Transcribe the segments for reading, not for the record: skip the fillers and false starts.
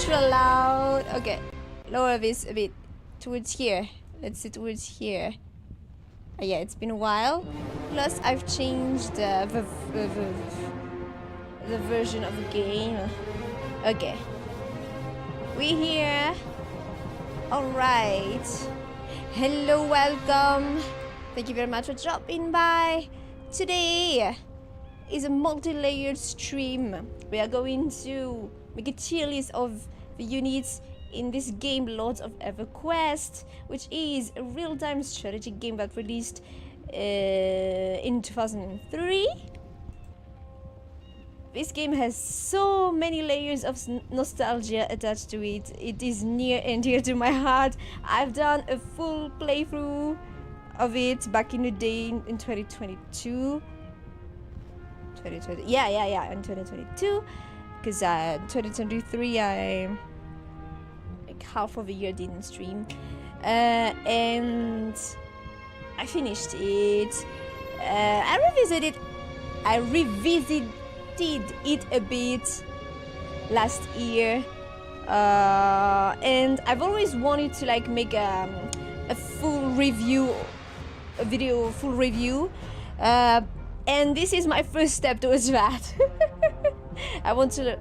extra loud. Okay, lower this a bit towards here. Let's see, towards here. Yeah, it's been a while. Plus, I've changed the version of the game. Okay, we here. All right. Hello, welcome. Thank you very much for dropping by. Today is a multi-layered stream. We are going to make a tier list of the units in this game, Lords of EverQuest, which is a real-time strategy game that released in 2003. This game has so many layers of nostalgia attached to it. It is near and dear to my heart. I've done a full playthrough of it back in the day in 2022. In 2022. Because 2023 I like half of a year didn't stream. And I finished it. I revisited it a bit last year, and I've always wanted to like make a full review, full review, and this is my first step towards that. I want to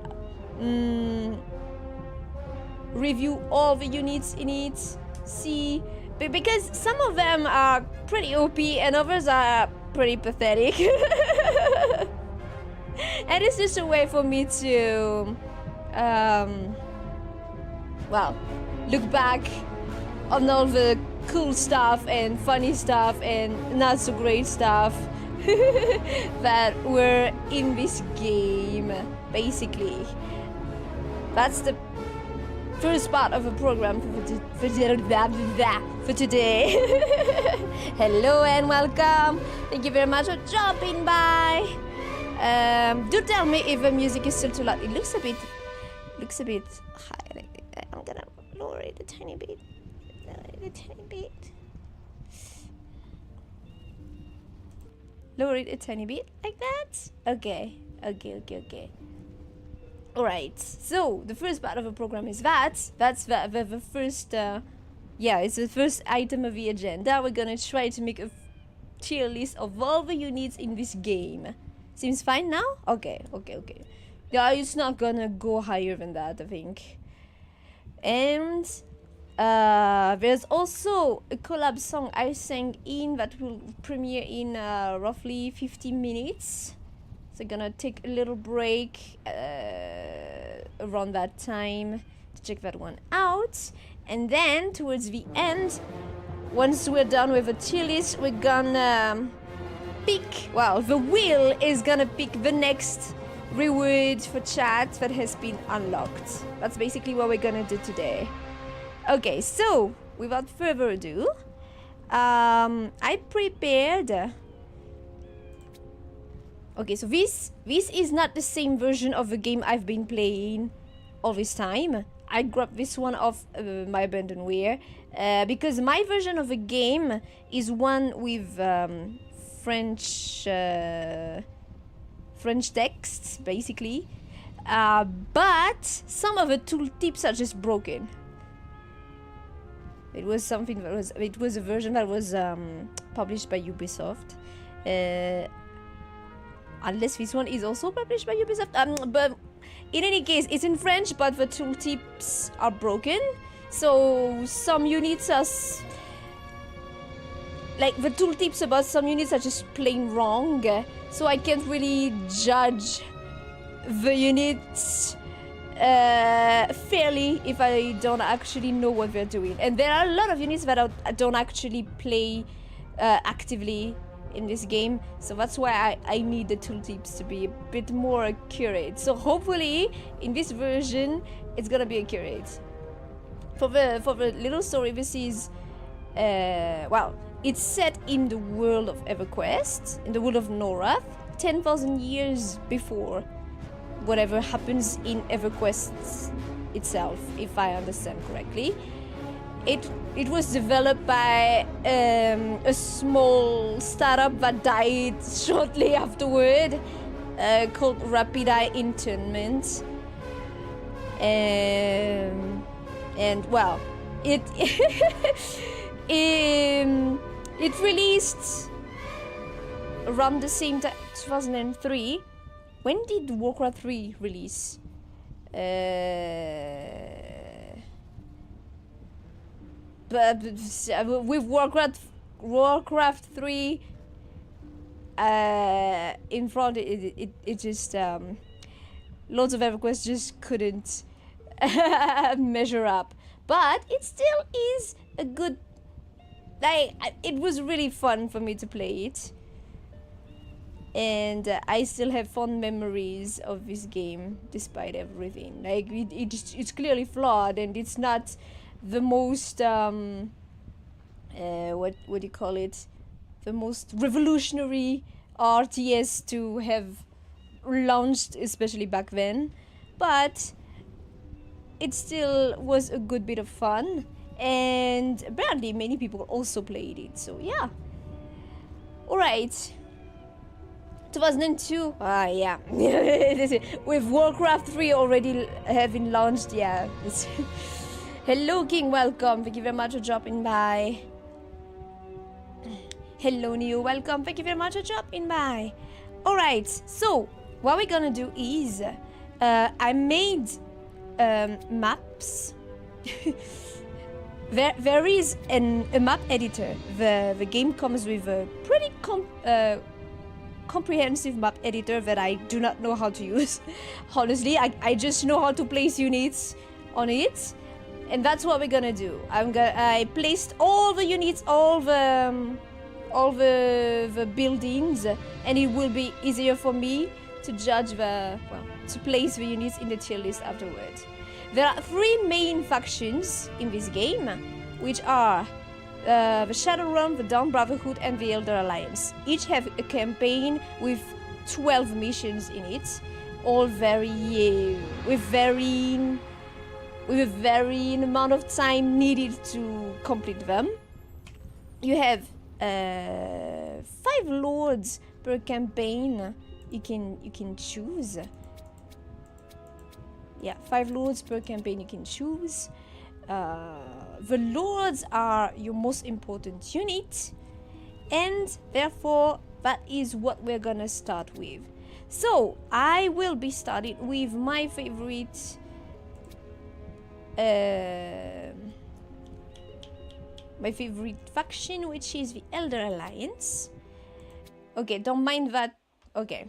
review all the units in it, see, because some of them are pretty OP and others are pretty pathetic. And it's just a way for me to, well, look back on all the cool stuff and funny stuff and not so great stuff that were in this game, basically. That's the first part of the program for today. Hello and welcome. Thank you very much for dropping by. Do tell me if the music is still too loud. It looks a bit high. I'm gonna lower it a tiny bit. Lower it a tiny bit like that. Okay. Alright, so the first part of the program is that. That's the first, it's the first item of the agenda. We're gonna try to make a tier list of all the units in this game. Seems fine now? Okay. Yeah, it's not gonna go higher than that, I think. And there's also a collab song I sang in that will premiere in roughly 15 minutes. So gonna take a little break around that time to check that one out. And then towards the end, once we're done with the tier list, we're gonna pick, well, the wheel is gonna pick the next reward for chat that has been unlocked. That's basically what we're gonna do today. Okay, so without further ado, I prepared. Okay, so this is not the same version of the game I've been playing all this time. I grabbed this one off my abandonware because my version of the game is one with French texts, basically, but some of the tooltips are just broken. It was a version that was published by Ubisoft, unless this one is also published by Ubisoft. But in any case, it's in French, but the tooltips are broken. So some units are like the tooltips about some units are just plain wrong, so I can't really judge the units fairly if I don't actually know what they're doing. And there are a lot of units that I don't actually play actively in this game, so that's why I need the tooltips to be a bit more accurate. So hopefully in this version it's gonna be accurate. For the little story, this is it's set in the world of EverQuest, in the world of Norath, 10,000 years before whatever happens in EverQuest itself, if I understand correctly. It was developed by a small startup that died shortly afterward, called Rapid Eye Internment. And well, it it released around the same time, 2003. When did Warcraft 3 release? But with Warcraft 3 in front, it just loads of EverQuest just couldn't measure up. But it still is a good. It was really fun for me to play it. And I still have fond memories of this game despite everything. Like it's clearly flawed, and it's not the most what do you call it? The most revolutionary RTS to have launched, especially back then. But it still was a good bit of fun, and apparently many people also played it. So yeah. All right. 2002, yeah. With Warcraft 3 already having launched, yeah. Hello King, welcome. Thank you very much for dropping by. Hello Neo, welcome. Thank you very much for dropping by. Alright, so what we're gonna do is I made maps. There is a map editor. The game comes with a pretty comprehensive map editor that I do not know how to use. Honestly, I just know how to place units on it, and that's what we're gonna do. I placed all the units, all the buildings, and it will be easier for me to judge to place the units in the tier list afterwards. There are 3 main factions in this game, which are the Shadowrun, the Dawn Brotherhood, and the Elder Alliance. Each have a campaign with 12 missions in it, all with a varying amount of time needed to complete them. You have 5 lords per campaign. You can choose. Yeah, 5 lords per campaign you can choose. The lords are your most important unit, and therefore that is what we're gonna start with. So I will be starting with my favorite faction, which is the Elder Alliance. Okay, don't mind that. Okay,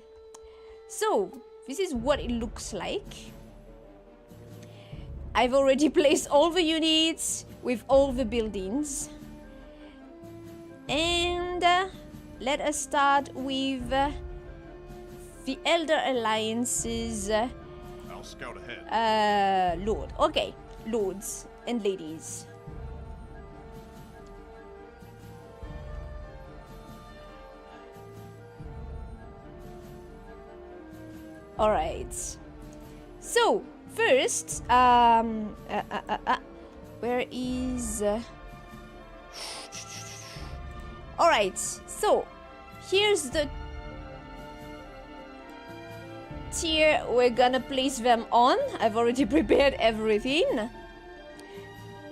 so this is what it looks like. I've already placed all the units with all the buildings. And let us start with the Elder Alliance's I'll scout ahead. Lord. Okay, lords and ladies. All right. So first, where is? All right. So here's the tier we're gonna place them on. I've already prepared everything.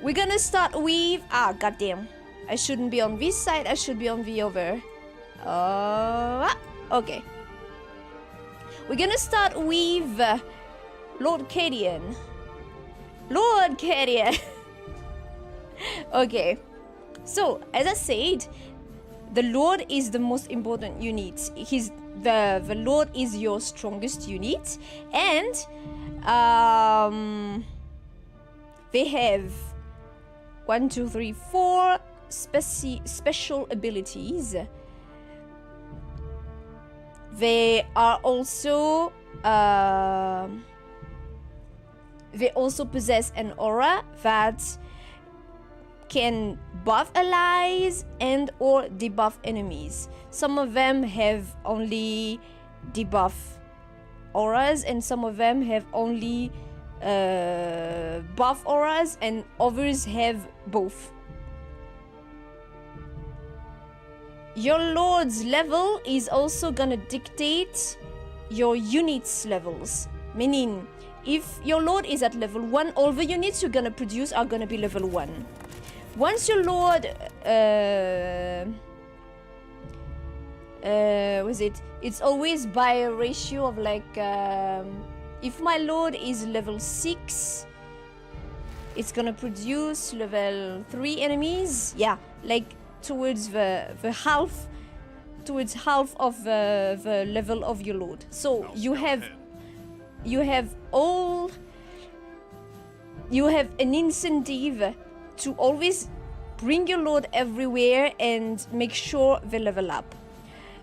We're gonna start with goddamn. I shouldn't be on this side. I should be on the other. Okay. We're gonna start with Lord Cadian. Lord Cadian. Okay. So, as I said, the Lord is the most important unit. The Lord is your strongest unit, and they have 1, 2, 3, 4 special abilities. They are also possess an aura that can buff allies and or debuff enemies. Some of them have only debuff auras, and some of them have only buff auras, and others have both. Your lord's level is also gonna dictate your unit's levels, meaning if your Lord is at level 1, all the units you're gonna produce are gonna be level 1. Once your Lord, it's always by a ratio of like, if my Lord is level 6, it's gonna produce level 3 enemies. Yeah, like towards the half, towards half of the level of your Lord. So you have an incentive to always bring your Lord everywhere and make sure they level up.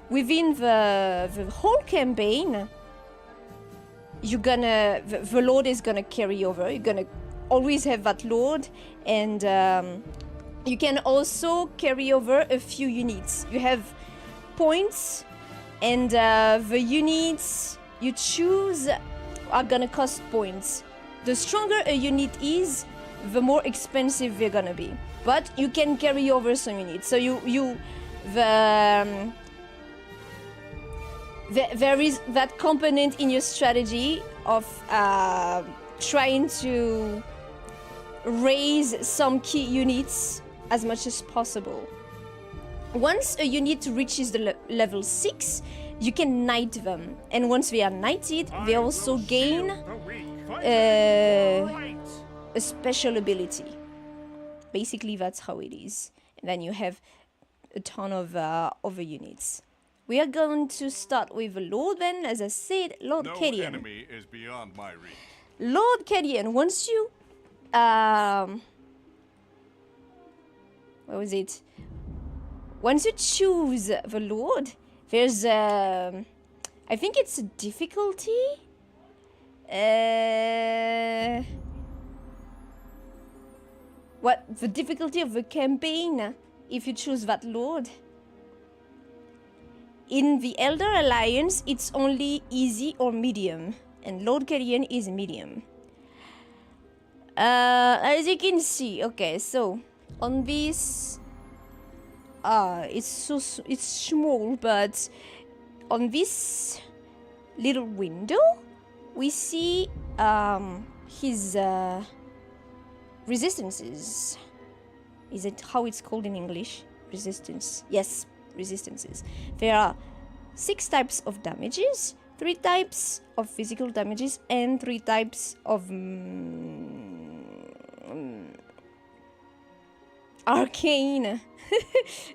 Within the whole campaign, the Lord is gonna carry over. You're gonna always have that Lord, and you can also carry over a few units. You have points, and the units you choose are gonna cost points. The stronger a unit is, the more expensive they're gonna be. But you can carry over some units. So there is that component in your strategy of trying to raise some key units as much as possible. Once a unit reaches the level 6, you can knight them, and once they are knighted, they also gain a special ability. Basically, that's how it is. And then you have a ton of other units. We are going to start with the Lord then, as I said, Lord Kedian. No enemy is beyond my reach. Lord Kedian, once you what was it? Once you choose the Lord, there's I think it's a difficulty. What the difficulty of the campaign if you choose that Lord? In the Elder Alliance, it's only easy or medium, and Lord Kedian is medium. As you can see, okay, so on this, it's small, but on this little window, we see his resistances. Is it how it's called in English? Resistance. Yes, resistances. There are 6 types of damages, 3 types of physical damages, and 3 types of arcane,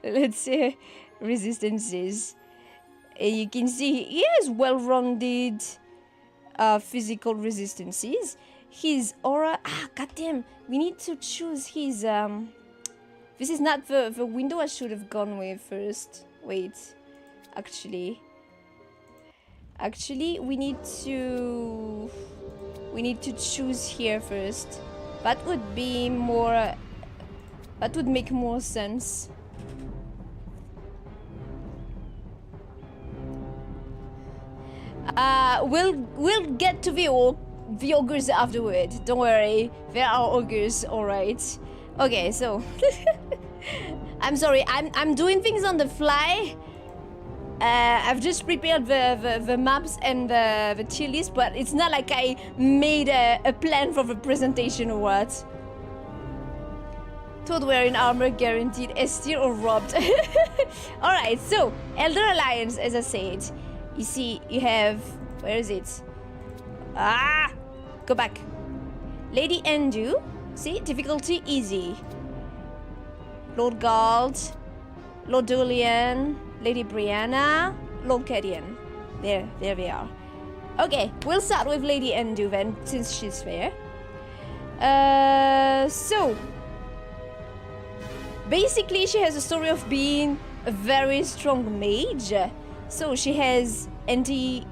let's say, resistances. You can see he has well-rounded physical resistances. His aura, goddamn, we need to choose his this is not the window I should have gone with first. Wait, actually we need to choose here first. That would be more, that would make more sense. We'll get to the ogres afterward. Don't worry, there are ogres, alright. Okay, so I'm sorry, I'm doing things on the fly. I've just prepared the maps and the tier list, but it's not like I made a plan for the presentation or what. Toad wearing armor guaranteed S tier or robbed. Alright, so Elder Alliance, as I said, you see, you have, where is it? Go back. Lady Endu, see, difficulty easy. Lord Gald, Lord Dulian, Lady Brianna, Lord Kedian. There we are. Okay, we'll start with Lady Endu then, since she's fair. So basically she has a story of being a very strong mage. So she has anti-aerial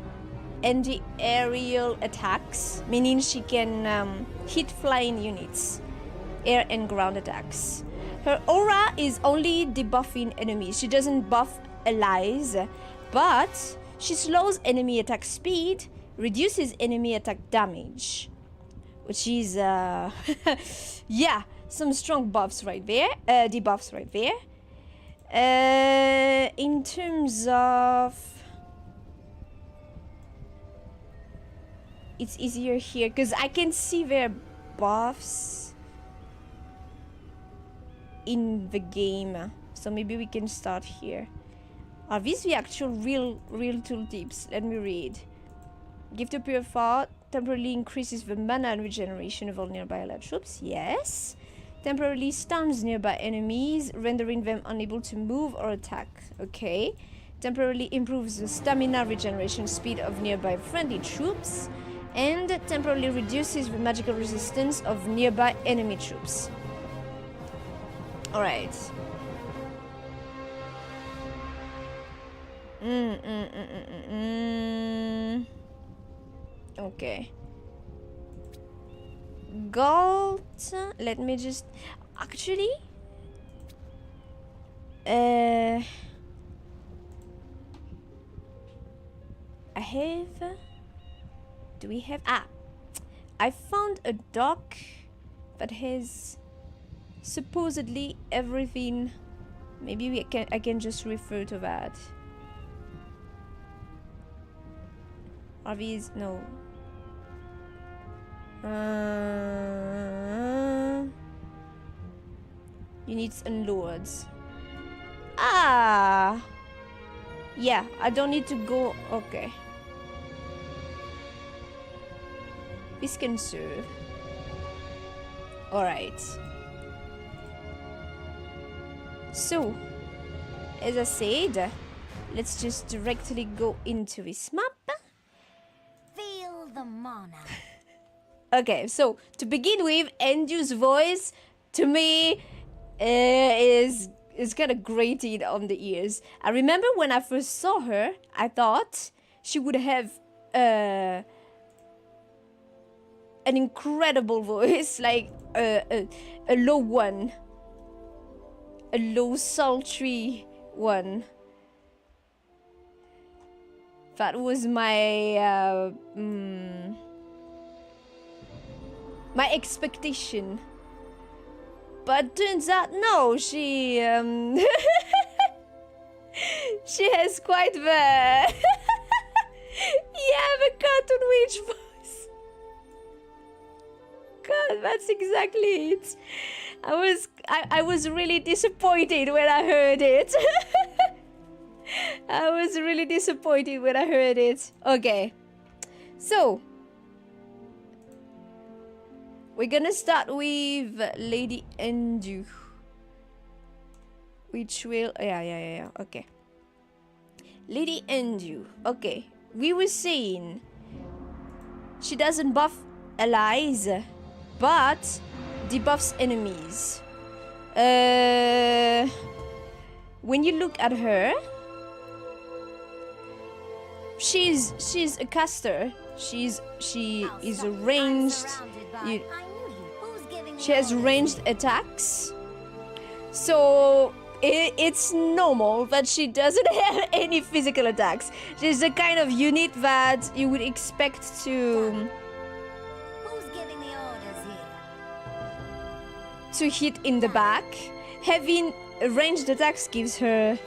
attacks, meaning she can hit flying units, air and ground attacks. Her aura is only debuffing enemies. She doesn't buff allies, but she slows enemy attack speed, reduces enemy attack damage, which is yeah, some strong buffs right there, debuffs right there. In terms of it's easier here because I can see their buffs in the game. So maybe we can start here. Are these the actual real tooltips? Let me read. Give to pure thought. Temporarily increases the mana and regeneration of all nearby allied troops. Yes. Temporarily stuns nearby enemies, rendering them unable to move or attack. Okay. Temporarily improves the stamina regeneration speed of nearby friendly troops. And temporarily reduces the magical resistance of nearby enemy troops. Alright. Okay. Gold. Let me just... Actually... I have... Do we have... Ah! I found a dock that has supposedly everything. Maybe I can just refer to that. Are these... No. Units and lords. Ah! Yeah, I don't need to go... Okay. This can serve. Alright. So, as I said, let's just directly go into this map. Feel the mana. Okay, so to begin with, Endu's voice to me is kind of grating on the ears. I remember when I first saw her, I thought she would have an incredible voice, like a low one, a low sultry one. That was my my expectation. But turns out, no, she she has quite the yeah, the cartoon witch voice. God, that's exactly it. I was really disappointed when I heard it. I was really disappointed when I heard it. Okay, so we're gonna start with Lady Endu, which will... Yeah. Okay. Lady Endu. Okay. We were saying she doesn't buff allies, but debuffs enemies. When you look at her, she's a caster. She is ranged. She has ranged attacks, so it's normal that she doesn't have any physical attacks. She's the kind of unit that you would expect to Who's giving the orders here? to hit in the back. Having ranged attacks gives her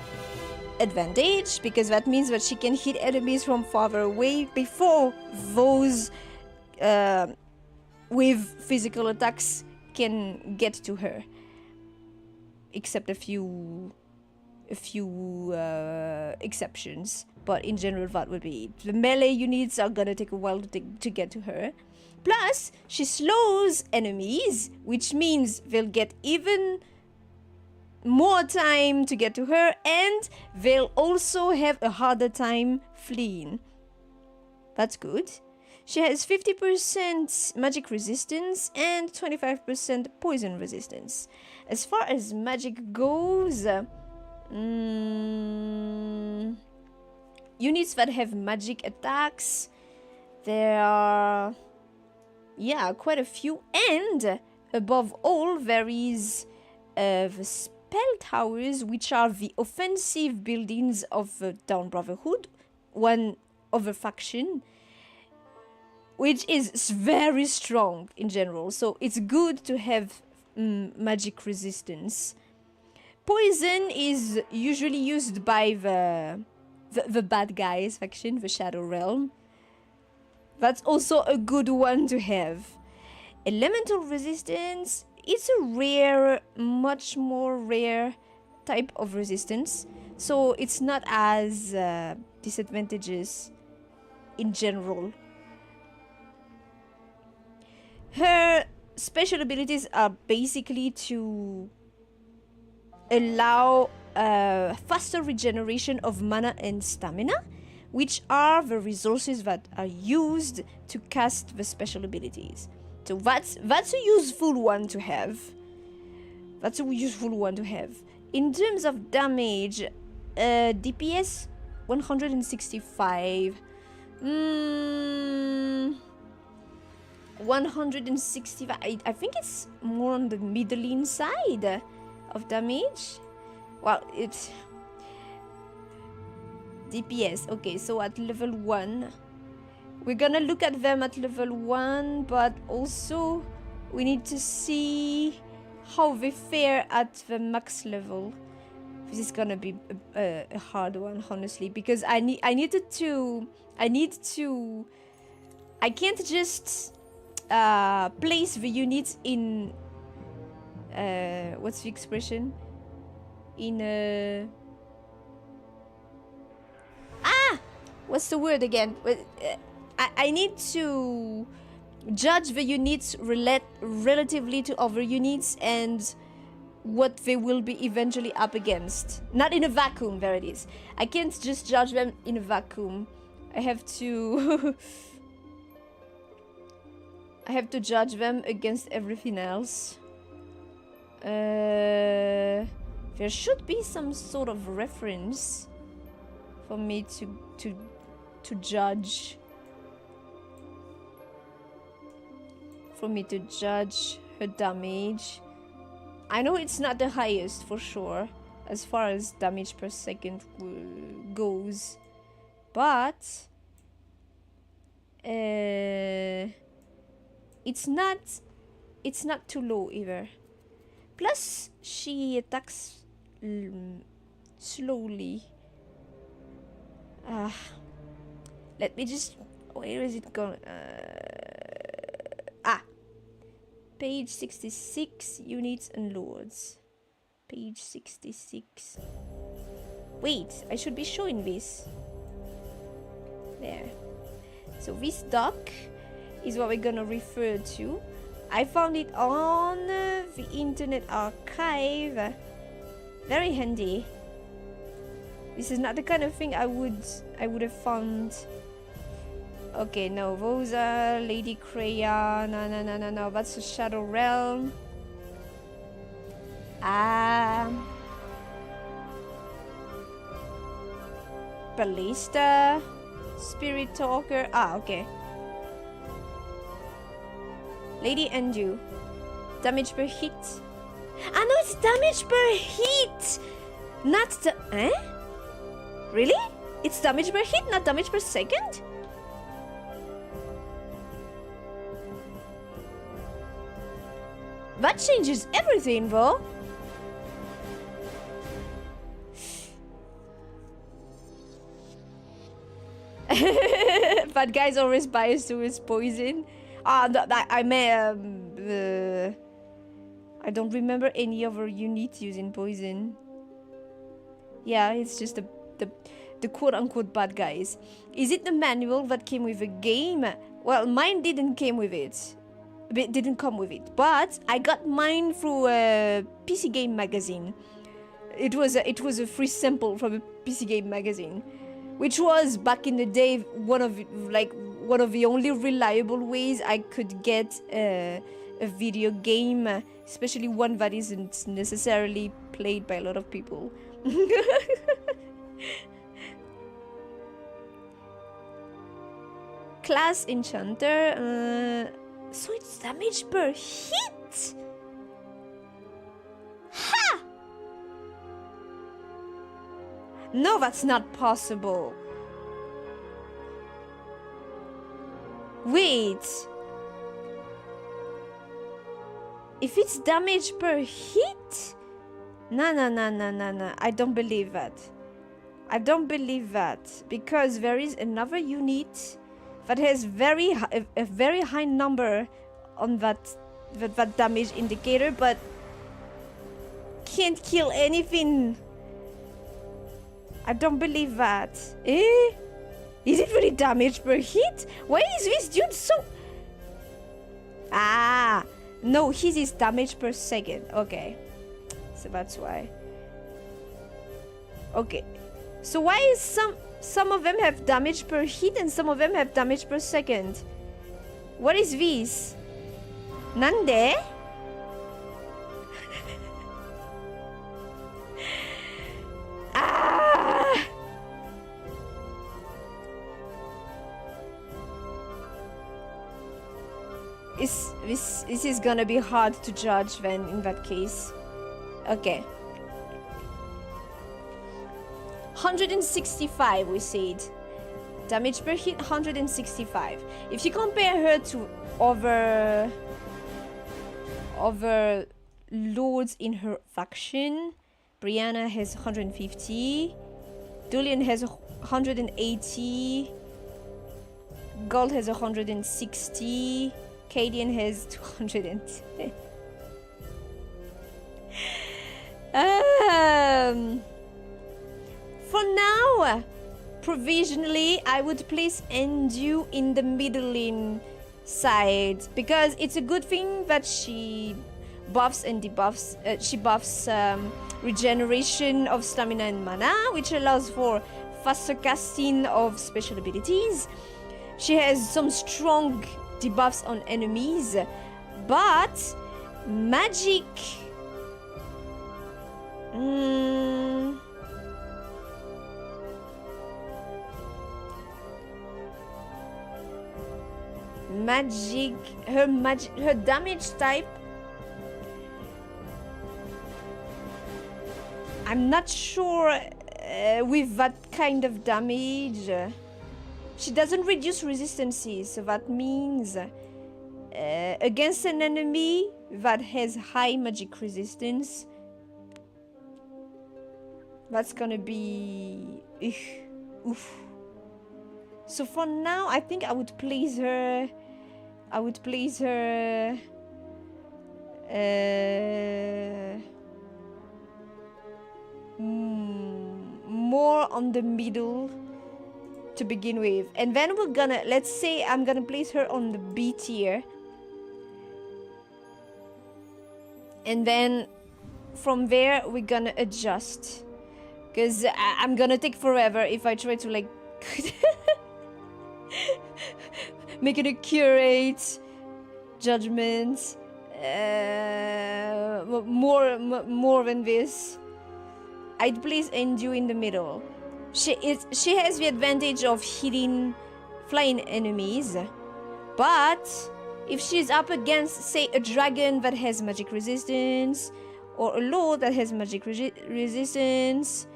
advantage, because that means that she can hit enemies from farther away before those with physical attacks can get to her, except a few exceptions. But in general, that would be it. The melee units are gonna take a while to get to her. Plus, she slows enemies, which means they'll get even more time to get to her, and they'll also have a harder time fleeing. That's good. She has 50% magic resistance and 25% poison resistance. As far as magic goes, units that have magic attacks, there are, yeah, quite a few. And above all, there is the spell towers, which are the offensive buildings of the Dawn Brotherhood, one other faction, which is very strong in general. So it's good to have magic resistance. Poison is usually used by the bad guys faction, the Shadow Realm. That's also a good one to have. Elemental resistance, it's a rare, much more rare type of resistance. So it's not as disadvantageous in general. Her special abilities are basically to allow faster regeneration of mana and stamina, which are the resources that are used to cast the special abilities. So that's a useful one to have. That's a useful one to have. In terms of damage, DPS 165. 165. I think it's more on the middling side of damage. Well, it's DPS. Okay, so at level 1, we're gonna look at them at level 1, but also we need to see how they fare at the max level. This is gonna be a hard one, honestly, because I can't just place the units in what's the expression? In what's the word again? I need to judge the units relatively to other units and what they will be eventually up against. Not in a vacuum, there it is. I can't just judge them in a vacuum. I have to I have to judge them against everything else. There should be some sort of reference for me to judge. For me to judge her damage. I know it's not the highest for sure, as far as damage per second goes, but it's not too low either. Plus, she attacks slowly. Let me just... Where is it going? Page 66, units and lords. Page 66. Wait, I should be showing this. There. So this doc is what we're gonna refer to. I found it on the Internet Archive. Very handy. This is not the kind of thing I would have found. Okay, no, those are Lady Kreia. No, that's a Shadow Realm. Ballista, Spirit Talker. Okay. Lady Endu. Damage per hit. No, it's damage per hit! Not the... Really? It's damage per hit, not damage per second? That changes everything, though. That guy's always biased towards poison. I don't remember any other unit using poison. Yeah, it's just the quote-unquote bad guys. Is it the manual that came with the game? Well, mine didn't come with it. But I got mine through a PC Game magazine. It was a free sample from a PC Game magazine, which was back in the day one of the only reliable ways I could get a video game, especially one that isn't necessarily played by a lot of people. Class Enchanter. So it's damage per hit? Ha! No, that's not possible. Wait. If it's damage per hit? No. I don't believe that. Because there is another unit that has a very high number on that damage indicator, but can't kill anything. I don't believe that. Eh? Is it really damage per hit? Why is this dude so... Ah, no, his is damage per second. Okay, so that's why. Okay, so why is some of them have damage per hit and some of them have damage per second? What is this? Nande? Ah! This is gonna be hard to judge then in that case. Okay. 165 we said. Damage per hit 165. If you compare her to other lords in her faction, Brianna has 150, Dullian has 180, Gold has 160, Cadian has 210. For now, provisionally, I would place Endu in the middling side because it's a good thing that she buffs and debuffs. She buffs regeneration of stamina and mana, which allows for faster casting of special abilities. She has some strong debuffs on enemies, but magic. Her damage type, I'm not sure with that kind of damage. She doesn't reduce resistances, so that means against an enemy that has high magic resistance, that's gonna be oof. So for now, I think I would place her. More on the middle to begin with, and then we're gonna, let's say I'm gonna place her on the B tier, and then from there we're gonna adjust, because I'm gonna take forever if I try to like make it a accurate judgment. More than this, I'd place Endu in the middle. She has the advantage of hitting flying enemies, but if she's up against, say, a dragon that has magic resistance, or a lord that has magic resistance,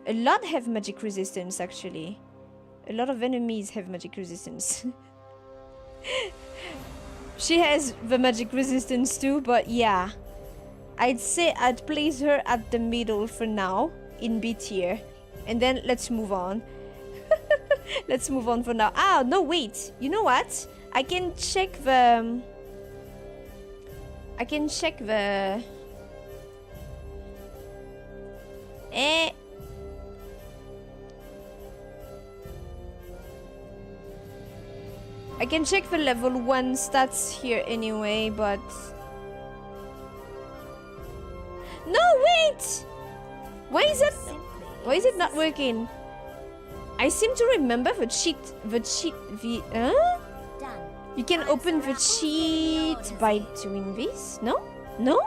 a lot have magic resistance actually. A lot of enemies have magic resistance. She has the magic resistance too, but yeah. I'd say I'd place her at the middle for now, in B tier. And then let's move on. Let's move on for now. Ah, no, wait. You know what? I can check the... I can check the level 1 stats here anyway, but... No, wait! Why is it not working? I seem to remember the cheat, You can open the cheat by doing this? No? No?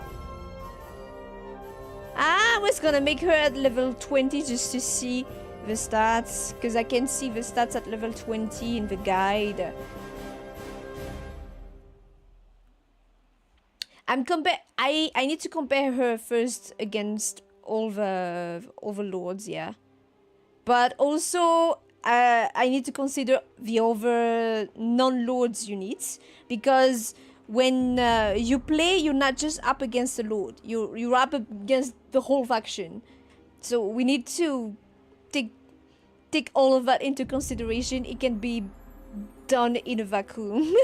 I was gonna make her at level 20 just to see the stats, because I can see the stats at level 20 in the guide. I need to compare her first against all the overlords, yeah. But also I need to consider the other non-lords units, because when you play, you're not just up against the lord, you're up against the whole faction. So we need to take take all of that into consideration, it can be done in a vacuum.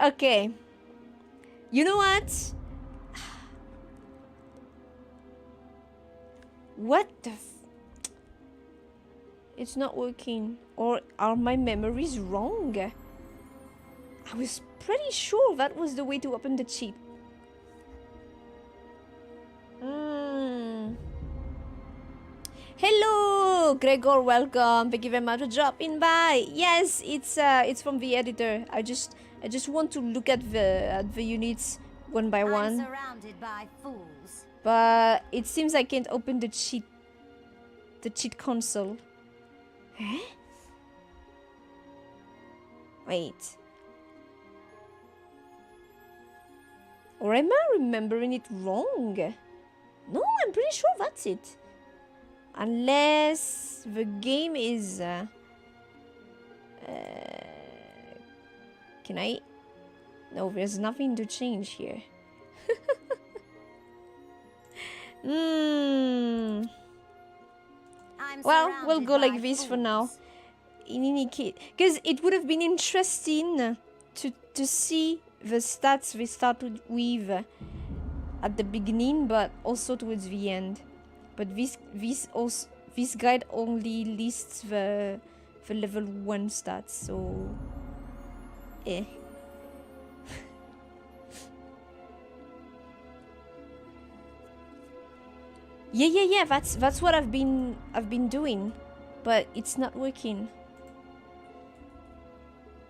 Okay. You know what? What the It's not working. Or are my memories wrong? I was pretty sure that was the way to open the cheat. Hello, Gregor. Welcome. Thank you very much for dropping by. Yes, it's from the editor. I just want to look at the units one by one. I'm surrounded by fools. But it seems I can't open the cheat console. Eh? Wait. Or am I remembering it wrong? No, I'm pretty sure that's it. Unless the game is... can I... No, there's nothing to change here. Well, we'll go like this for now. In any case, because it would have been interesting to see the stats we started with at the beginning, but also towards the end. But this guide only lists the level 1 stats, so eh. Yeah. That's what I've been doing, but it's not working.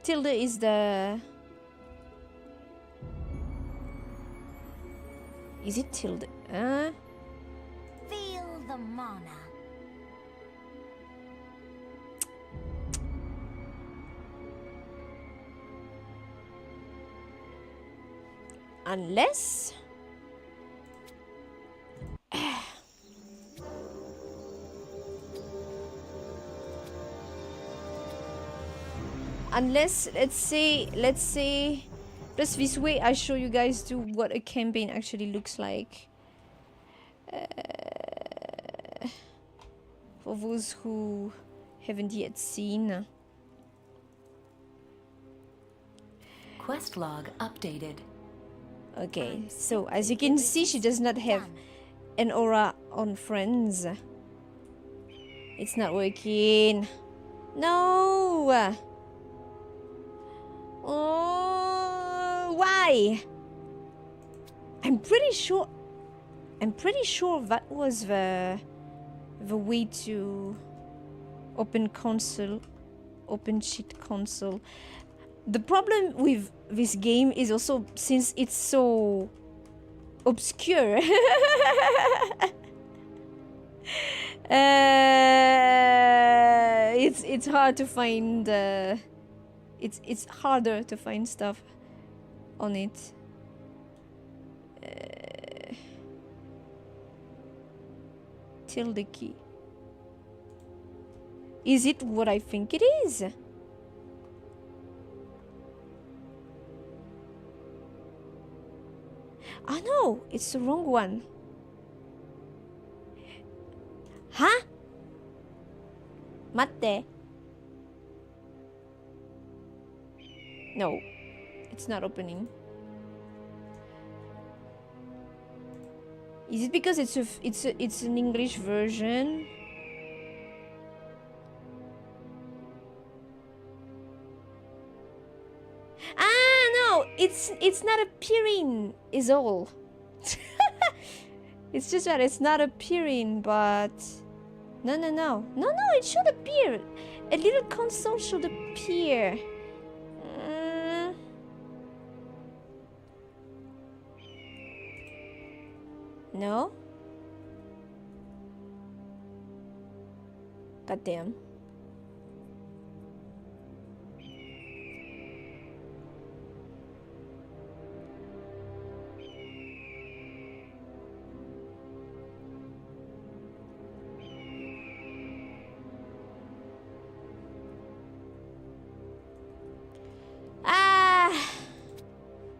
Tilde is the... Is it tilde? Feel the mana. Unless... Unless, let's say, just this way I show you guys to what a campaign actually looks like. For those who haven't yet seen. Quest log updated. Okay, so as you can see, she does not have an aura on friends. It's not working. No! Oh, why? I'm pretty sure that was the way to open cheat console. The problem with this game is also, since it's so obscure, it's hard to find. It's harder to find stuff on it. Tilde key. Is it what I think it is? Ah no, it's the wrong one. Huh? Matte. No, it's not opening. Is it because it's an English version? Ah no, it's not appearing is all. It's just that it's not appearing, but no, it should appear. A little console should appear. No? God damn.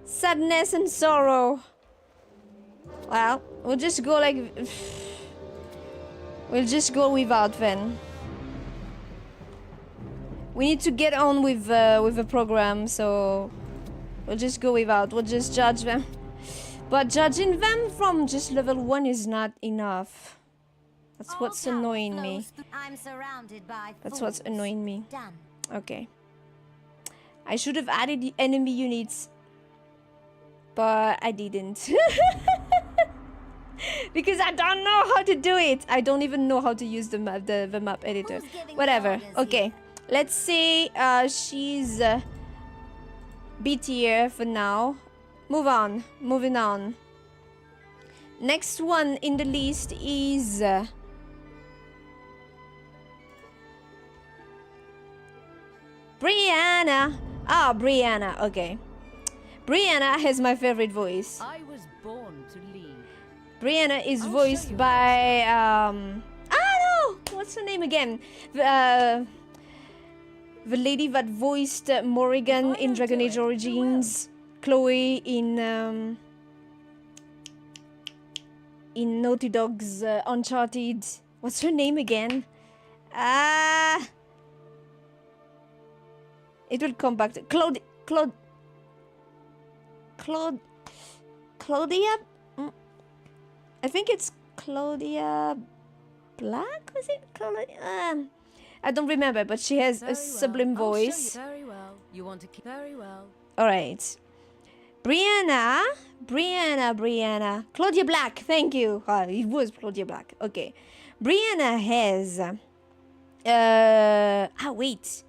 Sadness and sorrow. Well, we'll just go like... We'll just go without then. We need to get on with the program, so we'll just go without. We'll just judge them. But judging them from just level 1 is not enough. That's what's annoying me. I'm surrounded by That's what's fools. annoying me. Done. Okay. I should have added the enemy units, but I didn't. Because I don't know how to do it. I don't even know how to use the map editor. Whatever. Okay. Let's say she's B tier for now. Move on. Moving on. Next one in the list is Brianna. Ah, Brianna. Okay. Brianna has my favorite voice. I was born to lead. Brianna is voiced by no, what's her name again? The lady that voiced Morrigan in Dragon Age Origins, Chloe in Naughty Dog's Uncharted. What's her name again? It will come back to Claudia. I think it's Claudia Black. Was it Claudia? I don't remember, but she has a sublime voice. Very well. You want to keep very well. All right, Brianna. Claudia Black. Thank you. It was Claudia Black. Okay, Brianna has. Wait.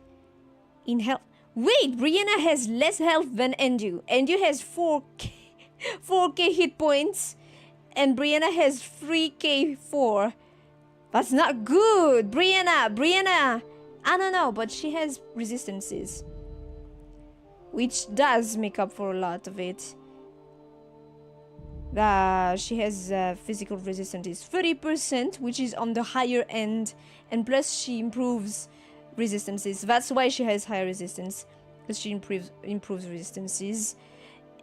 In health. Wait, Brianna has less health than Endu. Endu has 4k hit points, and Brianna has 3k4. That's not good. Brianna. I don't know, but she has resistances, which does make up for a lot of it. She has physical resistance 30%, which is on the higher end, and plus she improves resistances. That's why she has higher resistance, because she improves resistances,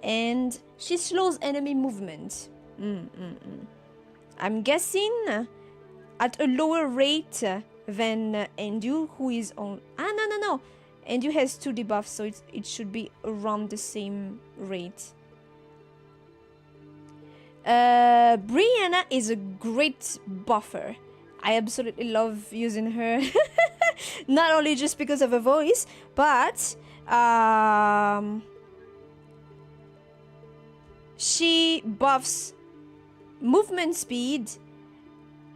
and she slows enemy movement. I'm guessing at a lower rate than Endu, who is on. No. Endu has 2 debuffs, so it should be around the same rate. Brianna is a great buffer. I absolutely love using her. Not only just because of her voice, but she buffs movement speed,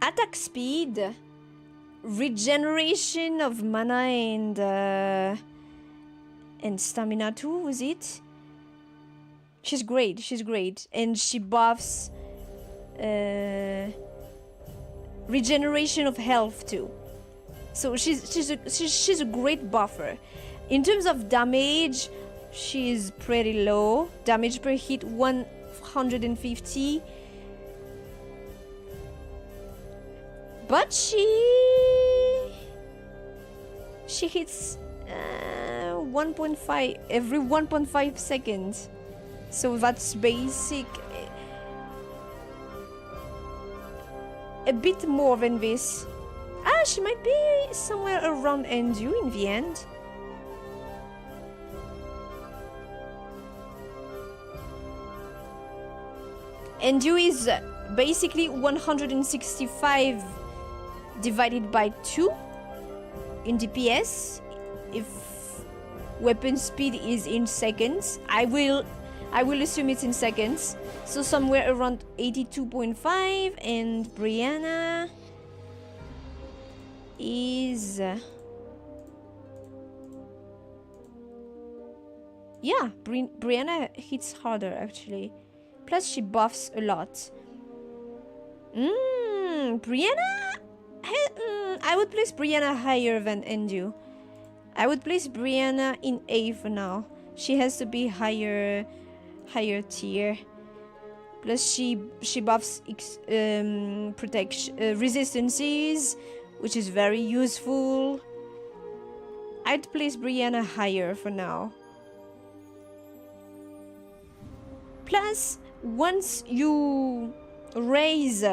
attack speed, regeneration of mana and stamina too, was it? She's great. And she buffs regeneration of health too. So she's a great buffer. In terms of damage, she's pretty low. Damage per hit 150. But she hits 1.5 every 1.5 seconds. So that's basic. A bit more than this. She might be somewhere around Endu in the end. Endu is basically 165 divided by 2 in DPS. If weapon speed is in seconds, I will assume it's in seconds. So somewhere around 82.5, and Brianna is Brianna hits harder actually. Plus she buffs a lot. Brianna, I would place Brianna higher than Endu. I would place Brianna in A for now. She has to be higher tier. Plus she buffs protection resistances, which is very useful. I'd place Brianna higher for now. Plus, once you raise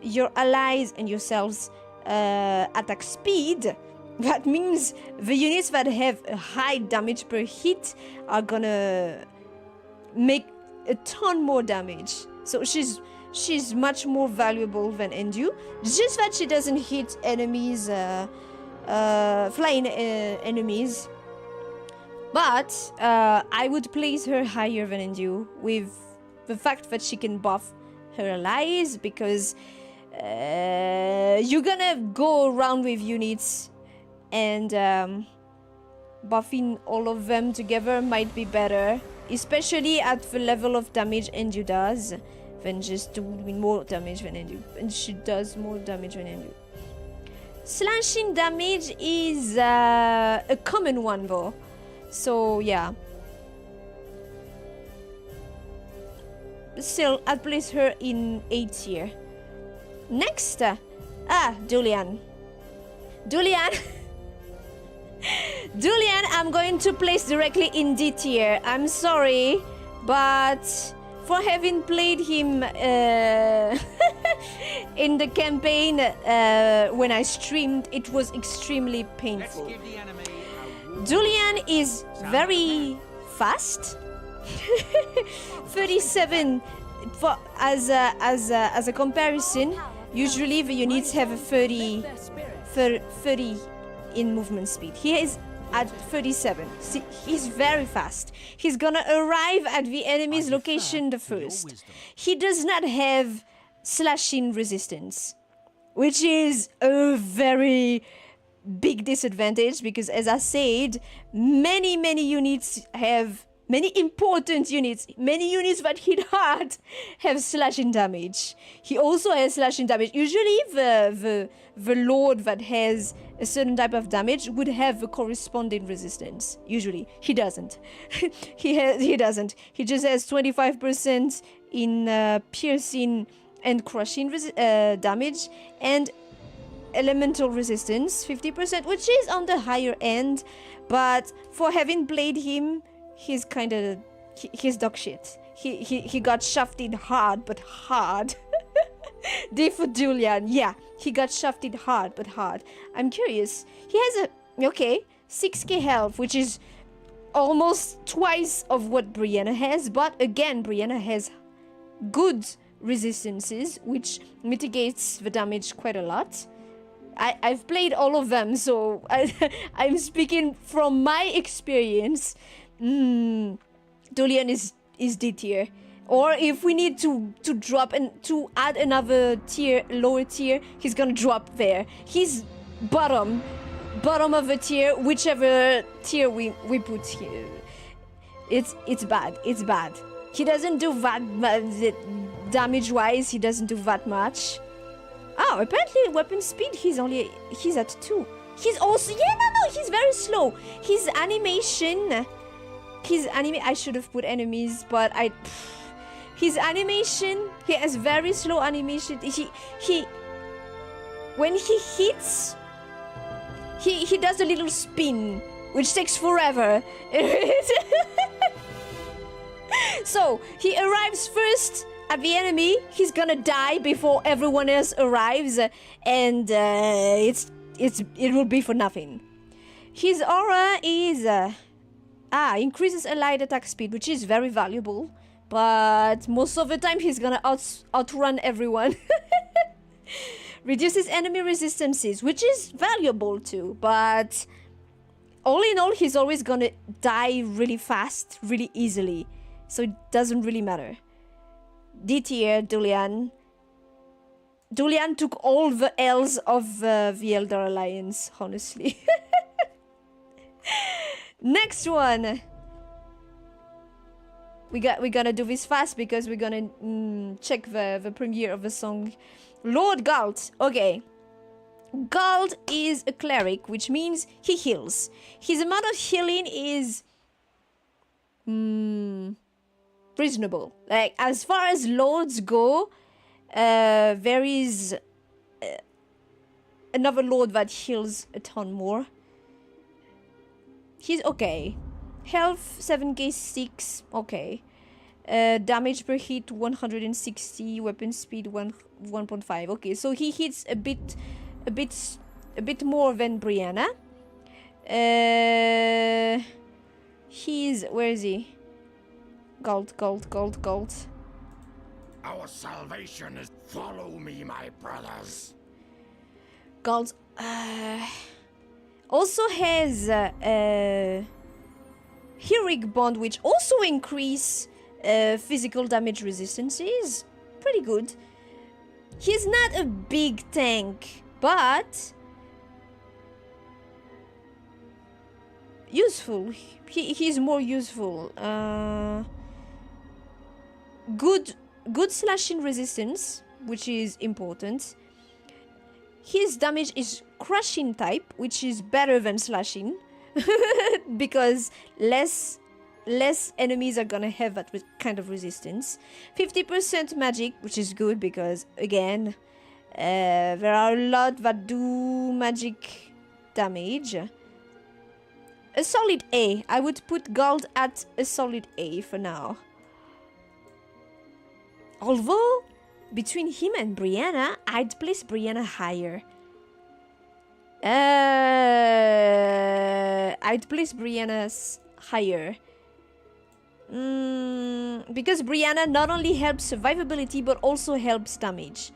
your allies and yourselves attack speed, that means the units that have a high damage per hit are gonna make a ton more damage. So she's much more valuable than Endu. Just that she doesn't hit enemies, flying enemies. But I would place her higher than Endu with the fact that she can buff her allies, because you're gonna go around with units and buffing all of them together might be better, especially at the level of damage Endu does, than just doing more damage than Endu. And she does more damage than Endu. Slashing damage is a common one though. So yeah. Still, I'd place her in A tier. Next, Julian. Julian, I'm going to place directly in D tier. I'm sorry, but for having played him in the campaign when I streamed, it was extremely painful. Julian is very fast. 37 for as a comparison. Usually the units have a 30 in movement speed. He is at 37. See, he's very fast. He's gonna arrive at the enemy's location the first. He does not have slashing resistance, which is a very big disadvantage, because as I said, many units have many important units, many units that hit hard have slashing damage. He also has slashing damage. Usually the lord that has a certain type of damage would have a corresponding resistance. Usually he doesn't. he doesn't. He just has 25% in piercing and crushing damage, and elemental resistance 50%, which is on the higher end. But for having played him, he's kind of he's dog shit. He got shafted hard, but hard. D for Julian. Yeah, he got shafted hard, but hard. I'm curious. He has a 6k health, which is almost twice of what Brianna has. But again, Brianna has good resistances, which mitigates the damage quite a lot. I've played all of them, so I'm speaking from my experience. Julian is D tier. Or if we need to drop and to add another tier, lower tier, he's gonna drop there. He's bottom of the tier, whichever tier we put here. It's bad. It's bad. He doesn't do that damage wise. He doesn't do that much. Oh, apparently weapon speed he's at 2. He's also he's very slow. His animation I should have put enemies, but his animation, he has very slow animation. He when he hits, he does a little spin, which takes forever. So he arrives first at the enemy. He's gonna die before everyone else arrives, and it will be for nothing. His aura is increases allied attack speed, which is very valuable, but most of the time he's gonna outrun everyone. Reduces enemy resistances, which is valuable too, but all in all he's always gonna die really fast, really easily, so it doesn't really matter. D tier, Julian. Julian took all the L's of the Elder Alliance, honestly. Next one. We're gonna do this fast because we're gonna check the premiere of the song. Lord Galt. Okay. Galt is a cleric, which means he heals. His amount of healing is reasonable. Like, as far as lords go, there is another lord that heals a ton more. He's okay. Health 7k 6, okay. Damage per hit 160, weapon speed 1.5. Okay, so he hits a bit more than Brianna. Where is he? Gold. Our salvation is follow me, my brothers. Gold also has heroic bond, which also increase physical damage resistances. Pretty good. He's not a big tank, but useful. He's more useful. Good slashing resistance, which is important. His damage is crushing type, which is better than slashing because less enemies are gonna have that kind of resistance. 50% magic, which is good because again there are a lot that do magic damage. A solid A. I would put gold at a solid A for now. Although between him and Brianna, I'd place Brianna higher. I'd place Brianna's higher. Because Brianna not only helps survivability but also helps damage.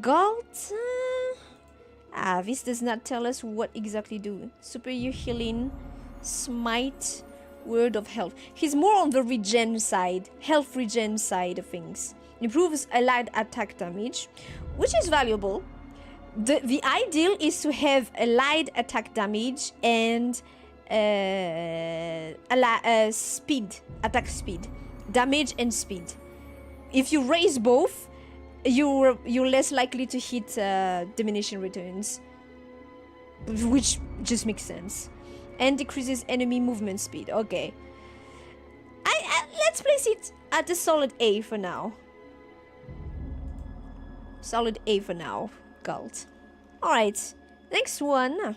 Gold? This does not tell us what exactly do. Superior healing, smite, word of health. He's more on the regen side, health regen side of things. Improves allied attack damage, which is valuable. The ideal is to have allied attack damage and speed, attack speed, damage and speed. If you raise both, you're less likely to hit diminishing returns, which just makes sense. And decreases enemy movement speed. Okay, let's place it at a solid A for now. Solid A for now. Gold. All right. Next one.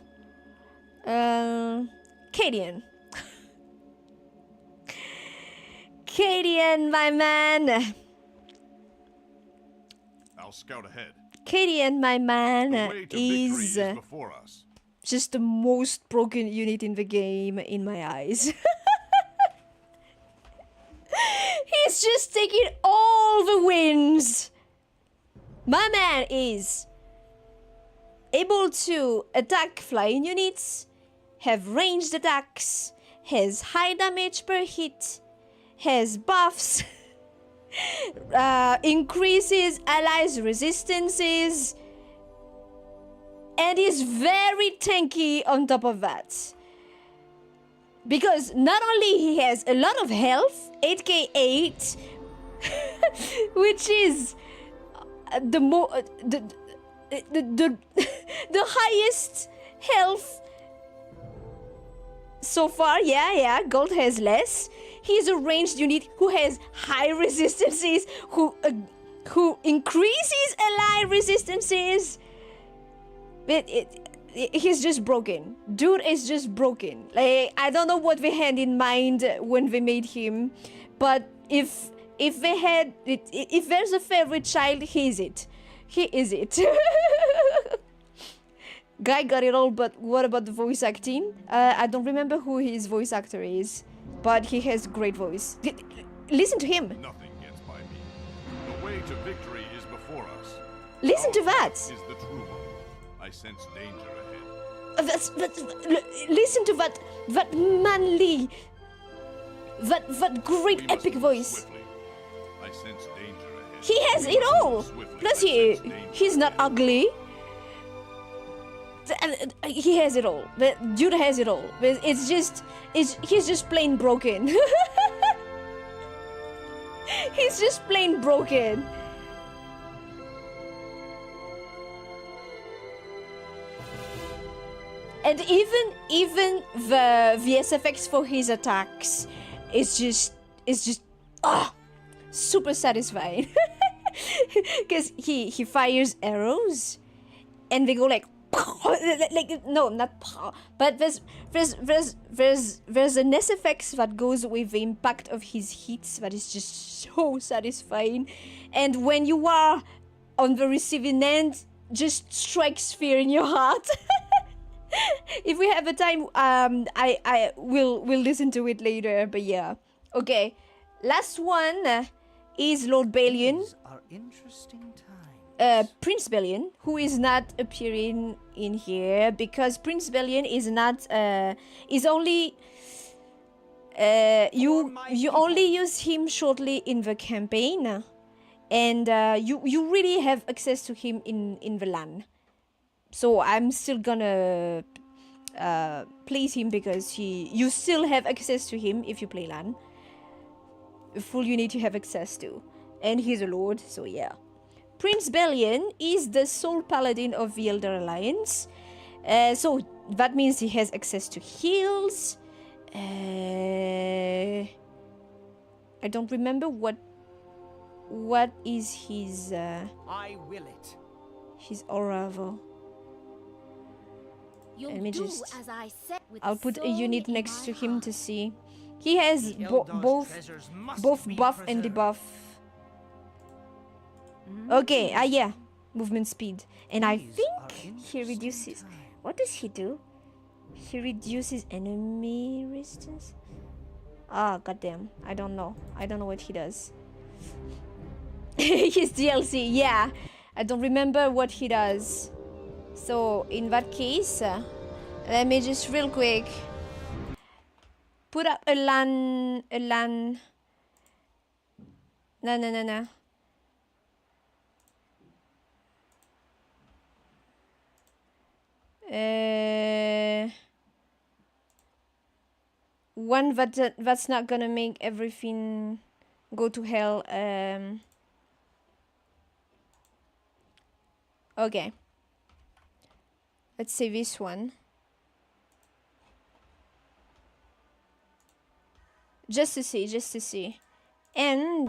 Cadian. Cadian, my man. I'll scout ahead. Cadian, my man, The way to victory is is before us. just the most broken unit in the game in my eyes. He's just taking all the wins. My man is able to attack flying units, have ranged attacks, has high damage per hit, has buffs, increases allies' resistances, and is very tanky on top of that. Because not only he has a lot of health, 8k8, which is the highest health so far. Yeah, gold has less. He's a ranged unit who has high resistances, who increases ally resistances. He's just broken. Dude is just broken. Like, I don't know what they had in mind when they made him, but if there's a favorite child, he is it. He is it. Guy got it all, but what about the voice acting? I don't remember who his voice actor is, but he has great voice. Listen to him. Nothing gets by me. The way to victory is before us. Listen to that. Is the true one. I sense danger ahead. Listen to that manly, that great We must epic move voice. swiftly. I sense danger ahead. He has We it must all. move swiftly. Plus, I sense danger he's not ahead. ugly. He has it all. Dude has it all. He's just plain broken. He's just plain broken. And even the SFX for his attacks is just super satisfying. Because he fires arrows and they go like like no, not pow, but there's an S effects that goes with the impact of his hits that is just so satisfying, and when you are on the receiving end, just strikes fear in your heart. If we have the time, I will listen to it later. But yeah, okay. Last one is Lord Balian. These are interesting times. Prince Balian, who is not appearing in here because Prince Balian is not is only you only use him shortly in the campaign, and you really have access to him in the LAN. So I'm still gonna place him because you still have access to him if you play LAN. A full unit you have access to, and he's a lord, so yeah. Prince Balian is the sole paladin of the Elder Alliance, so that means he has access to heals. I don't remember what is his I will it. his aura though. Let me just as I said, with I'll put a soul unit in next my to him heart. to see. He has both treasures must both be buff and preserved. debuff. Okay, yeah, movement speed, and I These think are he interesting reduces. times. What does he do? He reduces enemy resistance. Ah, goddamn! I don't know. I don't know what he does. His DLC, yeah. I don't remember what he does. So in that case, let me just real quick put up a LAN. No. One that's not gonna make everything go to hell. Okay. Let's say this one. Just to see. And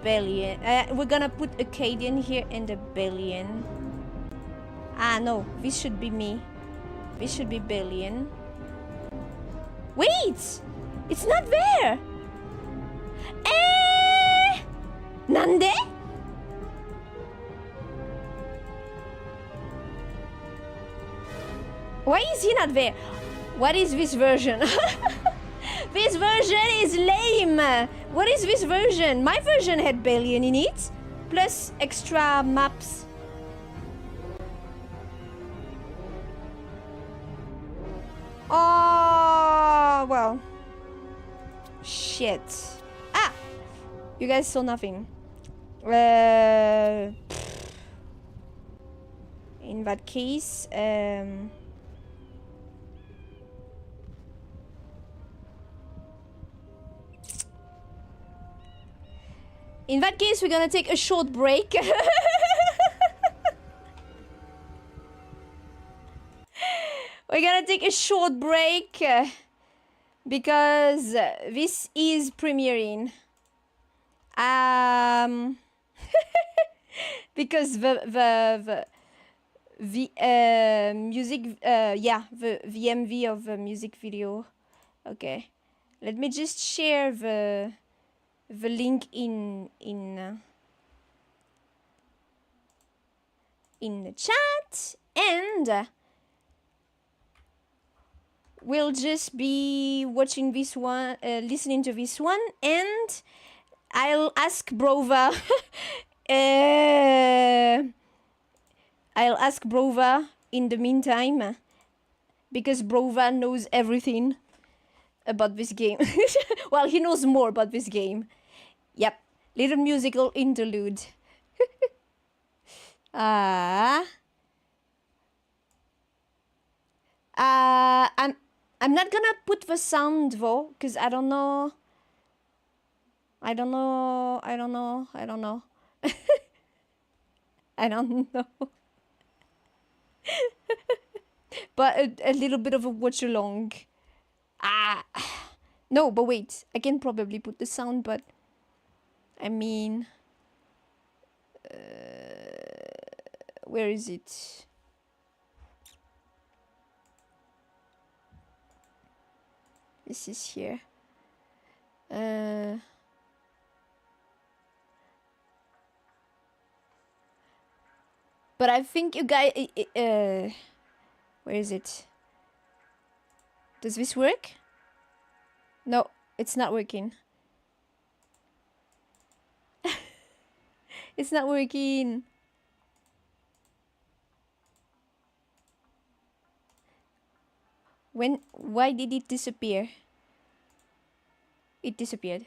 Balian. We're gonna put Acadian here and a Balian. Ah no, this should be me. This should be Balian. Wait! It's not there! Nande? Why is he not there? What is this version? This version is lame! What is this version? My version had Balian in it, plus extra maps. Oh, well. Shit. Ah! You guys saw nothing. In that case, we're gonna take a short break. We're gonna take a short break because this is premiering. Because the music, the MV of the music video. Okay, let me just share the link in the chat, and we'll just be watching this one, listening to this one, and I'll ask Brova. I'll ask Brova in the meantime, because Brova knows everything about this game. Well, he knows more about this game. Yep, little musical interlude. I'm not gonna put the sound though, because I don't know. I don't know. I don't know. But a little bit of a watch along. No, but wait. I can probably put the sound, but I mean, Where is it? This is here. But I think you guys. Where is it? Does this work? No, it's not working. It's not working. Why did it disappear? It disappeared.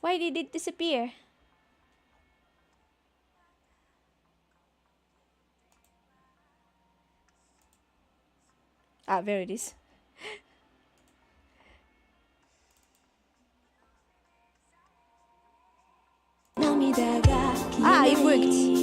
Why did it disappear? Ah, there it is. Ah, it worked.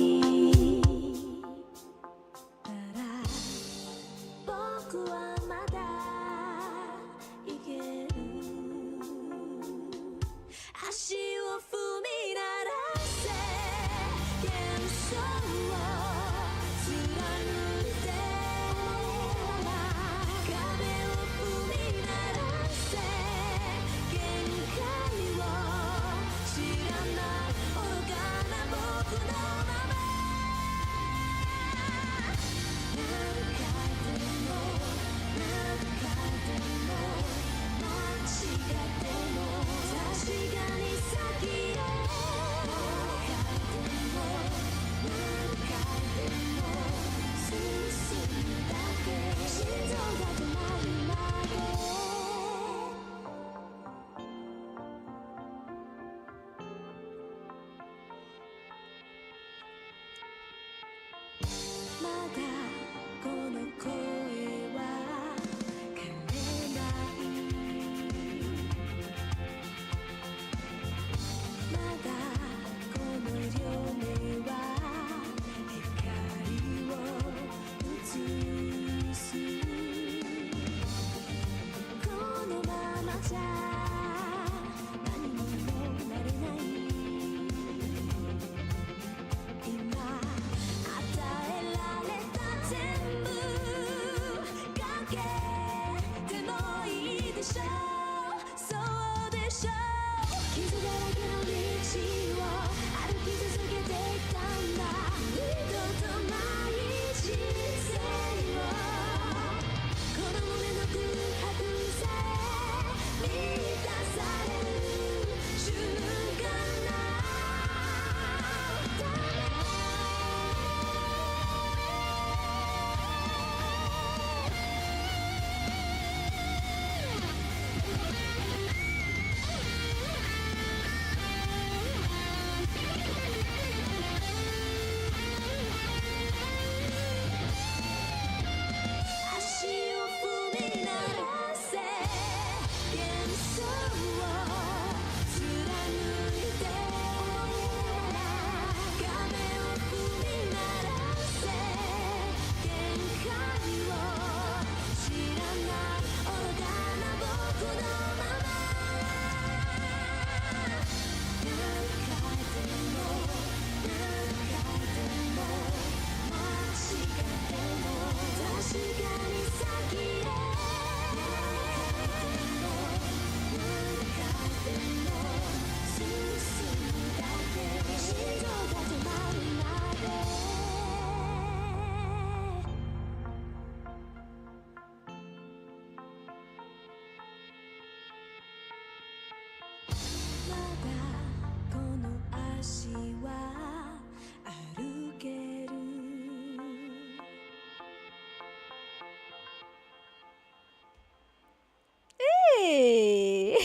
Hey.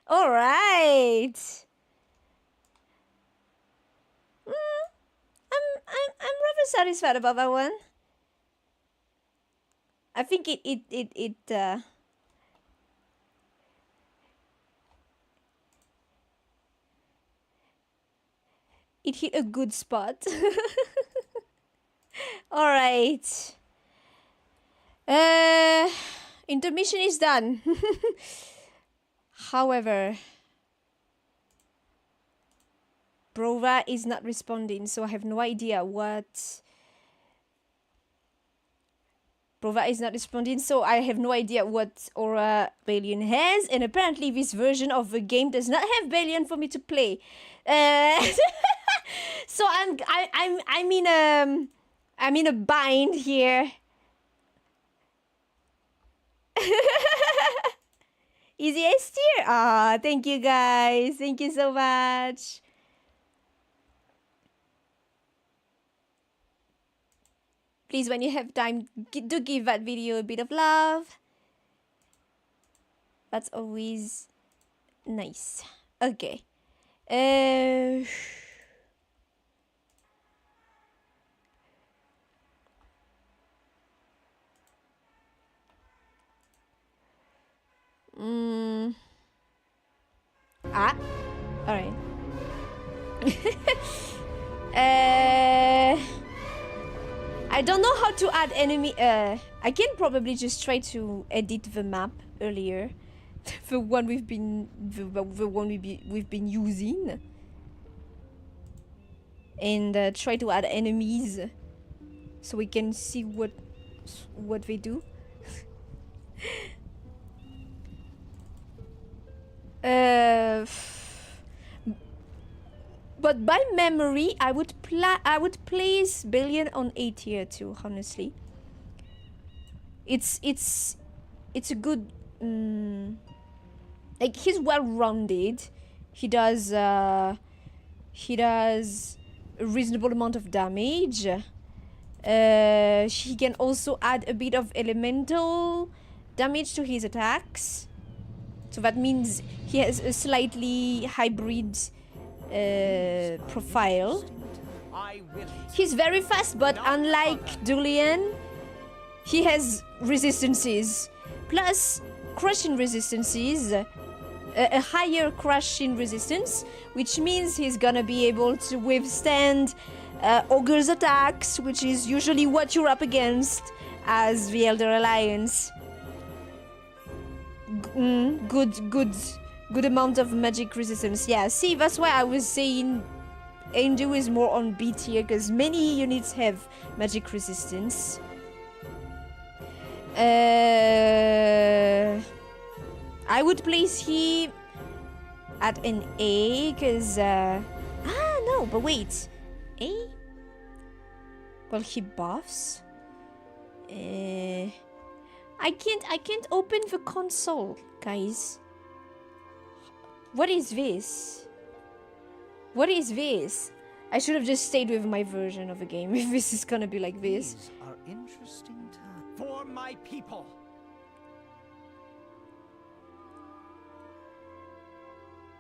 All right. I'm rather satisfied about that one. I think it hit a good spot. All right. intermission is done. However, Brova is not responding, so I have no idea what... Brova is not responding, so I have no idea what Aura Balian has, and apparently this version of the game does not have Balian for me to play. So I'm in a bind here. Easy S tier. Ah, thank you guys. Thank you so much. Please, when you have time, do give that video a bit of love. That's always nice. Okay. All right. I don't know how to add enemy. I can probably just try to edit the map earlier, the one we've been using, and try to add enemies so we can see what they do. But by memory, I would place Billion on A tier too. Honestly, it's a good like, he's well-rounded. He does a reasonable amount of damage. He can also add a bit of elemental damage to his attacks. So that means he has a slightly hybrid profile. He's very fast, but unlike Julian, he has resistances. Plus, crushing resistances, a higher crushing resistance, which means he's gonna be able to withstand Ogre's attacks, which is usually what you're up against as the Elder Alliance. Good amount of magic resistance. Yeah, see, that's why I was saying Angel is more on B tier, because many units have magic resistance. I would place he at an A, because no, but wait, A? Well, he buffs. I can't open the console, guys. What is this? What is this? I should have just stayed with my version of the game if this is gonna be like this. These are interesting times for my people.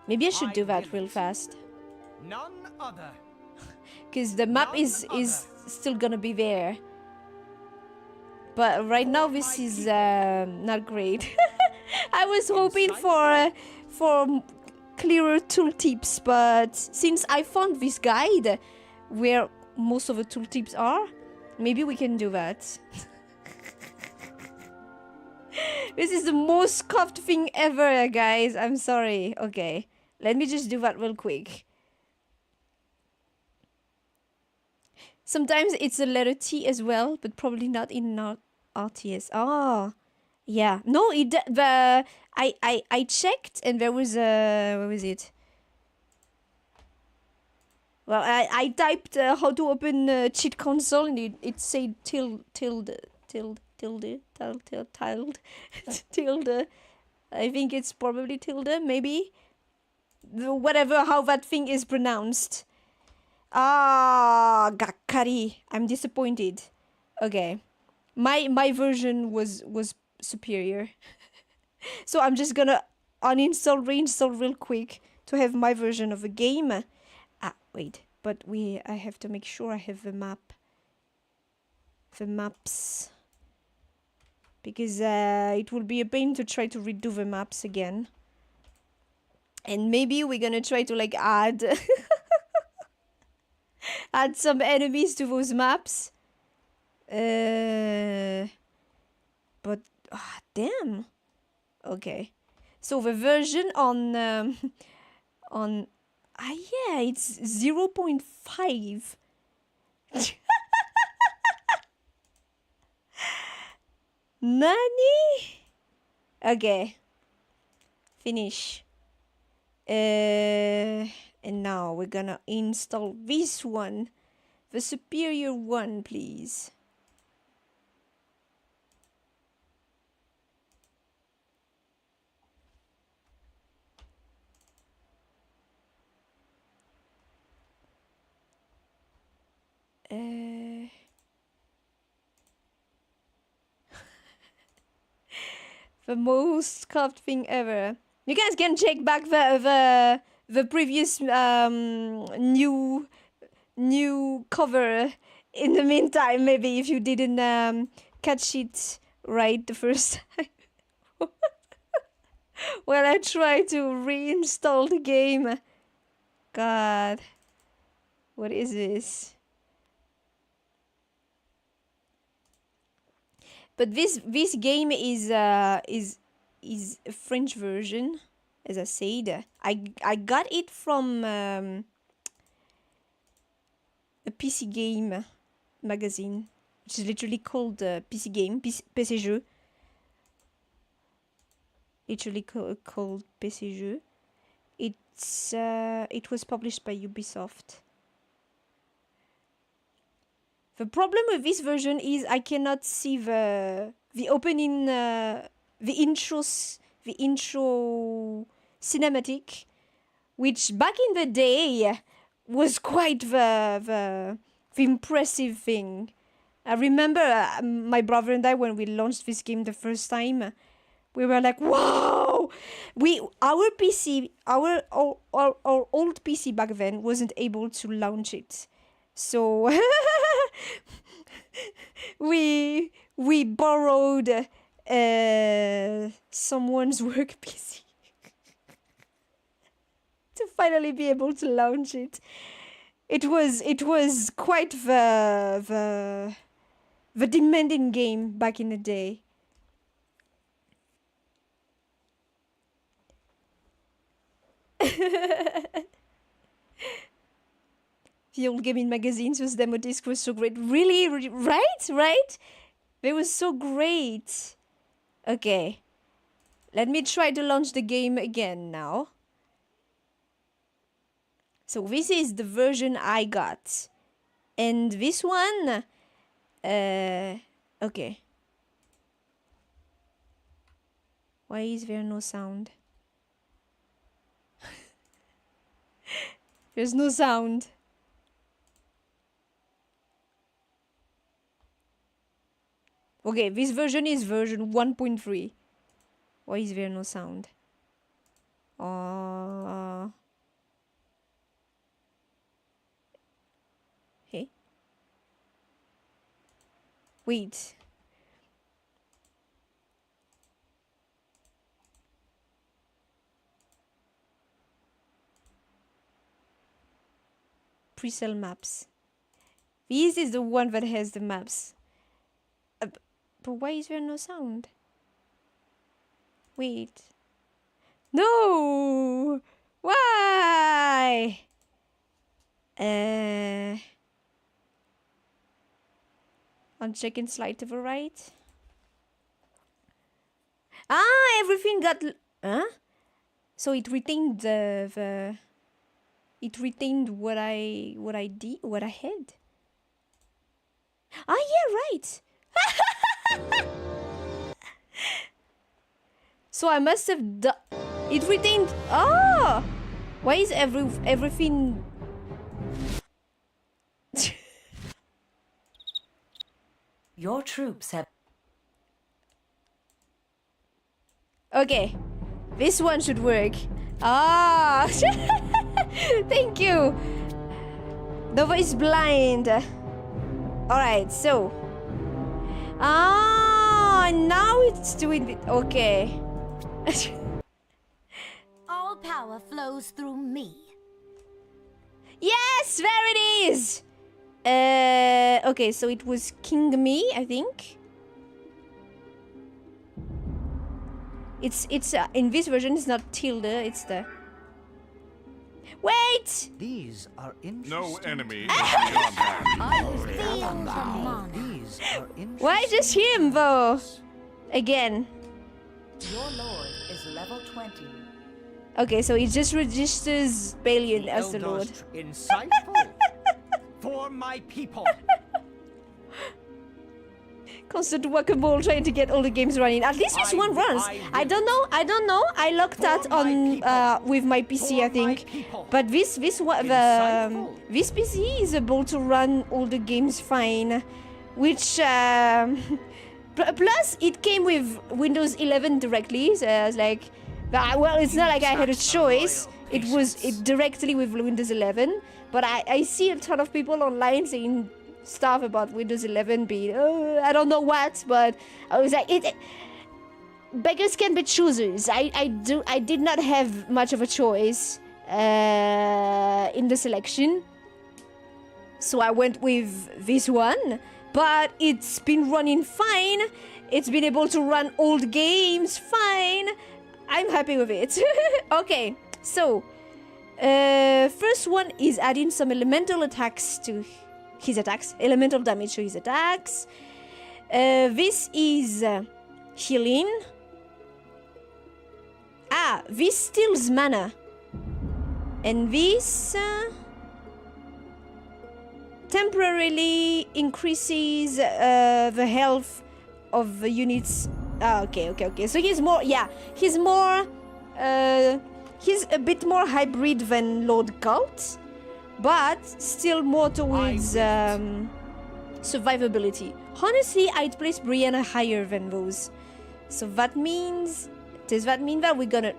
Maybe I should do that real fast. None other. Because the map is still gonna be there. But right now this is not great. I was hoping for clearer tooltips, but since I found this guide where most of the tooltips are, maybe we can do that. This is the most scuffed thing ever, guys. I'm sorry. Okay, let me just do that real quick. Sometimes it's a letter T as well, but probably not in RTS. Oh, yeah. No, I checked and there was a... Where was it? Well, I typed how to open cheat console and it said tilde. I think it's probably tilde, maybe. Whatever, how that thing is pronounced. Ah, gakkari. I'm disappointed. Okay. My version was superior. So I'm just gonna uninstall, reinstall real quick to have my version of the game. Ah, wait. But I have to make sure I have the map. The maps. Because it will be a pain to try to redo the maps again. And maybe we're gonna try to like add add some enemies to those maps. But Ah, damn. Okay. So the version on yeah, it's 0.5. Nani? Okay. Finish. And now we're gonna install this one. The superior one, please. The most scuffed thing ever. You guys can check back the previous new cover in the meantime, maybe if you didn't catch it right the first time. Well, I try to reinstall the game. God, what is this? But this game is a French version, as I said. I got it from a PC game magazine, which is literally called PC Game, PC Jeux. Literally called PC Jeux. It was published by Ubisoft. The problem with this version is I cannot see the opening, the intro cinematic, which back in the day was quite the impressive thing. I remember my brother and I, when we launched this game the first time, we were like, wow! Our PC, our old PC back then wasn't able to launch it. So we borrowed someone's work PC to finally be able to launch it. It was quite the demanding game back in the day. The old gaming magazines with demo disc was so great. Really? Right? They were so great. Okay. Let me try to launch the game again now. So this is the version I got. And this one... okay. Why is there no sound? There's no sound. Okay, this version is version 1.3. Why is there no sound? Hey? Wait. Pre-sale maps. This is the one that has the maps. But why is there no sound? Wait. No! Why? I'm checking slide to the right. Ah, everything got... Huh? So it retained the it retained what I had. Ah, yeah, right. So I must have done... It retained... Oh! Why is everything... Your troops have... Okay. This one should work. Ah! Thank you! Nova is blind. Alright, so... Ah! Now it's doing it. Okay. All power flows through me. Yes! There it is! Okay, so it was King Me, I think. It's in this version it's not tilde, it's the. Wait! These are interesting. No enemy is beyond that. Feel the mana. These are interesting. Why just him though? Again. Your lord is level 20. Okay, so it just registers Balian as the lord. Insightful. For my people. Constant whack-a-mole trying to get all the games running. At least this one runs. I don't know. I locked that on with my PC, I think. But this PC is able to run all the games fine, which plus it came with Windows 11 directly. So I was like, well, it's not like I had a choice. It was directly with Windows 11. But I see a ton of people online saying stuff about Windows 11 being I don't know what, but I was like, beggars can be choosers. I did not have much of a choice in the selection, so I went with this one. But it's been running fine. It's been able to run old games fine. I'm happy with it. Okay, so first one is adding some elemental attacks to his attacks, elemental damage to his attacks. This is healing. This steals mana. And this temporarily increases the health of the units. Okay. So he's more, he's a bit more hybrid than Lord Cult, but still more towards survivability. Honestly, I'd place Brianna higher than those. So that means, does that mean that we're gonna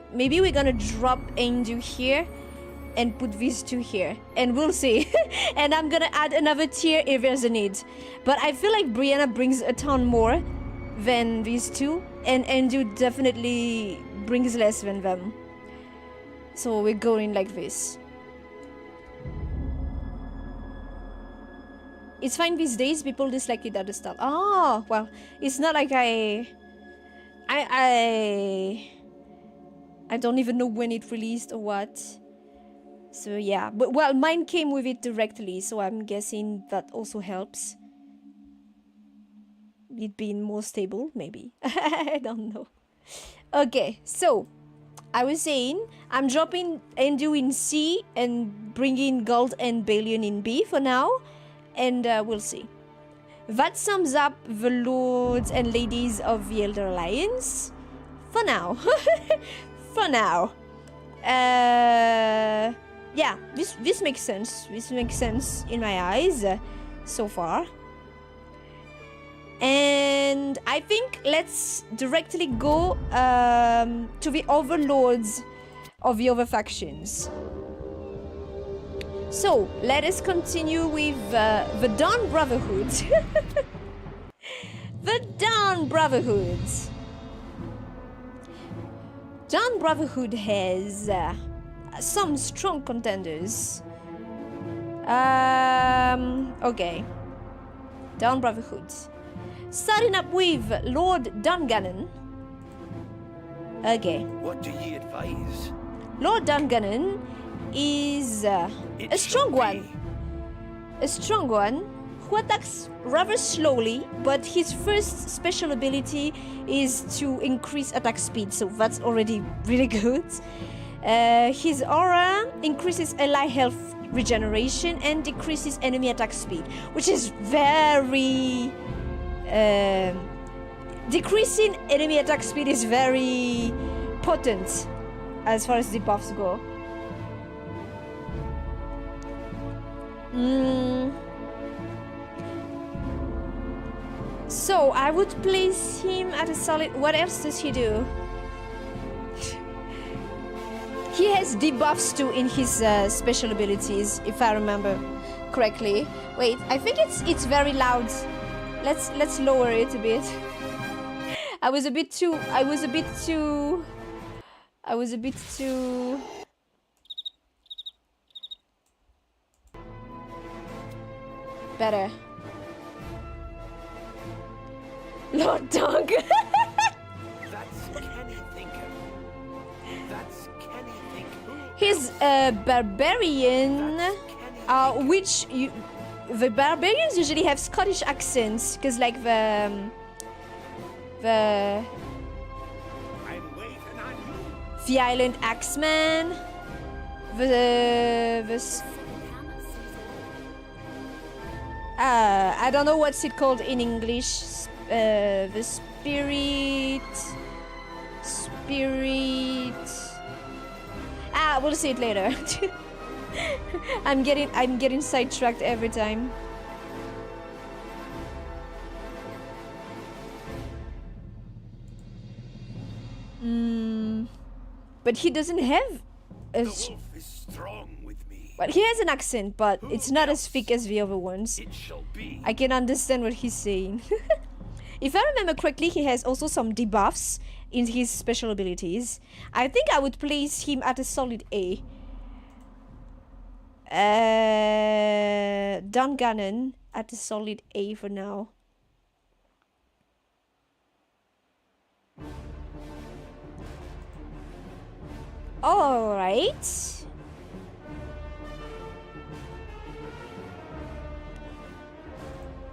drop Andu here and put these two here, and we'll see. And I'm gonna add another tier if there's a need. But I feel like Brianna brings a ton more than these two, and Andu definitely brings less than them. So we're going like this. It's fine these days, people dislike it at the start. Oh, well, it's not like I don't even know when it released or what. So yeah, but well, mine came with it directly, so I'm guessing that also helps. It being more stable, maybe. I don't know. Okay, so I was saying I'm dropping Endu in C and bringing Gold and Balian in B for now, and we'll see. That sums up the lords and ladies of the Elder Alliance for now. For now. Yeah, this makes sense. This makes sense in my eyes so far. And I think let's directly go to the overlords of the other factions. So let us continue with the Dawn Brotherhood. The Dawn Brotherhood. Dawn Brotherhood has some strong contenders. Okay. Dawn Brotherhood. Starting up with Lord Dungannon. Okay. What do ye advise? Lord Dungannon is a strong one. A strong one who attacks rather slowly, but his first special ability is to increase attack speed, so that's already really good. His aura increases ally health regeneration and decreases enemy attack speed, which is very... decreasing enemy attack speed is very potent as far as the buffs go. So I would place him at a solid... What else does he do? He has debuffs too in his special abilities, if I remember correctly. Wait, I think it's very loud. Let's lower it a bit. I was a bit too better. Lord Dog. That's Kenny thinking. He's a barbarian, the barbarians usually have Scottish accents, because like the Island Axeman, I don't know what's it called in English. The spirit. We'll see it later. I'm getting sidetracked every time. But he doesn't have a... The wolf is strong with me. But he has an accent, but it's not as thick as the other ones. It shall be. I can understand what he's saying. If I remember correctly, he has also some debuffs in his special abilities. I think I would place him at a solid A. Dungannon at a solid A for now. Alright.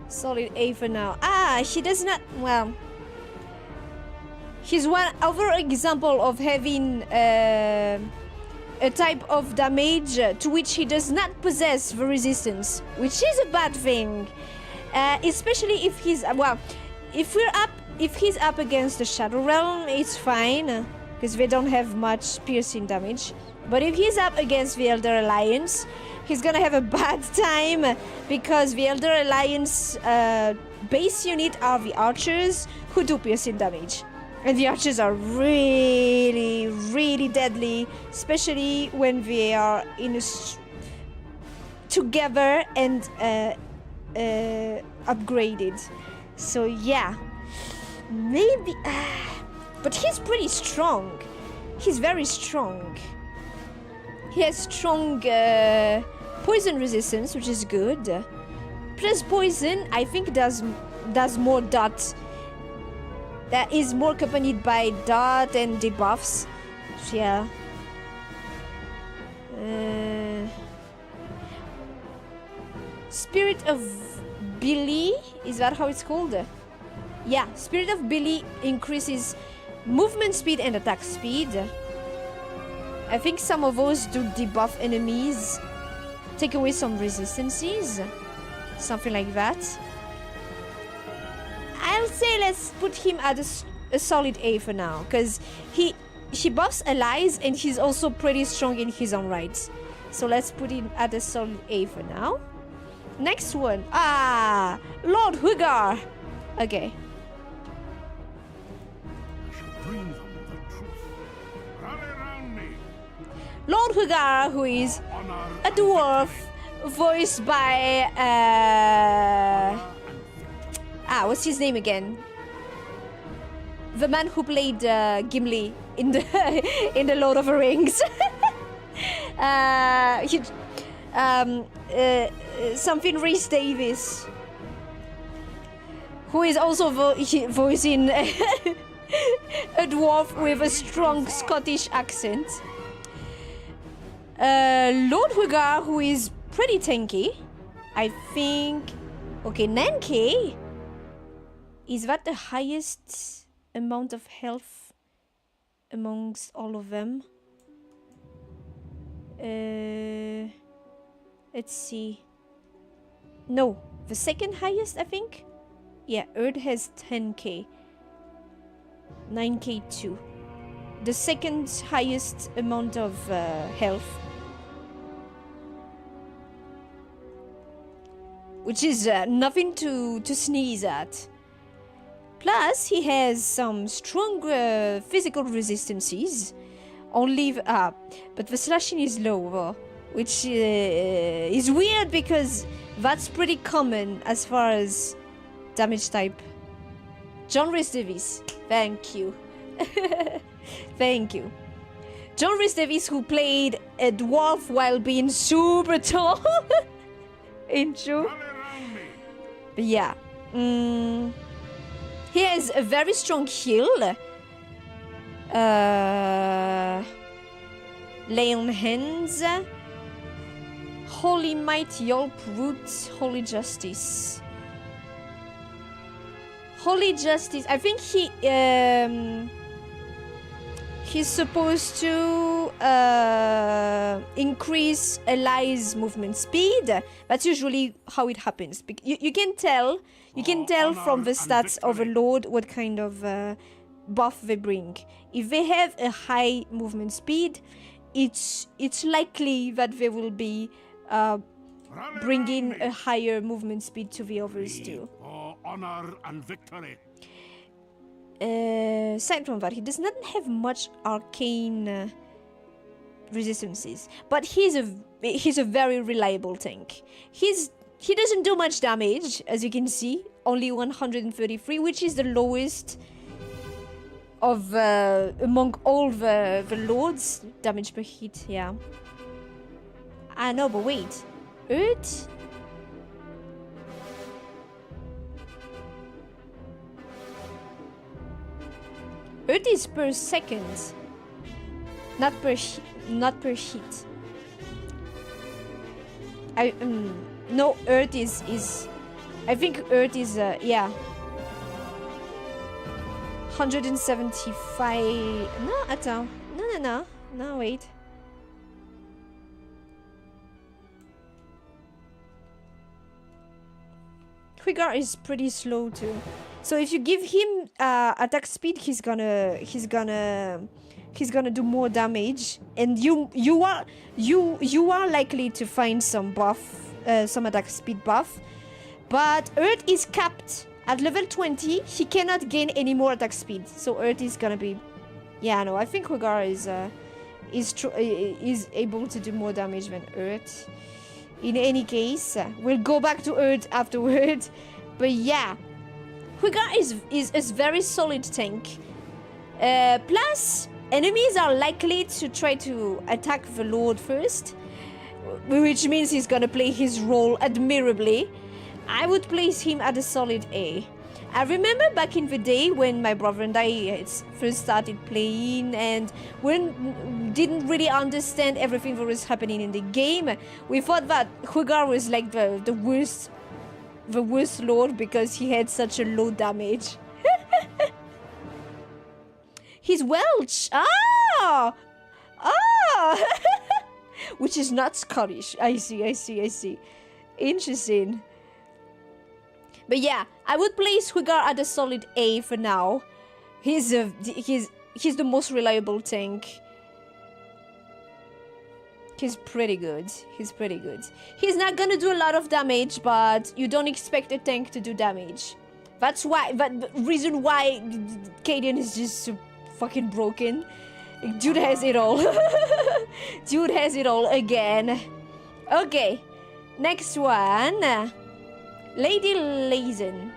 Solid A for now. She does not... Well... He's one other example of having a type of damage to which he does not possess the resistance, which is a bad thing. Especially if he's... Well, if he's up against the Shadow Realm, it's fine, because they don't have much piercing damage. But if he's up against the Elder Alliance, he's gonna have a bad time, because the Elder Alliance base unit are the archers who do piercing damage. And the archers are really, really deadly, especially when they are in together and upgraded. So yeah, maybe... but he's pretty strong. He's very strong. He has strong poison resistance, which is good. Plus poison, I think does more dot. That is more accompanied by dot and debuffs. So yeah. Spirit of Billy, is that how it's called? Yeah, Spirit of Billy increases movement speed and attack speed. I think some of those do debuff enemies, take away some resistances, something like that. I'll say let's put him at a solid A for now, because he buffs allies and he's also pretty strong in his own right. So let's put him at a solid A for now. Next one, Lord Hugar. Okay. Bring them the truth. Rally around me. Lord Hugar, who is Honor a dwarf, voiced by what's his name again? The man who played Gimli in the Lord of the Rings. Something Rhys Davies, who is also voicing a dwarf with a strong Scottish accent. Lord Hugar, who is pretty tanky, I think. Okay, 9k. Is that the highest amount of health amongst all of them? Let's see. No, the second highest, I think. Yeah, Earth has 10k. 9k too. The second highest amount of health. Which is nothing to sneeze at. Plus, he has some strong physical resistances. Only, but the slashing is low, which is weird because that's pretty common as far as damage type. John Rhys Davies, thank you. Thank you. John Rhys Davies, who played a dwarf while being super tall. Intro. But yeah. He has a very strong heal. Lay on hands. Holy might, Yelp root, holy justice. Holy justice. I think he's supposed to increase allies' movement speed. That's usually how it happens. You can tell. You can tell from the stats of a lord what kind of buff they bring. If they have a high movement speed, it's likely that they will be bringing a higher movement speed to the others too. For honor and victory. Aside from that, he does not have much arcane resistances, but he's a very reliable tank. He doesn't do much damage, as you can see, only 133, which is the lowest of among all the lords. Damage per hit, yeah. Ah no, but wait, Earth. Earth is per second, not per hit. No, Earth is I think Earth is yeah, 175. No, attends. No, wait. Quigar is pretty slow too. So if you give him attack speed, he's gonna do more damage, and you are likely to find some buff, some attack speed buff. But Earth is capped at level 20. He cannot gain any more attack speed. So Earth is gonna be, yeah, no, I think Quigar is able to do more damage than Earth. In any case, we'll go back to Earth afterward. But yeah, Quigar is a very solid tank. Plus, enemies are likely to try to attack the Lord first, which means he's gonna play his role admirably. I would place him at a solid A. I remember back in the day when my brother and I first started playing, and we didn't really understand everything that was happening in the game. We thought that Quigar was like the worst lord because he had such a low damage. He's Welsh. Which is not Scottish. I see. Interesting. But yeah, I would place Quigar at a solid A for now. He's the most reliable tank. He's pretty good. He's not gonna do a lot of damage, but you don't expect a tank to do damage. That's why. The reason why Cadian is just so fucking broken. Dude has it all. Dude has it all again. Okay, next one. Lady Lazen,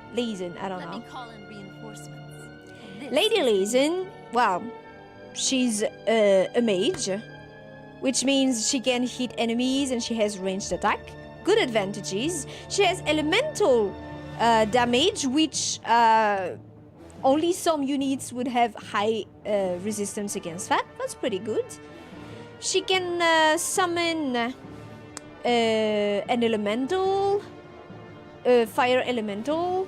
I don't know. Let me call in reinforcements. Lady Lazen, well, she's a mage, which means she can hit enemies and she has ranged attack. Good advantages. She has elemental damage, which only some units would have high resistance against that. That's pretty good. She can summon an elemental. Fire elemental.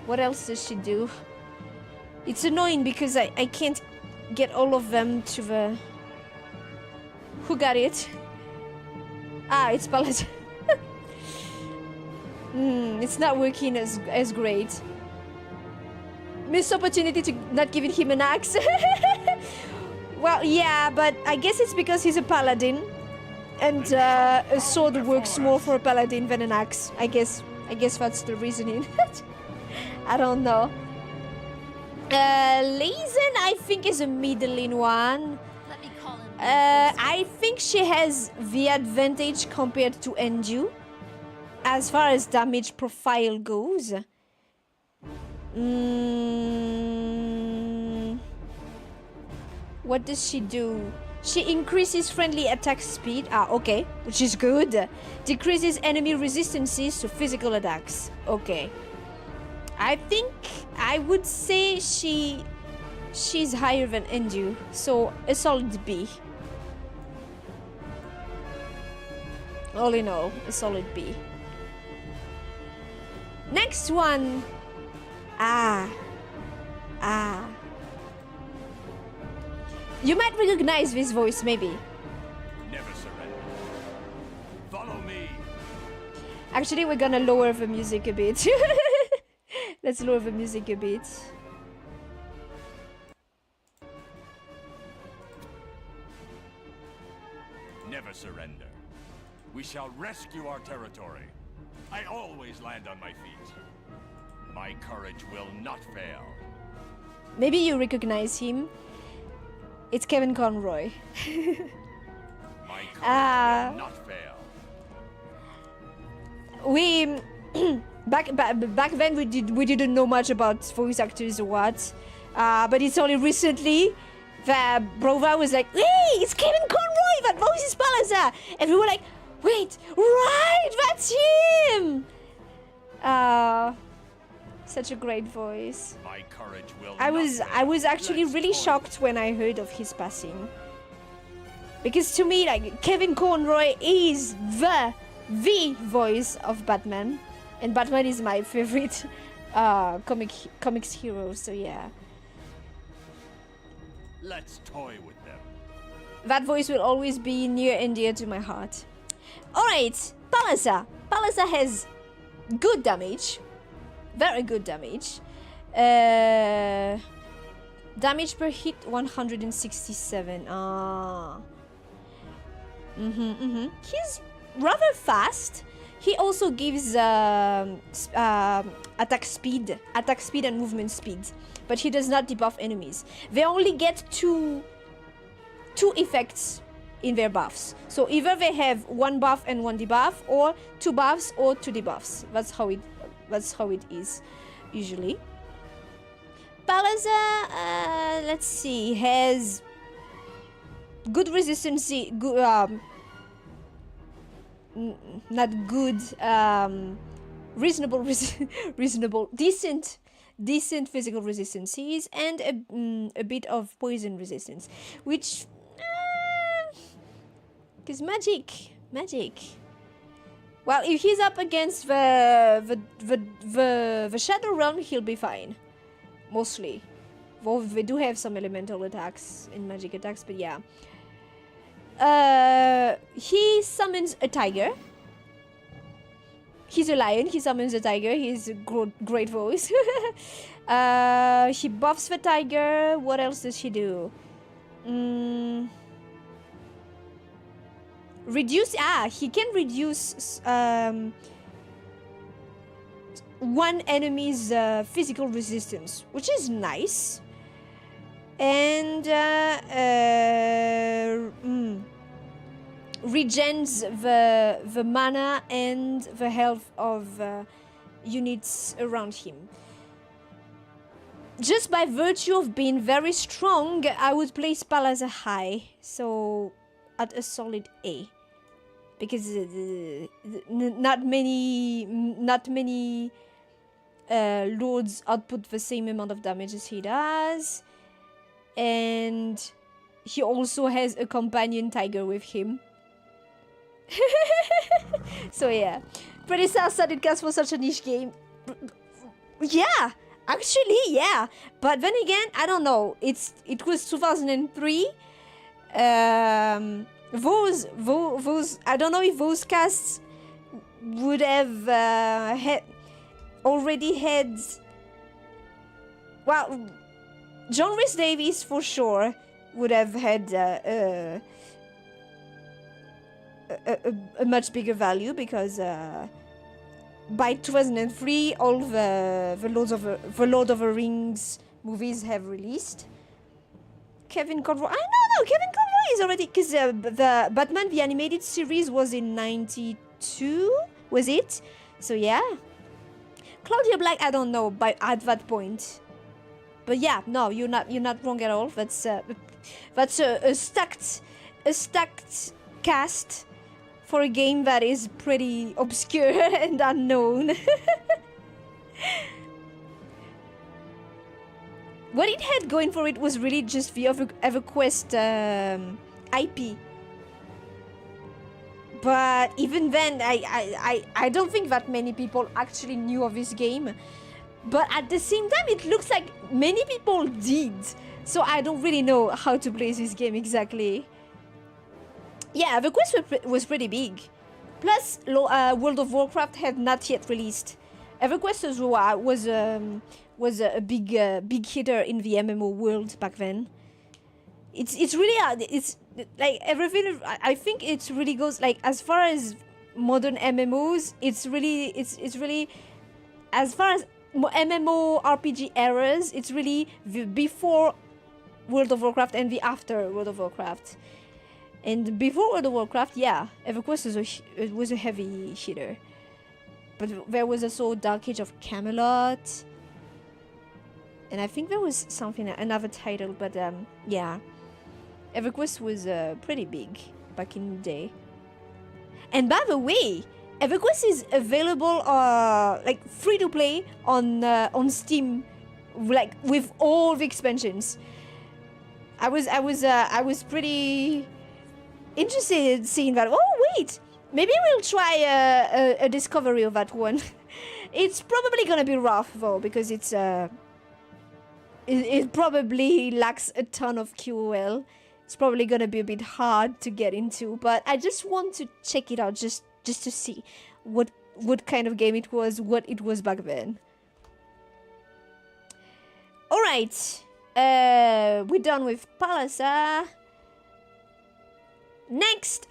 What else does she do? It's annoying because I can't get all of them to the... Who got it? It's Paladin. It's not working as great. Missed opportunity to not giving him an axe. Well, yeah, but I guess it's because he's a paladin. And a sword works more for a paladin than an axe. I guess that's the reasoning. I don't know. Lazen, I think, is a middling one. Let me call in I think she has the advantage compared to Endu as far as damage profile goes. What does she do? She increases friendly attack speed. Okay, which is good. Decreases enemy resistances to physical attacks. Okay. I think I would say she she's higher than Endu, so a solid B. All in all, a solid B. Next one. You might recognize this voice, maybe. Never surrender. Follow me. Actually, we're gonna lower the music a bit. Let's lower the music a bit. Never surrender. We shall rescue our territory. I always land on my feet. My courage will not fail. Maybe you recognize him. It's Kevin Conroy. My courage will not fail. We back then we didn't know much about voice actors or what, but it's only recently that Brova was like, "Hey, it's Kevin Conroy. That voice is Palazar," and we were like, "Wait, right, that's him." Such a great voice. My courage will I not was fail. actually Let's really toil. shocked when I heard of his passing, because to me, like, Kevin Conroy is the voice of Batman, and Batman is my favorite comics hero. So yeah, Let's toy with them. that voice will always be near and dear to my heart. All right, Palazar. Palazar has good damage, very good damage. Damage per hit 167. He's rather fast. He also gives attack speed and movement speed, but he does not debuff enemies. They only get two effects in their buffs. So either they have one buff and one debuff, or two buffs or two debuffs. That's how it is usually. Palazar, let's see, has good resistance. Good, not good. Reasonable, decent physical resistances, and a bit of poison resistance, which is magic. Well, if he's up against the Shadow Realm, he'll be fine. Mostly. Well, they do have some elemental attacks and magic attacks, but yeah. He summons a tiger. He's a lion, he summons a tiger. He's a great voice. He buffs the tiger. What else does he do? He can reduce one enemy's physical resistance, which is nice. And regens the mana and the health of units around him. Just by virtue of being very strong, I would place Palazar high, so at a solid A, because not many lords output the same amount of damage as he does, and he also has a companion tiger with him. So yeah, pretty sad cast for such a niche game. Yeah, actually, yeah. But then again, I don't know. It was 2003. Those I don't know if those casts would have already had. Well, John Rhys Davies for sure would have had a much bigger value, because by 2003 all the Lord of the Rings movies have released. Kevin Conroy, Kevin Conroy is already, because the Batman the animated series was in 92, was it? So yeah, Claudia Black, I don't know at that point, but yeah, no, you're not wrong at all. That's a stacked cast for a game that is pretty obscure and unknown. what it had going for it was really just the EverQuest IP. But even then, I don't think that many people actually knew of this game. But at the same time, it looks like many people did. So I don't really know how to play this game exactly. Yeah, EverQuest was pretty big. Plus, World of Warcraft had not yet released. EverQuest as well was a big hitter in the MMO world back then. It's really it's like everything. I think it really goes like as far as modern MMOs. It's really as far as MMO RPG eras. It's really the before World of Warcraft and the after World of Warcraft. And before World of Warcraft, yeah, EverQuest was a heavy hitter. But there was also Dark Age of Camelot. And I think there was another title, but yeah. EverQuest was pretty big back in the day. And by the way, EverQuest is available like free to play on Steam, like with all the expansions. I was pretty interested in seeing that. Oh wait, maybe we'll try a discovery of that one. It's probably gonna be rough though, because it probably lacks a ton of QOL. It's probably gonna be a bit hard to get into, but I just want to check it out just to see what kind of game it was, what it was back then. All right, we're done with Palasa. Next,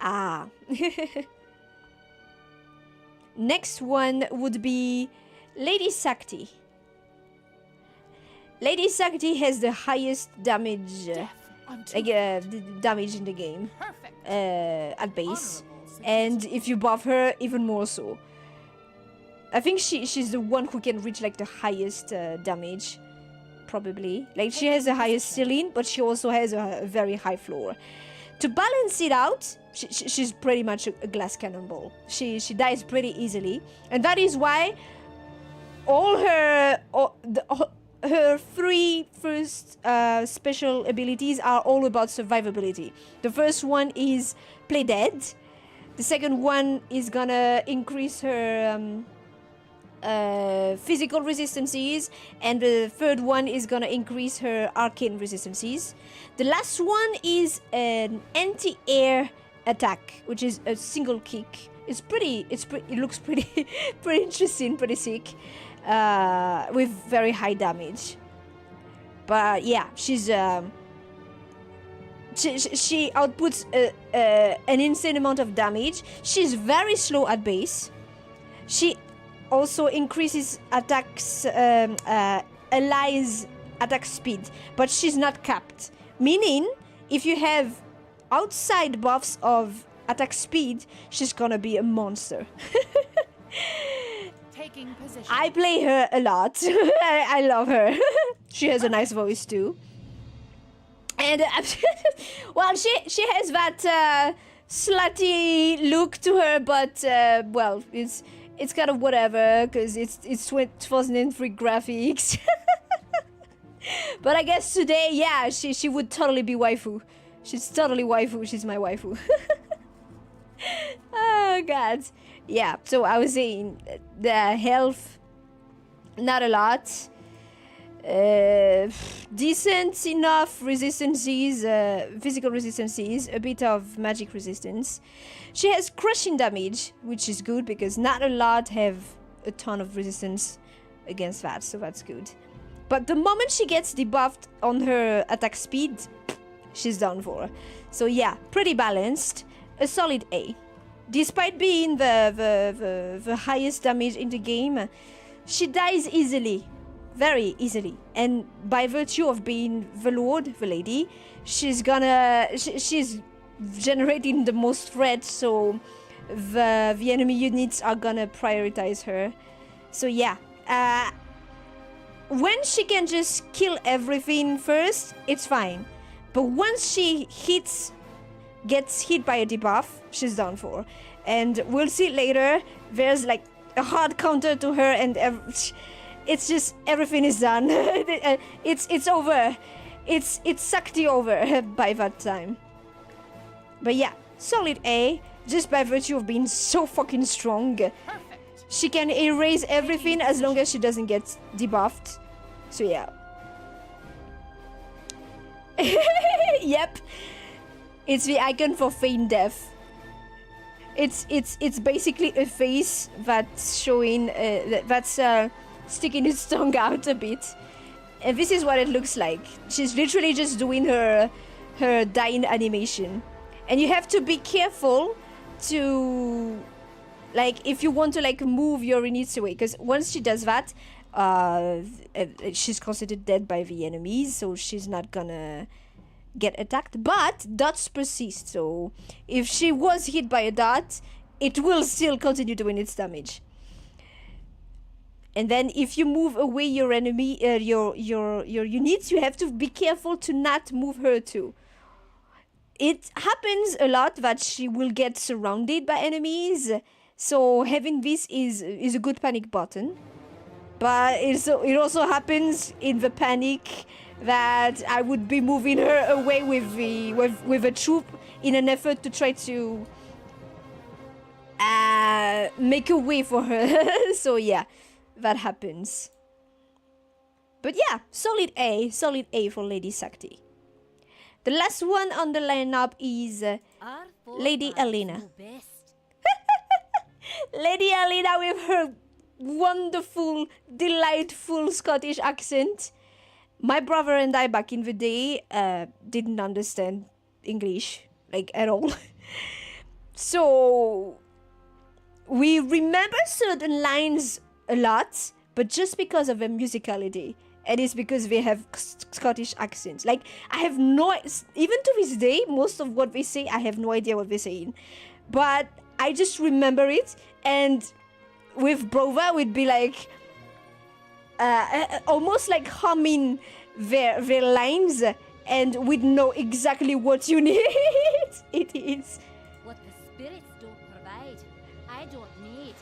next one would be Lady Sakti. Lady Sakti has the highest damage, damage in the game at base, and if you buff her, even more so. I think she's the one who can reach like the highest damage, probably. Like she has the highest ceiling, but she also has a very high floor. To balance it out, she's pretty much a glass cannonball. She dies pretty easily, and that is why all her three first special abilities are all about survivability. The first one is Play Dead. The second one is gonna increase her physical resistances, and the third one is gonna increase her arcane resistances. The last one is an anti-air attack, which is a single kick. It looks pretty pretty interesting, pretty sick, with very high damage. But yeah, she outputs an insane amount of damage. She's very slow at base. She also increases attacks, allies' attack speed, but she's not capped. Meaning, if you have outside buffs of attack speed, she's gonna be a monster. Taking position. I play her a lot. I love her. She has a nice voice too. And well, she has that slutty look to her, but well, it's kind of whatever, because it's 2003 graphics. But I guess today, yeah, she would totally be waifu. She's totally waifu. She's my waifu. Oh god. Yeah, so I was saying the health, not a lot. Decent enough resistances, physical resistances, a bit of magic resistance. She has crushing damage, which is good because not a lot have a ton of resistance against that, so that's good. But the moment she gets debuffed on her attack speed, she's done for. So yeah, pretty balanced. A solid A. Despite being the highest damage in the game, she dies easily. Very easily. And by virtue of being the Lord, the lady, she's generating the most threat, so the enemy units are gonna prioritize her. So yeah. When she can just kill everything first, it's fine. But once she gets hit by a debuff, she's done for. And we'll see later, there's like a hard counter to her, and it's just everything is done. It's over. It's Sakti over by that time. But yeah, solid A, just by virtue of being so fucking strong. She can erase everything as long as she doesn't get debuffed. So yeah. Yep. It's the icon for feign death. It's basically a face that's showing that's sticking its tongue out a bit. And this is what it looks like. She's literally just doing her dying animation. And you have to be careful to, like, if you want to like move your units away, because once she does that, she's considered dead by the enemies, so she's not gonna get attacked. But dots persist, so if she was hit by a dot, it will still continue doing its damage. And then if you move away your enemy, your units, you have to be careful to not move her too. It happens a lot that she will get surrounded by enemies, so having this is a good panic button. But it also happens in the panic that I would be moving her away with a troop in an effort to try to make a way for her. So yeah, that happens. But yeah, solid A for Lady Sakti. The last one on the lineup is Lady Alina. Lady Alina with her wonderful, delightful Scottish accent. My brother and I back in the day didn't understand English, like, at all. So we remember certain lines a lot, but just because of the musicality. And it's because they have Scottish accents. Like, I have no... Even to this day, most of what they say, I have no idea what they're saying. But I just remember it. And with Brova, we'd be like... almost like humming their lines. And we'd know exactly what you need. It is. What the spirits don't provide, I don't need.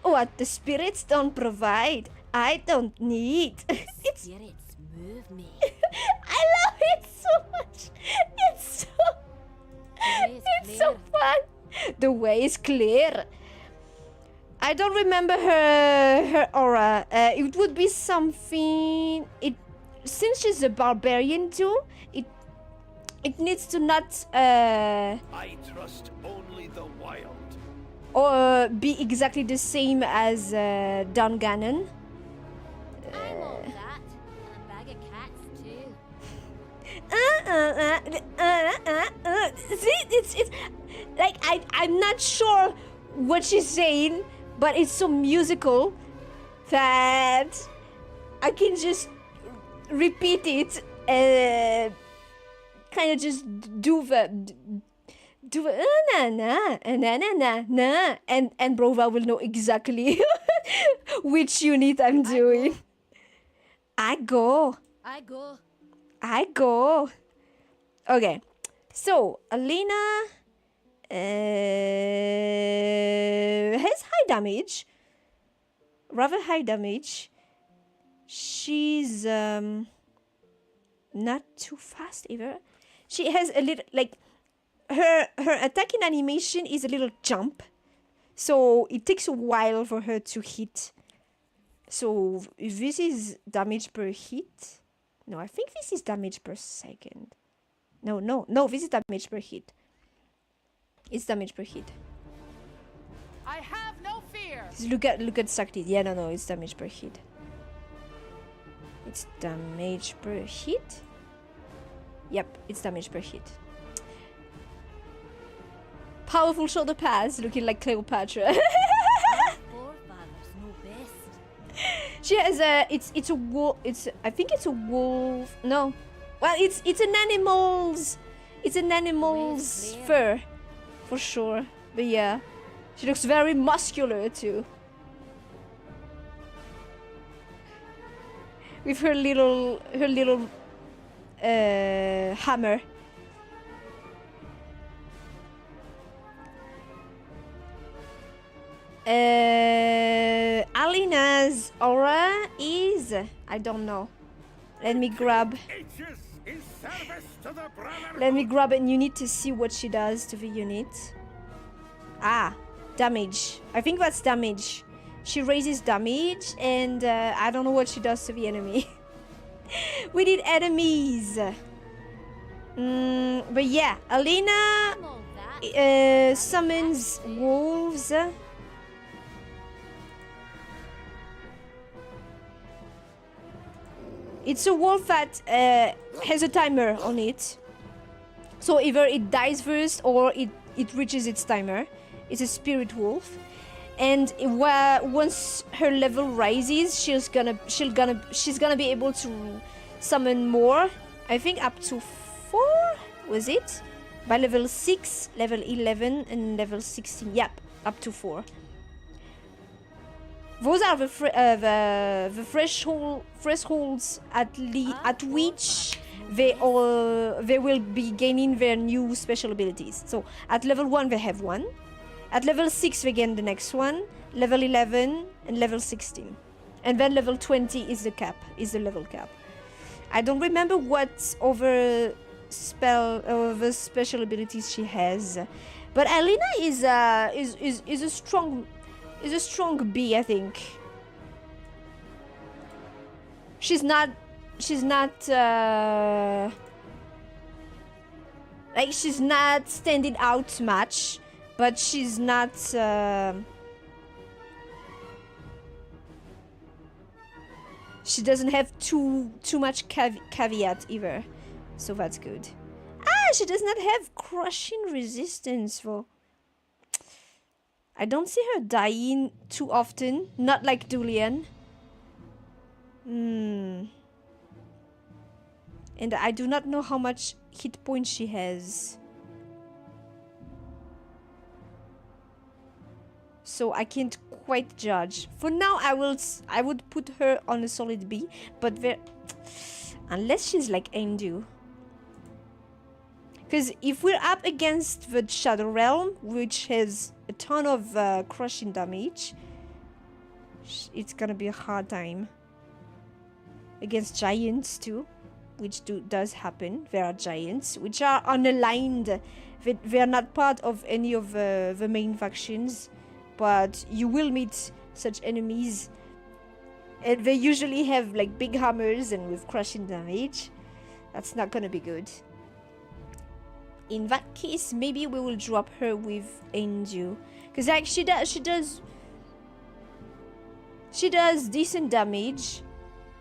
What the spirits don't provide, I don't need. Spirits move me. I love it so much. It's so fun. The way is clear. I don't remember her aura. It would be something. Since she's a barbarian too, it needs to not I trust only the wild. or be exactly the same as Dungannon. I'm all that, and a bag of cats too. See, it's like I'm not sure what she's saying, but it's so musical that I can just repeat it, kind of just do the na na na na na, and Brova will know exactly which unit I'm doing. I go. Okay, so Alina has high damage, rather high damage. She's not too fast either. She has a little, like, her attacking animation is a little jump, so it takes a while for her to hit. So if this is damage per hit, no, I think this is damage per second. No, this is damage per hit. It's damage per hit. I have no fear. Look at Sakti. Yeah, no, it's damage per hit. It's damage per hit. Yep, it's damage per hit. Powerful shoulder pads, looking like Cleopatra. Forefathers know best. She has a. It's a wolf. I think it's a wolf. No, well, it's an animal's. It's an animal's fur, for sure. But yeah, she looks very muscular too. With her little hammer. Alina's aura is enemies? I don't know. Let me grab. Aegis in service to the brotherhood. Let me grab a unit to see what she does to the unit. Ah, damage. I think that's damage. She raises damage, and I don't know what she does to the enemy. We need enemies. But yeah, Alina I'm all that. summons wolves. It's a wolf that has a timer on it. So either it dies first or it reaches its timer. It's a spirit wolf. And once her level rises, she's gonna be able to summon more. I think up to 4 was it? By level 6, level 11, and level 16. Yep, up to 4. Those are the thresholds at which they will be gaining their new special abilities. So at level 1 they have one. At level 6 they gain the next one. Level 11 and level 16. And then level 20 is the level cap. I don't remember what other special abilities she has, but Alina is a strong bee, I think. She's not like she's not standing out much, but she's not she doesn't have too much caveat either, so that's good. Ah, she does not have crushing resistance though. I don't see her dying too often, not like Dulian. And I do not know how much hit points she has. So I can't quite judge. For now, I would put her on a solid B, but unless she's like Endu. Because if we're up against the Shadow Realm, which has a ton of crushing damage, it's gonna be a hard time. Against giants too, which does happen. There are giants which are unaligned. They are not part of any of the main factions, but you will meet such enemies. And they usually have like big hammers and with crushing damage. That's not gonna be good. In that case, maybe we will drop her with Endu, because like she does decent damage,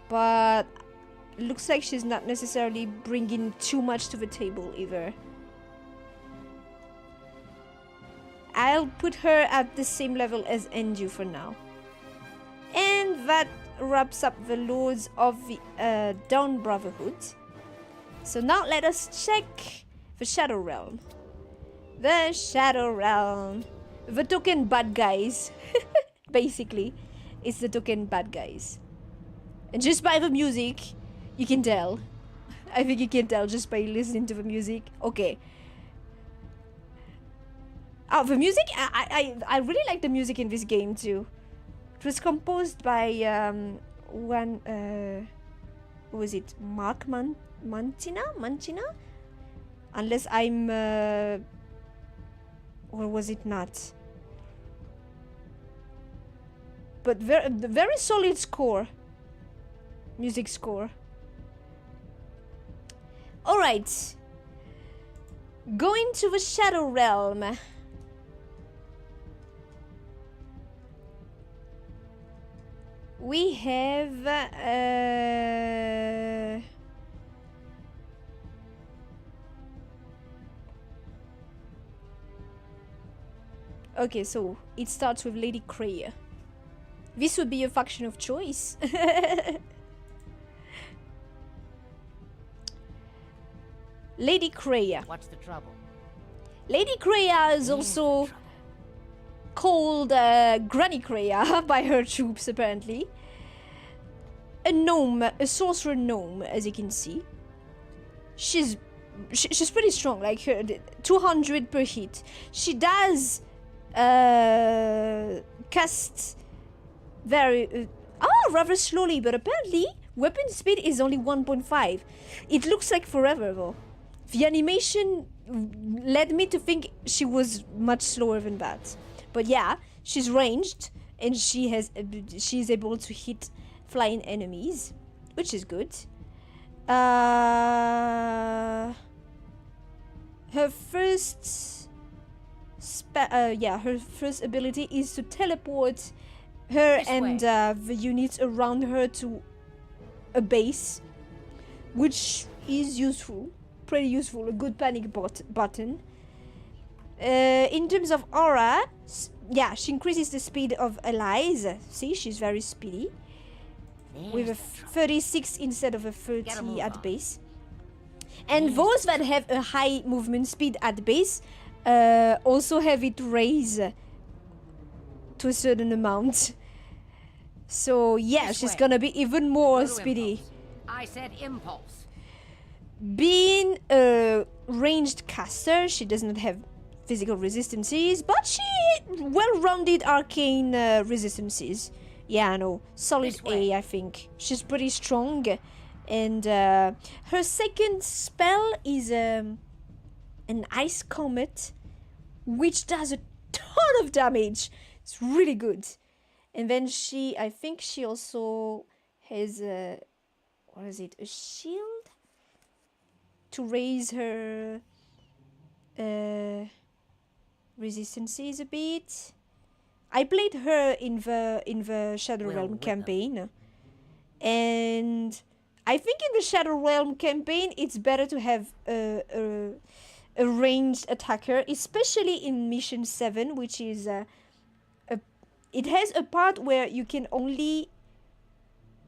but looks like she's not necessarily bringing too much to the table either. I'll put her at the same level as Endu for now. And that wraps up the Lords of the Dawn Brotherhood. So now let us check the Shadow Realm. The Shadow Realm. The token bad guys. Basically, it's the token bad guys. And just by the music, you can tell. I think you can tell just by listening to the music. Okay. Oh, the music, I really like the music in this game too. It was composed by who was it? Mark Mantina? Unless I'm or was it not? But very solid score. Music score. Alright. Going to the Shadow Realm. We have okay, so it starts with Lady Kreia. This would be a faction of choice. Lady Kreia. What's the trouble? Lady Kreia is also called Granny Kreia by her troops, apparently. A gnome, a sorcerer gnome, as you can see. She's pretty strong, like her 200 per hit. She does cast Oh, rather slowly, but apparently weapon speed is only 1.5. It looks like forever though. The animation led me to think she was much slower than that. But yeah, she's ranged and she's able to hit flying enemies, which is good. Her first her first ability is to teleport her This and the units around her to a base, which is useful, pretty useful, a good panic button. In terms of aura, yeah, she increases the speed of allies. See, she's very speedy. With a 36 instead of a 30 at base. And those that have a high movement speed at base also have it raised to a certain amount. So yeah, This she's way. gonna be even more Go to speedy. impulse. I said impulse. Being a ranged caster, she does not have physical resistances, but she well-rounded arcane resistances. Yeah, no, solid This way. A, I think. She's pretty strong. And her second spell is an ice comet, which does a ton of damage. It's really good. And then I think she also has a, what is it, a shield? To raise her resistances a bit. I played her in the Shadow Realm campaign, and I think in the Shadow Realm campaign it's better to have a ranged attacker, especially in Mission 7, which is it has a part where you can only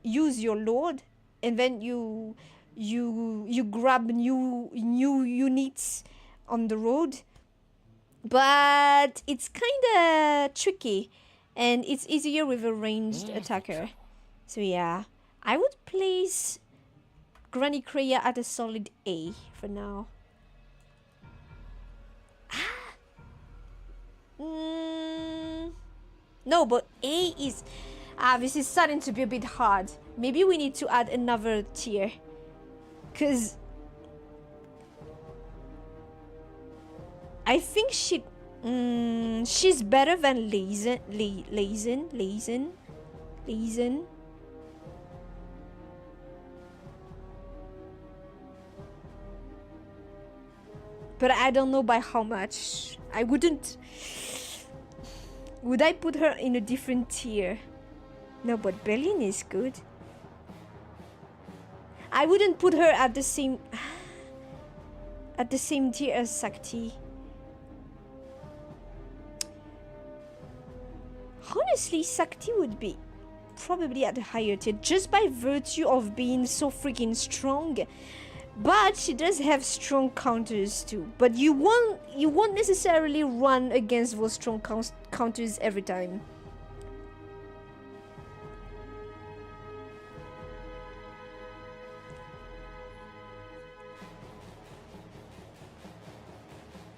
use your Lord, and then you grab new units on the road. But it's kind of tricky, and it's easier with a ranged attacker. So yeah, I would place Granny Kreia at a solid A for now. No, but A is... this is starting to be a bit hard. Maybe we need to add another tier. Because... I think she's better than Lazen. But I don't know by how much. I wouldn't... Would I put her in a different tier? No, but Berlin is good. I wouldn't put her at the same... at the same tier as Sakti. Honestly, Sakti would be probably at a higher tier just by virtue of being so freaking strong. But she does have strong counters too. But you won't necessarily run against those strong counters every time.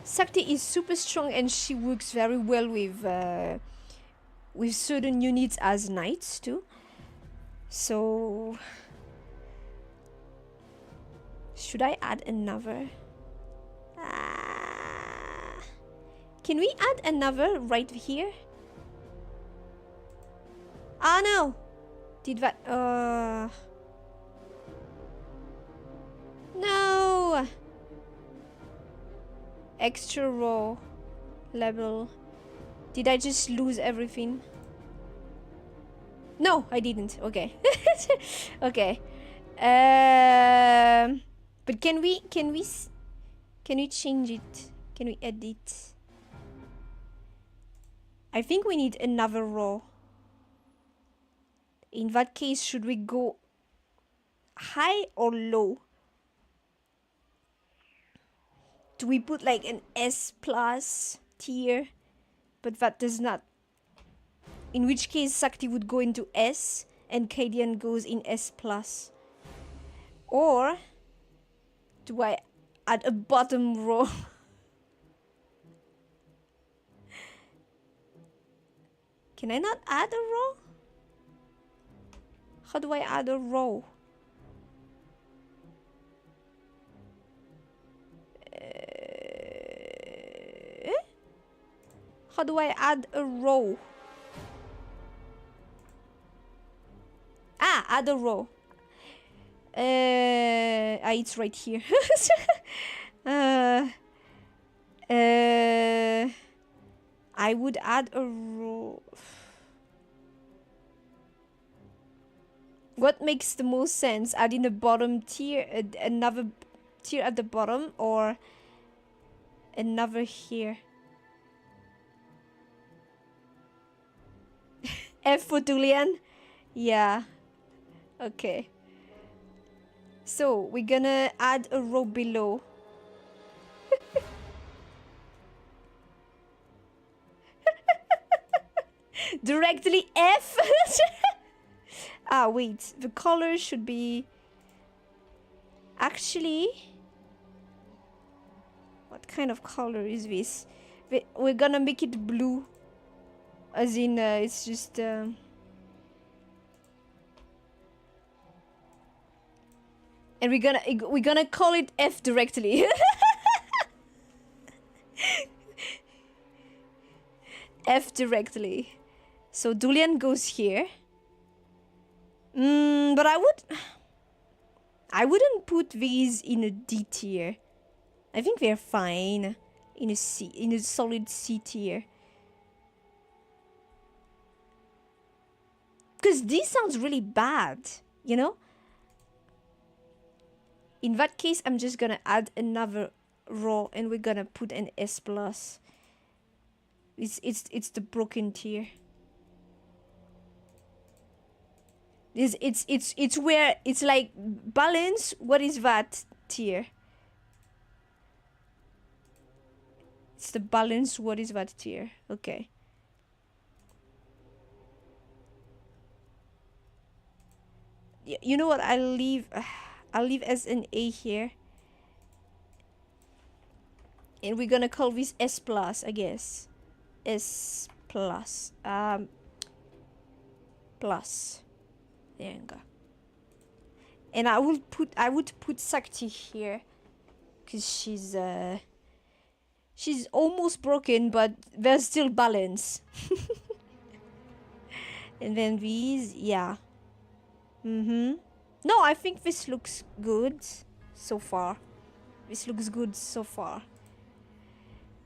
Sakti is super strong and she works very well with certain units as knights too. So should I add another? Can we add another right here? Ah no! Did that... No! Extra raw level. Did I just lose everything? No, I didn't. Okay. Okay. But can we change it? Can we edit? I think we need another row. In that case, should we go high or low? Do we put like an S plus tier? But that does not. In which case Sakti would go into S and Kadian goes in S plus. Or do I add a bottom row? Can I not add a row? How do I add a row? How do I add a row? Ah, add a row. It's right here. I would add a row. What makes the most sense? Adding a bottom tier, another tier at the bottom, or another here? F for Julian? Yeah. Okay. So we're gonna add a row below. Directly F. Ah, wait. The color should be... Actually... What kind of color is this? We're gonna make it blue. As in, it's just... And we're gonna call it F directly. F directly. So Julian goes here. But I wouldn't put these in a D tier. I think they're fine in a C, in a solid C tier. Because this sounds really bad, you know? In that case, I'm just gonna add another row and we're gonna put an S plus. It's the broken tier. It's where it's like balance. What is that tier? It's the balance. What is that tier? Okay. You know what? I'll leave as an A here. And we're gonna call this S plus, I guess. S plus. Plus. There you go. And I would put Sakti here. Cause she's almost broken, but there's still balance. And then these, yeah. No, I think this looks good so far. This looks good so far.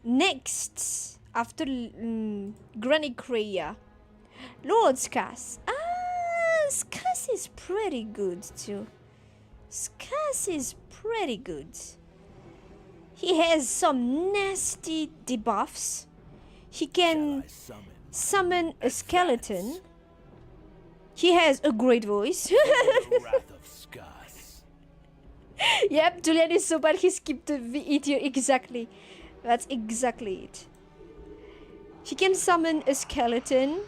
Next, after Granny Kreia, Lord Skas. Skas is pretty good too. Skas is pretty good. He has some nasty debuffs. He can summon a skeleton. He has a great voice. Yep, Julian is so bad he skipped the V tier. Exactly. That's exactly it. He can summon a skeleton.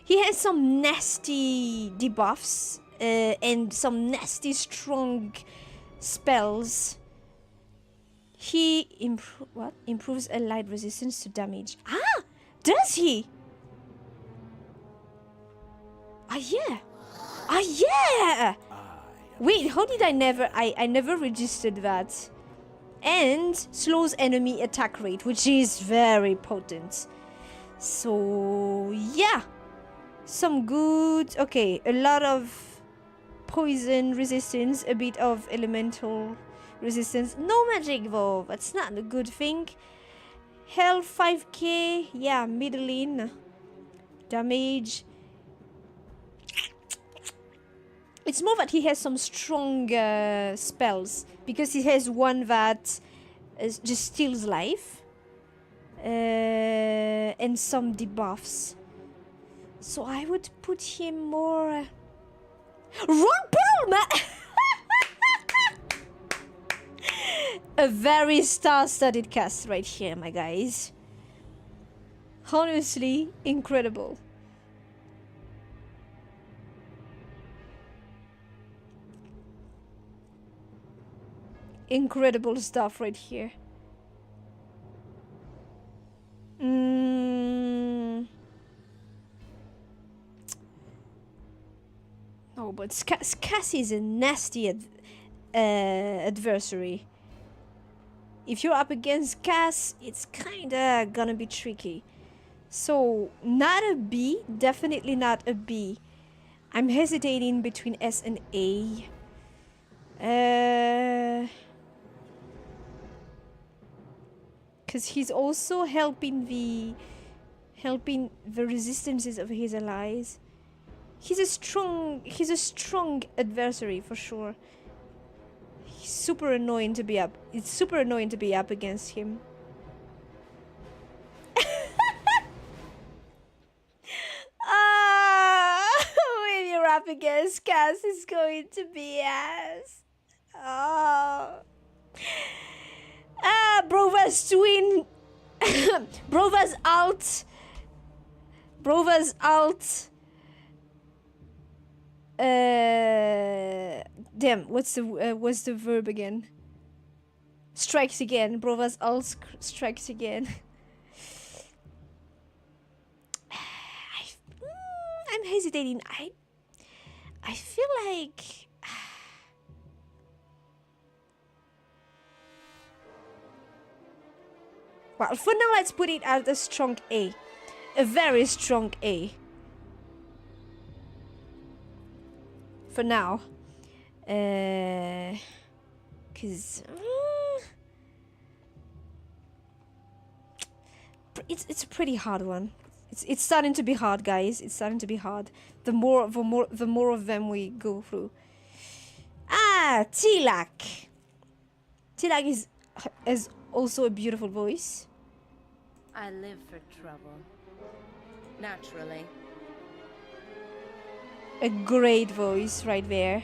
He has some nasty debuffs and some nasty strong spells. He improves allied resistance to damage. Ah, does he? Ah yeah. Ah yeah. Wait, how did I never registered that? And slows enemy attack rate, which is very potent. So yeah, some good. Okay, a lot of poison resistance, a bit of elemental resistance. No magic though, that's not a good thing. Health 5k, yeah, middling damage. It's more that he has some strong spells, because he has one that just steals life and some debuffs. So I would put him more... Ron Perlman! A very star-studded cast right here, my guys. Honestly, incredible. Incredible stuff right here. Oh, but Cassie is a nasty adversary. If you're up against Cass, it's kinda gonna be tricky. So, not a B, definitely not a B. I'm hesitating between S and A. Because he's also helping the resistances of his allies. He's a strong adversary for sure. He's super annoying to be up. It's super annoying to be up against him. When you're up against Cass, it's going to be ass. Oh. Brova's twin. Brova's out. Brova's out. Damn, what's the verb again? Strikes again. Brova's alt strikes again. I'm hesitating. I feel like well, for now let's put it at a strong A. A very strong A. For now. Cause it's a pretty hard one. It's starting to be hard, guys. It's starting to be hard. The more of them we go through. Tilak. Tilak has also a beautiful voice. I live for trouble. Naturally. A great voice right there.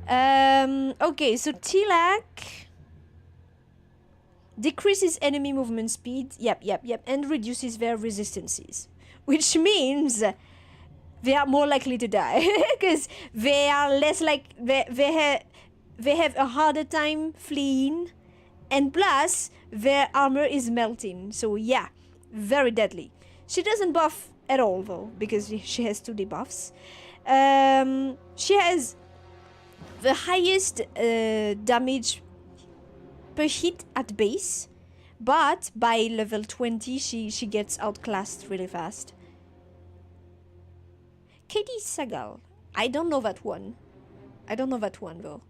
Okay, so Tilak decreases enemy movement speed, yep, and reduces their resistances, which means they are more likely to die because they are less like they have a harder time fleeing, and plus their armor is melting. So yeah, very deadly. She doesn't buff at all though because she has 2 debuffs. She has the highest damage per hit at base, but by level 20 she gets outclassed really fast. Katie Sagal. I don't know that one though.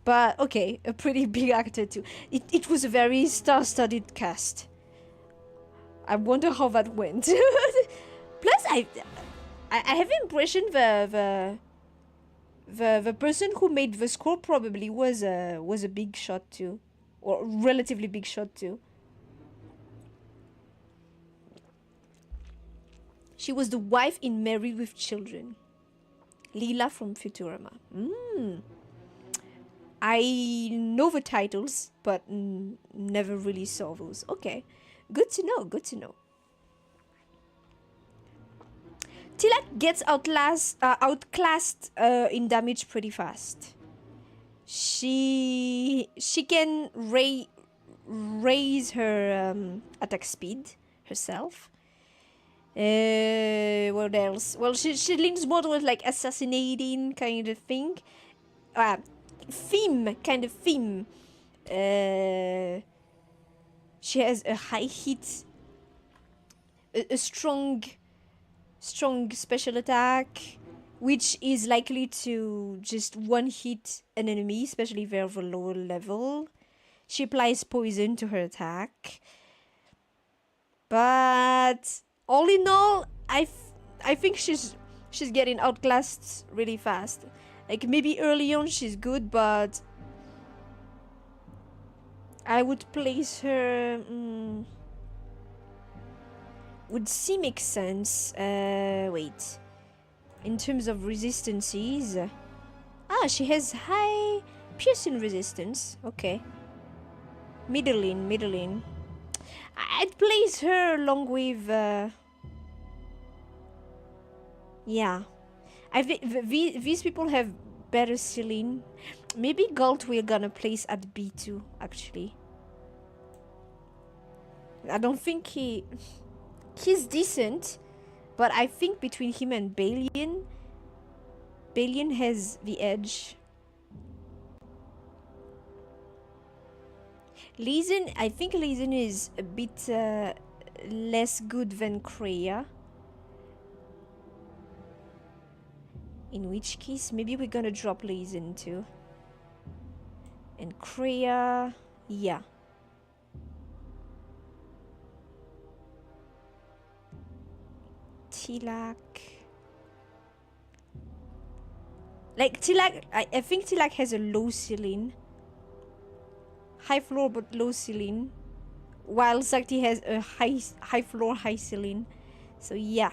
But okay, a pretty big actor too. It was a very star-studded cast. I wonder how that went. Plus I have the impression the person who made the score probably was a big shot too, or relatively big shot too. She was the wife in Married with Children. Leela from Futurama. I know the titles, but never really saw those. Okay, good to know. Good to know. Tilak gets outclassed in damage pretty fast. She can raise her attack speed herself. What else? Well, she leans more towards like assassinating kind of thing. Theme. She has a high hit, a strong special attack, which is likely to just one hit an enemy, especially if they're of a lower level. She applies poison to her attack. But all in all, I think she's getting outclassed really fast. Like maybe early on she's good, but I would place her. Would C make sense? Wait. In terms of resistances, she has high piercing resistance. Okay. Middling. I'd place her along with. Yeah. I think these people have better ceiling. Maybe Galt we're gonna place at B2 actually. I don't think he's decent, But I think between him and Balian has the edge. Leeson, I think Leeson is a bit less good than Kreia. In which case, maybe we're gonna drop Leeson too. And Kreia, yeah. Tilak. Like Tilak, I think Tilak has a low ceiling. High floor but low ceiling. While Sakti has a high floor, high ceiling. So yeah.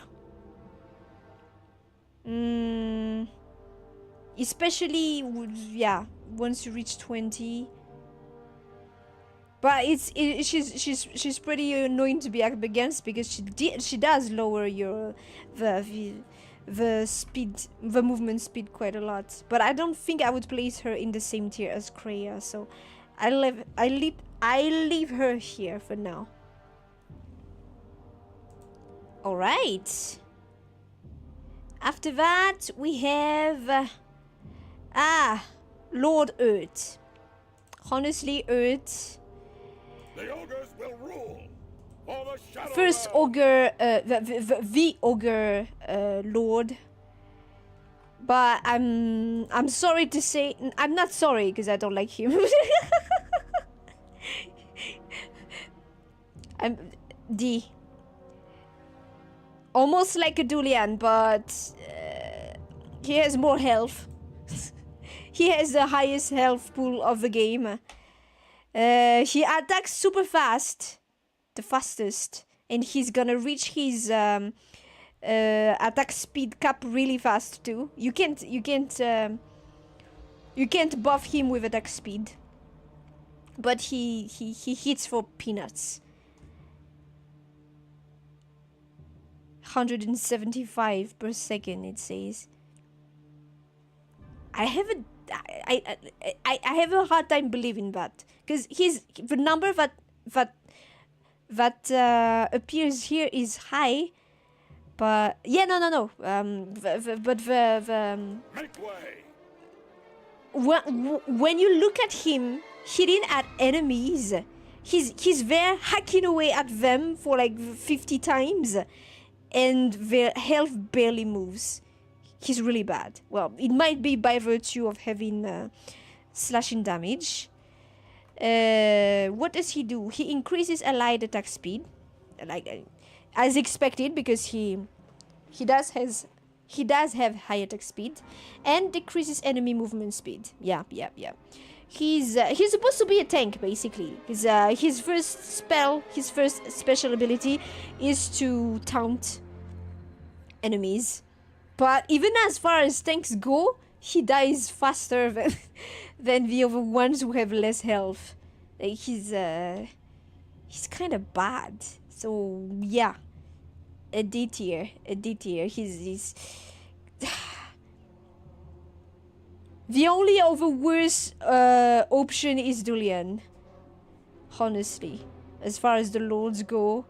Especially, yeah, once you reach 20. But she's pretty annoying to be up against because she does lower your the speed, the movement speed quite a lot. But I don't think I would place her in the same tier as Kreia, so I leave her here for now. All right. After that we have Lord Earth. Honestly, Earth. The ogres will rule. For the shadow First realm. ogre, the ogre lord. But I'm sorry to say, I'm not sorry because I don't like him. I'm D. Almost like a Dulian, but he has more health. He has the highest health pool of the game. He attacks super fast, the fastest, and he's gonna reach his attack speed cap really fast too. You can't buff him with attack speed, but he hits for peanuts. 175 per second, it says. I have a hard time believing that, because the number that appears here is high, but yeah, no. But Make way. when you look at him hitting at enemies, he's there hacking away at them for like 50 times, and their health barely moves. He's really bad. Well, it might be by virtue of having slashing damage. What does he do? He increases allied attack speed, like as expected, because he does have high attack speed, and decreases enemy movement speed. Yeah. He's supposed to be a tank basically. His first special ability is to taunt enemies. But even as far as tanks go, he dies faster than the other ones who have less health. Like he's kind of bad. So yeah, a D tier. He's the only other worse option is Dulian. Honestly, as far as the lords go,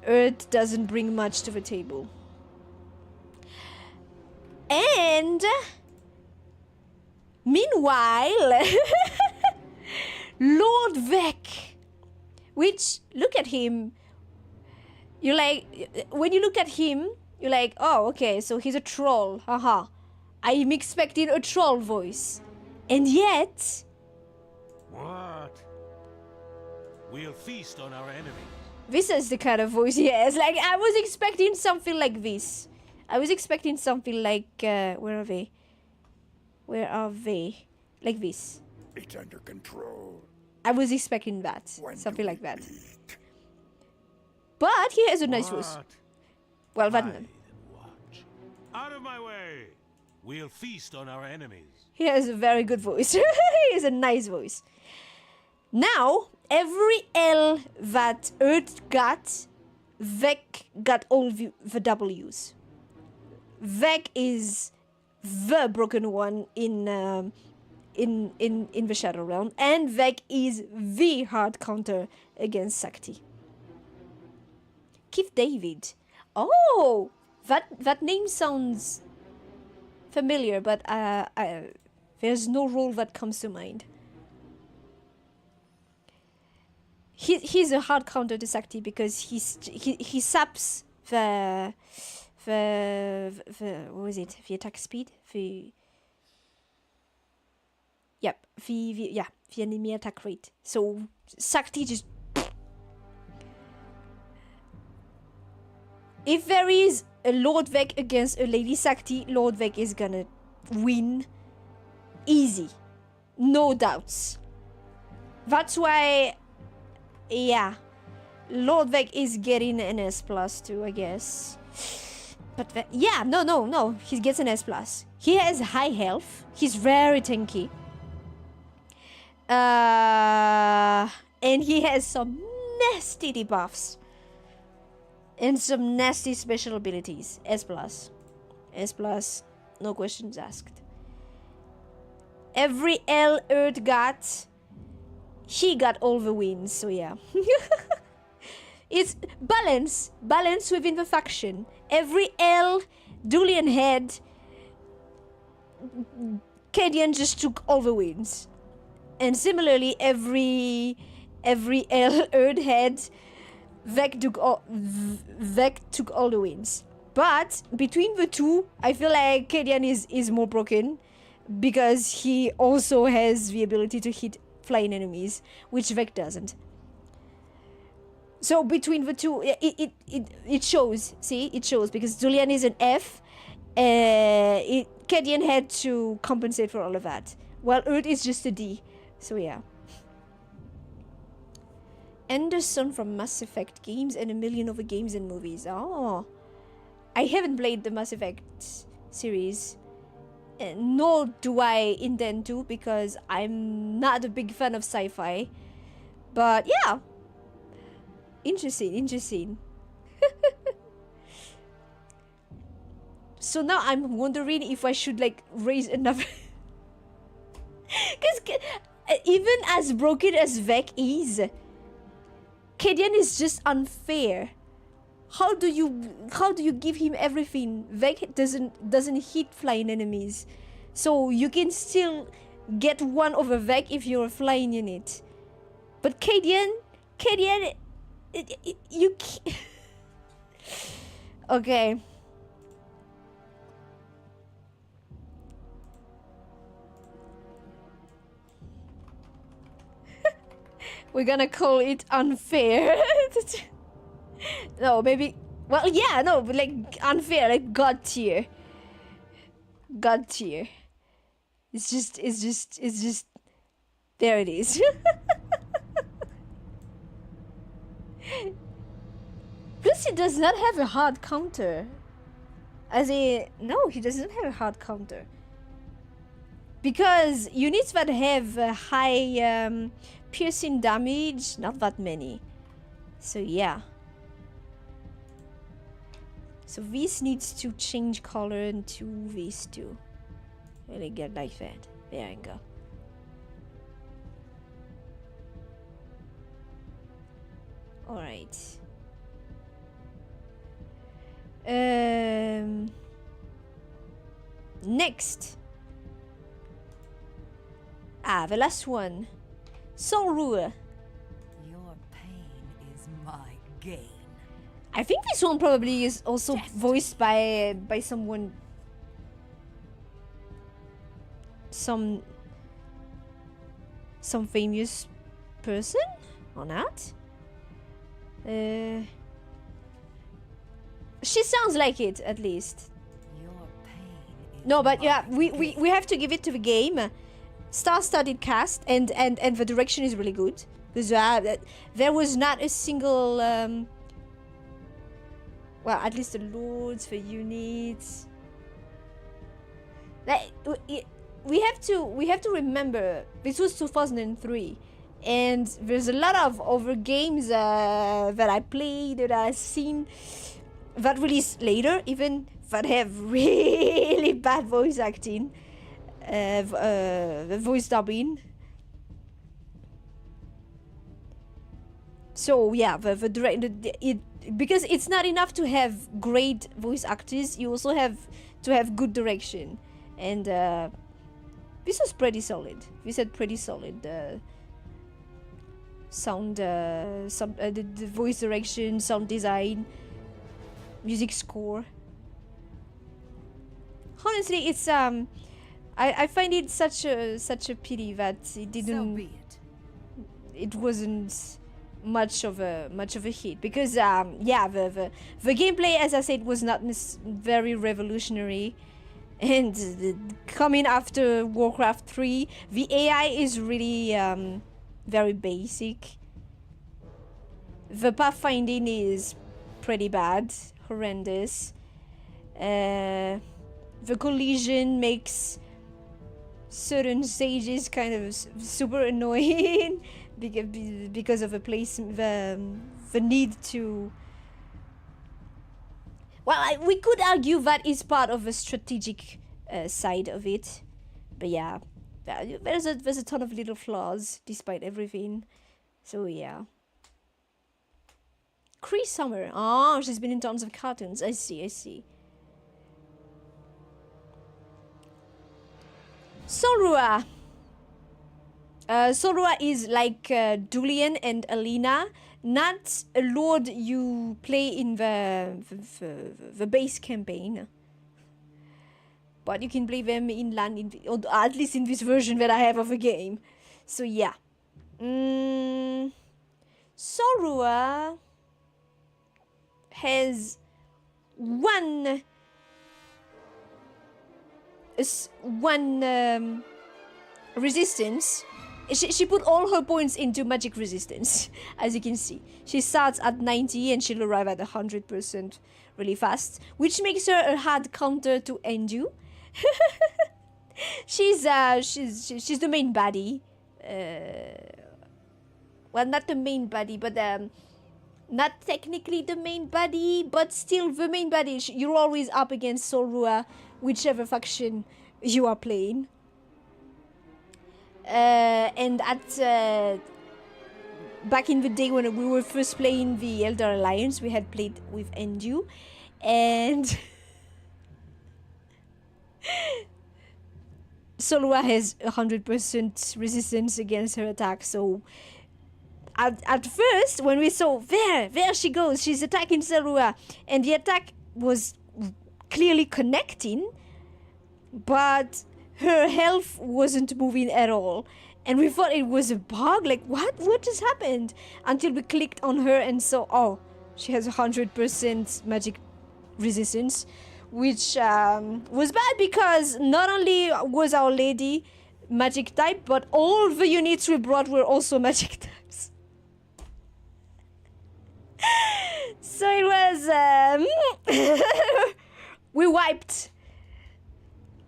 Earth doesn't bring much to the table. And meanwhile, Lord Vec, which, look at him, you're like, when you look at him, you're like, oh, okay, so he's a troll, haha. I'm expecting a troll voice. And yet... What? We'll feast on our enemies. This is the kind of voice he has. Like, I was expecting something like this. I was expecting something like, where are they? Like this. It's under control. I was expecting that. When Something do like we that. eat? But he has a nice voice. What? Well, that Hide and watch. Out of my way! We'll feast on our enemies. he has a very good voice. He has a nice voice. Now, every L that Earth got, Vec got all the W's. Vec is the broken one in the Shadow Realm, and Vec is the hard counter against Sakti. Keith David. Oh, that name sounds familiar, but there's no role that comes to mind. He's a hard counter to Sakti because he saps the what was it? The attack speed? The enemy attack rate. So Sakti just, if there is a Lord Vec against a Lady Sakti, Lord Vec is gonna win easy. No doubts. That's why, yeah, Lord Vec is getting an S plus too, I guess. But yeah, no, he gets an S plus. He has high health. He's very tanky. And he has some nasty debuffs. And some nasty special abilities. S plus. S plus. No questions asked. Every L Earth got, he got all the wins, so yeah. It's balance within the faction. Every L Dulian had, Cadian just took all the wins. And similarly, every L Earth had, Vec took all the wins. But between the two, I feel like Cadian is more broken because he also has the ability to hit flying enemies, which Vec doesn't. So between the two, it shows. See, it shows because Julian is an F. Cadian had to compensate for all of that, while Earth is just a D. So yeah. Anderson from Mass Effect games and a million other games and movies. Oh, I haven't played the Mass Effect series, nor do I intend to because I'm not a big fan of sci-fi. But yeah, interesting. So now I'm wondering if I should like raise another. Because even as broken as Vec is, Cadian is just unfair. How do you give him everything? Vec doesn't hit flying enemies, so you can still get one over Vec if you're a flying unit. But Cadian, you can't. Okay. We're gonna call it unfair. No, maybe. Well, yeah, no, but like unfair, like God tier. God tier. It's just. There it is. Plus, he does not have a hard counter. No, he doesn't have a hard counter. Because units that have high piercing damage, not that many. So yeah. So this needs to change color into these two. Really get like that. There we go. Alright. Next. The last one. Sorua. Your pain is my gain. I think this one probably is also voiced by someone. Some famous person or not? She sounds like it at least. Your pain is no, but yeah, we have to give it to the game. Star-studded cast and the direction is really good because there was not a single well, at least the lords for units. Like, we have to remember this was 2003 and there's a lot of other games that I played, that I've seen that released later even, that have really bad voice acting, voice dubbing. So yeah, because it's not enough to have great voice actors, you also have to have good direction. And this was pretty solid. We said pretty solid. Sound, the voice direction, sound design, music score. Honestly, it's I find it such a pity that it didn't. So be it. It wasn't much of a hit, because yeah, the gameplay, as I said, was not very revolutionary, and coming after Warcraft 3, the AI is really very basic. The pathfinding is pretty bad, horrendous. The collision makes certain stages kind of super annoying because of the need to. Well, we could argue that is part of the strategic side of it, but yeah, there's a ton of little flaws despite everything. So yeah. Cree Summer. Oh, she's been in tons of cartoons. I see. Solrua. Solrua is like Julian and Alina, not a lord you play in the base campaign, but you can play them in land, or at least in this version that I have of the game. So yeah, Solrua has one resistance. She put all her points into magic resistance, as you can see. She starts at 90 and she'll arrive at 100% really fast, which makes her a hard counter to Endu. she's the main baddie. Well, not the main baddie, but not technically the main baddie, but still the main baddie. You're always up against Solrua, whichever faction you are playing. And at back in the day when we were first playing the Elder Alliance, we had played with Endu, and Solrua has 100% resistance against her attack. So at first, when we saw there she goes, she's attacking Solrua, and the attack was clearly connecting, but her health wasn't moving at all, and we thought it was a bug. Like, what just happened? Until we clicked on her and saw, oh, she has 100% magic resistance, which was bad, because not only was our lady magic type, but all the units we brought were also magic types. So it was we wiped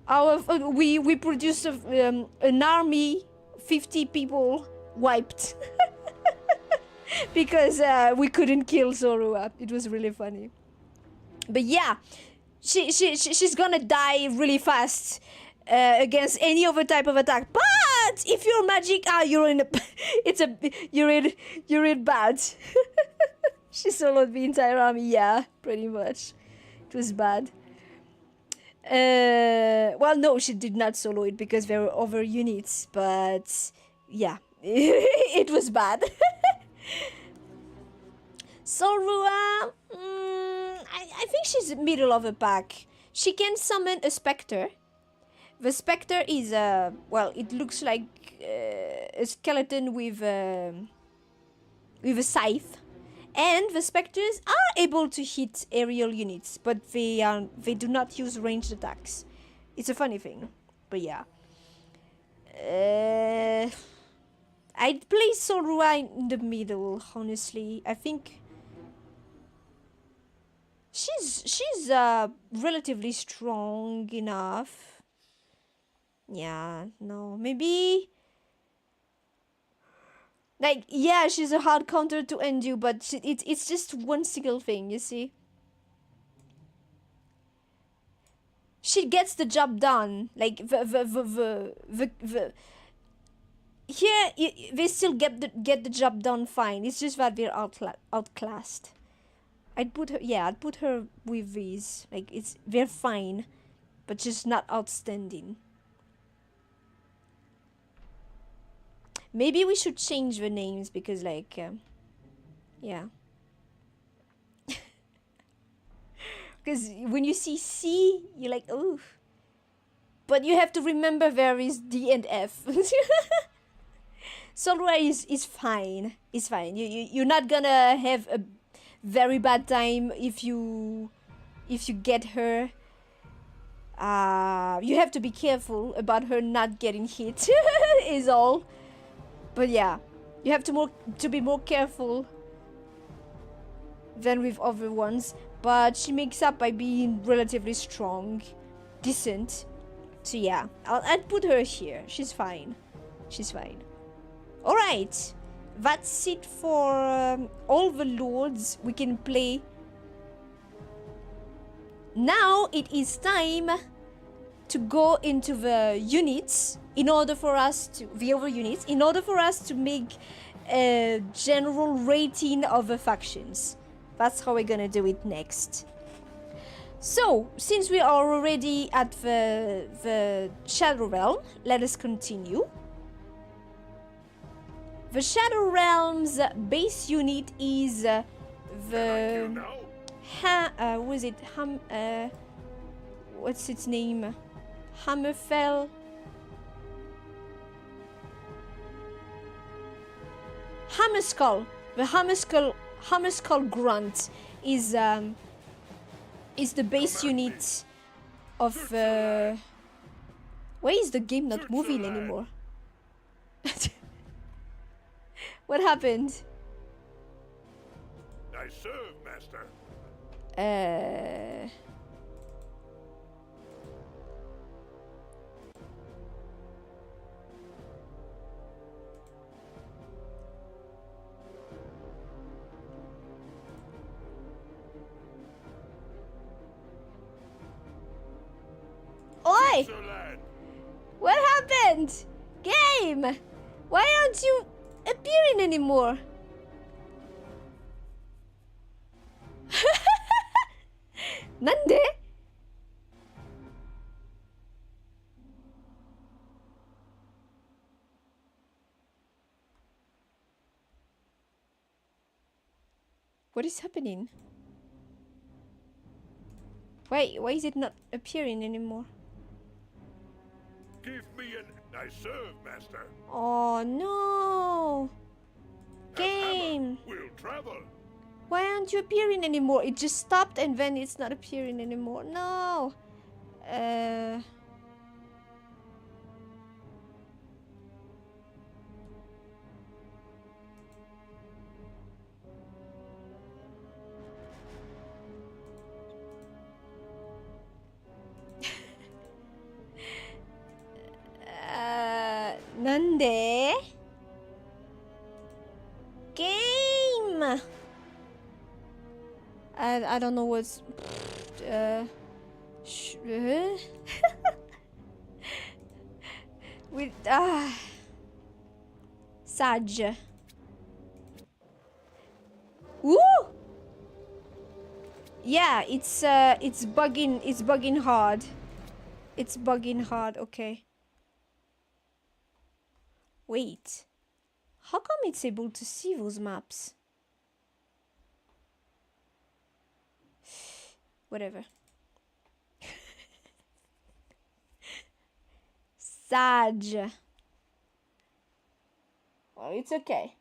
we produced an army, 50 people wiped because we couldn't kill Solrua. It was really funny. But yeah, she's gonna die really fast against any other type of attack. But if you're magic, you're in you're in bad. She soloed the entire army. Yeah, pretty much. It was bad. Well, no, she did not solo it because there were other units, but yeah, it was bad. Solrua, I think she's middle of a pack. She can summon a specter. The specter is well, it looks like a skeleton with a scythe. And the specters are able to hit aerial units, but they do not use ranged attacks. It's a funny thing, but yeah. I'd place Solrua in the middle, honestly. I think she's relatively strong enough. Yeah, no, maybe. Like, yeah, she's a hard counter to Endu, but it's just one single thing, you see? She gets the job done. Like, here, they still get the job done fine. It's just that they're outclassed. I'd put her, yeah, I'd put her with these. Like, they're fine, but just not outstanding. Maybe we should change the names because, like, yeah. Because when you see C, you're like, oh. But you have to remember there is D and F. Solra is fine. It's fine. You're not gonna have a very bad time if you get her. You have to be careful about her not getting hit. Is all. But yeah, you have to be more careful than with other ones. But she makes up by being relatively strong, decent. So yeah, I'd put her here. She's fine. She's fine. Alright, that's it for all the lords we can play. Now it is time to go into the units in order for us to, the other units, in order for us to make a general rating of the factions. That's how we're gonna do it next. So, since we are already at the Shadow Realm, let us continue. The Shadow Realm's base unit is the... was it? What's its name? Hammerfell? Hammerskull. The Hammerskull Grunt is the base unit of... Why is the game not moving anymore? What happened? I serve, master. Oi! What happened? Game! Why aren't you appearing anymore? Nande? What is happening? Why is it not appearing anymore? Give me an... I serve, master. Oh no! Game! We'll travel. Why aren't you appearing anymore? It just stopped and then it's not appearing anymore. No! Nande? Game! I don't know what's... with... Saj. Woo! Yeah, it's bugging hard. It's bugging hard, okay. Wait, how come it's able to see those maps? Whatever. Saj. Oh, it's okay.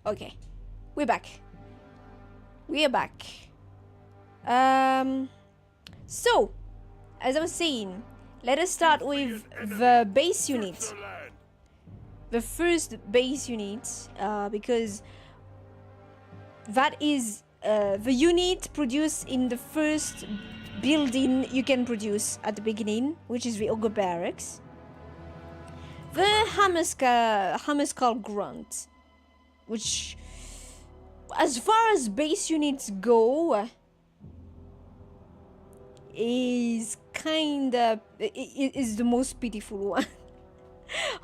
Okay, we're back. We are back. So, as I was saying, let us start with the base unit. The first base unit, because that is the unit produced in the first building you can produce at the beginning, which is the Ogre Barracks. The Hammerskull Grunt, which, as far as base units go, is kinda is the most pitiful one.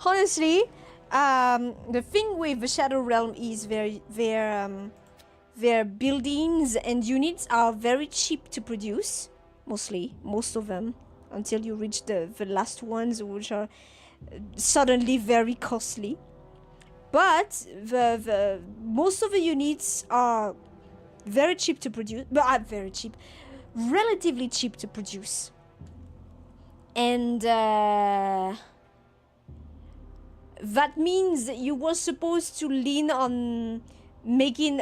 Honestly, the thing with the Shadow Realm is their buildings and units are very cheap to produce, most of them, until you reach the last ones, which are suddenly very costly. But the most of the units are very cheap to produce, but very cheap, relatively cheap to produce, and that means you were supposed to lean on making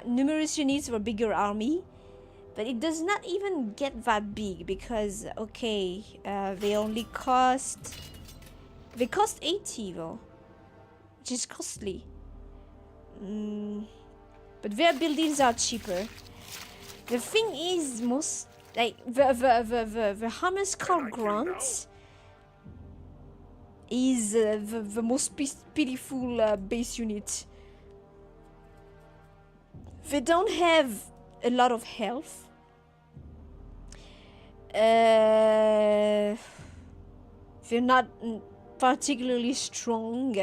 numerous units for a bigger army, but it does not even get that big because they cost 80 though, which is costly. But their buildings are cheaper. The thing is, most like the Hammerskar Grunt is the most pitiful base unit. They don't have a lot of health. They're not particularly strong.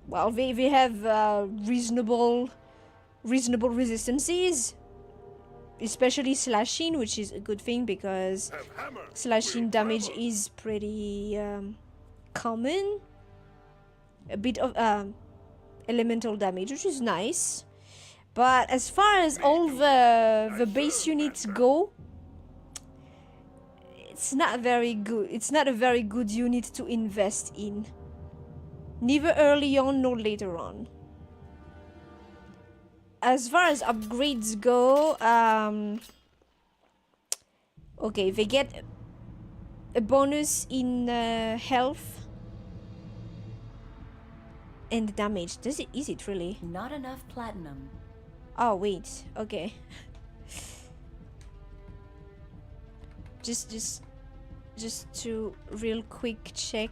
Well, they have reasonable resistances, especially slashing, which is a good thing because slashing damage is pretty common. A bit of elemental damage, which is nice. But as far as all the base units go, it's not very good. It's not a very good unit to invest in. Neither early on nor later on. As far as upgrades go, okay, they get a bonus in health and damage. Is it really? Not enough platinum. Oh wait, okay. just to real quick check.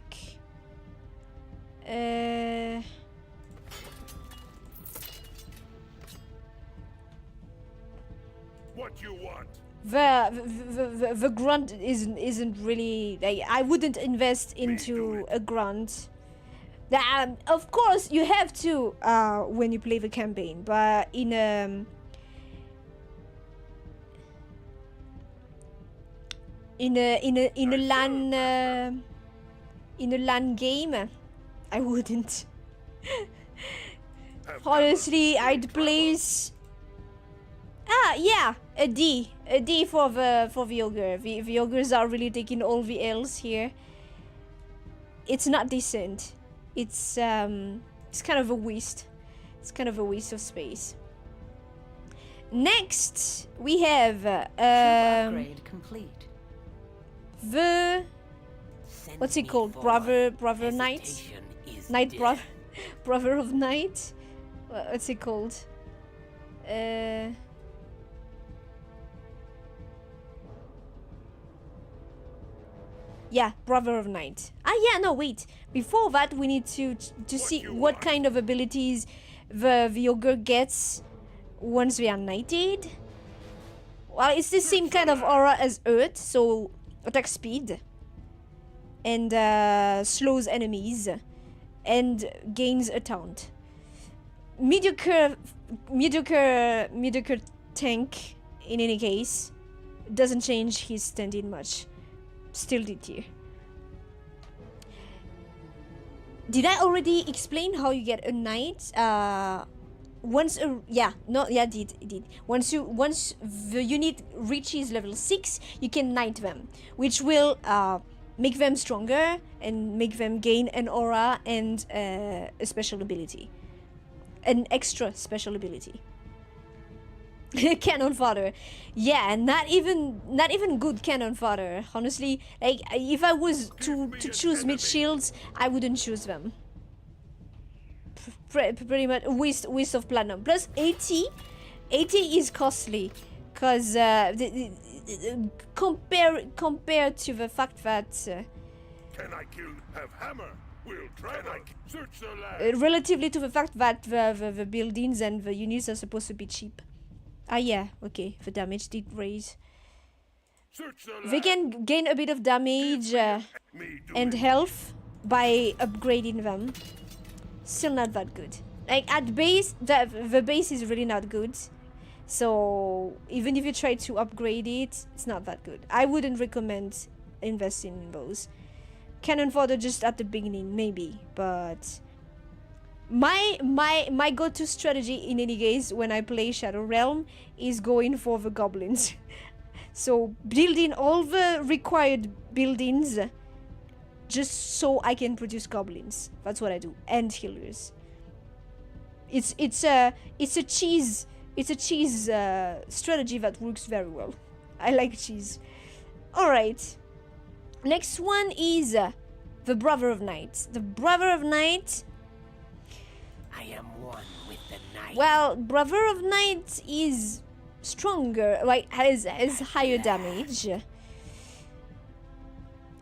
What you want? The grunt isn't really like, I wouldn't invest into a grunt. Of course you have to when you play the campaign, but in a LAN game, I wouldn't. Honestly, I'd place a D for the ogre. The ogres are really taking all the L's here. It's not decent. It's kind of a waste. It's kind of a waste of space. Next, we have Upgrade complete. the what's it called? Brother Knight? Knight Brother of Night? What's it called? Yeah, Brother of Night. No, wait. Before that, we need to see what kind of abilities the ogre gets once they are knighted. Well, it's the same kind of aura as Earth, so attack speed and slows enemies and gains a taunt. Mediocre tank in any case. Doesn't change his standing much. Still D tier. Did I already explain how you get a knight? Did. Once the unit reaches level 6, you can knight them, which will make them stronger and make them gain an aura and a special ability, an extra special ability. Cannon fodder, yeah, not even good cannon fodder. Honestly, like if I was to choose mid shields, I wouldn't choose them. Pretty much waste of platinum. Plus 80 is costly, cause compared to the fact that Can I kill have hammer We'll travel. Search the land. Relatively to the fact that the buildings and the units are supposed to be cheap. Ah yeah, okay, the damage did raise. Search the land. They can gain a bit of damage and health by upgrading them. Still not that good. Like at base, the base is really not good. So even if you try to upgrade it, it's not that good. I wouldn't recommend investing in those. Cannon fodder just at the beginning, maybe, but my go-to strategy in any case when I play Shadow Realm is going for the goblins. So building all the required buildings just so I can produce goblins. That's what I do, and healers. It's a cheese strategy that works very well. I like cheese. All right. Next one is the Brother of Night. The Brother of Night. I am one with the night. Well, Brother of Night is stronger, like has higher damage.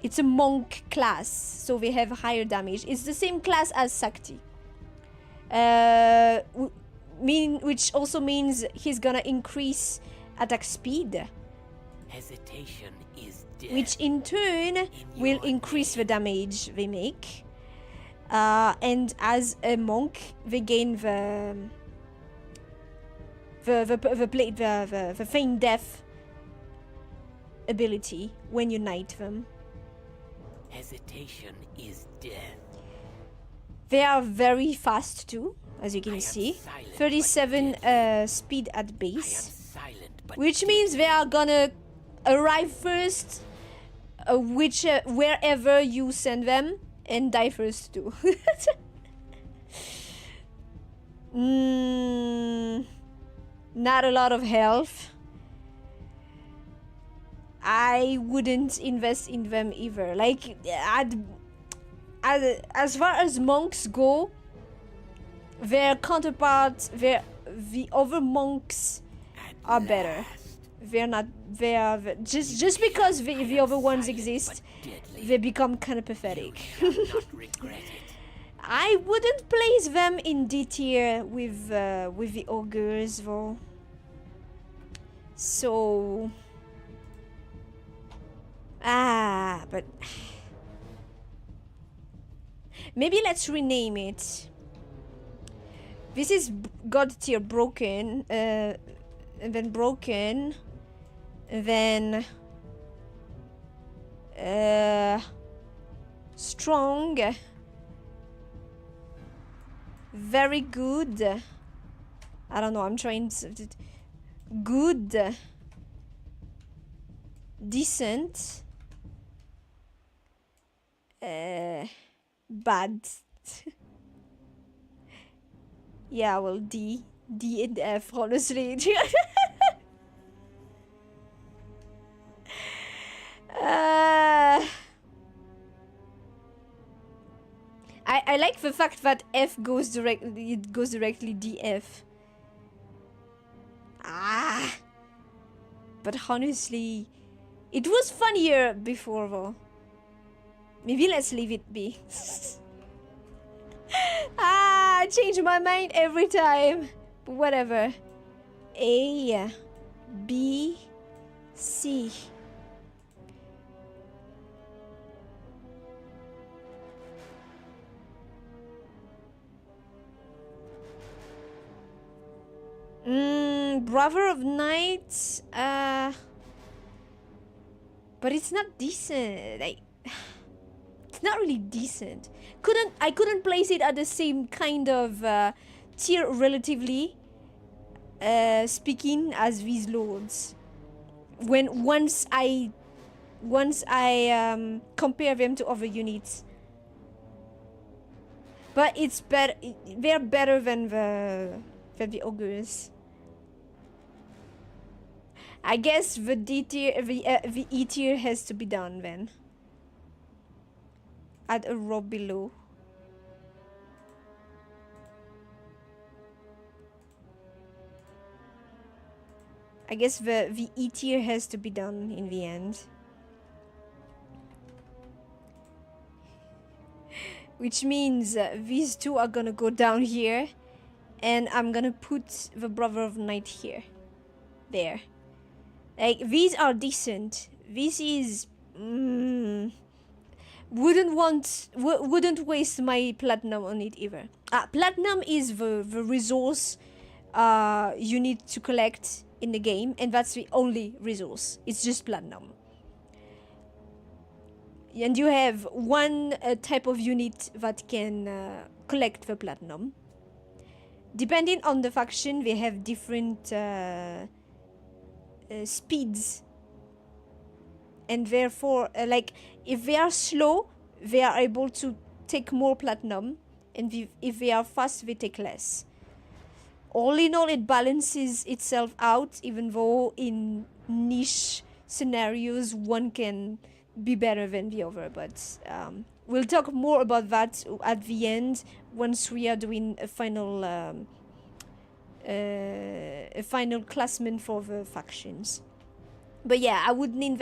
It's a monk class, so they have higher damage. It's the same class as Sakti. Which also means he's gonna increase attack speed. Hesitation is death. Which in turn will increase the damage they make. And as a monk, they gain the feign death ability when you knight them. Hesitation is death. They are very fast too, as you can see. 37 speed at base, which means they are gonna arrive first, wherever you send them, and die first too. Not a lot of health. I wouldn't invest in them either. Like, as far as monks go, their counterparts, the other monks are better. They are just because the other ones exist, they become kind of pathetic. I wouldn't place them in D tier with the ogres though. So but maybe let's rename it. This is God tier broken, and then broken, and then strong, very good. I don't know, I'm trying to good, decent, bad. Yeah, well, D and F, honestly. I like the fact that F goes directly. It goes directly DF. But honestly, it was funnier before though. Maybe let's leave it be. I change my mind every time. But whatever. A, B, C. Brother of Night, but it's not decent. Like, it's not really decent. I couldn't place it at the same kind of tier, relatively speaking, as these lords. Once I compare them to other units, but it's better. They're better than the ogres. I guess the D tier, the E tier has to be done then. Add a row below. I guess the E tier has to be done in the end. which means these two are gonna go down here, and I'm gonna put the Brother of Night here. There. Like, these are decent. This is... wouldn't waste my platinum on it either. Platinum is the resource you need to collect in the game, and that's the only resource. It's just platinum. And you have one type of unit that can collect the platinum. Depending on the faction, they have different speeds. And therefore, like, if they are slow, they are able to take more platinum. And if they are fast, they take less. All in all, it balances itself out, even though in niche scenarios, one can be better than the other. But we'll talk more about that at the end, once we are doing a final classman for the factions. But yeah, I wouldn't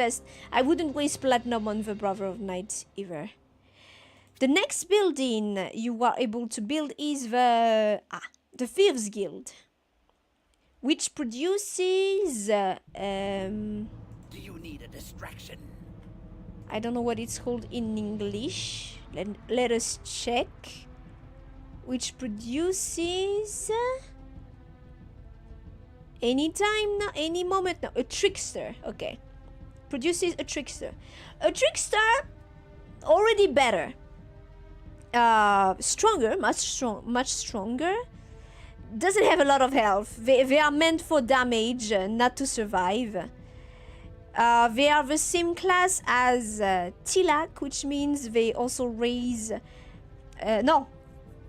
waste platinum on the Brother of Night either. The next building you are able to build is the Thieves Guild, which produces Do you need a distraction? I don't know what it's called in English. Let us check. Which produces anytime now, any moment now. A trickster. Okay. Produces a trickster. A trickster already better. Stronger, much stronger. Doesn't have a lot of health. They are meant for damage, not to survive. They are the same class as Tilak, which means they also raise...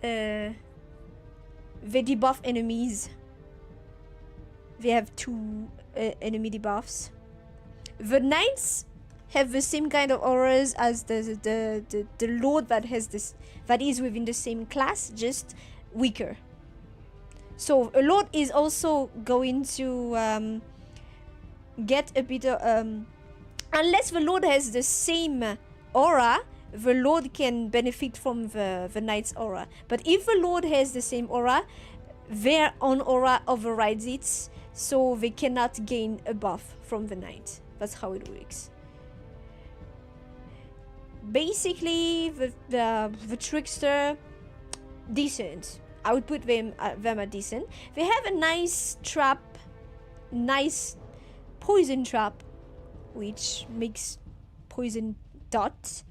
they debuff enemies. They have 2 enemy debuffs. The Knights have the same kind of auras as the Lord that is within the same class, just weaker. So a Lord is also going to get a bit of... unless the Lord has the same aura, the Lord can benefit from the Knight's aura. But if the Lord has the same aura, their own aura overrides it, so they cannot gain a buff from the Knight. That's how it works. Basically, the Trickster, decent. I would put them at decent. They have a nice trap, nice poison trap, which makes poison dot.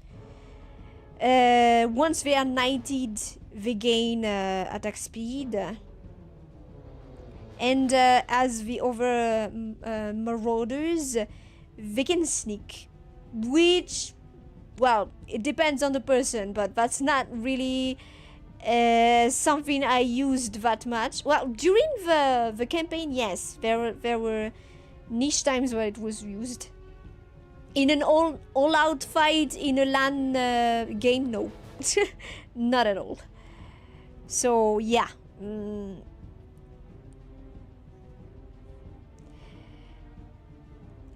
Once they are knighted, they gain attack speed. And as the other marauders, they can sneak, which, well, it depends on the person, but that's not really something I used that much. Well, during the campaign, yes, there were niche times where it was used. In an all-out fight in a LAN game, no. Not at all. So, yeah.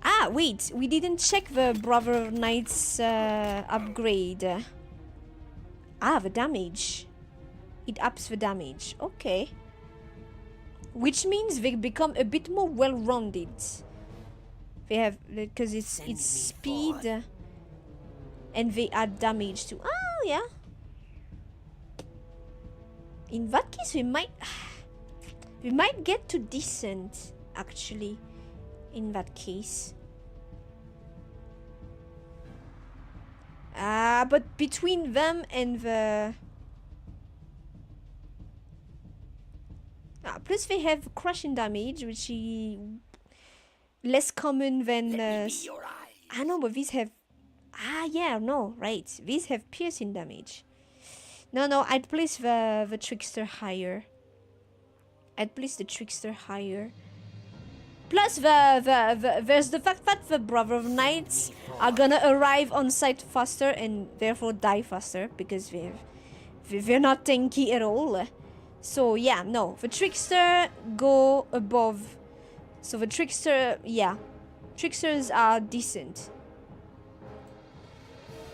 Ah, wait. We didn't check the Brother Knight's upgrade. The damage. It ups the damage. Okay. Which means they become a bit more well-rounded. They have, because it's speed, and they add damage to. Oh yeah. In that case, we might get to decent actually. In that case. But between them and the. Plus they have crushing damage, which is less common than... I know, but these have... right. These have piercing damage. No, I'd place the Trickster higher. Plus there's the fact that the Brother of Knights are gonna arrive on site faster and therefore die faster, because they're not tanky at all. So yeah, no, the Trickster go above. So the Trickster, yeah, Tricksters are decent.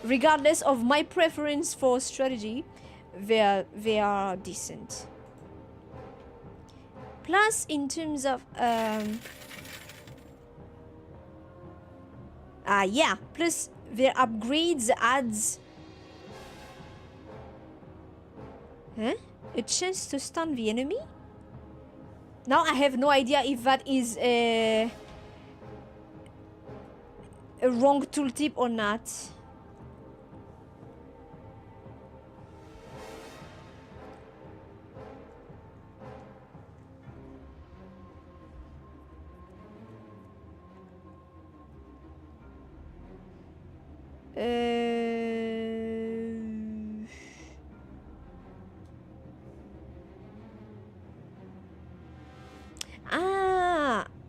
Regardless of my preference for strategy, they are decent. Plus, in terms of yeah, plus their upgrades adds a chance to stun the enemy. Now I have no idea if that is a wrong tooltip or not.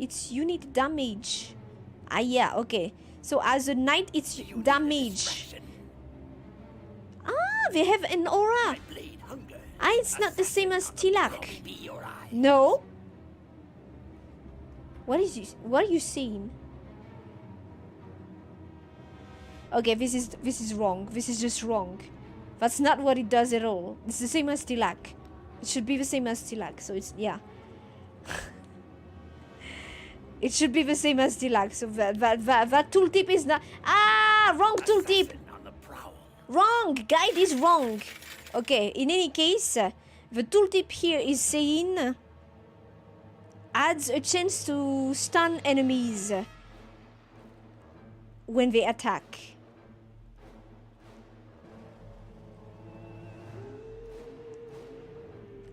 It's unit damage. Yeah, okay. So as a knight, it's damage. They have an aura. It's not the same as Tilak. No. What is this? What are you saying? Okay, this is wrong. This is just wrong. That's not what it does at all. It's the same as Tilak. It should be the same as Tilak. So it's yeah. It should be the same as Tilak. So that tooltip is not. Wrong tooltip. Wrong. Guide is wrong. Okay. In any case, the tooltip here is saying adds a chance to stun enemies when they attack.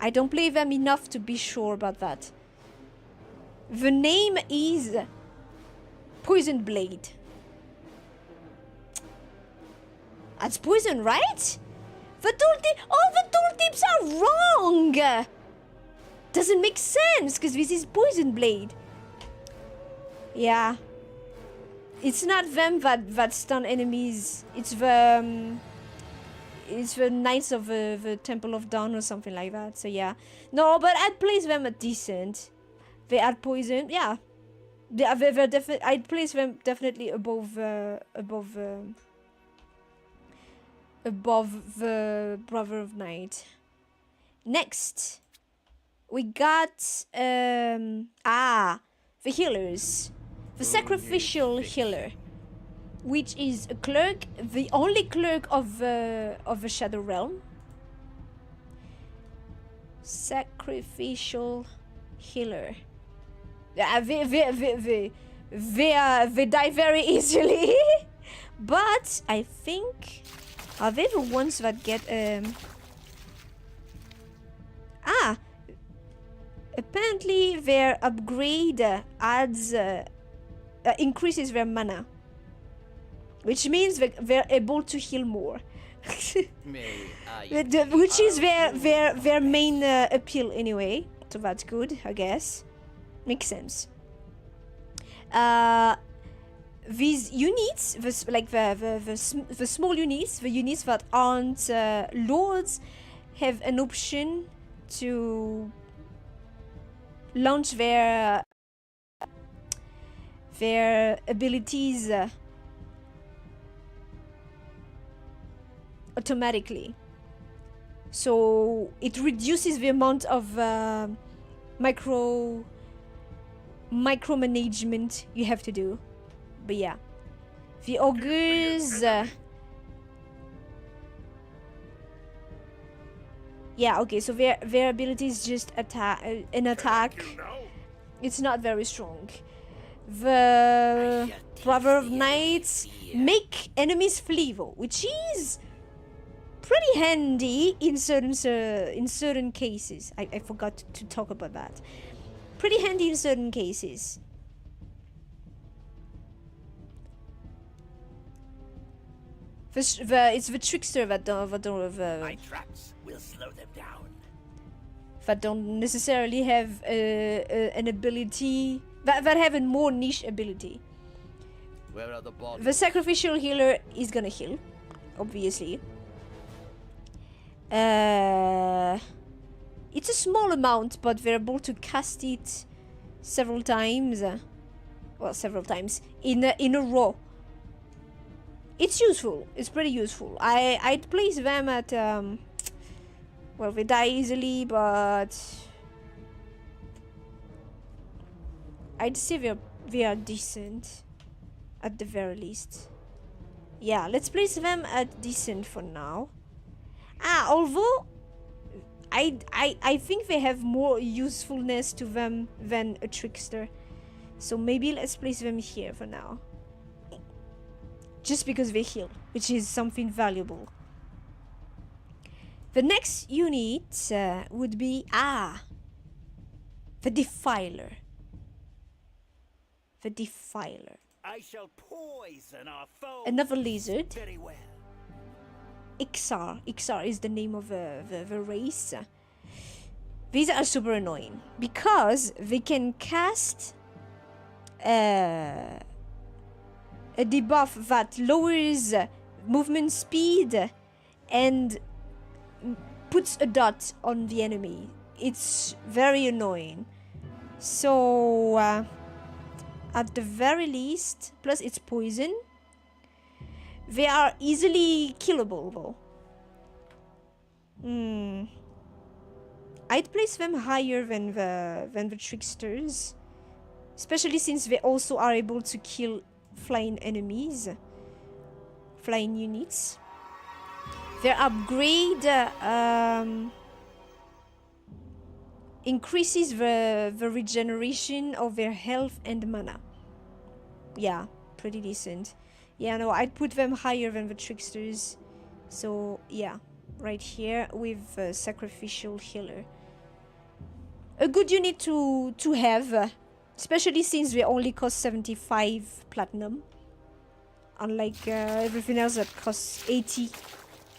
I don't play them enough to be sure about that. The name is Poison Blade. That's poison, right? The tooltips are wrong. Doesn't make sense because this is Poison Blade. Yeah. It's not them that stun enemies. It's the Knights of the Temple of Dawn or something like that. So yeah. No, but I'd place them at decent. They add poison. Yeah. They're definitely. I'd place them definitely above the Brother of Night. Next, we got the healers. The sacrificial healer, which is a clerk, the only clerk of the Shadow Realm. Sacrificial healer. They die very easily, but I think are they the ones that get apparently their upgrade adds increases their mana, which means they're able to heal more. Which is their main appeal anyway, so that's good, I guess. Makes sense. These units, the small units, the units that aren't lords, have an option to launch their abilities automatically. So it reduces the amount of micromanagement you have to do. But yeah, the augurs yeah, okay, so their ability is just an attack. It's not very strong. The Brother of Knights make enemies flee though, which is pretty handy in certain cases. I forgot to talk about that. Pretty handy in certain cases. It's the trickster that don't My traps will slow them down. That don't necessarily have an ability that have a more niche ability. Where are the bodies? The sacrificial healer is gonna heal, obviously. It's a small amount, but they're able to cast it several times. Well, several times in a row. It's useful. It's pretty useful. I'd place them at Well, they die easily, but I'd say they are decent at the very least. Yeah, let's place them at decent for now. Although I think they have more usefulness to them than a trickster. So maybe let's place them here for now. Just because they heal, which is something valuable. The next unit would be the Defiler. The Defiler. I shall poison our foes. Another lizard. Very well. Ixar. Ixar is the name of the race. These are super annoying because they can cast a debuff that lowers movement speed and puts a dot on the enemy. It's very annoying. So at the very least, plus it's poison, they are easily killable though. I'd place them higher than the tricksters, especially since they also are able to kill flying enemies, flying units. Their upgrade increases the regeneration of their health and mana. Yeah, pretty decent. Yeah, no, I'd put them higher than the tricksters. So yeah, right here with sacrificial healer. A good unit to have, especially since they only cost 75 platinum, unlike everything else that costs 80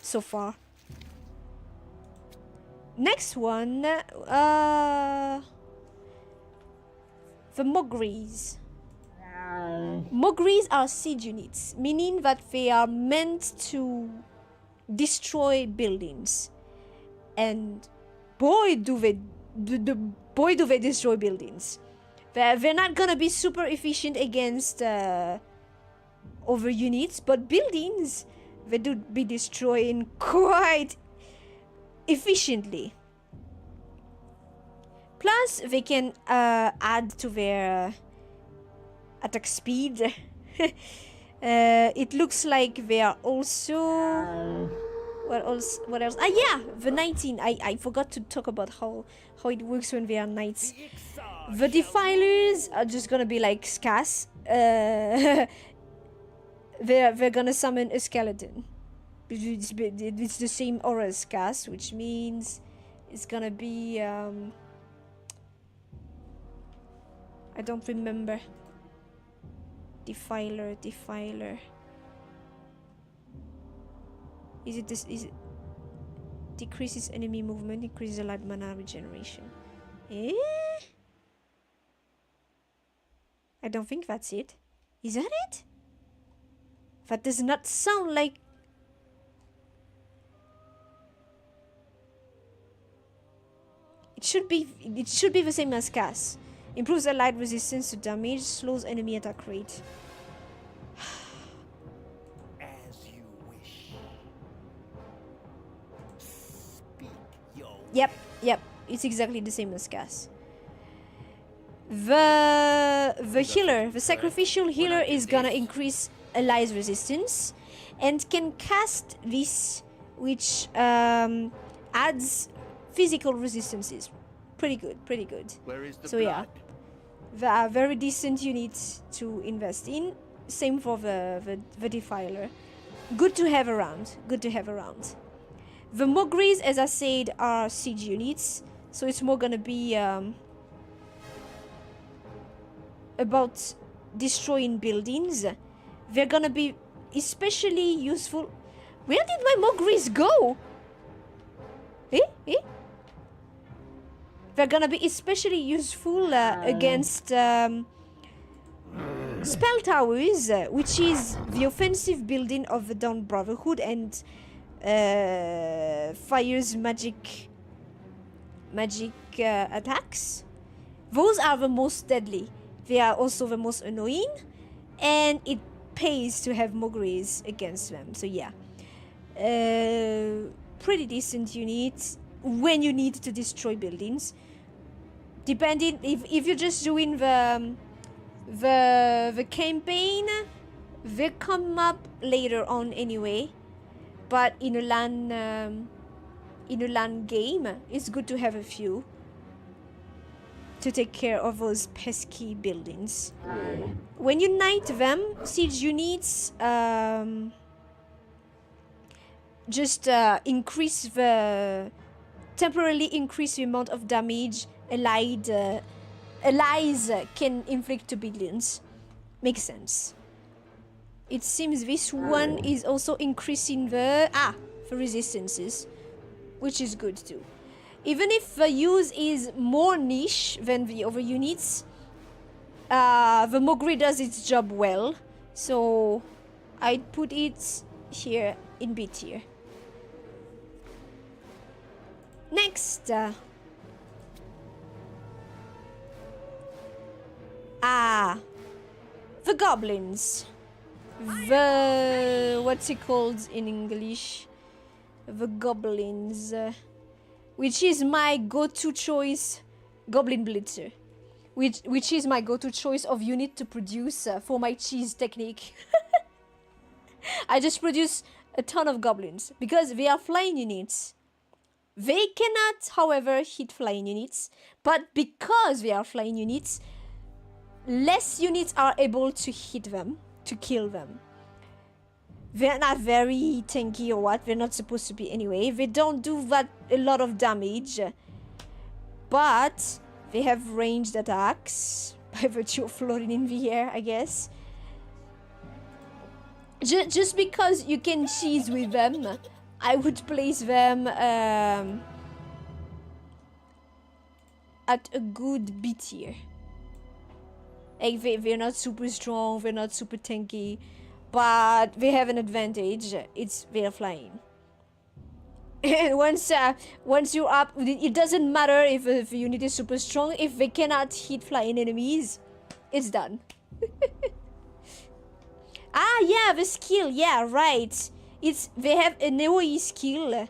so far. Next one, the Mogris. Mogris are siege units, meaning that they are meant to destroy buildings, and boy do they destroy buildings. They're not gonna be super efficient against other units, but buildings they do be destroying quite efficiently. Plus they can add to their attack speed. It looks like they are also what else? Yeah, the 19. I forgot to talk about how it works when they are knights. The Defilers are just gonna be like Skas. They're gonna summon a skeleton. It's the same aura as Skas, which means it's gonna be I don't remember. Defiler. Is it this? Is it decreases enemy movement, increases light mana regeneration? I don't think that's it. Is that it? That does not sound like. It should be the same as Cas. Improves the light resistance to damage, slows enemy attack rate. As you wish. Speak your Yep. It's exactly the same as Cas. The healer, the sacrificial healer, is gonna increase allies resistance and can cast this, which adds physical resistances. Pretty good. Where is the So yeah, they are very decent units to invest in. Same for the Defiler. Good to have around. The Mogris, as I said, are siege units, so it's more gonna be about destroying buildings. They're gonna be especially useful. Where did my Mogris go? They're gonna be especially useful against spell towers, which is the offensive building of the Dawn Brotherhood, and fires magic attacks. Those are the most deadly. They are also the most annoying, and it pays to have Mogris against them. So yeah, pretty decent units. when you need to destroy buildings. Depending if you're just doing the campaign, they come up later on anyway. But in a LAN game, it's good to have a few to take care of those pesky buildings. When you knight them, siege units just temporarily increase the amount of damage allies can inflict to buildings. Makes sense. It seems this one is also increasing the resistances, which is good too. Even if the use is more niche than the other units, the Mogri does its job well. So I'd put it here in B tier. Next, the goblins. What's it called in English? The goblins, which is my go-to choice, Goblin Blitzer, which is my go-to choice of unit to produce for my cheese technique. I just produce a ton of goblins because they are flying units. They cannot, however, hit flying units, but because they are flying units, less units are able to hit them, to kill them. They're not very tanky or what, they're not supposed to be anyway. They don't do that a lot of damage, but they have ranged attacks by virtue of floating in the air, I guess. Just because you can cheese with them, I would place them at a good B tier. Like they're not super strong, they're not super tanky, but they have an advantage. They're flying. And once you're up, it doesn't matter if the unit is super strong. If they cannot hit flying enemies, it's done. Yeah, the skill. Yeah, right. They have an AoE skill,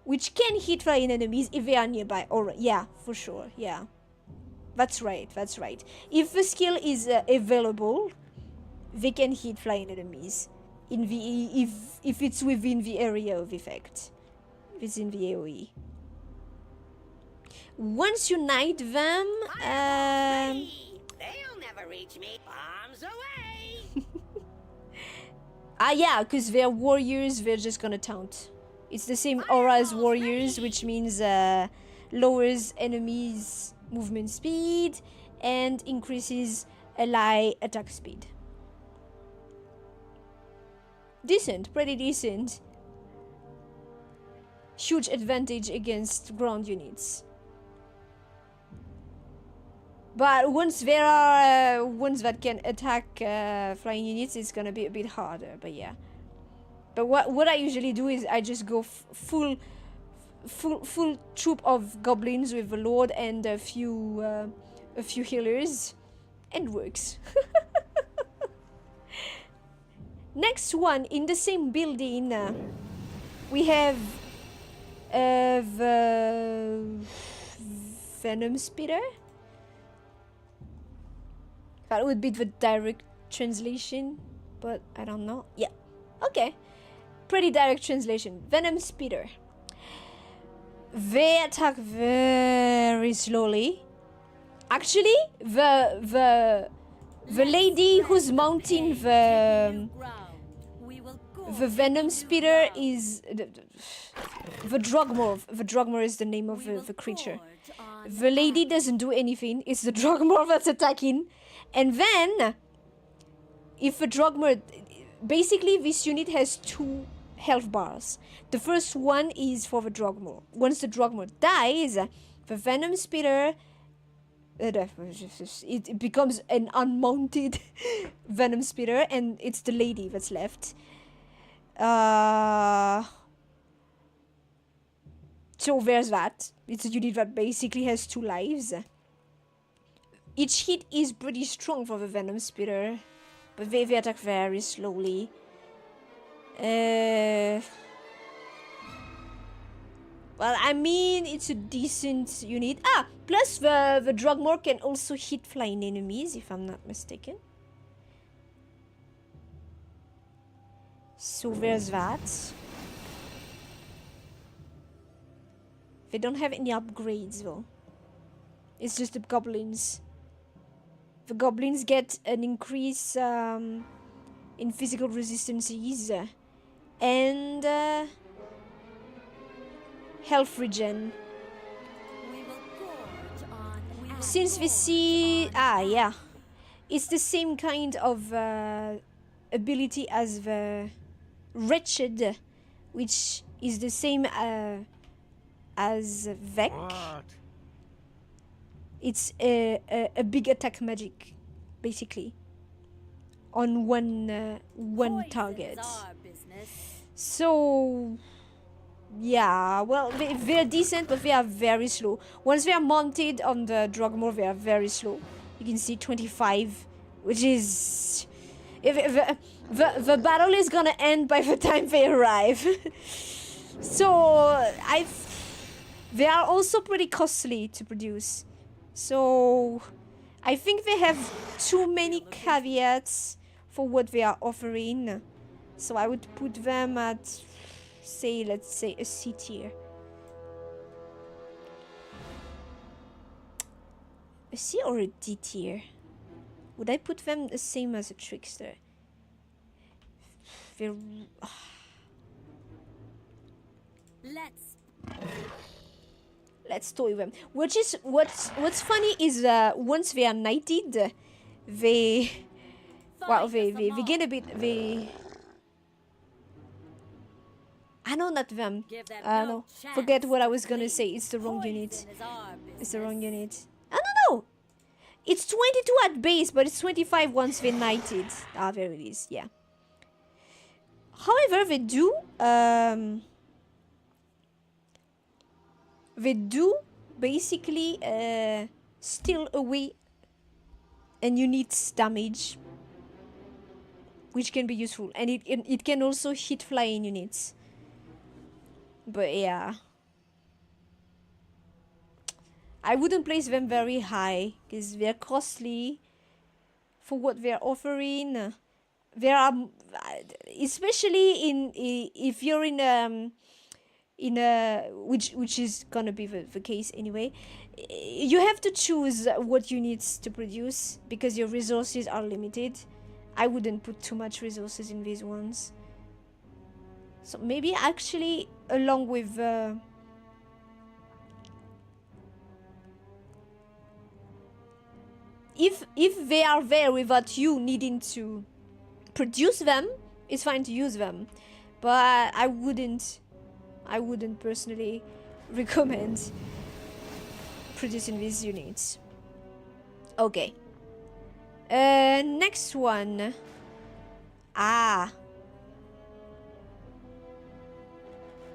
which can hit flying enemies if they are nearby. Or yeah, for sure. Yeah, that's right. That's right. If the skill is available, they can hit flying enemies in the if it's within the area of effect. If it's in the AoE. Once you knight them, They'll never reach me. Bombs away. Yeah, because they're warriors, they're just gonna taunt. It's the same aura as warriors, which means lowers enemies' movement speed and increases ally attack speed. Decent, pretty decent. Huge advantage against ground units. But once there are ones that can attack flying units, it's gonna be a bit harder. But yeah. But what I usually do is I just go full troop of goblins with a lord and a few healers, and it works. Next one in the same building, we have the Venom Spitter. That would be the direct translation, but I don't know. Yeah, okay. Pretty direct translation. Venom Spitter. They attack very slowly. Actually, the lady who's mounting the Venom Spitter is the Drogmorph. The Drogmorph is the name of the creature. The lady doesn't do anything. It's the Drogmorph that's attacking. And then, if the Drogmorph... Basically, this unit has 2 health bars. The first one is for the Drogmorph. Once the Drogmorph dies, the Venom Spitter... it becomes an unmounted Venom Spitter, and it's the lady that's left. So there's that. It's a unit that basically has 2 lives. Each hit is pretty strong for the Venom Spitter, but they attack very slowly. Well, I mean, it's a decent unit. Ah, plus the Drugmore can also hit flying enemies, if I'm not mistaken. So there's that. They don't have any upgrades though. It's just the goblins. The goblins get an increase in physical resistances and health regen. Since we see... yeah. It's the same kind of ability as the Wretched, which is the same as Vec. What? It's a big attack magic, basically, on one target. So, yeah, well, they're decent, but they are very slow. Once they are mounted on the Drugmore, they are very slow. You can see 25, which is... The battle is gonna end by the time they arrive. So, they are also pretty costly to produce. So, I think they have too many caveats for what they are offering. So I would put them at, let's say a C tier. A C or a D tier? Would I put them the same as a Trickster? They're... Let's toy them. What's funny is once they are knighted, they get a bit I know not them. No, forget what I was gonna say. It's the wrong unit. It's the wrong unit. I don't know. It's 22 at base, but it's 25 once they're knighted. Ah, there it is. Yeah. However, they do basically steal away a unit's damage, which can be useful, and it can also hit flying units. But yeah, I wouldn't place them very high because they're costly for what they're offering. There are, especially if you're in a which is gonna be the case anyway. You have to choose what units to produce because your resources are limited. I wouldn't put too much resources in these ones. So maybe actually along with if they are there without you needing to produce them, it's fine to use them, but I wouldn't personally recommend producing these units. Okay. Next one.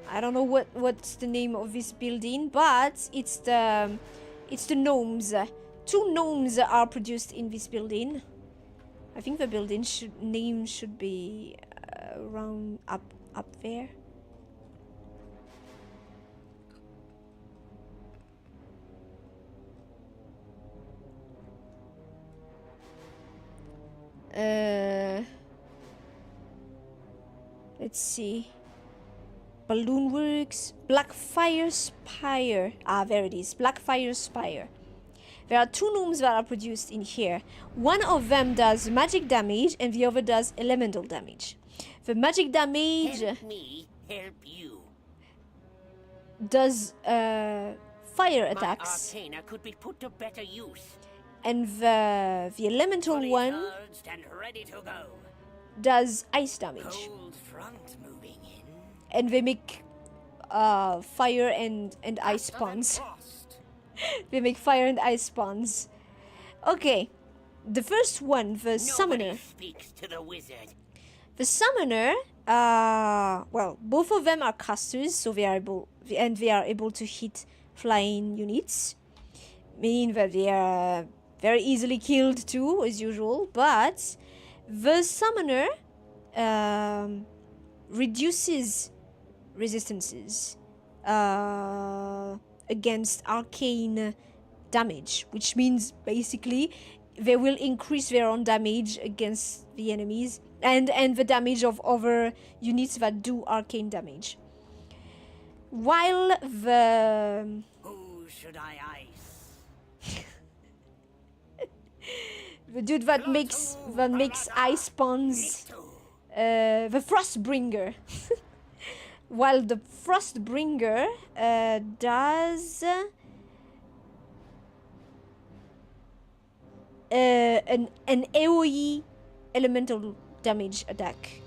I don't know what's the name of this building, but it's the gnomes. 2 gnomes are produced in this building. I think the building name should be around up there. Let's see. Balloonworks, Blackfire Spire. There it is, Blackfire Spire. There are 2 gnomes that are produced in here. One of them does magic damage and the other does elemental damage. The magic damage Help me help you. does fire attacks. My arcana could be put to better use. And the elemental Fully one charged and ready to go. does ice damage. Cold front moving in. And they make fire and ice spawns. They make fire and ice spawns. Okay, the first one, the summoner. Speaks to the wizard. The summoner, well, both of them are casters, so they are able to hit flying units, meaning that they are very easily killed too, as usual. But the summoner reduces resistances against arcane damage, which means basically they will increase their own damage against the enemies and the damage of other units that do arcane damage. While the Who should I ice? the dude that makes ice spawns, the Frostbringer. While the Frostbringer does an AoE elemental damage attack.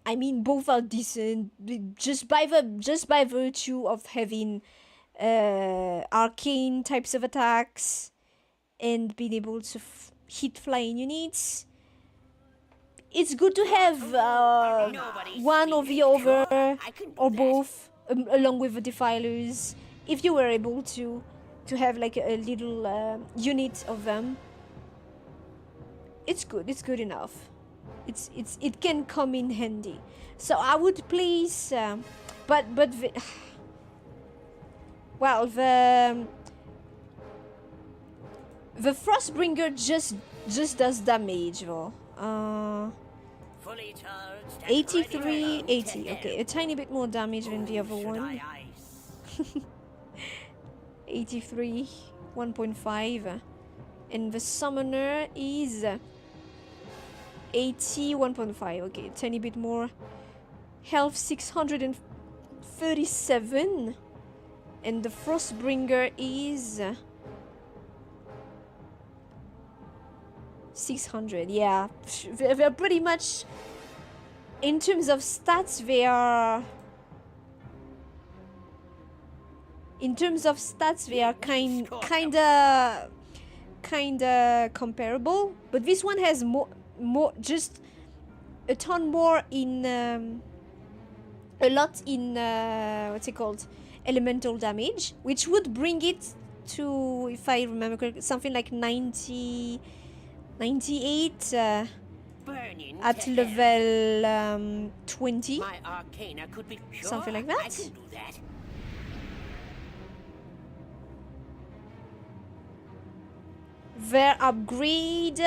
I mean, both are decent just by virtue of having arcane types of attacks and being able to hit flying units. It's good to have one or the other, or both, along with the Defilers. If you were able to have like a little unit of them, it's good. It's good enough. It can come in handy. So I would place, but well, the Frostbringer just does damage though. 83, 80. Okay, a tiny bit more damage than the other one. 83, 1.5. And the Summoner is 80, 1.5. Okay, a tiny bit more. Health 637. And the Frostbringer is 600. Yeah, they're pretty much, in terms of stats, they are kinda comparable, but this one has more just a ton more in a lot in what's it called, elemental damage, which would bring it to, if I remember correctly, something like 98 at level 20, something like that. Their upgrade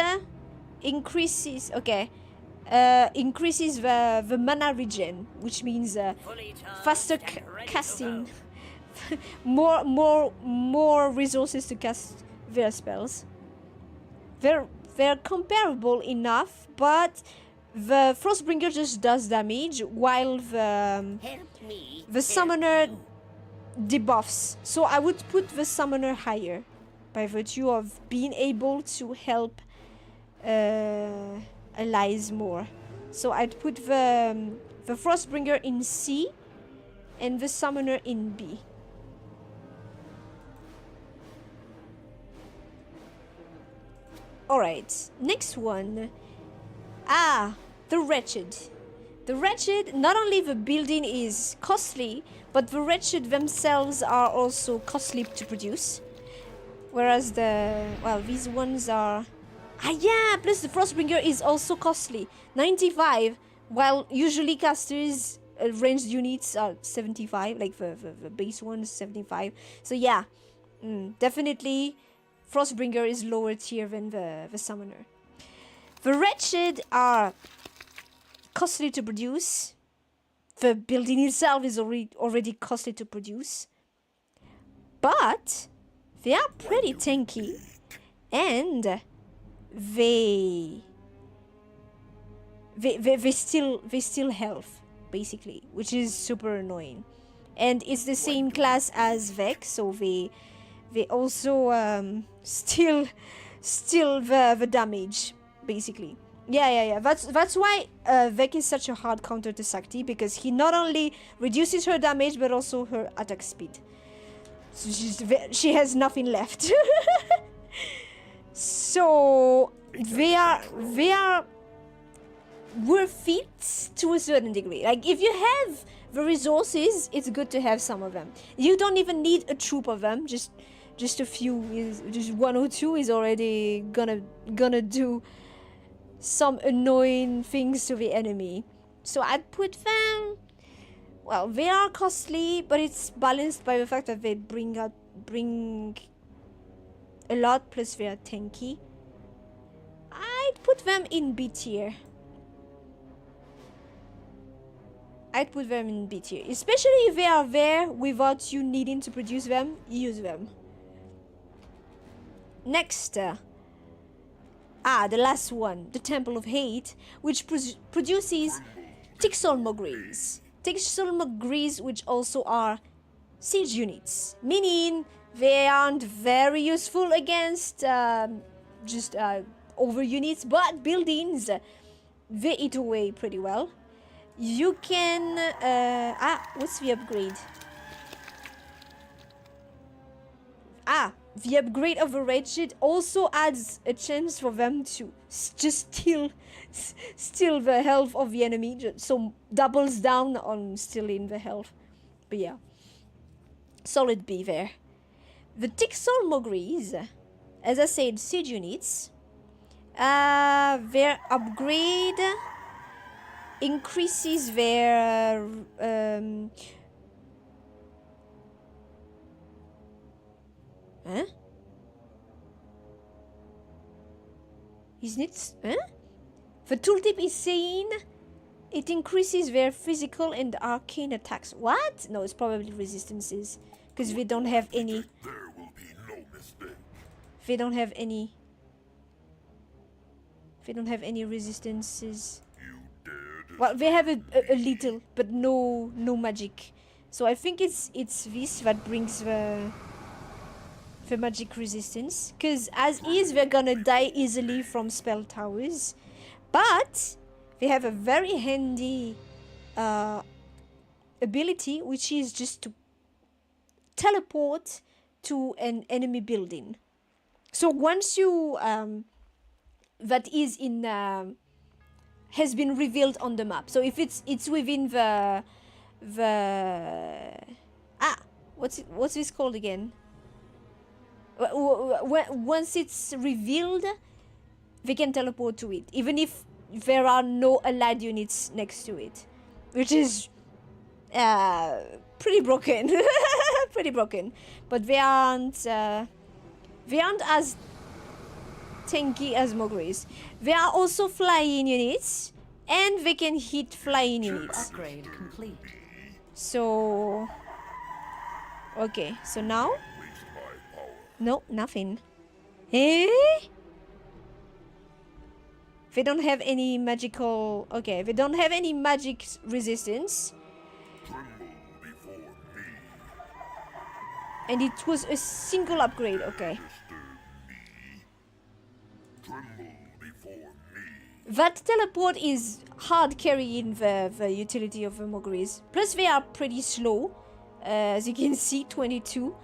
increases, increases the mana regen, which means faster casting, more resources to cast their spells. They're comparable enough, but the Frostbringer just does damage, while the Summoner debuffs. So I would put the Summoner higher, by virtue of being able to help allies more. So I'd put the Frostbringer in C and the Summoner in B. Alright, next one. The Wretched. The Wretched, not only the building is costly, but the Wretched themselves are also costly to produce. Whereas these ones are... plus the Frostbringer is also costly. 95, while usually casters, ranged units are 75, like the base one is 75. So yeah, definitely Frostbringer is lower tier than the Summoner. The Wretched are costly to produce. The building itself is already costly to produce. But they are pretty tanky, and they still health, basically, which is super annoying. And it's the same class as Vec, so they also steal the damage, basically. Yeah. That's why Vec is such a hard counter to Sakti, because he not only reduces her damage but also her attack speed. So she has nothing left. So they are worth it to a certain degree. Like, if you have the resources, it's good to have some of them. You don't even need a troop of them. Just a few, just 1 or 2 is already gonna do some annoying things to the enemy. So I'd put them Well, they are costly, but it's balanced by the fact that they bring a lot, plus they are tanky. I'd put them in B tier. I'd put them in B tier. Especially if they are there without you needing to produce them, use them. Next. The last one. The Temple of Hate, which produces Tixol Mogris. Tixol Mogris, which also are siege units. Meaning they aren't very useful against over units, but buildings they eat away pretty well. You can what's the upgrade? The upgrade of the Wretched also adds a chance for them to just steal the health of the enemy, so doubles down on stealing the health. But yeah, solid B there. The Tixol Mogris, as I said, siege units. Their upgrade increases their Isn't it? The tooltip is saying it increases their physical and arcane attacks. What? No, it's probably resistances, because we don't have any. There will be no mistake. They don't have any. They don't have any resistances. You dared. Well, they have a little, but no magic. So I think it's this that brings the magic resistance. Because as is, they're gonna die easily from spell towers. But they have a very handy ability, which is just to teleport to an enemy building. So once you that is in has been revealed on the map. So if it's within the what's this called again? Once it's revealed, they can teleport to it, even if there are no allied units next to it, which is pretty broken. Pretty broken. But they aren't as tanky as Mogris. They are also flying units, and they can hit flying units. Upgrade complete. So okay, so now no, nothing. Eh? They don't have any magical. Okay, they don't have any magic resistance. Tremble before me. And it was a single upgrade. Okay. Tremble before me. That teleport is hard carrying the utility of the Mogris. Plus they are pretty slow. As you can see, 22.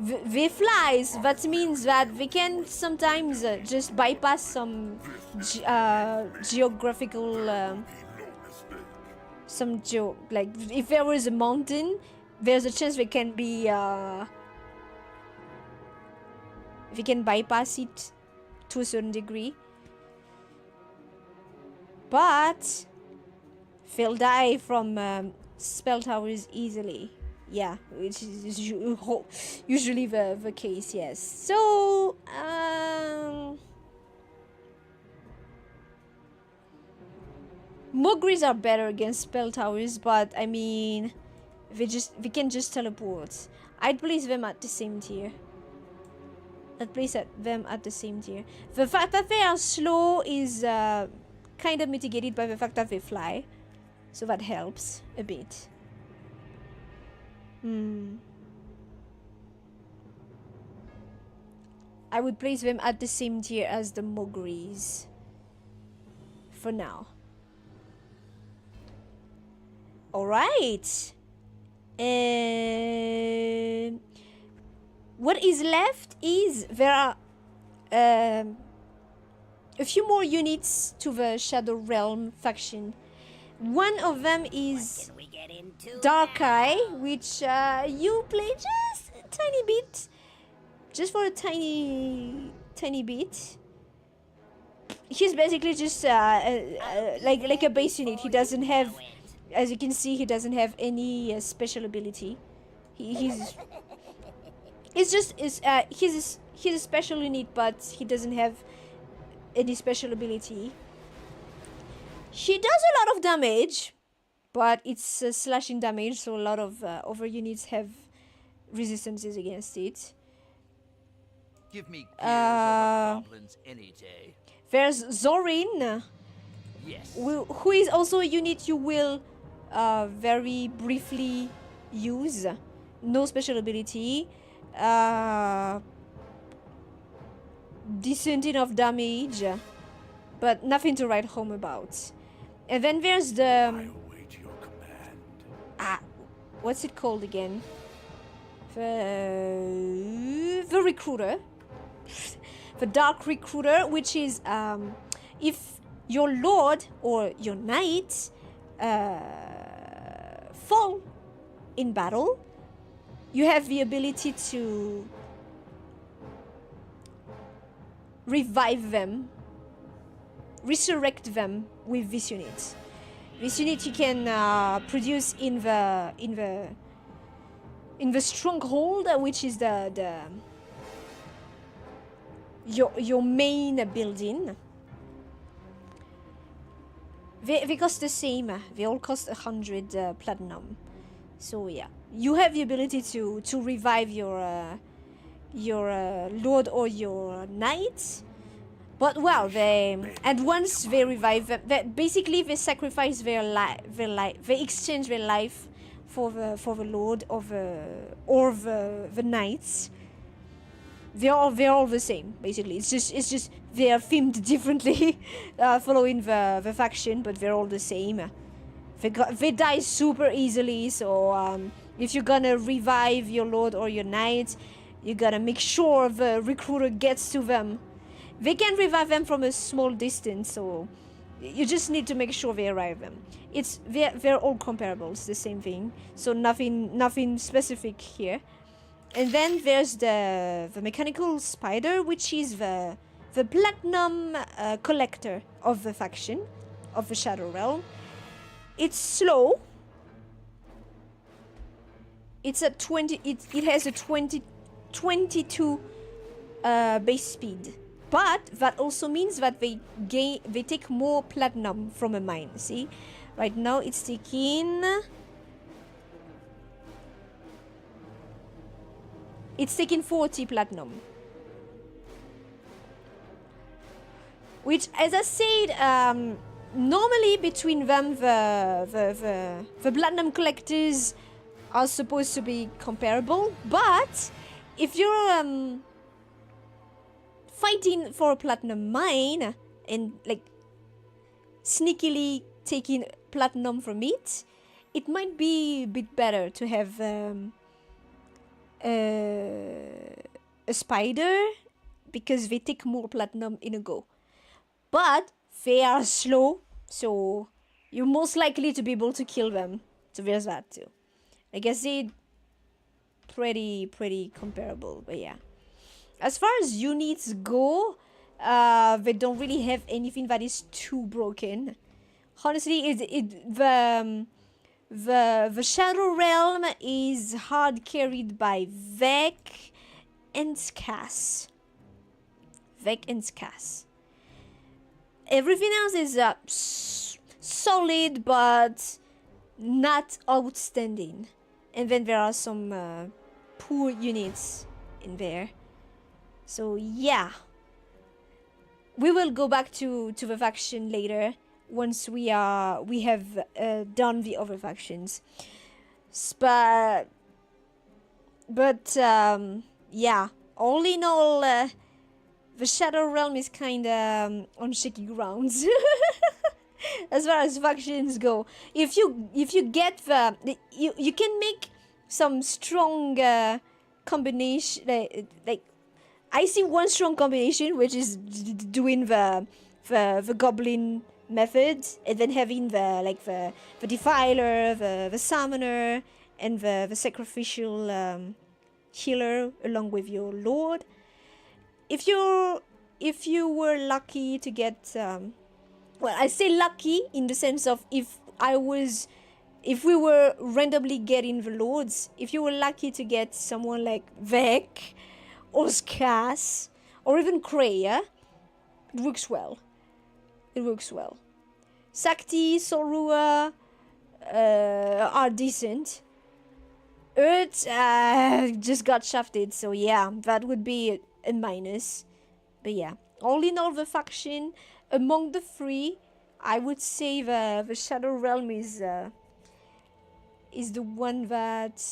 They flies. That means that they can sometimes just bypass some geographical like if there was a mountain, there's a chance they can be we can bypass it to a certain degree, but they'll die from spell towers easily. Yeah, which is usually the case, yes. So, Mogris are better against spell towers, but I mean, we can just teleport. I'd place them at the same tier. The fact that they are slow is kind of mitigated by the fact that they fly, so that helps a bit. I would place them at the same tier as the Mogris for now. Alright. What is left is there are a few more units to the Shadow Realm faction. One of them is Dark Eye, which you play just a tiny bit, just for a tiny bit. He's basically just like a base unit. He doesn't have As you can see, he doesn't have any special ability. He's a special unit, but he doesn't have any special ability. She does a lot of damage, but it's slashing damage, so a lot of other units have resistances against it. Give me gears over goblins any day. There's Zorin, Yes. who is also a unit you will very briefly use. No special ability. Decent enough damage, but nothing to write home about. And then there's the I await your command. what's it called again? The recruiter, the dark recruiter, which is if your lord or your knight fall in battle, you have the ability to revive them, resurrect them with this unit. This unit you can produce in the stronghold, which is your main building. They cost the same. They all cost 100 platinum. So yeah, you have the ability to revive your lord or your knight. But well, once they revive them, basically they sacrifice their life. They exchange their life for the lord or the knights. They're all the same, basically. It's just they are themed differently, following the faction, but they're all the same. They die super easily, so if you're gonna revive your lord or your knight, you gotta make sure the recruiter gets to them. They can revive them from a small distance, so you just need to make sure they arrive them. They're all comparable. It's the same thing, so nothing specific here. And then there's the mechanical spider, which is the platinum collector of the faction of the Shadow Realm. It's slow. It's a 20. It has a 22 base speed, but that also means that they take more platinum from a mine. See, right now it's taking 40 platinum, which, as I said, normally between them the platinum collectors are supposed to be comparable, but if you're fighting for a platinum mine and like sneakily taking platinum from it, it might be a bit better to have a spider, because they take more platinum in a go. But they are slow, so you're most likely to be able to kill them. So there's that too. I guess they're pretty comparable, but yeah. As far as units go, they don't really have anything that is too broken. Honestly, the Shadow Realm is hard carried by Vec and Cass. Everything else is solid, but not outstanding. And then there are some poor units in there. So yeah, we will go back to the faction later once we have done the other factions. But yeah, all in all, the Shadow Realm is kind of on shaky grounds. As far as factions go, if you get you can make some strong combination. Like I see one strong combination, which is doing the goblin method, and then having the defiler, the summoner, and the sacrificial healer along with your lord. If you were lucky to get well, I say lucky in the sense of if I was if we were randomly getting the lords, if you were lucky to get someone like Vec or Skas or even Kreia, it works well. It works well. Sakti, Sorua are decent. Earth just got shafted, so yeah, that would be a minus. But yeah, all in all, the faction among the three, I would say the Shadow Realm is the one that,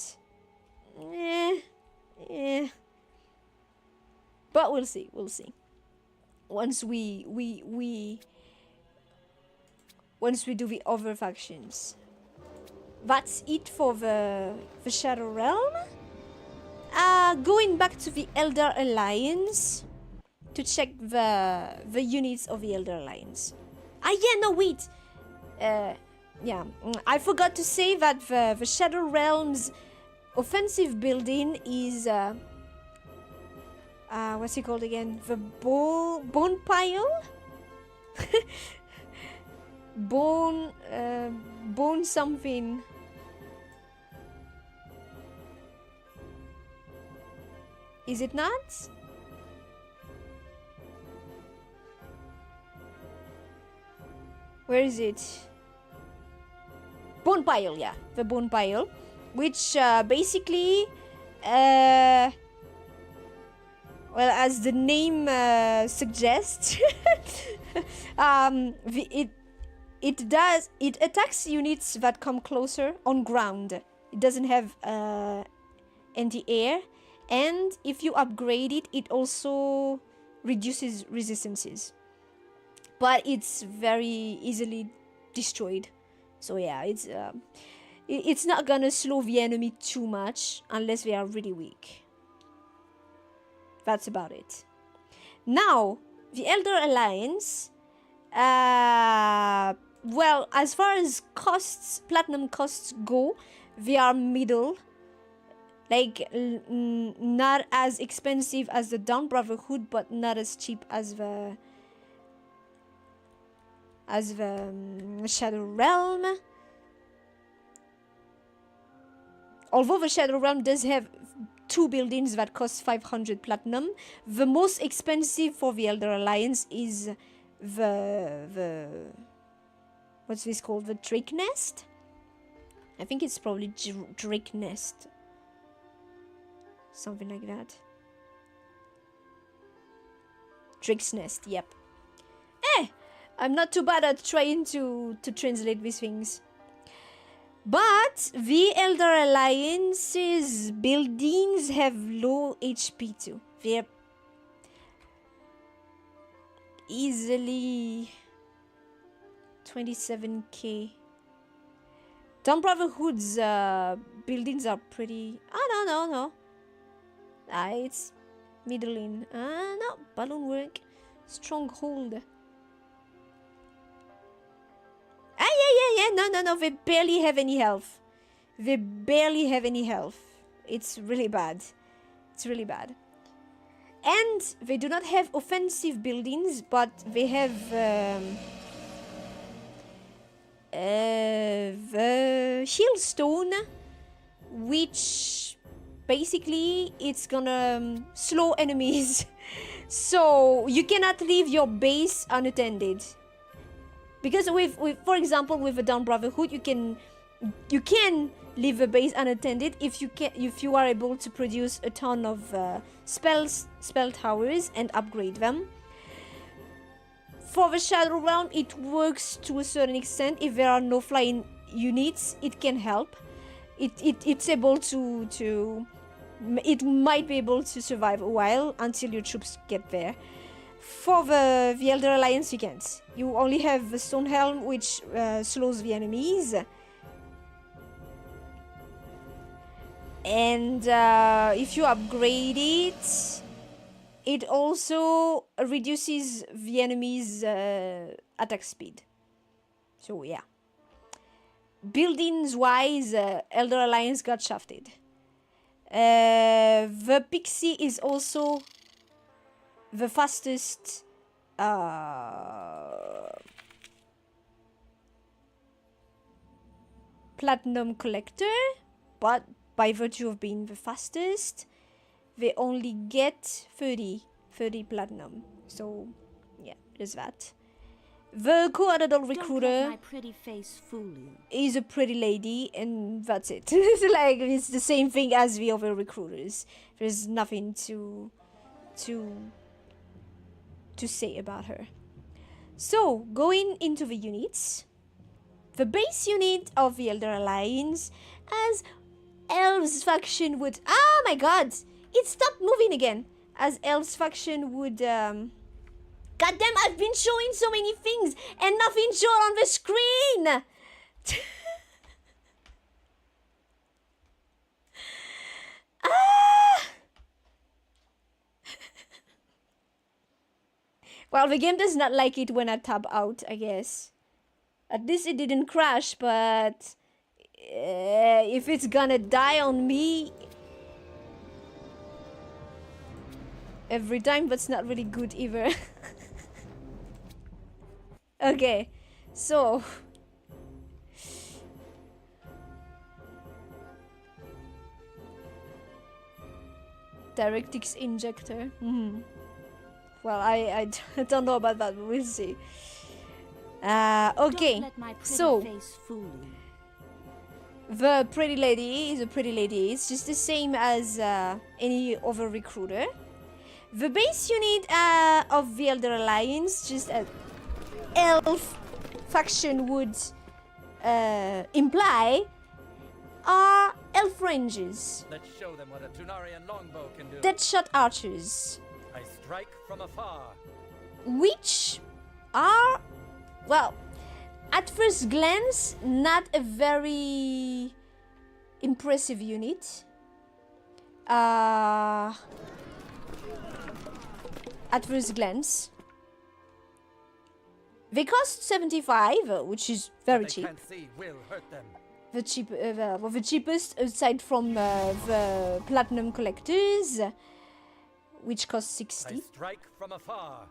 but we'll see. Once we do the other factions. That's it for the Shadow Realm. Going back to the Elder Alliance to check the units of the Elder Alliance. Wait. I forgot to say that the Shadow Realm's offensive building is what's it called again? The bone pile? Bone something. Is it not? Where is it? Bone pile, yeah, the bone pile, which basically, well, as the name suggests, it attacks units that come closer on ground. It doesn't have anti-air, and if you upgrade it, it also reduces resistances. But it's very easily destroyed. So yeah, it's not gonna slow the enemy too much unless they are really weak. That's about it. Now, the Elder Alliance, well, as far as costs, platinum costs go, they are middle. Like, not as expensive as the Dawn Brotherhood, but not as cheap as the Shadow Realm. Although the Shadow Realm does have 2 buildings that cost 500 platinum, the most expensive for the Elder Alliance is the what's this called? The Drake Nest? I think it's probably Drake Nest. Something like that. Drake's Nest, yep. I'm not too bad at trying to translate these things. But the Elder Alliance's buildings have low HP too. They're easily 27k. Dawn Brotherhood's buildings are pretty... Oh, no. It's middling. No, balloon work. Stronghold. No, they barely have any health. It's really bad. And they do not have offensive buildings, but they have the Shield Stone, which basically it's gonna slow enemies. So you cannot leave your base unattended. Because with for example, with the Dawn Brotherhood, you can leave the base unattended if you are able to produce a ton of spell towers and upgrade them. For the Shadow Realm, it works to a certain extent. If there are no flying units, it can help. It's able to it might be able to survive a while until your troops get there. For the Elder Alliance, you can't. You only have the Stone Helm, which slows the enemies. And if you upgrade it, it also reduces the enemy's attack speed. So yeah. Buildings-wise, Elder Alliance got shafted. The Pixie is also the fastest platinum collector, but by virtue of being the fastest, they only get 30 platinum. So yeah, there's that. The co-adult recruiter my pretty face fool you. is a pretty lady, and that's it. It's like, it's the same thing as the other recruiters. There's nothing to say about her. So, going into the units, the base unit of the Elder Alliance, as Elves faction would... Oh my god! It stopped moving again! As Elves faction would... Goddamn, I've been showing so many things and nothing showed on the screen! Well, the game does not like it when I tab out, I guess. At least it didn't crash, but... if it's gonna die on me... every time, that's not really good either. Okay, so... DirectX injector. Well, I don't know about that, but we'll see. Okay, so... the pretty lady is a pretty lady. It's just the same as any other recruiter. The base unit of the Elder Alliance, just as elf faction would imply, are elf rangers. Let's show them what a Tunarian longbow can do. Deadshot archers. I strike from afar. Which are, well, at first glance, not a very impressive unit. At first glance. They cost 75, which is very cheap. Can't see will hurt them. The cheapest aside from the platinum collectors, which cost 60. I strike from afar.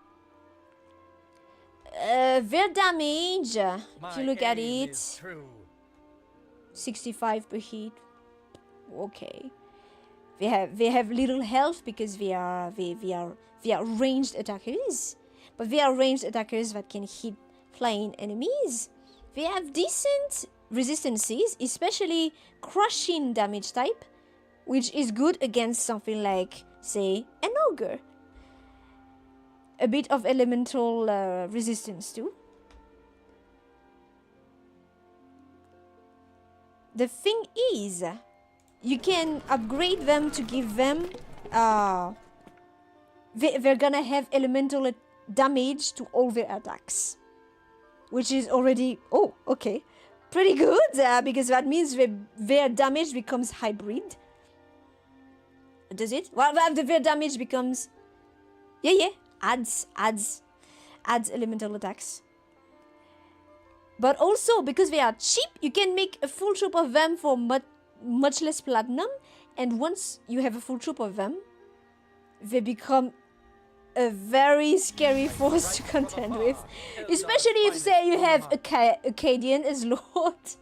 Their damage, if you look at aim it, is true. 65 per hit. Okay. They have little health because they are ranged attackers, but they are ranged attackers that can hit flying enemies. They have decent resistances, especially crushing damage type, which is good against something like, say, an ogre. A bit of elemental resistance too. The thing is, you can upgrade them to give them... they're gonna have elemental damage to all their attacks. Which is already... oh, okay. Pretty good, because that means their damage becomes hybrid. Does it? Well, their damage becomes... yeah. Adds elemental attacks. But also, because they are cheap, you can make a full troop of them for much less platinum. And once you have a full troop of them, they become a very scary force to contend with. Especially if, say, you have Acadian as Lord.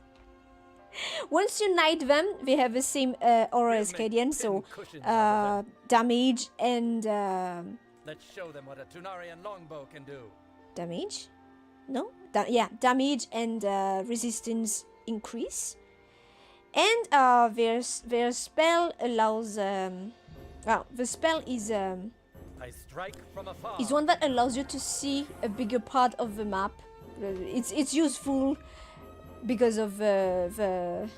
Once you knight them, they have the same aura as Acadian, so damage and... let's show them what a Tunarian longbow can do. damage? No? Yeah, damage and resistance increase. And their spell allows... well, the spell is... I strike from afar. is one that allows you to see a bigger part of the map. It's useful because of the...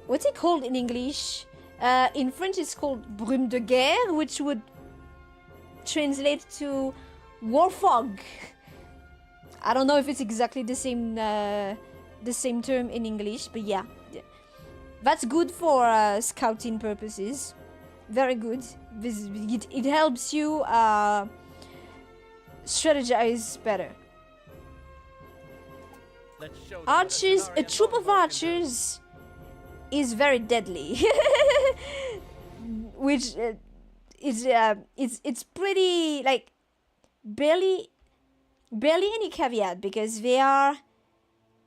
What's it called in English? In French it's called brume de guerre, which would translate to war fog. I don't know if it's exactly the same term in English, but yeah. That's good for scouting purposes. Very good. It helps you strategize better. Let's show them Archers, what a Tunarian troop of longbow can do. archers is very deadly. Which it's pretty like barely barely any caveat because they are,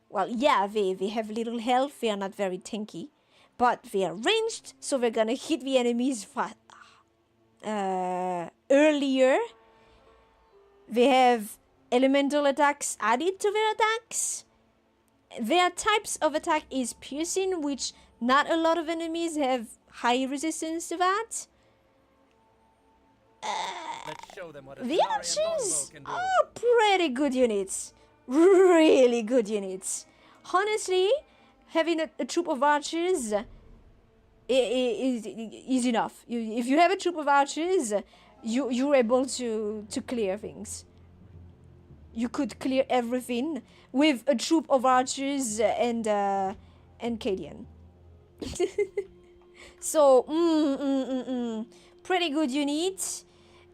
well, yeah, they have little health, they are not very tanky, but they are ranged, so they're gonna hit the enemies earlier. They have elemental attacks added to their attacks. Their types of attack is piercing, which not a lot of enemies have high resistance to that. Let's show them what a The Solarian archers longbow can do. are pretty good units. Really good units. Honestly, having a troop of archers is enough. If you have a troop of archers, you're able to clear things. You could clear everything with a troop of archers and Cadian. So, pretty good unit.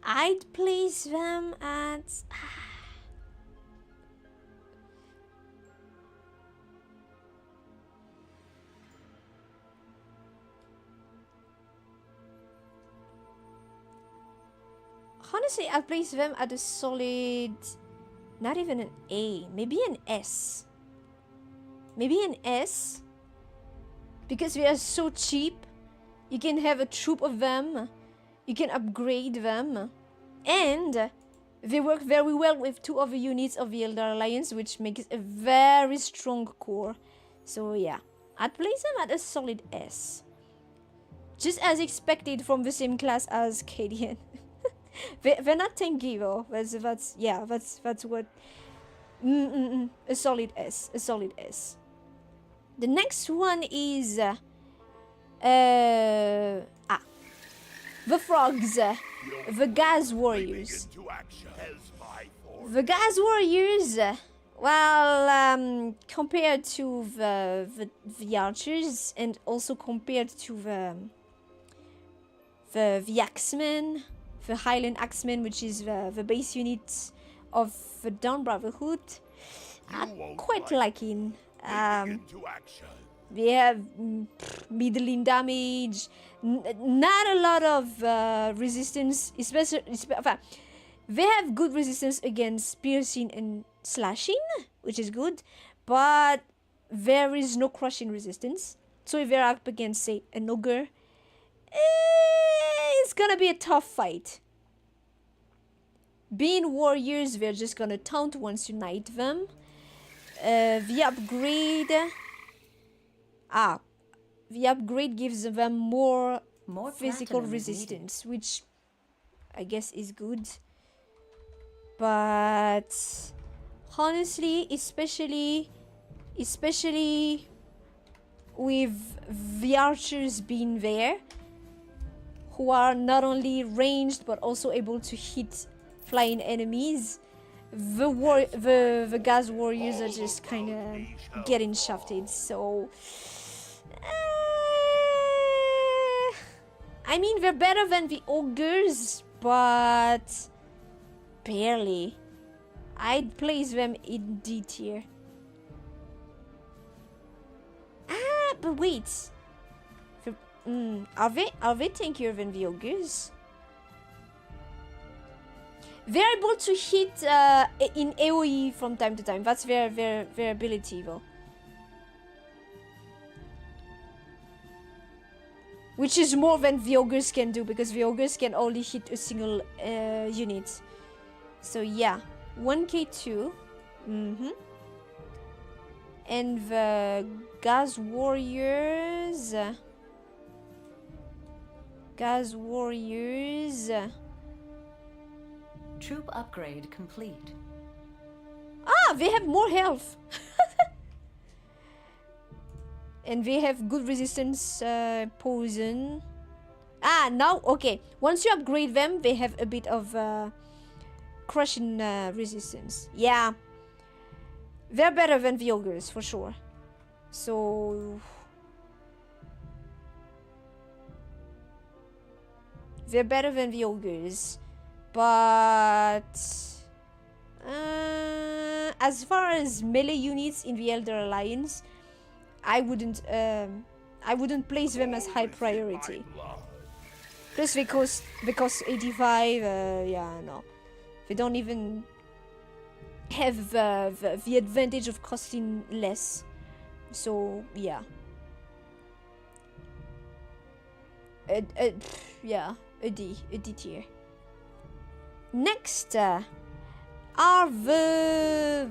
I'd place them at... Honestly, I'd place them at a solid... Not even an A. Maybe an S. Maybe an S. Because they are so cheap. You can have a troop of them. You can upgrade them. And they work very well with 2 other units of the Elder Alliance, which makes a very strong core. So yeah, I'd place them at a solid S. Just as expected from the same class as Cadian. They're not tanky though. That's what. A solid S. A solid S. The next one is the frogs, the gas warriors. The gas warriors, well, compared to the archers, and also compared to the axemen, the Highland Axemen, which is the base unit of the Dawn Brotherhood, I'm quite liking. They have middling damage, not a lot of resistance, especially. They have good resistance against piercing and slashing, which is good, but there is no crushing resistance. So if they're up against, say, an ogre, it's gonna be a tough fight. Being warriors, they're just gonna taunt once you knight them. The upgrade gives them more physical resistance, which I guess is good. But honestly, especially with the archers being there, who are not only ranged but also able to hit flying enemies, the gas warriors are just kind of getting shafted. So I mean, they're better than the ogres, but barely. I'd place them in D tier. But wait, are they tankier than the ogres? They're able to hit in AoE from time to time. That's their ability, though. Which is more than the ogres can do, because the ogres can only hit a single unit. So yeah, 1k2. And the gas warriors. Troop upgrade complete. They have more health. And they have good resistance, poison. Now, okay. Once you upgrade them, they have a bit of crushing resistance. Yeah. They're better than the ogres, for sure. So... they're better than the ogres. But... as far as melee units in the Elder Alliance, I wouldn't place them as high priority. Plus they cost 85, yeah, no. They don't even have the advantage of costing less. So yeah. Yeah, a D tier. Next are the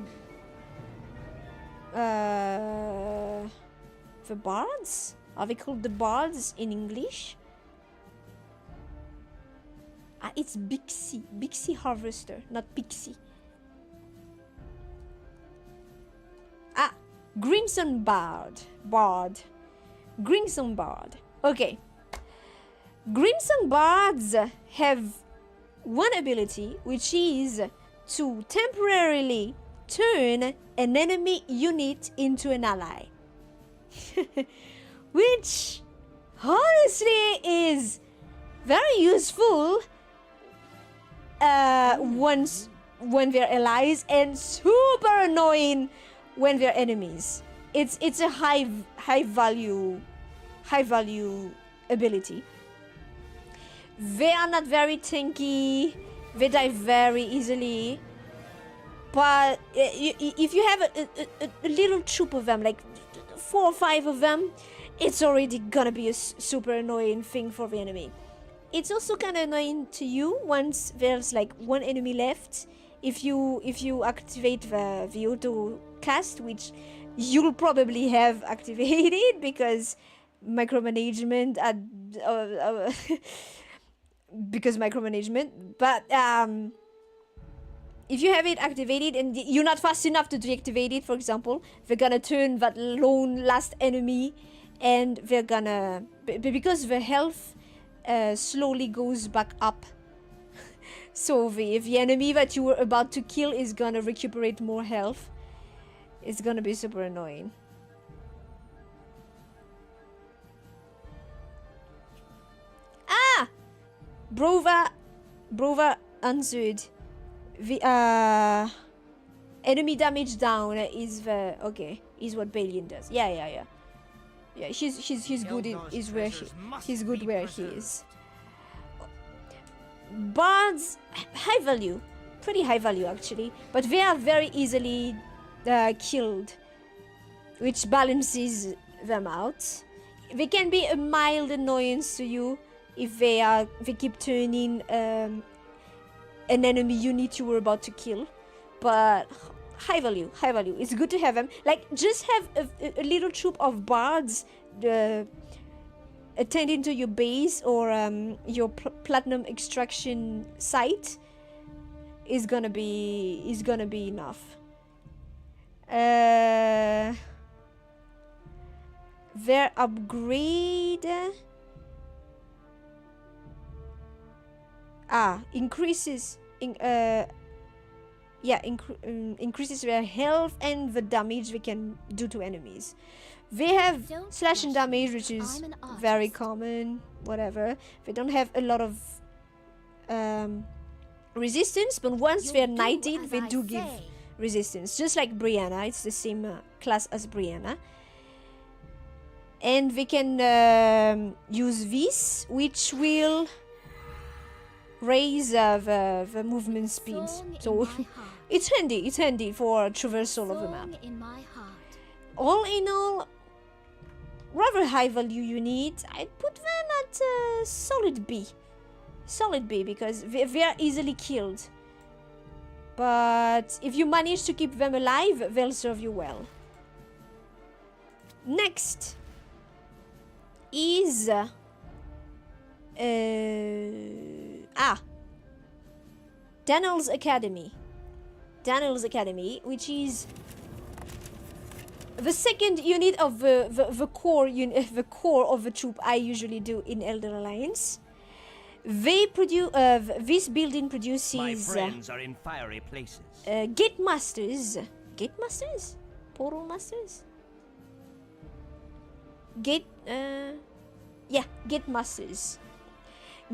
bards. Are they called the bards in English? It's Bixie Harvester, not Pixie. Grimson Bard. Grimson Bard. Okay. Grimson Bards have one ability, which is to temporarily turn an enemy unit into an ally. Which, honestly, is very useful when they're allies, and super annoying when they're enemies. It's a high value ability. They are not very tanky. They die very easily. But if you have a little troop of them, like 4 or 5 of them, it's already gonna be a super annoying thing for the enemy. It's also kind of annoying to you once there's like one enemy left. If you activate the auto cast, which you'll probably have activated because micromanagement because micromanagement. But if you have it activated and you're not fast enough to deactivate it, for example, they're gonna turn that lone last enemy, and they're gonna, because the health slowly goes back up. So the enemy that you were about to kill is gonna recuperate more health. It's gonna be super annoying. Brova answered. The enemy damage down is the is what Balian does. Yeah. He's good. He's good where he is. Bards, high value, pretty high value actually, but they are very easily killed, which balances them out. They can be a mild annoyance to you if they keep turning an enemy unit you were about to kill, but high value. It's good to have them. Like, just have a little troop of bards attending to your base or your platinum extraction site is gonna be enough. Their upgrade increases increases their health and the damage they can do to enemies. They have slash and damage, which is very common, whatever. They don't have a lot of resistance, but once they're knighted, they do give resistance. Just like Brianna, it's the same class as Brianna. And they can use this, which will raise the movement speed. So it's handy for traversal of the map. All in all, rather high value unit. I'd put them at solid B. Solid B, because they are easily killed. But if you manage to keep them alive, they'll serve you well. Next is Daniel's Academy. Daniel's Academy, which is the second unit of the core of the troop I usually do in Elder Alliance. They produce this building produces My friends are in fiery places. Gate Masters. Gate Masters? Portal Masters? Gate Masters.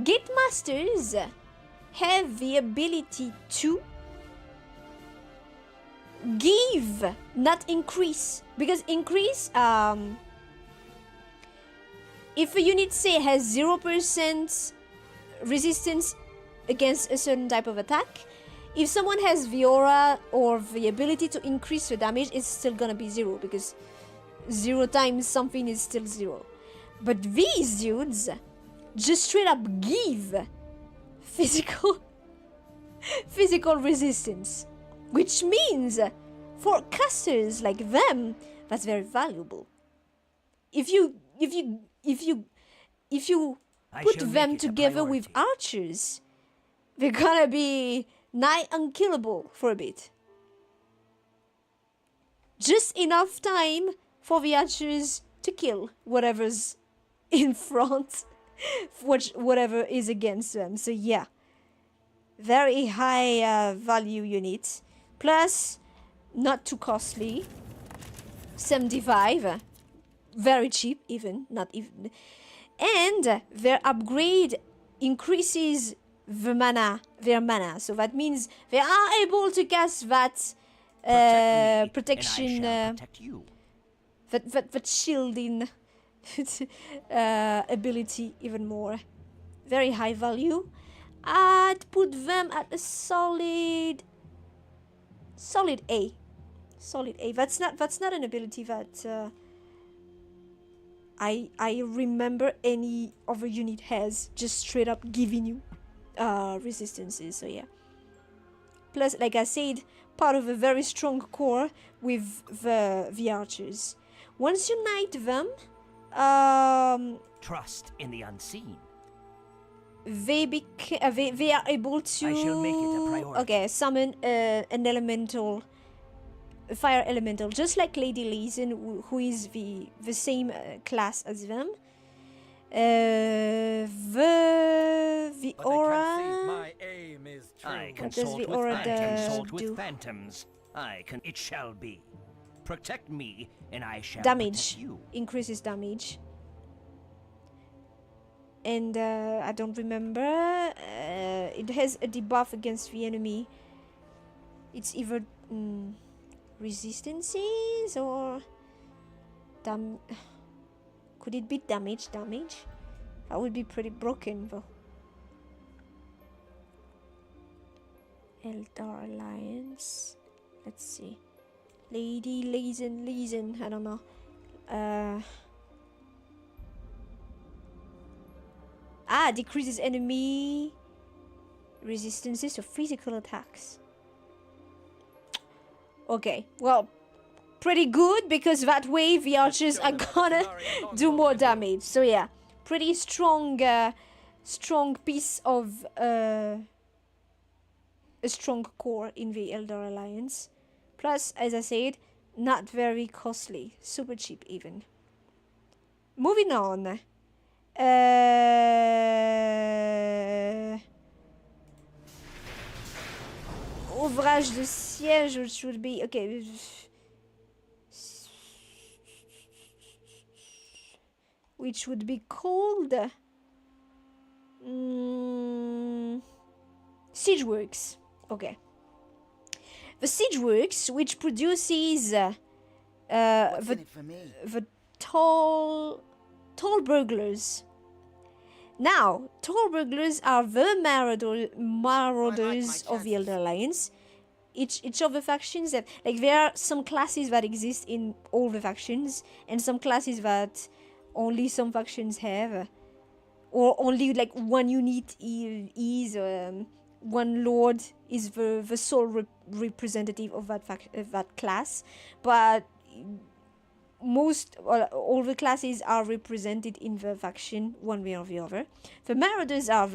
Gate Masters have the ability to give, not increase. Because increase, if a unit, say, has 0% resistance against a certain type of attack, If someone has the aura or the ability to increase the damage, it's still gonna be 0 because 0 times something is still 0. But these dudes just straight up give physical resistance, which means for casters like them, that's very valuable. If you put them together with archers, they're gonna be nigh unkillable for a bit. Just enough time for the archers to kill whatever's in front, whatever is against them. So yeah, very high value unit. Plus, not too costly. 75, very cheap even, not even. And their upgrade increases their mana. So that means they are able to cast that protection, that shielding ability even more. Very high value. I'd put them at a solid A. Solid A. That's not an ability that I remember any other unit has, just straight up giving you resistances. So yeah. Plus, like I said, part of a very strong core with the archers. Once you knight them, Trust in the unseen. they are able to, I shall make it a priority. okay, summon an elemental, a fire elemental, just like Lady Leeson, who is the same class as them. The aura. I What does the aura do? Phantoms. It shall be. Protect me, and I shall Damage. protect you. Increases damage. And I don't remember. It has a debuff against the enemy. It's either resistances or could it be damage? That would be pretty broken though. Eldar Alliance. Let's see. Lady Leeson. I don't know. Decreases enemy resistances to physical attacks. Okay, well, pretty good, because that way the archers are gonna do more damage. So yeah, pretty strong piece of a strong core in the Eldar Alliance. Plus, as I said, not very costly, super cheap even. Moving on. Ouvrage de siège, which would be okay. Which would be called Siegeworks. Okay. The Siegeworks, which produces the tall burglars. Now, tall burglars are the marauders of the Elder Alliance. Each of the factions that, like, there are some classes that exist in all the factions, and some classes that only some factions have, or only like one unit is one lord is the sole representative of that class, but all the classes are represented in the faction one way or the other. The Marauders are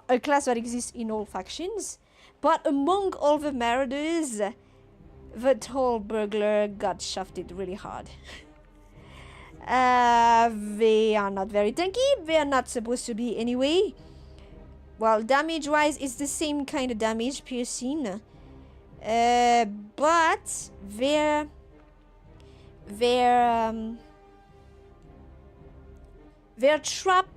a class that exists in all factions, but among all the Marauders, the tall burglar got shafted really hard. They are not very tanky. They are not supposed to be anyway. Well, damage-wise, it's the same kind of damage, piercing. But their trap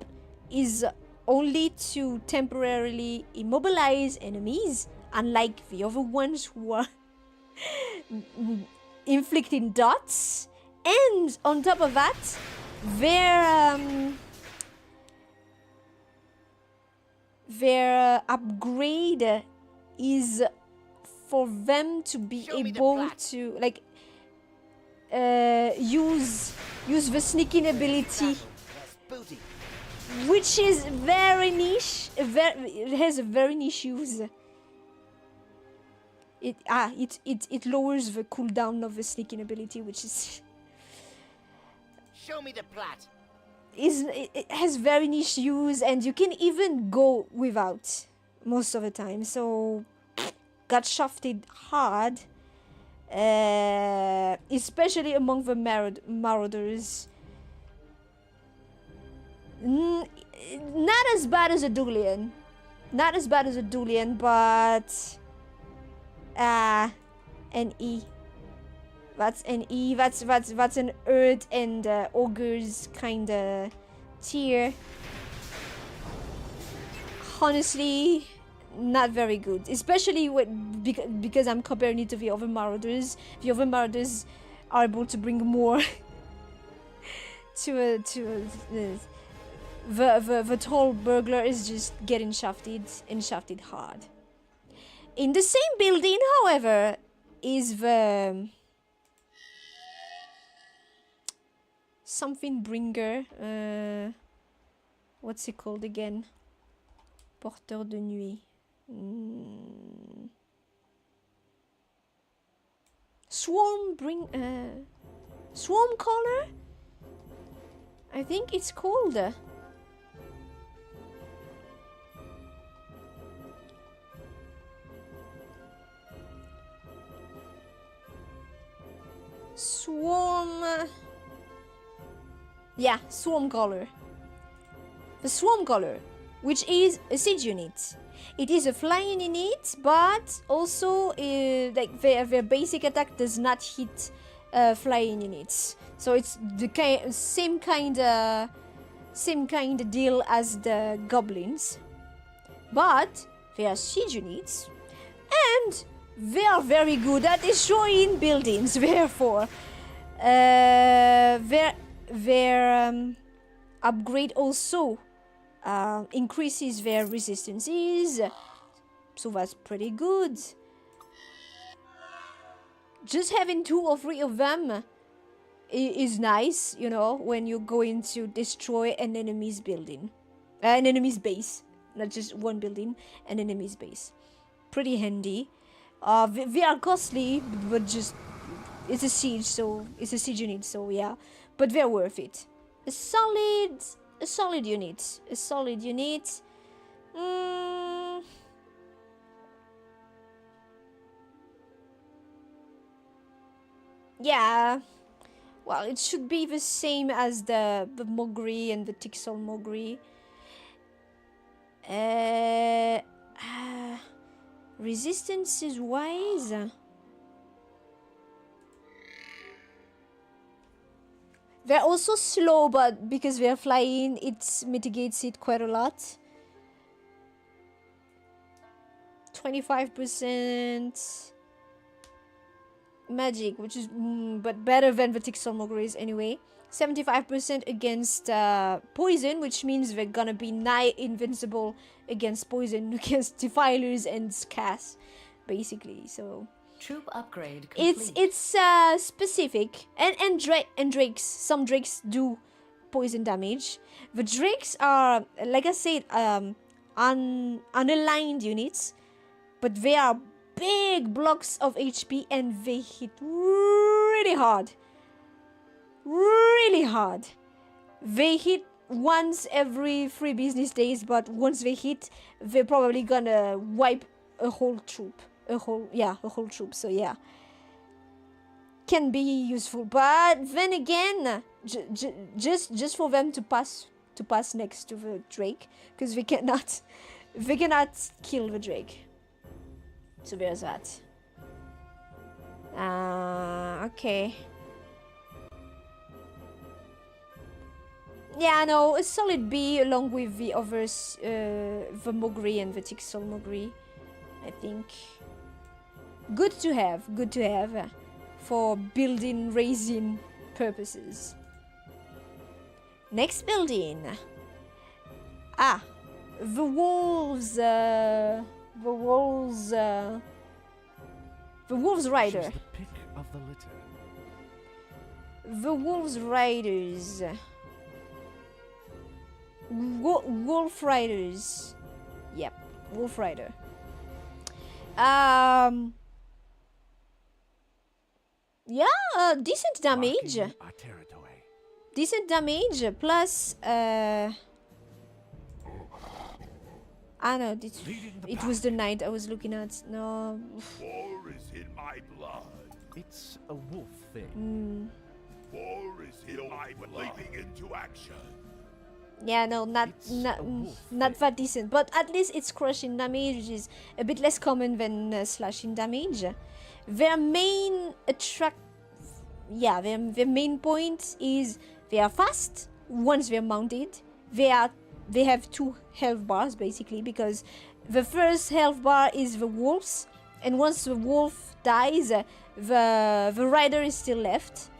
is only to temporarily immobilize enemies, unlike the other ones who are inflicting dots. And on top of that, their upgrade is for them to be Show me the able plat. to like use the sneaking ability, Booty. which is very niche. It has a very niche use. It lowers the cooldown of the sneaking ability, which is Show me the plat. it has very niche use, and you can even go without most of the time. So got shafted hard, especially among the marauders. Not as bad as a Dulian, but an E. That's an E. That's an Earth and Ogres kinda tier. Honestly, not very good. Especially because I'm comparing it to the other Marauders. The other Marauders are able to bring more the tall burglar is just getting shafted hard. In the same building, however, is the something bringer. What's it called again? Porteur de nuit. Swarm caller? I think it's called. Swarm caller. The swarm caller, which is a siege unit. It is a flying unit, but also like their basic attack does not hit flying units. So it's the same kind of deal as the goblins, but they are siege units, and they are very good at destroying buildings. Therefore, their upgrade also increases their resistances, so that's pretty good. Just having 2 or 3 of them is nice, you know, when you're going to destroy an enemy's building, an enemy's base, not just one building, an enemy's base. Pretty handy. They are costly, but just it's a siege unit, so yeah, but they're worth it. A solid unit. Yeah. Well, it should be the same as the Mogri and the Tixol Mogri. Resistances wise, they're also slow, but because they're flying, it mitigates it quite a lot. 25% magic, which is but better than the Tixol Mogris anyway. 75% against poison, which means they're gonna be nigh invincible against poison, against defilers and scas, basically. So Troop upgrade complete. it's specific, and drakes. Some drakes do poison damage. The drakes are, like I said, unaligned units, but they are big blocks of HP and they hit really hard. Really hard. They hit once every 3 business days, but once they hit, they're probably gonna wipe a whole troop. A whole troop. So yeah, can be useful, but then again, just for them to pass next to the Drake, because they cannot kill the Drake. So there's that. Okay. Yeah, no, a solid B along with the others, the Mogri and the Tixol Mogri, I think. Good to have for building raising purposes. Next building. The wolves The wolves. The wolves rider. She's the pick of the litter. The wolves riders. Wolf riders. Yep, wolf rider. Yeah, decent damage. Marking our territory. Decent damage plus I know it was the knight I was looking at. No. War is in my blood. It's a wolf thing. War is in my blood. Leaping into action. Yeah, no, not that decent. But at least it's crushing damage, which is a bit less common than slashing damage. Their main their main point is they are fast once they're mounted. They have 2 health bars basically, because the first health bar is the wolves, and once the wolf dies, the rider is still left.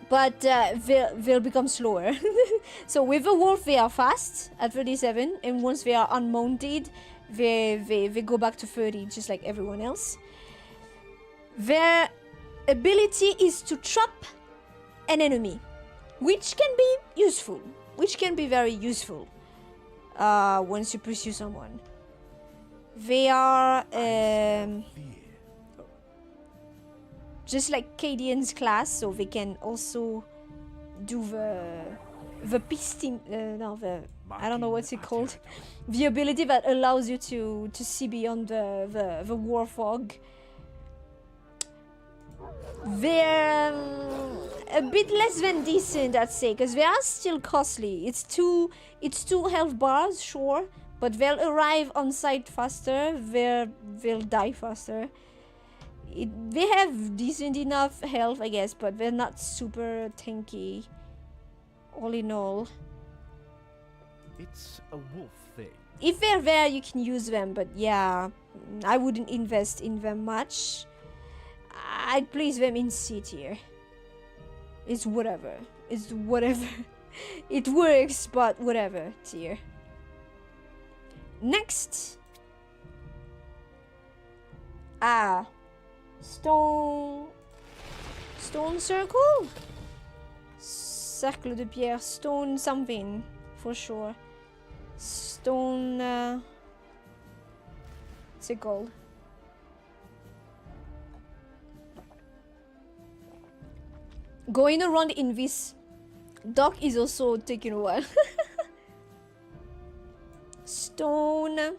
But they'll become slower. So with the wolf they are fast at 37, and once they are unmounted, they go back to 30, just like everyone else. Their ability is to trap an enemy, which can be useful, which can be very useful once you pursue someone. They are just like Cadian's class, so they can also do the pisting. I don't know what's it called. The ability that allows you to see beyond the war fog. They're a bit less than decent, I'd say, because they are still costly. It's two health bars, sure, but they'll arrive on site faster. They'll die faster. They have decent enough health, I guess, but they're not super tanky. All in all, it's a wolf thing. If they're there, you can use them, but yeah, I wouldn't invest in them much. I'd place them in C tier. It's whatever. It's whatever. It works, but whatever tier. Next. Stone circle? Cercle de pierre. Stone something. For sure. Stone... what's it called? Going around in this dock is also taking a while. Stone...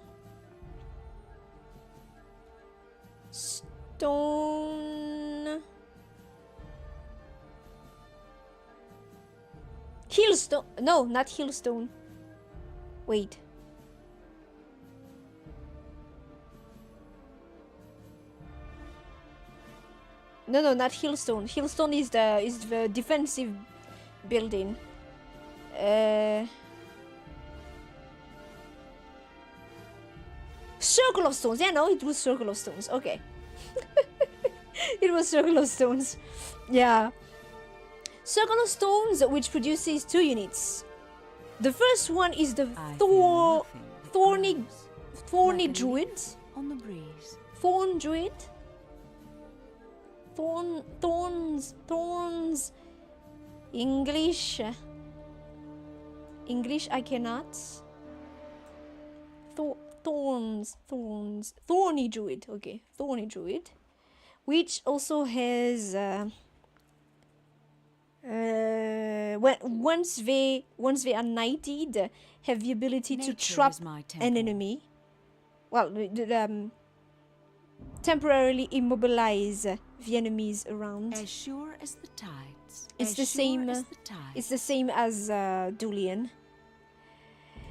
Hillstone. No, not Hillstone. Wait. No, not Hillstone. Hillstone is the defensive building. Circle of Stones. Yeah, no, it was Circle of Stones. Okay. It was Circle of Stones. Yeah. Circle of Stones, which produces 2 units. The first one is the thorny druid. On the breeze. Thorn druid. Thorns. English I cannot. Thorny druid. Okay, thorny druid, which also has once they are knighted, have the ability to trap an enemy. Well, temporarily immobilize the enemies around. As sure as the tides. It's the same. It's the same as Dulian.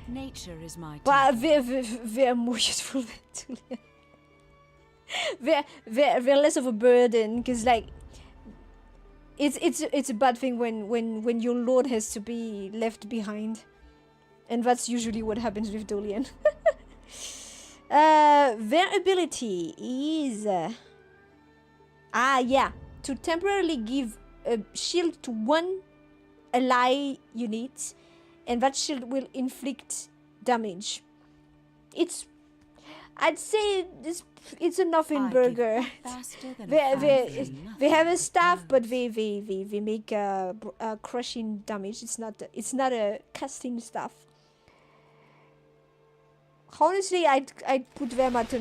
Nature is my but they're more useful than Dulian. they're less of a burden, because like it's a bad thing when your lord has to be left behind, and that's usually what happens with Dulian. Their ability is to temporarily give a shield to one ally unit, and that shield will inflict damage. I'd say it's a nothing I burger. give faster than a They have a staff, bird. but they make crushing damage. It's not a casting staff. Honestly, I'd put them at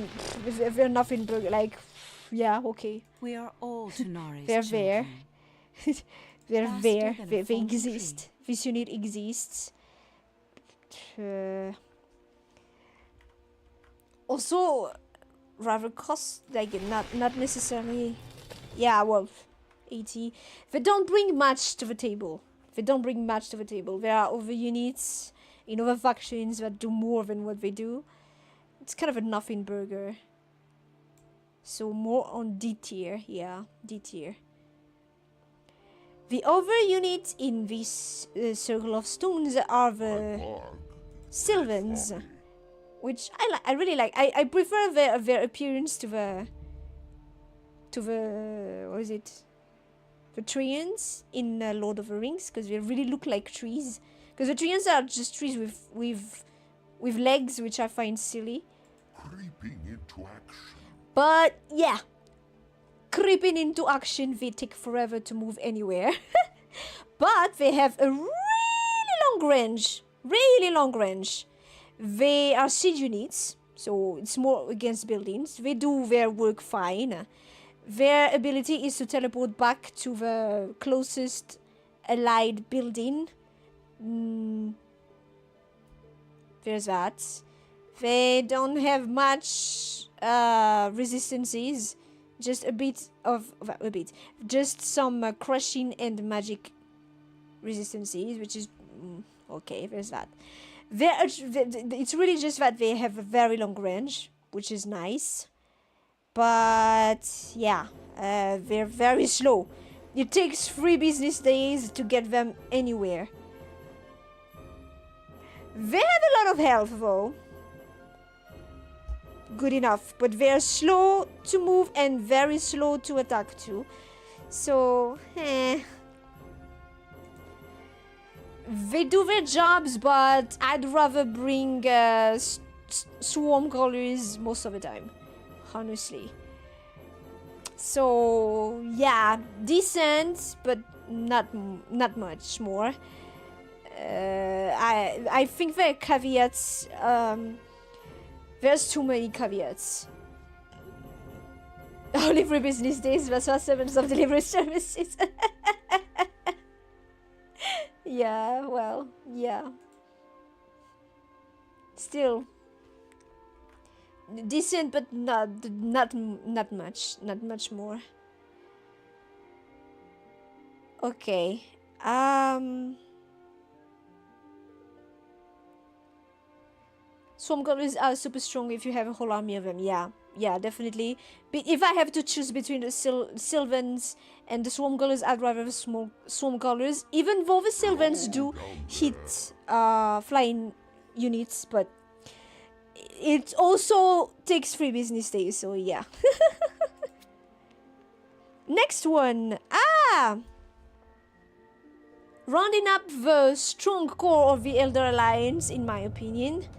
they're nothing burger. Like, yeah, okay, We are all Tunari's they're there. children. They're Faster there. than a They falling exist. tree. This unit exists. Also, rather cost, like, not necessarily. Yeah, well, 80. They don't bring much to the table. There are other units in other factions that do more than what they do. It's kind of a nothing burger. So more on D tier. Yeah, D tier. The other units in this circle of stones are the Sylvans, which I really like. I prefer their appearance to the what is it? The treants in Lord of the Rings, because they really look like trees. Because the treants are just trees with legs, which I find silly. Creeping into action. But yeah, creeping into action, they take forever to move anywhere. But they have a really long range. They are siege units, so it's more against buildings. They do their work fine. Their ability is to teleport back to the closest allied building. There's that. They don't have much resistances. Just just some crushing and magic resistances, which is okay. There's that. It's really just that they have a very long range, which is nice. But yeah, they're very slow. It takes 3 business days to get them anywhere. They have a lot of health though. Good enough, but they're slow to move and very slow to attack too. So, they do their jobs, but I'd rather bring swarm crawlers most of the time, honestly. So yeah, decent, but not much more. I think there are caveats. There's too many caveats. Only 3 business days versus 7 of delivery services. Yeah, well, yeah. Still decent, but not much more. Okay. Swarm goblins are super strong if you have a whole army of them. Yeah, definitely. But if I have to choose between the Sylvans and the Swarm goblins, I'd rather the Swarm goblins. Even though the Sylvans do hit flying units, but it also takes 3 business days, so yeah. Next one. Rounding up the strong core of the Elder Alliance, in my opinion.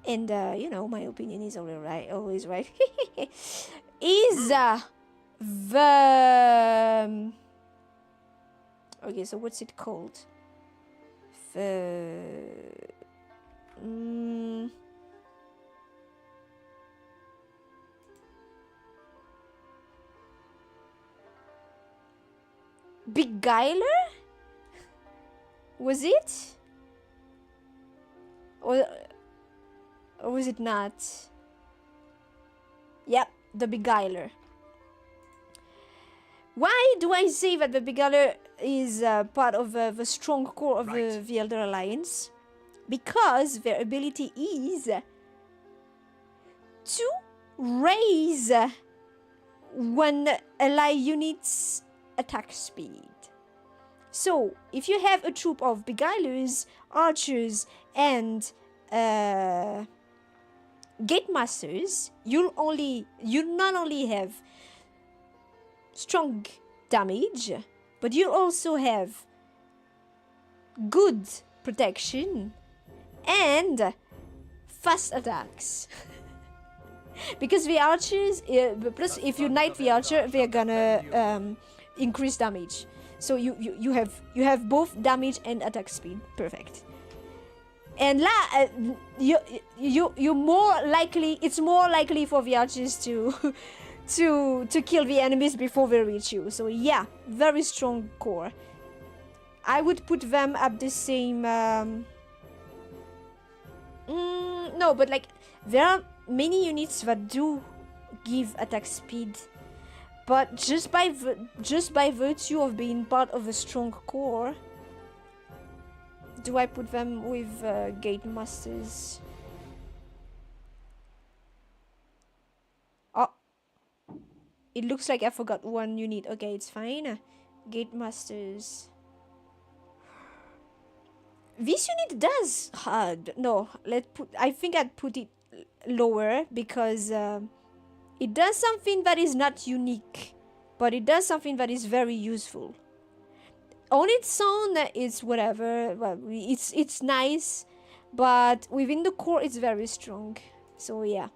And, you know, my opinion is always right. Is the... Okay, so what's it called? The... Beguiler? Was it? Or was it not? Yep, the Beguiler. Why do I say that the Beguiler is part of the strong core of the Elder Alliance? Because their ability is to raise one ally unit's attack speed. So, if you have a troop of Beguilers, archers, and Gatemasters, you'll not only have strong damage, but you also have good protection and fast attacks. because the archers, plus if you knight the archer, they're gonna increase damage. So you have both damage and attack speed. Perfect. And you're more likely. It's more likely for the archers to to kill the enemies before they reach you. So yeah, very strong core. I would put them at the same. No, but like there are many units that do give attack speed, but just by virtue of being part of a strong core, do I put them with gate masters? Oh, it looks like I forgot one unit. Okay, it's fine. Gate masters. This unit does hard. No, I think I'd put it lower because it does something that is not unique, but it does something that is very useful. On its own, it's whatever. Well, it's nice, but within the core, it's very strong. So yeah,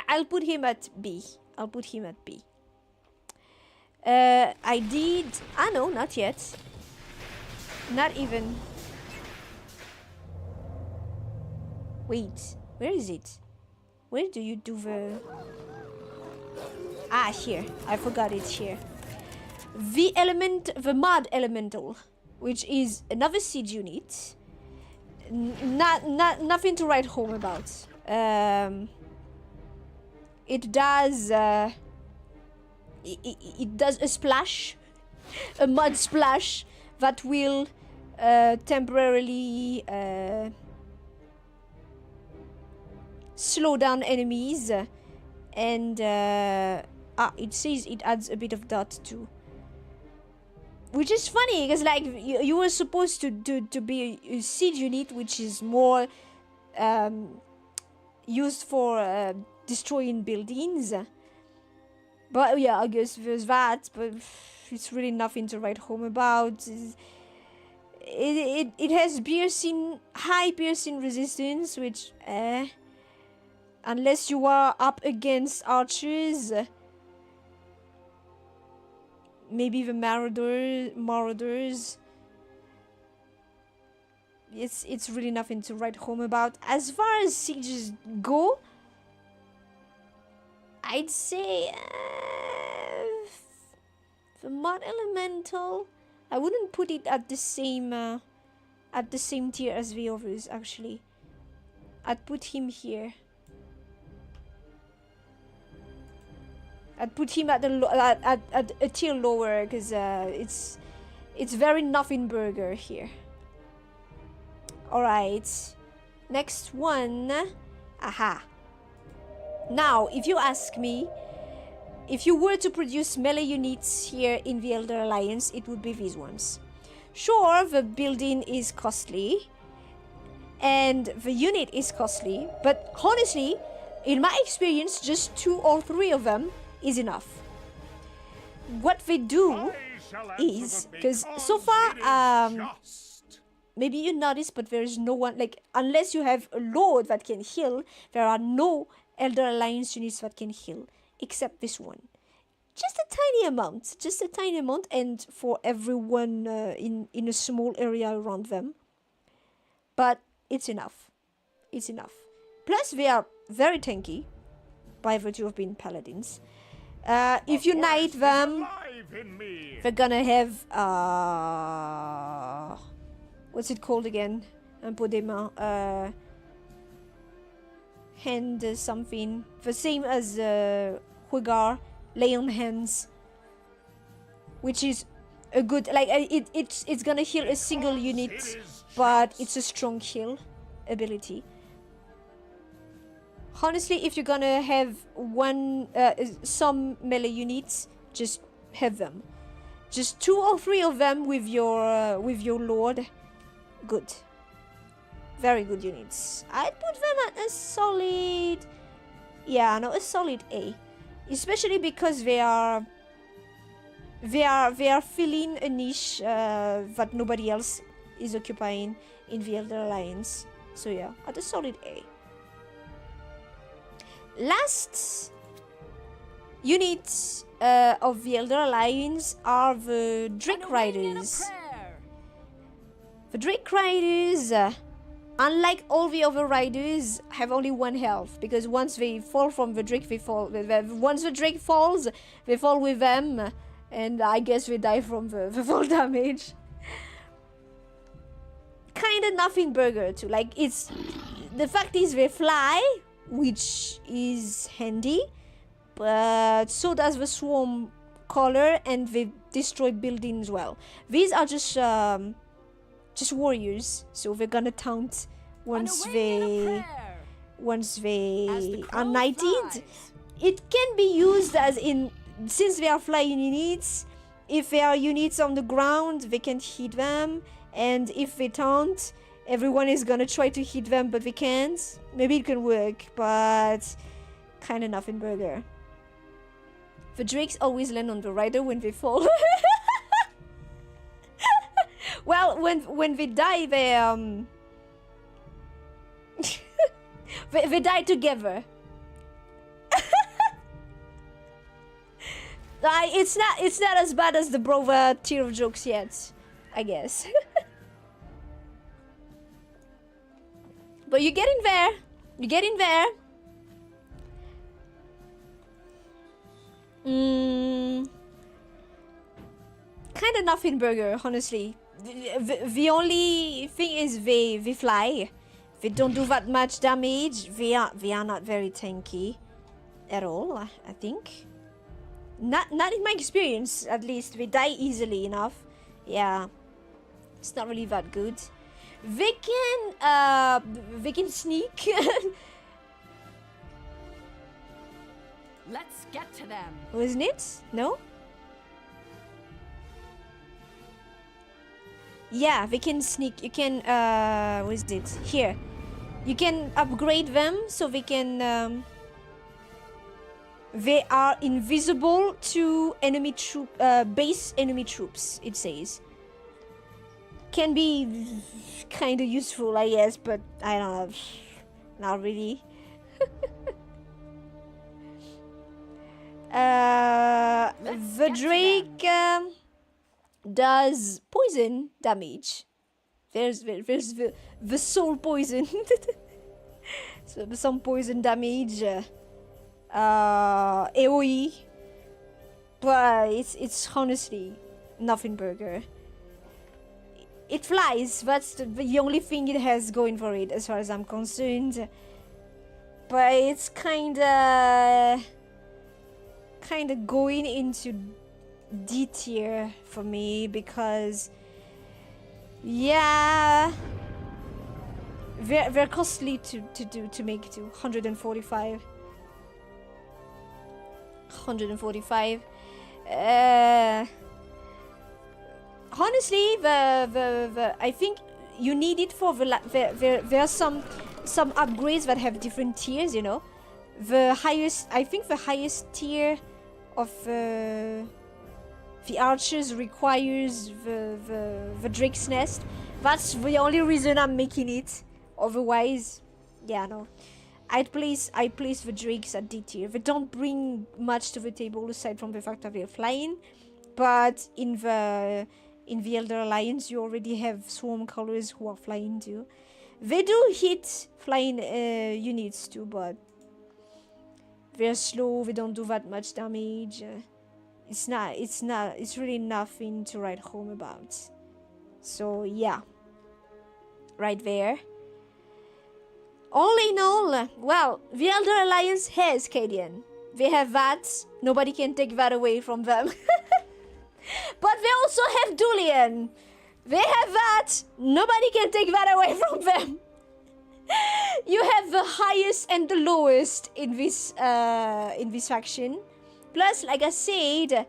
I'll put him at B. I'll put him at B. I did. Ah no, not yet. Not even. Wait, where is it? Where do you do the... Ah, here. I forgot it here. The mud elemental, which is another siege unit. Nothing to write home about. It does... it does a splash, a mud splash that will temporarily slow down enemies, and it says it adds a bit of dot too, which is funny because like you were supposed to be a siege unit, which is more used for destroying buildings. But yeah, I guess there's that, but it's really nothing to write home about. It has high piercing resistance, which unless you are up against archers, maybe the marauders. It's really nothing to write home about. As far as sieges go, I'd say the mud elemental. I wouldn't put it at the same tier as the others. Actually, I'd put him here. I'd put him at a tier lower because it's very nothing burger here. All right, next one. Aha. Now, if you ask me, if you were to produce melee units here in the Elder Alliance, it would be these ones. Sure, the building is costly, and the unit is costly, but honestly, in my experience, just 2 or 3 of them is enough. What they do is, because so far, maybe you noticed, but there is no one, like, unless you have a Lord that can heal, there are no Elder Alliance units that can heal, except this one. Just a tiny amount, and for everyone in a small area around them. But it's enough. It's enough. Plus, they are very tanky, by virtue of being paladins. If you knight them, they're gonna have what's it called again? Un pot des mains. Hand something. The same as Huigar, lay on hands. Which is a good, like, it's gonna heal a single unit, but it's a strong heal ability. Honestly, if you're gonna have some melee units, just have them. Just 2 or 3 of them with your Lord. Good. Very good units. I'd put them at a solid... Yeah, no, a solid A. Especially because they are filling a niche that nobody else is occupying in the Elder Alliance. So yeah, at a solid A. Last unit of the Elder Alliance are the Drake Riders. The Drake Riders, unlike all the other riders, have only 1 health, because once they fall from the Drake, they fall. Once the Drake falls, they fall with them, and I guess they die from the fall damage. Kinda nothing burger too. Like, it's the fact is they fly, which is handy, but so does the swarm color, and they destroy buildings well. These are just warriors, so they're gonna taunt once they are knighted. It can be used as in, since they are flying units, if there are units on the ground, they can hit them, and if they taunt, everyone is gonna try to hit them, but they can't. Maybe it can work, but kinda nothing burger. The drakes always land on the rider when they fall. Well, when they die, they they die together. It's not as bad as the Brova tier of jokes yet, I guess. But you're getting there. You're getting there. Kind of nothing burger, honestly. The only thing is they fly. They don't do that much damage. They are not very tanky at all, I think. Not in my experience, at least. They die easily enough. Yeah, it's not really that good. They can sneak. Let's get to them. Wasn't it? No? Yeah, they can sneak. You can, what is it? Here. You can upgrade them so they can, they are invisible to enemy base enemy troops, it says. Can be kind of useful, I guess, but I don't know. Not really. The Drake does poison damage. There's the soul poison. So some poison damage. AoE. But it's honestly nothing burger. It flies, that's the only thing it has going for it as far as I'm concerned. But it's kinda going into D tier for me because, yeah, they're costly to make too. 145. Honestly, I think you need it for there are some upgrades that have different tiers, you know. The highest tier of the archers requires the Drake's Nest. That's the only reason I'm making it. Otherwise, yeah, no. I'd place the Drakes at D tier. They don't bring much to the table aside from the fact that they're flying. But in the Elder Alliance, you already have Swarm Colors who are flying too. They do hit flying units too, but they're slow. They don't do that much damage. It's really nothing to write home about. So yeah, right there. All in all, well, the Elder Alliance has Cadian. They have that. Nobody can take that away from them. But they also have Dulian. They have that. Nobody can take that away from them. You have the highest and the lowest in this faction. Plus, like I said,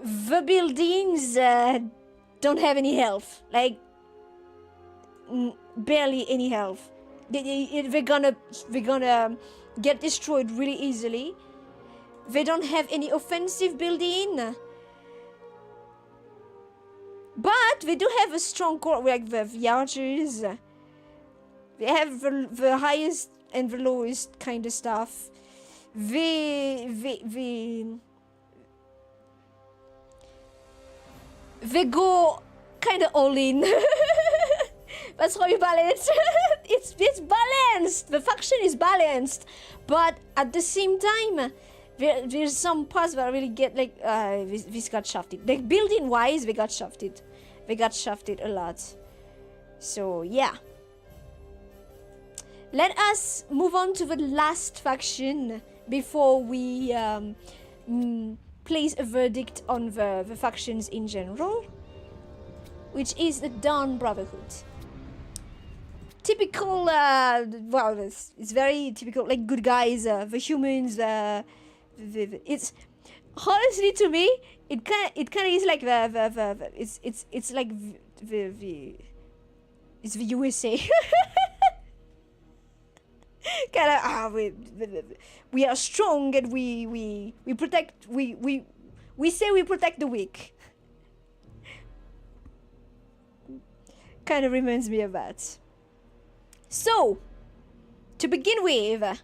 the buildings don't have any health. Like, barely any health. They're gonna get destroyed really easily. They don't have any offensive building. But they do have a strong core, like the archers. They have the highest and the lowest kind of stuff. they go kind of all in. That's how you balance. it's balanced. The faction is balanced, but at the same time, there's some parts that really get like this got shafted. Like building wise, they got shafted. They got shafted a lot. So yeah. Let us move on to the last faction before we place a verdict on the factions in general, which is the Dawn Brotherhood. Typical, well, it's very typical, like good guys, the humans. It's honestly to me, it kind of is like it's like it's the USA. Kind of we are strong and we protect we say we protect the weak. Kind of reminds me of that. So to begin with,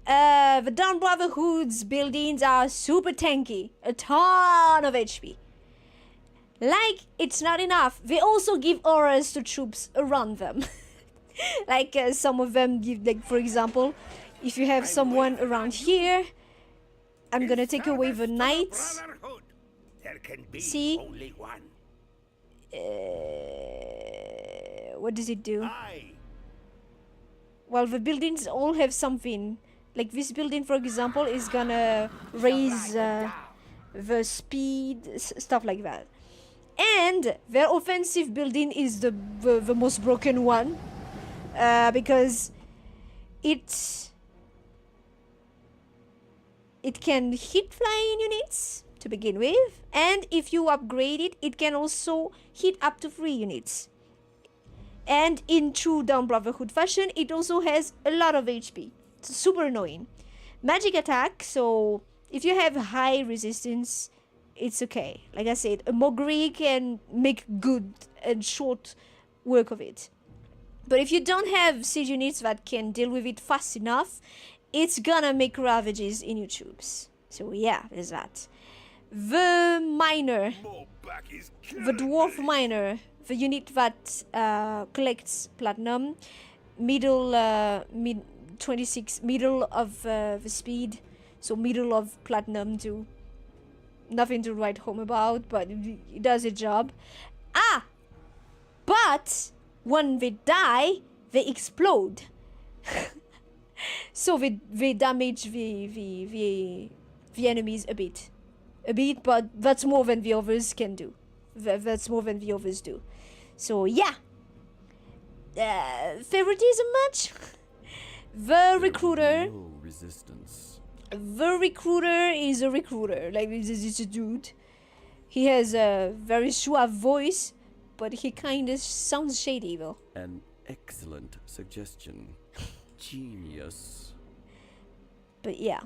the Dawn Brotherhood's buildings are super tanky, a ton of HP. Like it's not enough, they also give auras to troops around them. Like some of them give, like for example, if you have someone around here, I'm gonna take away the knights. See? What does it do? Well, the buildings all have something. Like this building, for example, is gonna raise the speed, stuff like that. And their offensive building is the most broken one. Because it can hit flying units to begin with, and if you upgrade it, it can also hit up to 3 units. And in true Dawn Brotherhood fashion, it also has a lot of HP. It's super annoying. Magic attack, so if you have high resistance, it's okay. Like I said, a Mogri can make good and short work of it. But if you don't have siege units that can deal with it fast enough, it's gonna make ravages in your troops. So yeah, there's that. The miner, the dwarf miner, the unit that collects platinum, middle 26, middle of the speed, so middle of platinum too. Nothing to write home about, but it does its job. But when they die, they explode. So they damage the enemies a bit, but that's more than the others can do. That's more than the others do. So yeah, favoritism much. The recruiter. No resistance. The recruiter is a recruiter. Like this is a dude. He has a very suave voice, but he kind of sounds shady though. An excellent suggestion. Genius. But yeah.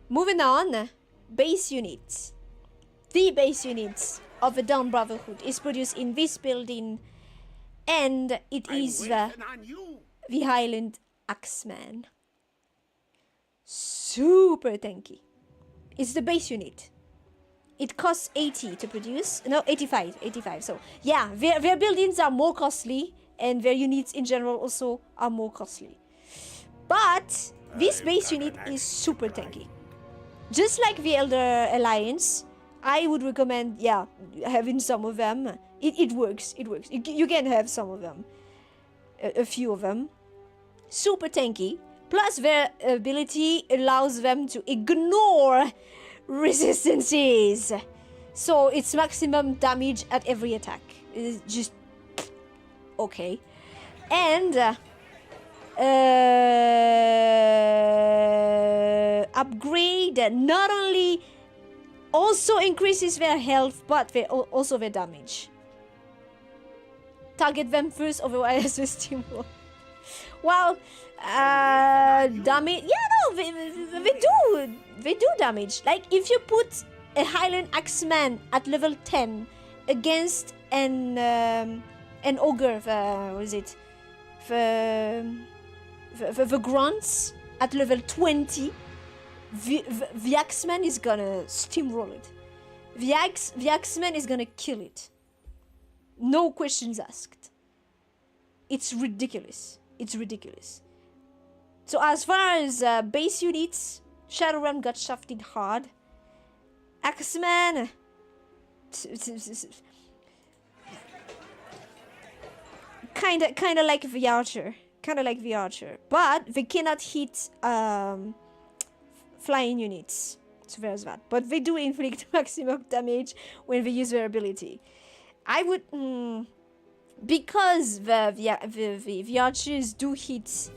Moving on. Base units. The base units of the Dawn Brotherhood is produced in this building, and it is the Highland Axeman. Super tanky. It's the base unit. It costs 80 to produce. No, 85. So yeah, their buildings are more costly, and their units in general also are more costly. But this base unit is super tanky. Just like the Elder Alliance, I would recommend, yeah, having some of them. It works. You can have some of them. A few of them. Super tanky. Plus their ability allows them to ignore resistances. So it's maximum damage at every attack. It's just okay. And upgrade not only also increases their health, but also their damage. Target them first, otherwise the steam will. Well, damage. Yeah, no, they do damage. Like if you put a Highland Axeman at level 10 against an ogre, what is it? The grunts at level 20, the Axeman is gonna steamroll it. The Axeman is gonna kill it. No questions asked. It's ridiculous. It's ridiculous. So as far as base units, Shadowrun got shafted hard. Axeman... Kinda like the Archer. Kinda like the Archer. But they cannot hit flying units. So there's that. But they do inflict maximum damage when they use their ability. I would... because the Archers do hit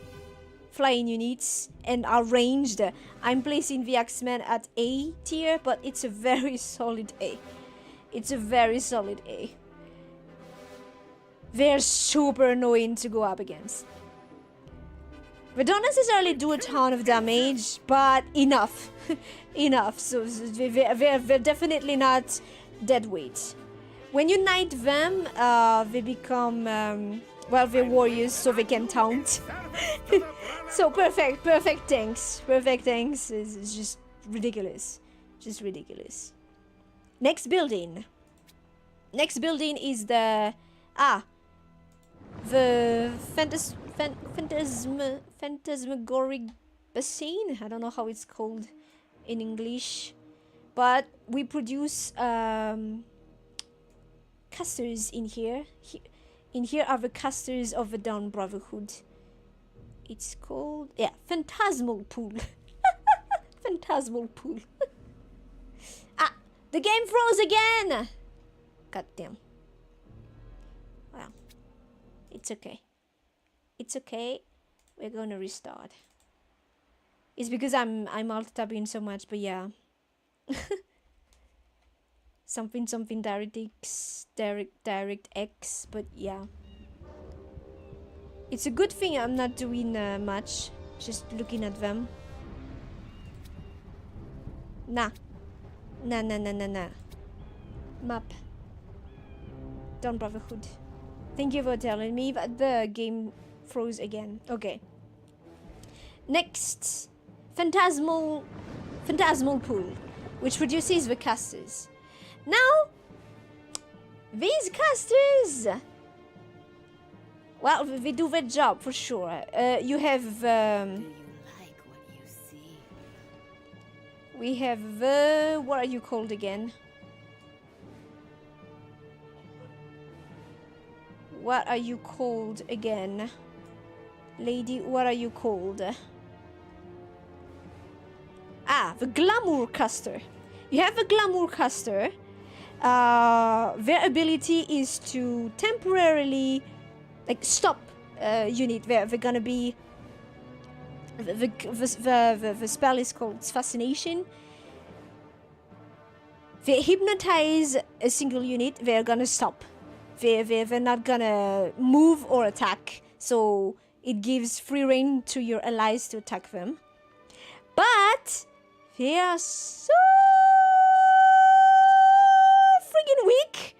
flying units and are ranged, I'm placing the Axeman at A tier, but it's a very solid A. It's a very solid A. They're super annoying to go up against. They don't necessarily do a ton of damage, but enough. Enough. So they're definitely not dead weight. When you knight them, they become, well, they're warriors, so they can taunt. So perfect tanks. Perfect tanks is just ridiculous. Just ridiculous. Next building. Next building is the... the phantasmagoric basin. I don't know how it's called in English. But we produce casters in here. In here are the casters of the Dawn Brotherhood. It's called... yeah, Phantasmal Pool. Phantasmal Pool. The game froze again! God damn. Well, it's okay. It's okay. We're gonna restart. It's because I'm alt-tabbing so much, but yeah. something direct X, but yeah. It's a good thing I'm not doing much, just looking at them. Nah. Map. Dawn Brotherhood. Thank you for telling me that the game froze again. Okay. Next, Phantasmal Pool, which produces the casters. Now, these casters, well, they do their job for sure. You have Do you like what you see? we have the... what are you called again? What are you called again? Lady, what are you called? The Glamour Caster. You have the Glamour Caster. Their ability is to temporarily stop unit. They're gonna be... The spell is called Fascination. They hypnotize a single unit. They're gonna stop. They're not gonna move or attack. So it gives free reign to your allies to attack them. But they are so freaking weak.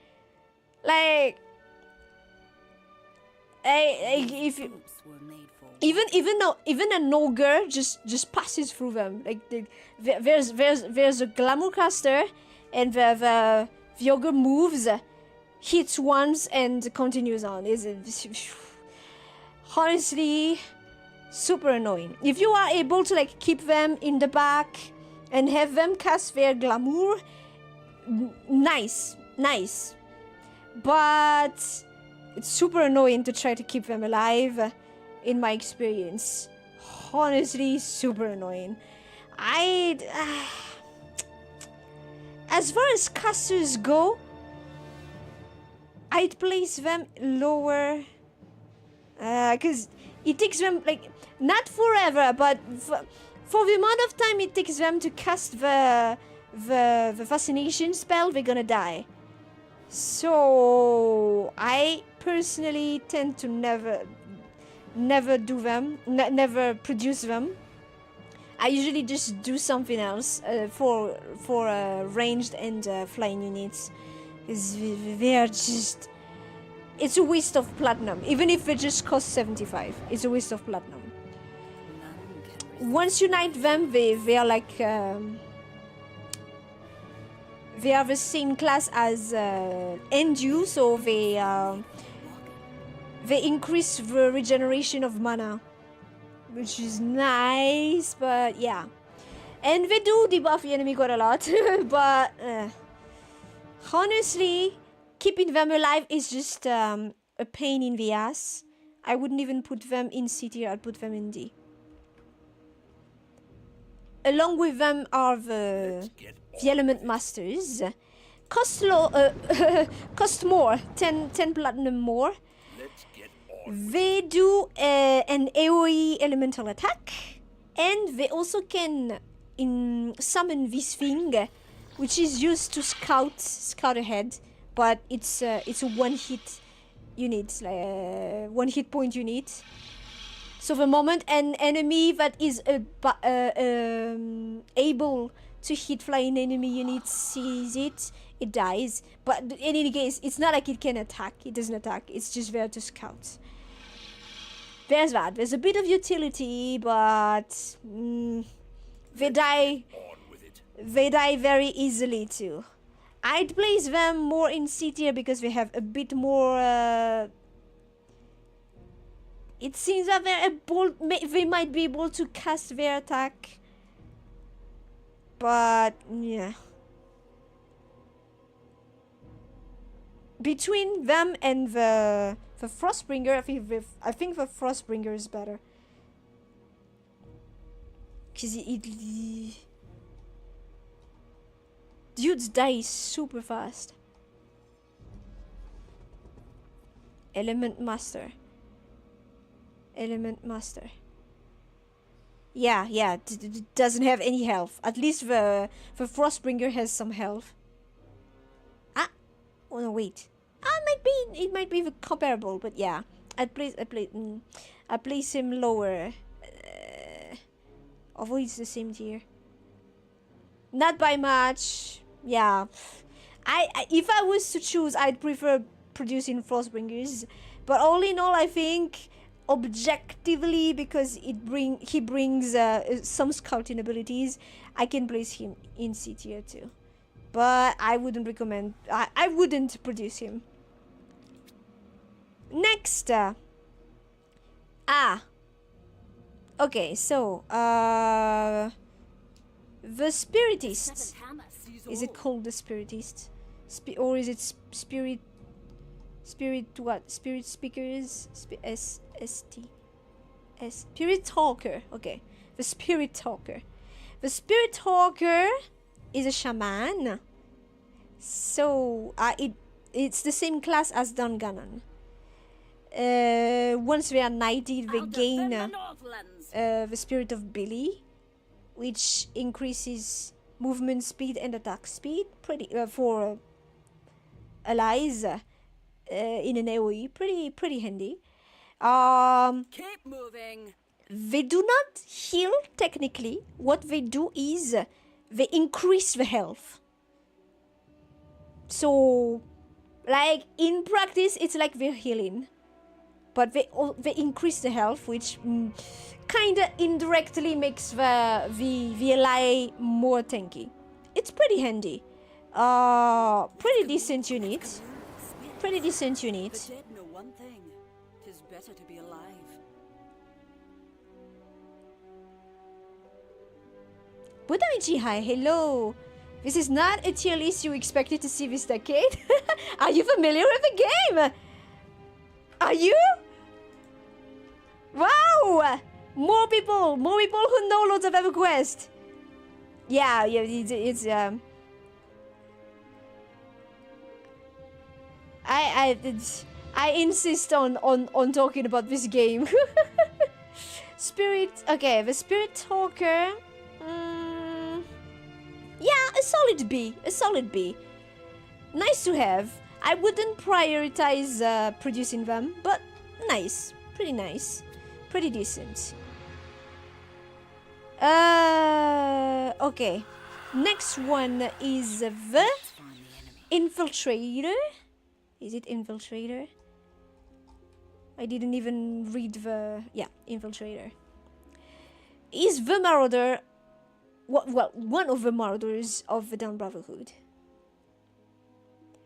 Like, if you, even an ogre just passes through them. Like there's a Glamour Caster, and the ogre moves, hits once, and continues on. Is honestly super annoying. If you are able to keep them in the back and have them cast their Glamour, nice. But it's super annoying to try to keep them alive, in my experience. Honestly, super annoying. As far as casters go, I'd place them lower, because it takes them not forever, but for the amount of time it takes them to cast the fascination spell, they're gonna die. So I personally tend to never do them, never produce them. I usually just do something else for ranged and flying units. They are just... it's a waste of platinum. Even if they just cost 75, it's a waste of platinum. once you unite them, they are like they are the same class as Endu, so they increase the regeneration of mana, which is nice. But yeah, and they do debuff the enemy quite a lot. But honestly, keeping them alive is just a pain in the ass. I wouldn't even put them in C tier. I'd put them in D. Along with them are the element masters. Cost more, 10 platinum more. They do an AoE elemental attack, and they also can summon this thing, which is used to scout ahead, but it's a one-hit unit, like a one-hit point unit. So the moment an enemy that is able to hit flying enemy units sees it, it dies. But in any case, it's not like it can attack. It doesn't attack. It's just there to scout. There's that. There's a bit of utility, but they die. They die very easily too. I'd place them more in C tier because they have a bit more. It seems that they might be able to cast their attack, but yeah. Between them and the Frostbringer, I think the Frostbringer is better, cause dudes die super fast. Element Master. Yeah, doesn't have any health. At least the Frostbringer has some health. Oh no, wait. It might be comparable, but yeah. I place him lower. Although it's the same tier. Not by much. Yeah. If I was to choose, I'd prefer producing Frostbringers. But all in all, I think objectively, because he brings some scouting abilities, I can place him in C tier too. But I wouldn't recommend. I wouldn't produce him. Next. Okay, so the Spiritist. Is it called the Spiritist? Or is it Spirit what? Spirit Speakers? Spirit Talker. Okay. The Spirit Talker. The Spirit Talker is a shaman. So it's the same class as Dunganon. Once they are knighted, they gain the Spirit of Billy, which increases movement speed and attack speed for allies in an AoE. Pretty handy. Keep moving. They do not heal technically. What they do is they increase the health. So, like in practice, it's like they're healing, but they increase the health, which kinda indirectly makes the ally more tanky. It's pretty handy. Pretty decent unit. Pretty decent unit. The dead know one thing. 'Tis better to be alive. Budamichi, hi, hello. This is not a tier list you expected to see this decade. Are you familiar with the game? Are you? Wow! More people who know loads of EverQuest. Yeah, it's I insist on talking about this game. Okay, the Spirit Talker. Yeah, a solid B. Nice to have. I wouldn't prioritize producing them, but nice. Pretty decent. Okay. Next one is the Infiltrator. Is it Infiltrator? I didn't even read the... Yeah, Infiltrator. is the Marauder, well, one of the Marauders of the Dawn Brotherhood.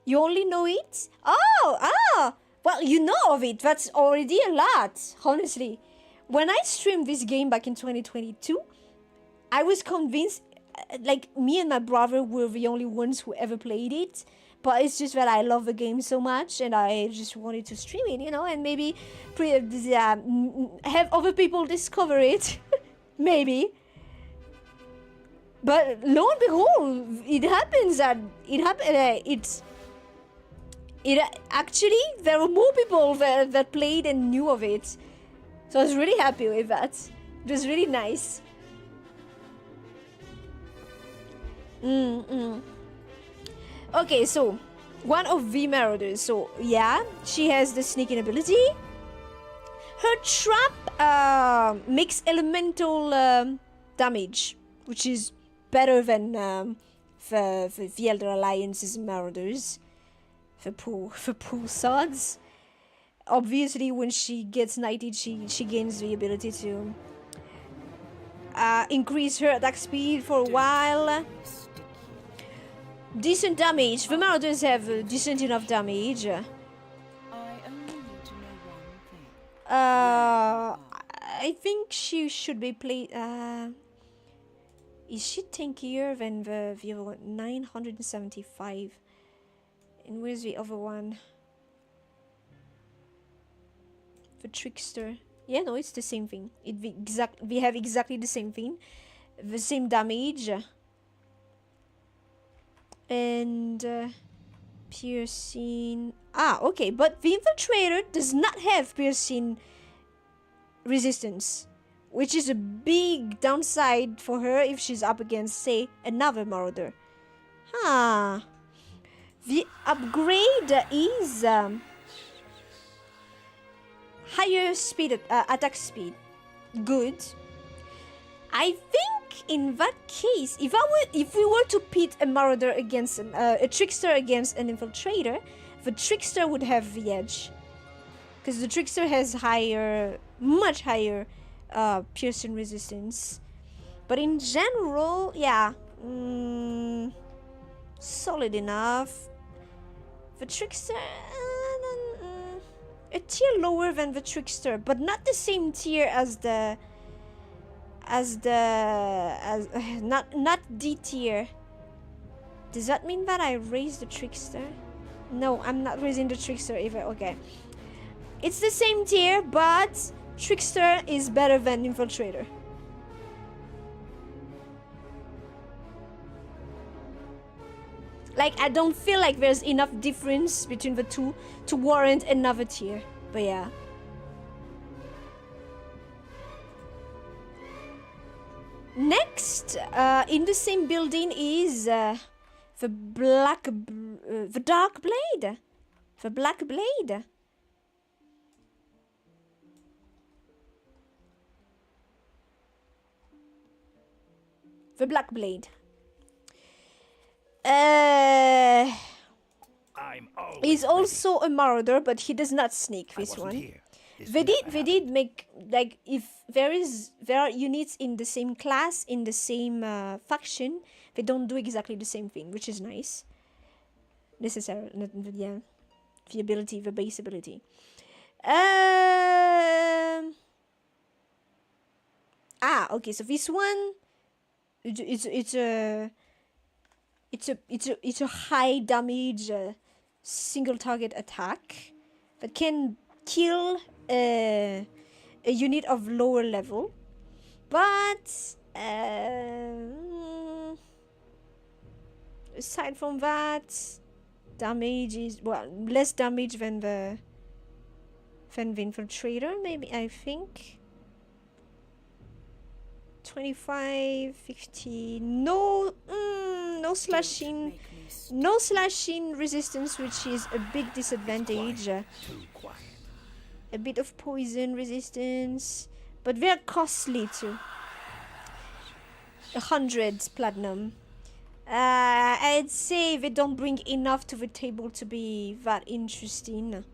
You only know it? Oh, well, you know of it. That's already a lot, honestly. When I streamed this game back in 2022, I was convinced, like, me and my brother were the only ones who ever played it. But it's just that I love the game so much and I just wanted to stream it, you know, and maybe have other people discover it. Maybe. But lo and behold, it happens that actually there were more people that played and knew of it. So I was really happy with that. It was really nice. Okay, so one of the Marauders. So yeah, she has the sneaking ability. Her trap makes elemental damage, which is better than the Elder Alliance's Marauders. For poor sods. Obviously, when she gets knighted, she gains the ability to increase her attack speed for a while. Decent damage. The Marauders have decent enough damage. I only need to know one thing. I think she should be played. Is she tankier than the other one? 975. And where's the other one? The Trickster. Yeah, no, it's the same thing. We have exactly the same thing. The same damage. And piercing. Okay, but the Infiltrator does not have piercing resistance, which is a big downside for her if she's up against, say, another Marauder. The upgrade is higher speed, attack speed. Good. I think in that case, if we were to pit a Marauder against a Trickster against an Infiltrator, the Trickster would have the edge, because the Trickster has much higher piercing resistance. But in general, yeah, solid enough. The Trickster, a tier lower than the Trickster, but not the same tier as not D tier. Does that mean that I raised the Trickster? No, I'm not raising the Trickster either. Okay, it's the same tier, but Trickster is better than Infiltrator. Like, I don't feel like there's enough difference between the two to warrant another tier. But yeah. Next, in the same building is the Dark Blade. The Black Blade. The Black Blade. He's also a Marauder, but he does not sneak this one. They did make, like, if there are units in the same class, in the same faction, they don't do exactly the same thing, which is nice. Necessary, yeah. The ability, the base ability. Okay, so this one, it's a high damage single target attack that can kill a unit of lower level, but aside from that, damage is, well, less damage than the Infiltrator, maybe, I think. 25, 50, no slashing resistance, which is a big disadvantage. A bit of poison resistance, but they're costly too. 100 platinum. I'd say they don't bring enough to the table to be that interesting,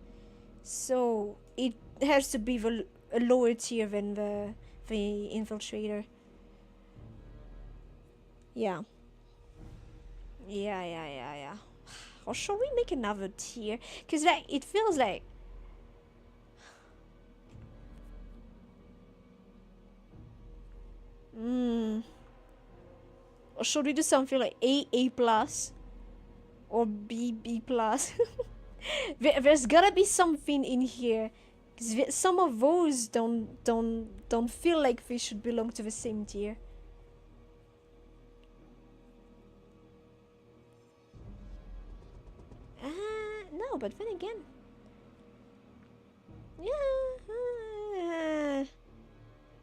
so it has to be a lower tier than the Infiltrator. Yeah. Yeah. Or shall we make another tier? Because like it feels like or should we do something like A plus or B plus? There's gotta be something in here, because some of those don't feel like they should belong to the same tier. No, but then again,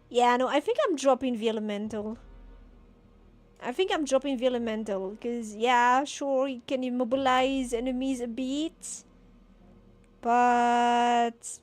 yeah, no, I think I'm dropping the elemental. Because, yeah, sure, it can immobilize enemies a bit, but,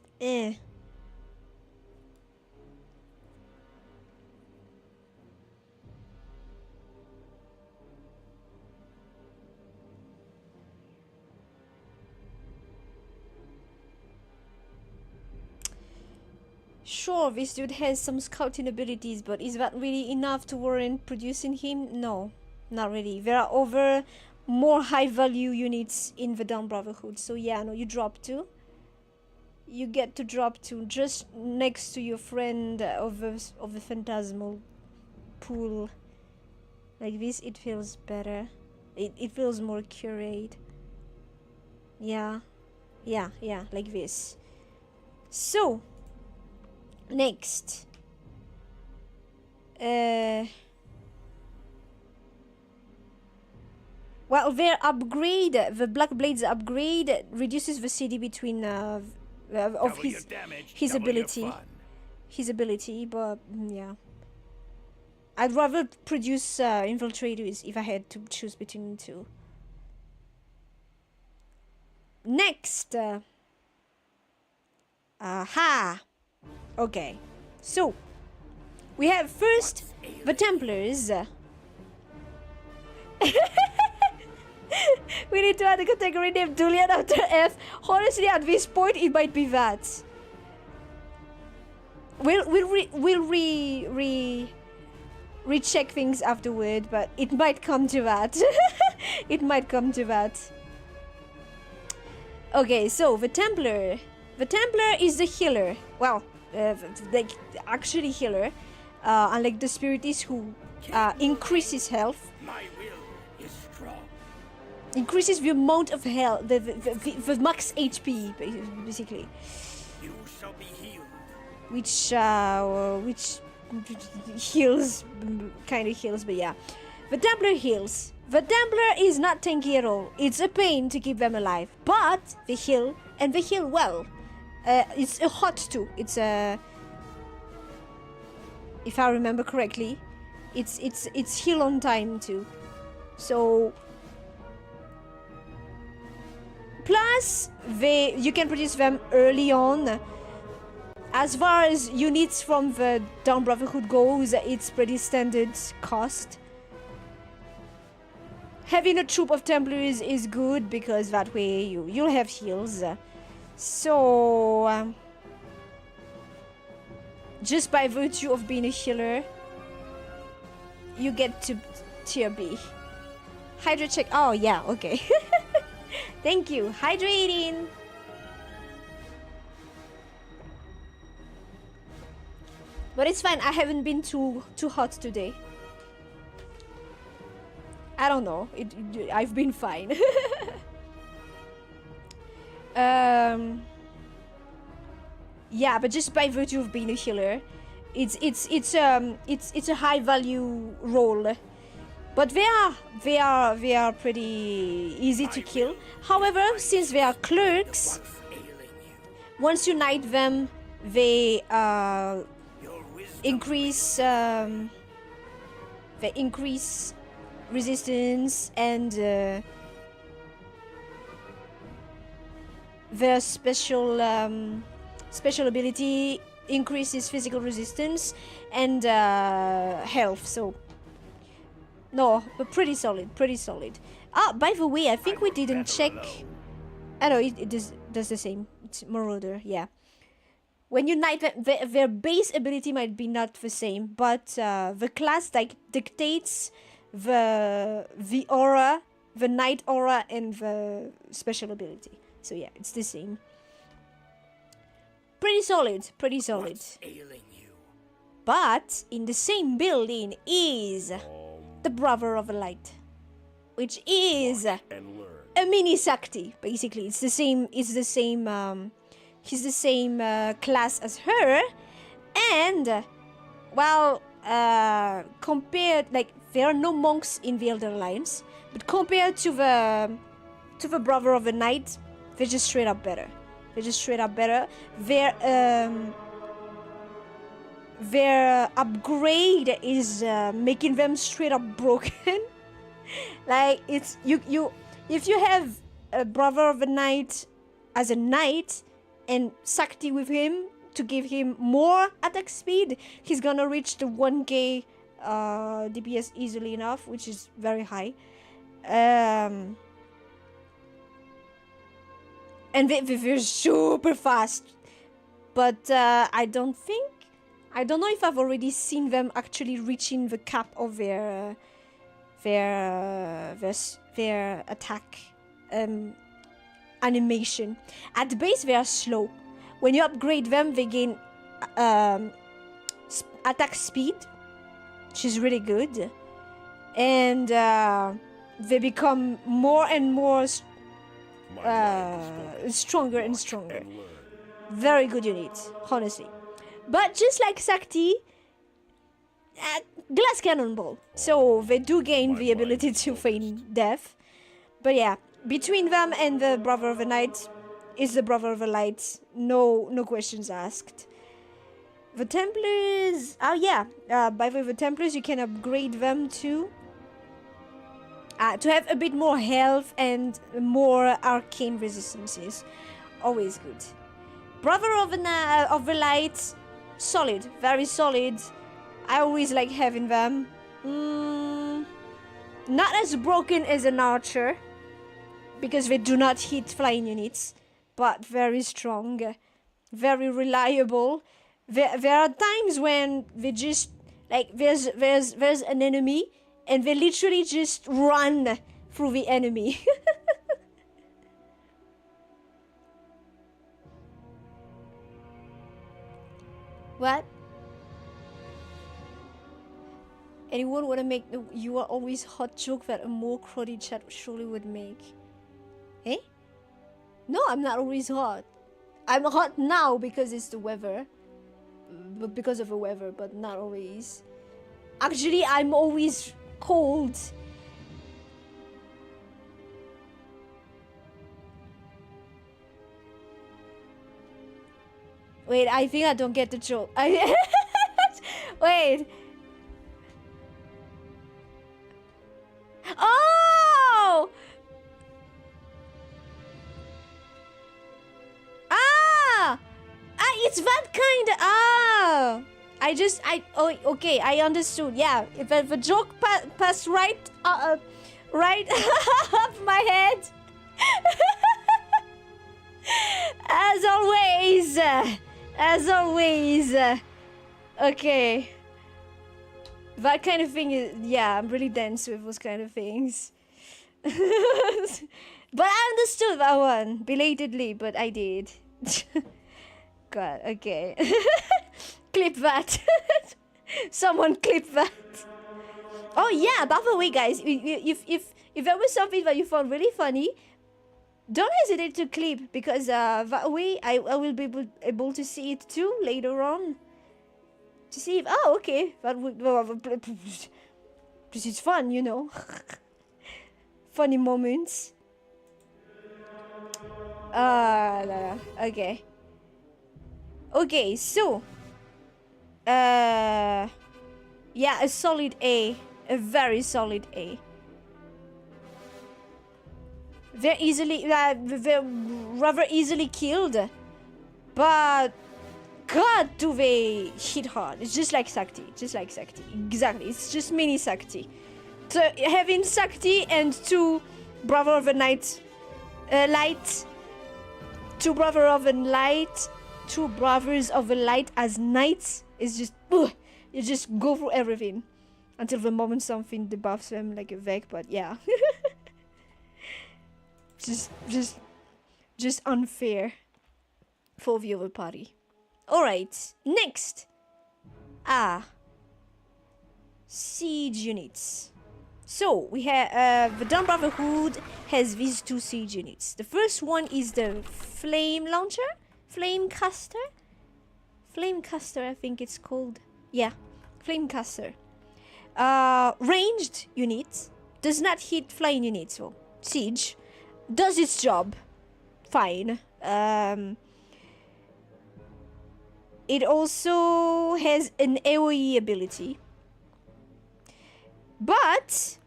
Sure, this dude has some scouting abilities, but is that really enough to warrant producing him? No, not really. There are other, more high-value units in the Dawn Brotherhood. So yeah, no, you drop 2. You get to drop 2 just next to your friend of the phantasmal pool. Like this, it feels better. It feels more accurate. Yeah, like this. So next, well, their upgrade, the Black Blade's upgrade, reduces the CD between of his ability, but yeah, I'd rather produce infiltrators if I had to choose between the two. Next, aha. Okay, so we have first the Templars. We need to add a category named Julian after F. Honestly, at this point, it might be that. We'll recheck things afterward, but it might come to that. It might come to that. Okay, so the Templar. The Templar is the healer. Well, like actually healer, unlike the Spiritus who increases health. My will is strong. Increases the amount of health, the max HP, basically. You shall be healed. Which heals, kind of heals, but yeah. The Templar heals. The Templar is not tanky at all. It's a pain to keep them alive, but they heal, and they heal well. It's a hot too. It's a, if I remember correctly, it's heal on time too. So plus you can produce them early on. As far as units from the Dawn Brotherhood goes, it's pretty standard cost. Having a troop of Templars is good because that way you'll have heals. So just by virtue of being a healer, you get to tier B. Hydra check. Oh yeah, okay. Thank you. Hydrating. But it's fine. I haven't been too hot today. I don't know. I've been fine. Yeah, but just by virtue of being a healer, it's a high value role. But they are pretty easy to kill. However, since they are clerks, once you knight them, they increase resistance, and their special ability increases physical resistance and health. So no, but pretty solid. Ah, by the way, I think we didn't check. I know it does the same. It's Marauder, yeah. When you knight them, their base ability might be not the same, but the class like dictates the aura, the night aura, and the special ability. So yeah, it's the same. Pretty solid, pretty solid. What's ailing you? But in the same building is the Brother of the Light, which is a mini Sakti. Basically, it's the same. It's the same. He's the same class as her, and well, compared, like, there are no monks in the Elder Alliance, but compared to the Brother of the Night, they're just straight up better. They're just straight up better. Their upgrade is making them straight up broken. Like, it's you if you have a Brother of the Night as a knight and Sakti with him to give him more attack speed, he's gonna reach the 1k DPS easily enough, which is very high. And they're super fast. But I don't know if I've already seen them actually reaching the cap of their attack animation. At the base, they are slow. When you upgrade them, they gain attack speed, which is really good, and they become more and more stronger and stronger. Very good unit, honestly. But just like Sakti, glass cannonball, so they do gain the ability to feign death. But yeah, between them and the Brother of the Night is the Brother of the Light. No questions asked. The Templars, by the way, the Templars, you can upgrade them to have a bit more health and more arcane resistances. Always good. Brother of the Light, solid, very solid. I always like having them. Not as broken as an archer, because they do not hit flying units, but very strong, very reliable. There are times when they just, like, there's an enemy and they literally just run through the enemy. What? Anyone want to make the "you are always hot" joke that a more crowded chat surely would make? Eh? No, I'm not always hot. I'm hot now because it's the weather. Because of the weather, but not always. Actually, I'm always cold. Wait, I think I don't get the joke. Wait. Oh! It's that kind of, okay, I understood. Yeah, if the joke passed right up my head. As always. Okay. That kind of thing is, yeah, I'm really dense with those kind of things. But I understood that one, belatedly, but I did. God, okay. Clip that. Someone clip that. Oh yeah, by the way, guys, if there was something that you found really funny, don't hesitate to clip, because that way I will be able to see it too later on. To see if, oh, okay, that would, this is fun, you know. Funny moments. Okay. Okay, so yeah, a solid A, a very solid A. They're rather easily killed, but God, do they hit hard. It's just like Sakti, exactly, it's just mini Sakti. So having Sakti and two Brother of the Night, Light, two Brother of the Light, two Brothers of the Light as knights is just, you just go through everything. until the moment something debuffs them like a Vec, but yeah. just unfair for the other party. Alright, next. Siege units. So we have the Dawn Brotherhood has these 2 siege units. The first one is the Flame Launcher? Flamecaster? Flamecaster, I think it's called. Yeah, Flamecaster. Ranged unit. Does not hit flying units. So, siege. Does its job. Fine. It also has an AoE ability. But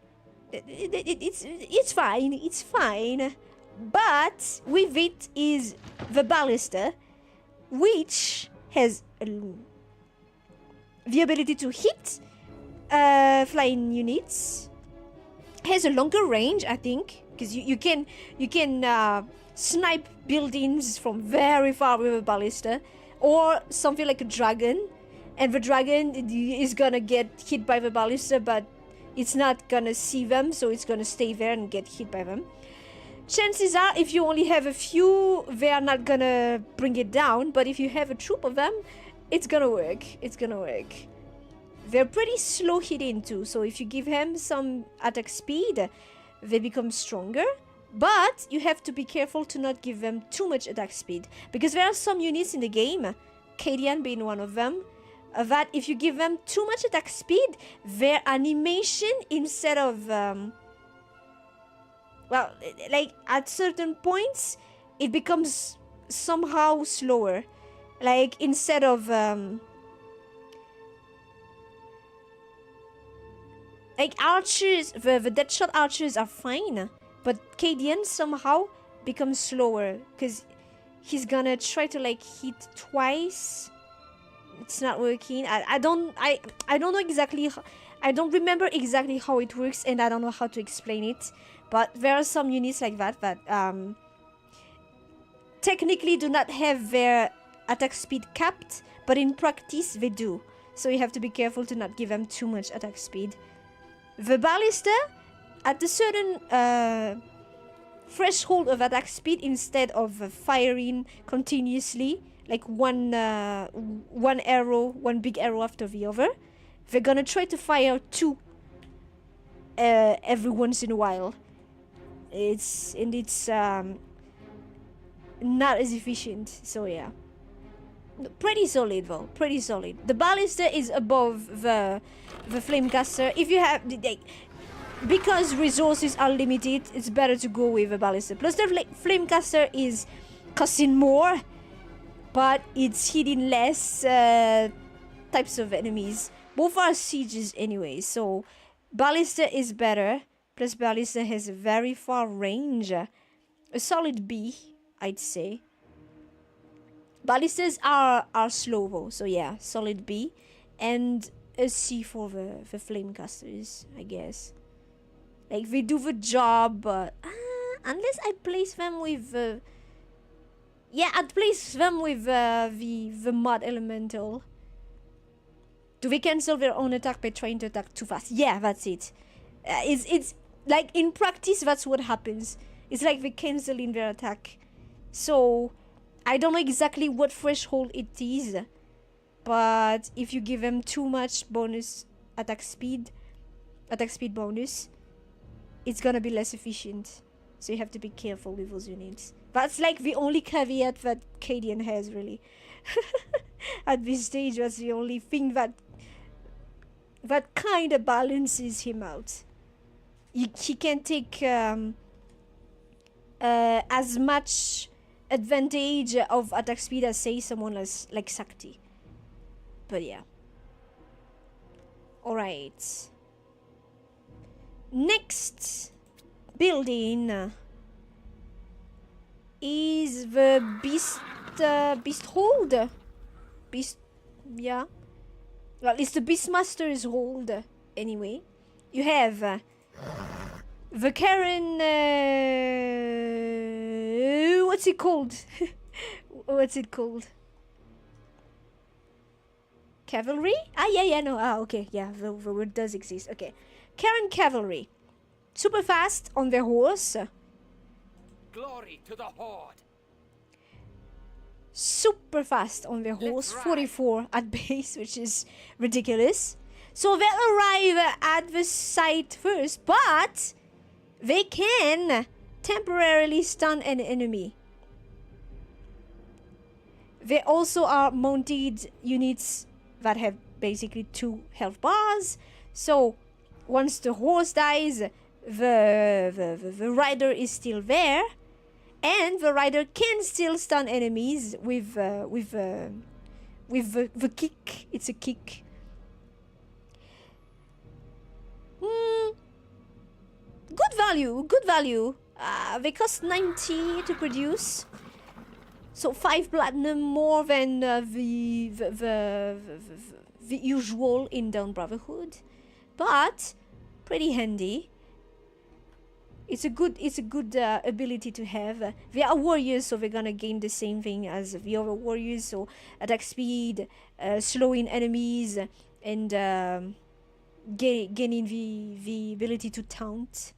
it's fine. It's fine. But with it is the Ballista, which has the ability to hit flying units. Has a longer range, I think, because you can snipe buildings from very far with a Ballista, or something like a dragon, and the dragon is gonna get hit by the Ballista, but it's not gonna see them, so it's gonna stay there and get hit by them. Chances are, if you only have a few, they are not gonna bring it down, but if you have a troop of them, it's gonna work. It's gonna work. They're pretty slow hitting too, so if you give them some attack speed, they become stronger. But you have to be careful to not give them too much attack speed, because there are some units in the game, Cadian being one of them, that if you give them too much attack speed, their animation, instead of well, like at certain points it becomes somehow slower. Like instead of like archers, the deadshot archers are fine, but Cadian somehow becomes slower because he's gonna try to like hit twice. It's not working. I don't know exactly. I don't remember exactly how it works, and I don't know how to explain it. But there are some units like that technically do not have their attack speed capped, but in practice they do. So you have to be careful to not give them too much attack speed. The Ballista, at a certain threshold of attack speed, instead of firing continuously, like one big arrow after the other, they're gonna try to fire 2 every once in a while. It's not as efficient, so yeah. Pretty solid though, pretty solid. The Ballista is above the Flamecaster. If you have, because resources are limited, it's better to go with a Ballista. Plus the Flamecaster is costing more, but it's hitting less types of enemies. Both are sieges anyway, so Ballista is better. Plus Ballista has a very far range. A solid B, I'd say. Ballistas are slow though, so yeah, solid B. And a C for the Flamecasters, I guess. Like, they do the job, but unless I place them with yeah, I'd place them with the Mud Elemental. Do they cancel their own attack by trying to attack too fast? Yeah, that's it. It's like, in practice, that's what happens. It's like they cancel in their attack. So, I don't know exactly what threshold it is, but if you give them too much bonus attack speed bonus, it's gonna be less efficient. So you have to be careful with those units. That's like the only caveat that Cadian has, really. At this stage, that's the only thing that kind of balances him out. He can take as much advantage of attack speed as, say, someone like Sakti. But yeah. Alright. Next building is the Beast Hold. Yeah. Well, it's the Beastmaster's Hold, anyway. You have the Karen... what's it called? What's it called? Cavalry? Okay, yeah, the word does exist. Okay. Karen Cavalry. Super fast on their horse. Glory to the Horde. Super fast on their horse. 44 at base, which is ridiculous. So they'll arrive at the site first, but they can temporarily stun an enemy. They also are mounted units that have basically 2 health bars. So once the horse dies, the rider is still there, and the rider can still stun enemies with the kick. It's a kick. Good value. Good value. They cost 90 to produce. So 5 platinum more than the usual in Dawn Brotherhood, but pretty handy. It's a good ability to have. They are warriors, so they're gonna gain the same thing as the other warriors. So attack speed, slowing enemies, and gaining the ability to taunt.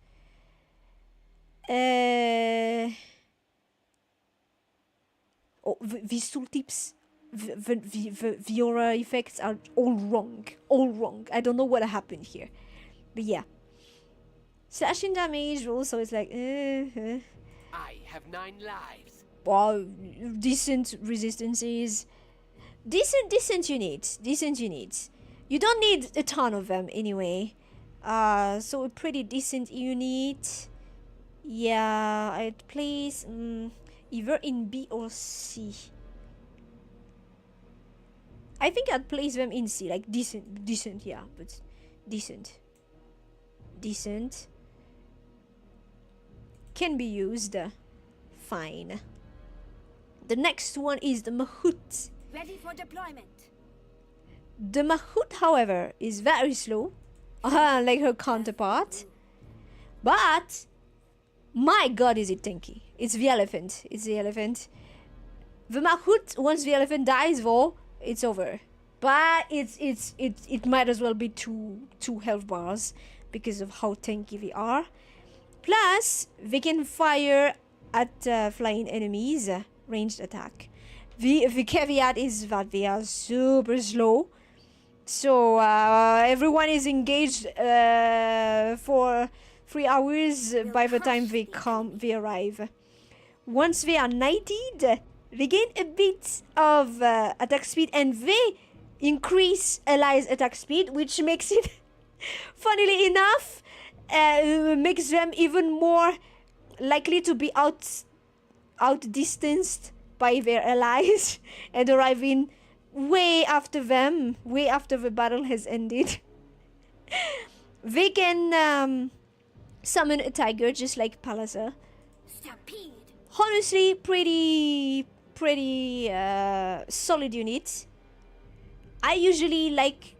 These tooltips, the aura effects are all wrong. I don't know what happened here, but yeah. Slashing damage also is like, I have 9 lives. Wow, decent resistances. Decent units. You don't need a ton of them anyway. So a pretty decent unit. Yeah, I'd place either in B or C. I think I'd place them in C, like decent, yeah, but decent. Can be used. Fine. The next one is the Mahout. Ready for deployment. The Mahout, however, is very slow, like her counterpart. But my god, is it tanky. It's the elephant. The Mahout, once the elephant dies, though, it's over. But it might as well be two health bars because of how tanky they are. Plus, they can fire at flying enemies, ranged attack. The caveat is that they are super slow. So everyone is engaged for 3 hours by the time they arrive. Once they are knighted, they gain a bit of attack speed, and they increase allies' attack speed, which makes it, funnily enough, makes them even more likely to be outdistanced by their allies and arriving way after the battle has ended. They can summon a tiger just like Palazzo. Stampede. Honestly, pretty solid unit. I usually like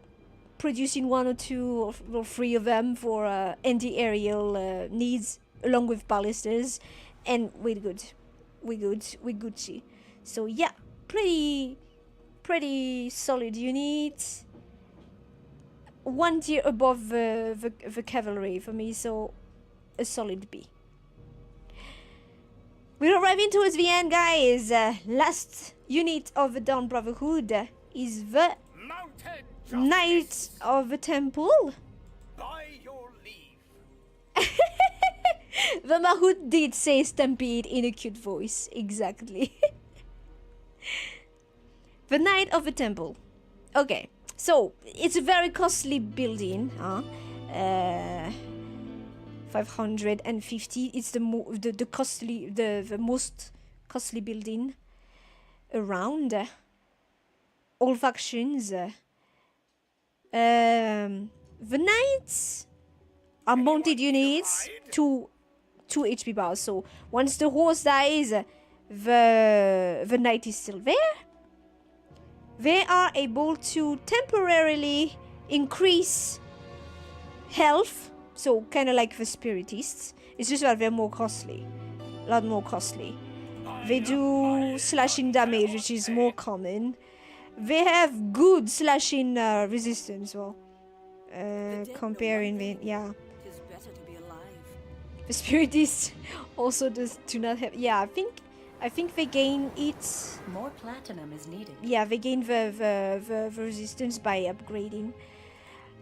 producing 1 or 2 or 3 of them for anti-aerial needs, along with ballistas, and we Gucci. So yeah, pretty solid unit. 1 tier above the cavalry for me, so a solid B. We're arriving towards the end, guys. Last unit of the Dawn Brotherhood is the Knight of the Temple. By your leave. The Mahout did say stampede in a cute voice. Exactly. The Knight of the Temple. Okay, so it's a very costly building. 550. It's the most costly building around. All factions. The knights are mounted units, 2 HP bars. So once the horse dies, the knight is still there. They are able to temporarily increase health, so kind of like the spiritists. It's just that they're more costly, a lot more costly. They do slashing damage, which is more common. they have good slashing resistance. Well, comparing with yeah. Tis better to be alive. The spiritists also do not have. Yeah, I think they gain it. More platinum is needed. Yeah, they gain the resistance by upgrading.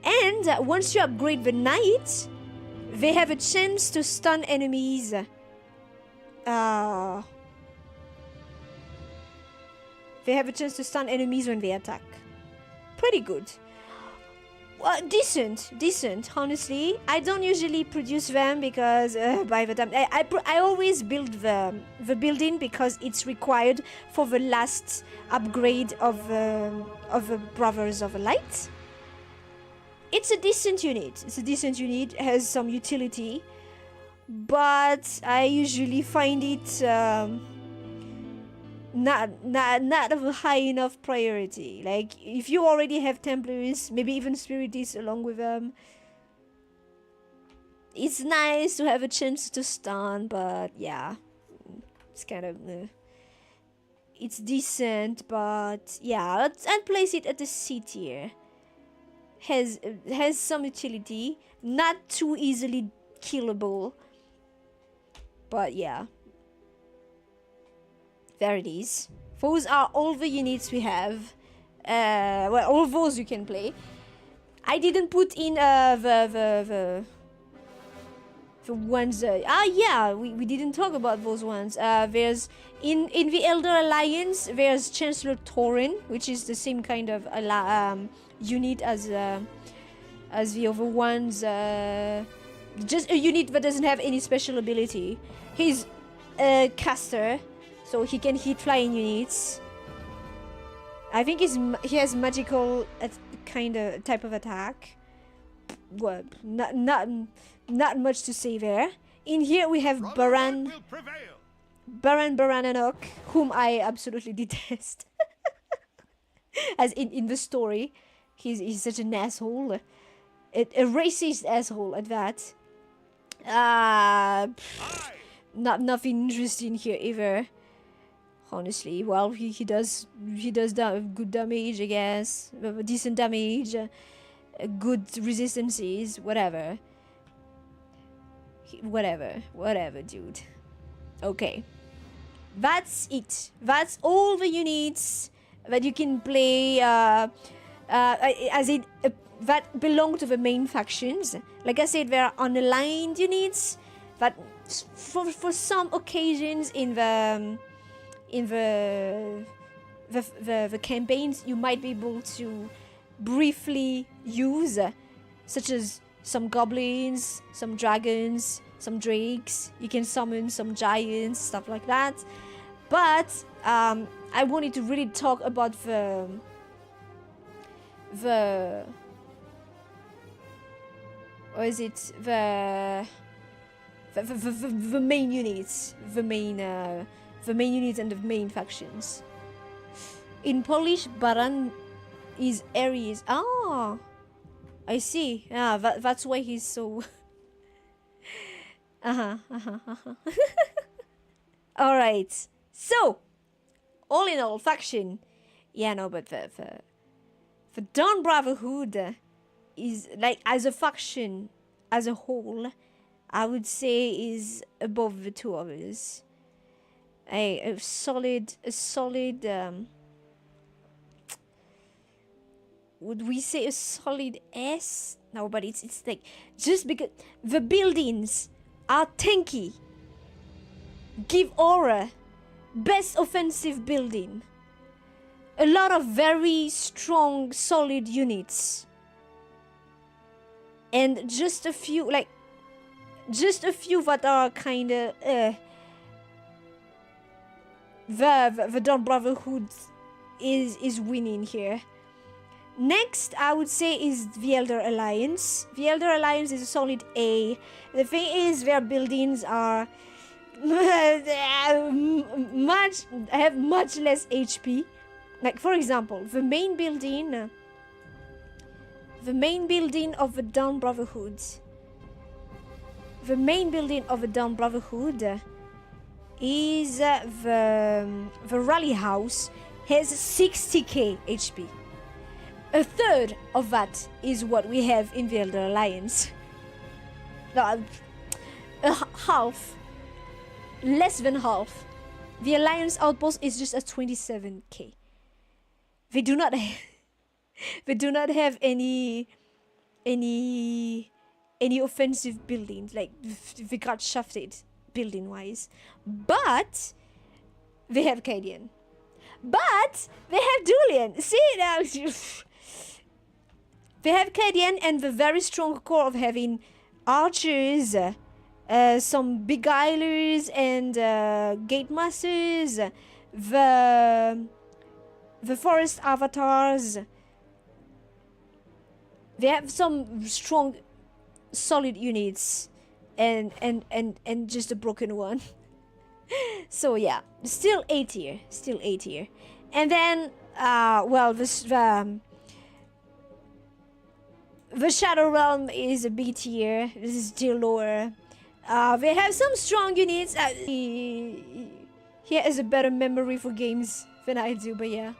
And once you upgrade the knight, they have a chance to stun enemies. They have a chance to stun enemies when they attack. Pretty good. Well, decent. Honestly, I don't usually produce them because by the time I always build the building because it's required for the last upgrade of the Brothers of the Light. It's a decent unit. It has some utility, but I usually find it not of a high enough priority. Like, if you already have Templars, maybe even Spiritists along with them, it's nice to have a chance to stun, but yeah, it's kind of it's decent, but yeah, I'd place it at the C tier. Has some utility, not too easily killable, but yeah. There it is. Those are all the units we have. Well, all those you can play. I didn't put in the ones. Yeah, we didn't talk about those ones. There's in the Elder Alliance. There's Chancellor Thorin, which is the same kind of unit as the other ones. Just a unit that doesn't have any special ability. He's a caster, so he can hit flying units. I think he has magical kind of type of attack. Well, not much to say there. In here we have Baran Barananok, whom I absolutely detest. As in the story, he's such an asshole, a racist asshole at that. Nothing interesting here either. Honestly, well, he does good damage, I guess, decent damage, good resistances, whatever, dude. Okay, that's it. That's all the units that you can play. That belong to the main factions. Like I said, there are unaligned units that, for some occasions in the campaigns, you might be able to briefly use, such as some goblins, some dragons, some drakes. You can summon some giants, stuff like that. But I wanted to really talk about the main units, the main units and the main factions. In Polish, Baran is Aries. Ah, I see. Ah, that's why he's so. All right. So, all in all, faction. Yeah, no, but the Dawn Brotherhood is, like, as a faction as a whole, I would say is above the two others. A solid would we say a solid S? No, but it's like, just because the buildings are tanky, give aura, best offensive building, a lot of very strong solid units, and just a few that are kind of the Dawn Brotherhood is winning here. Next, I would say, is the Elder Alliance. The Elder Alliance is a solid A. The thing is, their buildings are have much less HP. Like, for example, the main building of the Dawn Brotherhood. The main building of the Dawn Brotherhood is the Rally House, has 60k HP. A third of that is what we have in the Elder Alliance. Half. Less than half. The Alliance outpost is just at 27k. They do not have, they do not have any offensive buildings. Like, they got shafted building wise. But they have Cadian. But they have Julian. See now. They have Cadian and the very strong core of having archers, some beguilers and gate masters, the forest avatars. They have some strong, solid units, and just a broken one. So yeah, still A tier, and then well, the Shadow Realm is a B tier. This is still lower. They have some strong units. He has a better memory for games than I do, but yeah.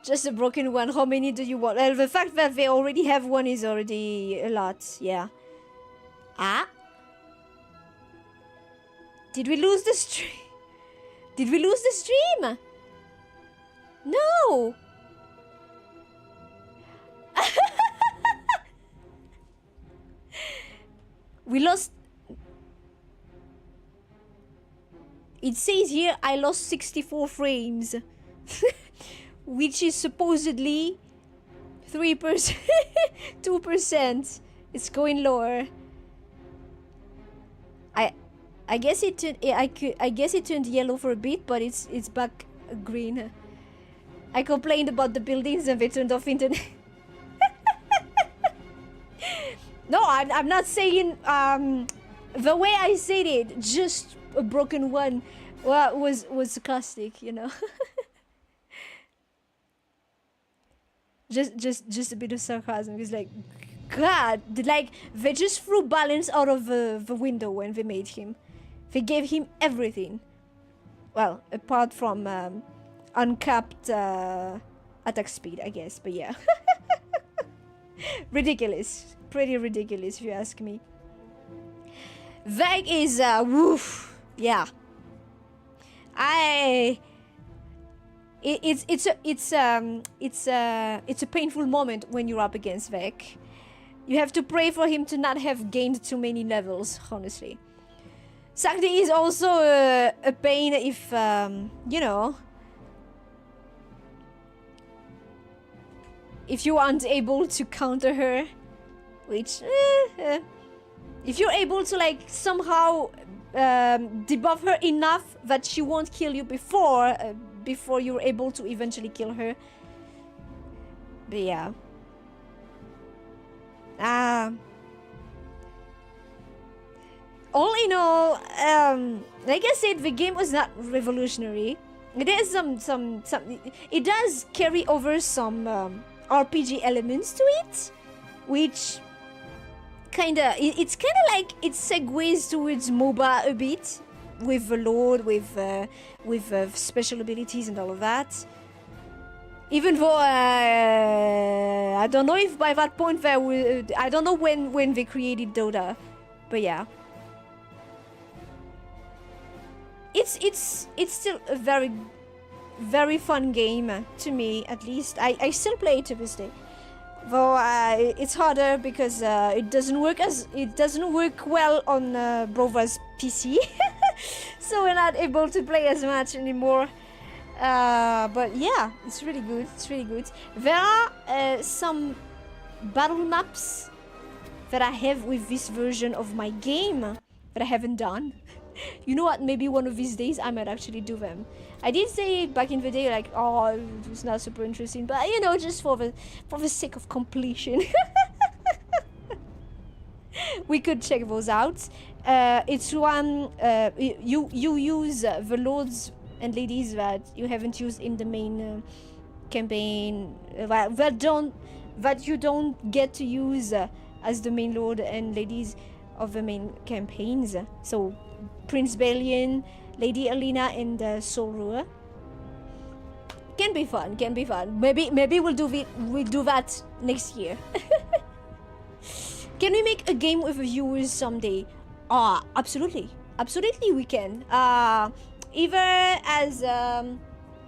Just a broken one. How many do you want? Well, the fact that they already have one is already a lot. Yeah. Did we lose the stream? Did we lose the stream? No. We lost. It says here I lost 64 frames. Which is supposedly 3%, 2%. It's going lower. I guess it turned. I guess it turned yellow for a bit, but it's back green. I complained about the buildings and they turned off internet. No, I'm not saying the way I said it. Just a broken one. Well, was sarcastic, you know. Just a bit of sarcasm. It's like, God, like they just threw balance out of the window when they made him. They gave him everything. Well, apart from uncapped attack speed, I guess. But yeah, ridiculous, pretty ridiculous if you ask me. Veg is woof, yeah. It's a painful moment when you're up against Vec. You have to pray for him to not have gained too many levels, honestly. Sakti is also a pain if, you know, if you aren't able to counter her, which, if you're able to, like, somehow debuff her enough that she won't kill you before you're able to eventually kill her. But yeah. All in all, like I said, the game was not revolutionary. It has some it does carry over some RPG elements to it, which it's kinda like it segues towards MOBA a bit, with the Lord, with special abilities and all of that. Even though I don't know if by that point I don't know when they created Dota, but yeah, it's still a very, very fun game to me. At least I still play it to this day. Though it's harder because it doesn't work well on Brova's PC. So we're not able to play as much anymore. But yeah, it's really good. It's really good. There are some battle maps that I have with this version of my game that I haven't done. You know what? Maybe one of these days I might actually do them. I did say back in the day, like, oh, it was not super interesting, but you know, just for the sake of completion, we could check those out. It's one you use the lords and ladies that you haven't used in the main campaign, that you don't get to use as the main lord and ladies of the main campaigns. So Prince Balian, Lady Alina, and Solrua. Can be fun. Can be fun. Maybe we'll do that next year. Can we make a game with viewers someday? Absolutely. Absolutely we can. Either as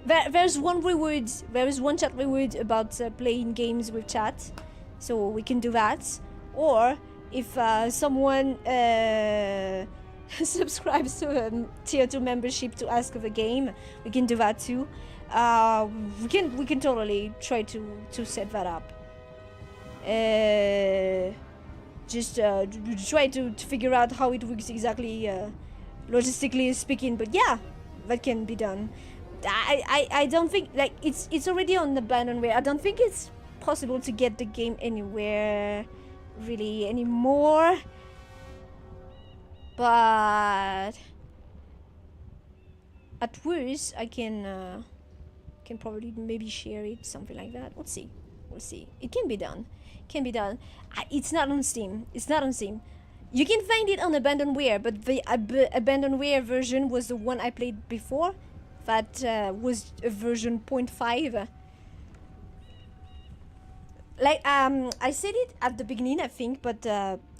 there's one reward, there is one chat reward about playing games with chat, so we can do that. Or if someone subscribes to a tier 2 membership to ask of a game, we can do that too. We can totally try to set that up. Just try to figure out how it works exactly, logistically speaking. But yeah, that can be done. I don't think, like, it's already on the abandonware. I don't think it's possible to get the game anywhere really anymore. But at worst, I can probably maybe share it, something like that. We'll see. It can be done. It's not on Steam. You can find it on abandonware, but the abandonware version was the one I played before. That was a version 0.5. Like I said it at the beginning, I think, but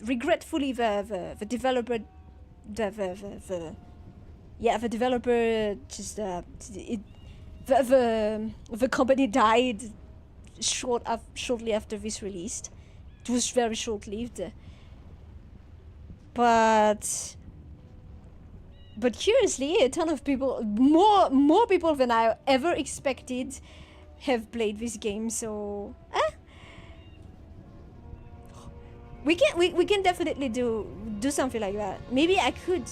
regretfully the developer, the developer just the company died shortly after this released. It was very short-lived, but curiously, a ton of people, more people than I ever expected, have played this game. So we can definitely do something like that. Maybe I could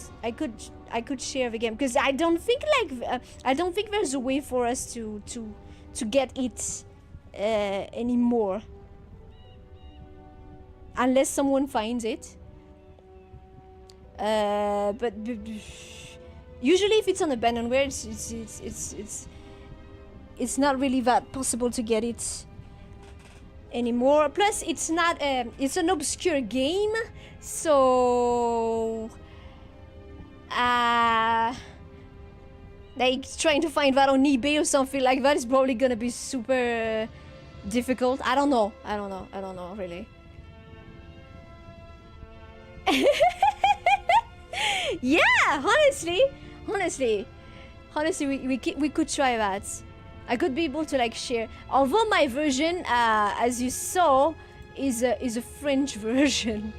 share the game, because I don't think there's a way for us to get it anymore, unless someone finds it. But usually if it's on abandonware, it's not really that possible to get it anymore. Plus it's not it's an obscure game, so like trying to find that on eBay or something like that is probably gonna be super difficult. I don't know really. Yeah, honestly, we could try that. I could be able to like share. Although my version, as you saw, is a French version.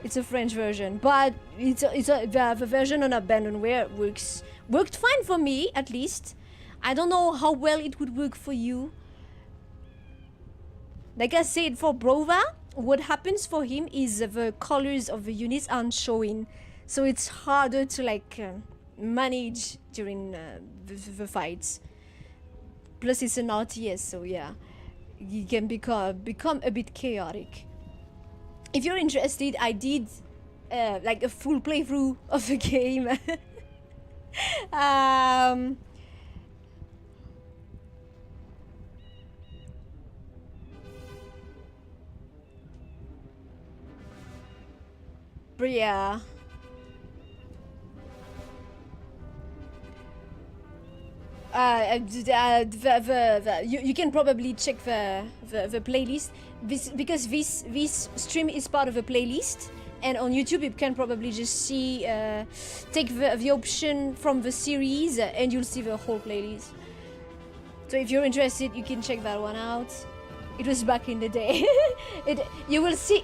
It's a French version, but the version on abandonware worked fine for me, at least. I don't know how well it would work for you. Like I said, for Brova, what happens for him is the colors of the units aren't showing, so it's harder to like manage during the fights. Plus it's an RTS, so yeah, it can become a bit chaotic. If you're interested, I did like a full playthrough of the game. But yeah. You can probably check the playlist, because this stream is part of a playlist, and on YouTube you can probably just see take the option from the series and you'll see the whole playlist. So if you're interested, you can check that one out. It was back in the day. You will see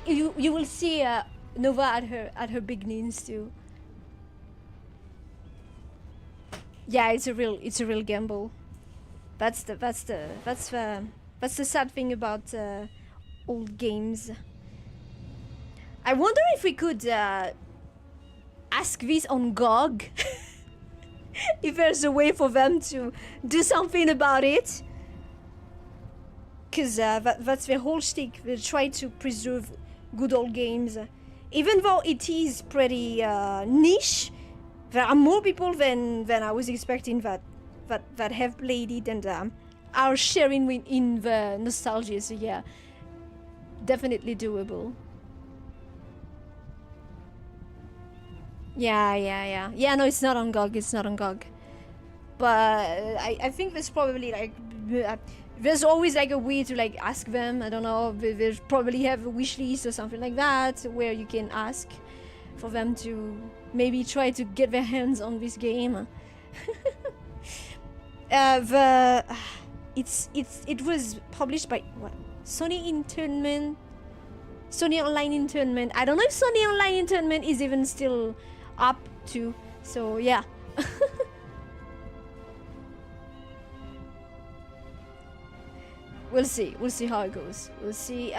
Nova at her beginnings too. Yeah, it's a real gamble. That's the sad thing about old games. I wonder if we could ask this on GOG. If there's a way for them to do something about it. Because that's their whole shtick. They try to preserve good old games. Even though it is pretty niche, there are more people than I was expecting that have played it and are sharing in the nostalgia. So yeah, definitely doable. Yeah, no, it's not on GOG. It's not on GOG. But I think there's probably like there's always like a way to like ask them. I don't know. They probably have a wish list or something like that where you can ask for them to maybe try to get their hands on this game. It was published by what? Sony Online Internment. I don't know if Sony Online Internment is even still up to. So yeah. We'll see how it goes. We'll see.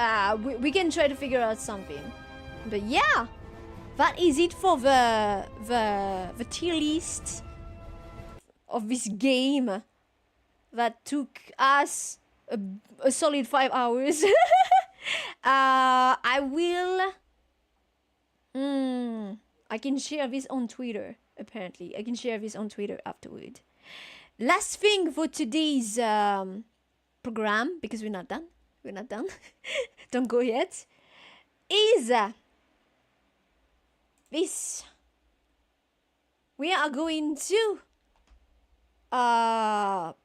We can try to figure out something. But yeah, that is it for the tier list of this game that took us a solid 5 hours. I can share this on Twitter. Apparently, I can share this on Twitter afterward. Last thing for today's program, because we're not done. Don't go yet. Is this? We are going to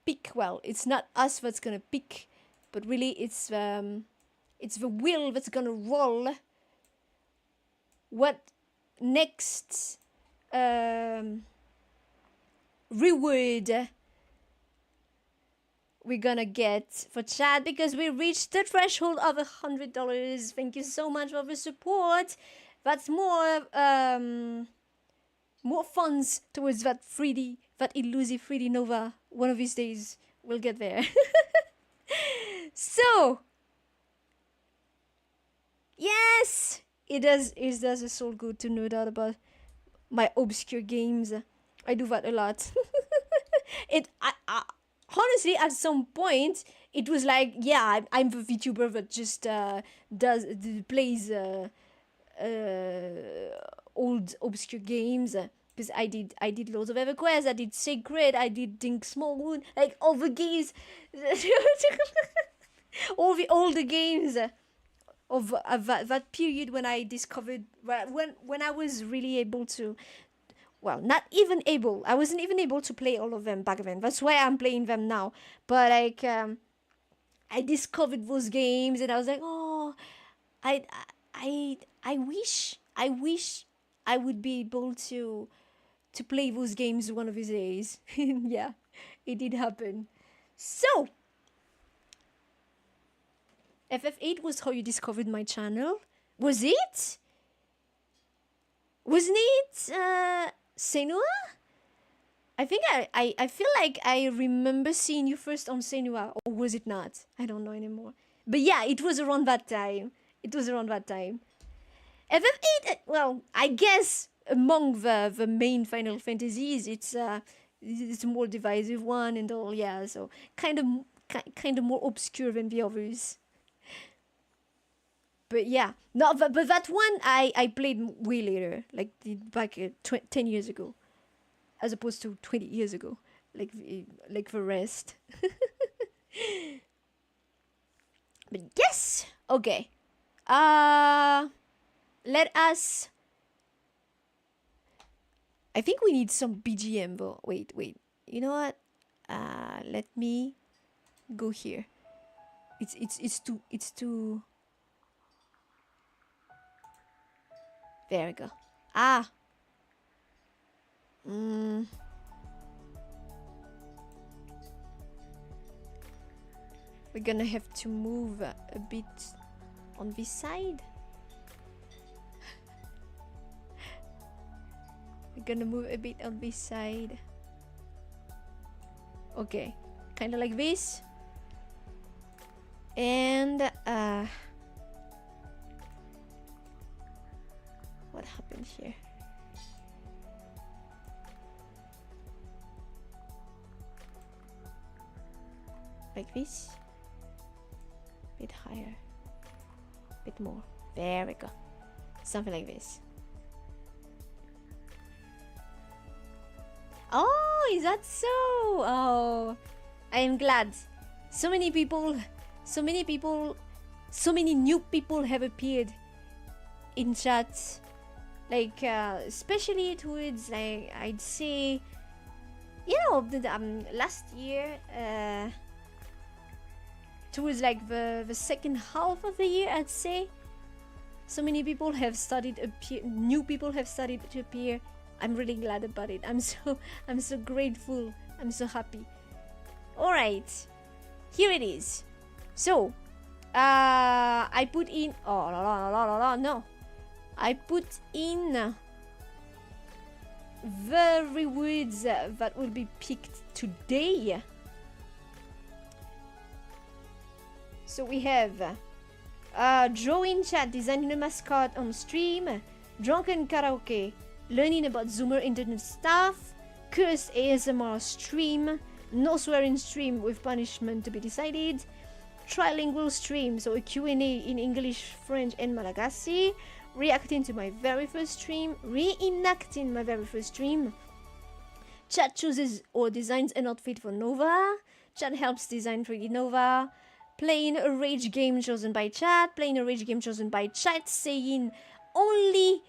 pick. Well, it's not us that's gonna pick, but really it's the wheel that's gonna roll. What next reward we're gonna get for chat, because we reached the threshold of $100. Thank you so much for the support. That's more funds towards that elusive 3D Nova. One of these days we'll get there. So yes, it does a soul good to nerd out about my obscure games. I do that a lot. Honestly, at some point, it was like, yeah, I'm the VTuber that just plays old obscure games. Because I did loads of EverQuest, I did Sacred, I did Dink Small Moon, like all the games, all the older games of that period when I discovered, when I was really able to. Well, not even able. I wasn't even able to play all of them back then. That's why I'm playing them now. But like, I discovered those games, and I was like, oh, I wish I would be able to play those games one of these days. Yeah, it did happen. So, FF8 was how you discovered my channel. Was it? Wasn't it? Senua? I think I feel like I remember seeing you first on Senua, or was it not? I don't know anymore. But yeah, it was around that time. FF8, well, I guess among the main Final Fantasies, it's a more divisive one and all, yeah, so kind of more obscure than the others. But yeah, no, but that one I played way later, like back 10 years ago, as opposed to 20 years ago, like the rest. But yes, okay. Let us. I think we need some BGM though. Wait. You know what? Let me go here. It's too. There we go. We're gonna have to move a bit on this side. We're gonna move a bit on this side. Okay, kind of like this. And what happened here? Like this. Bit higher. Bit more. There we go. Something like this. Oh, is that so? Oh, I am glad. So many new people have appeared in chat like especially towards, like, I'd say, you know, last year, towards like the second half of the year, I'd say. So many people have started new people have started to appear. I'm really glad about it. I'm so grateful. I'm so happy. All right, here it is. So, I put in. Oh no! I put in the rewards that will be picked today. So we have drawing chat, designing a mascot on stream, drunken karaoke, learning about Zoomer internet stuff, cursed ASMR stream, no swearing stream with punishment to be decided, trilingual stream, so a Q&A in English, French and Malagasy, reacting to my very first stream, reenacting my very first stream, chat chooses or designs an outfit for Nova, chat helps design 3D Nova, playing a rage game chosen by chat, playing a rage game chosen by chat, saying only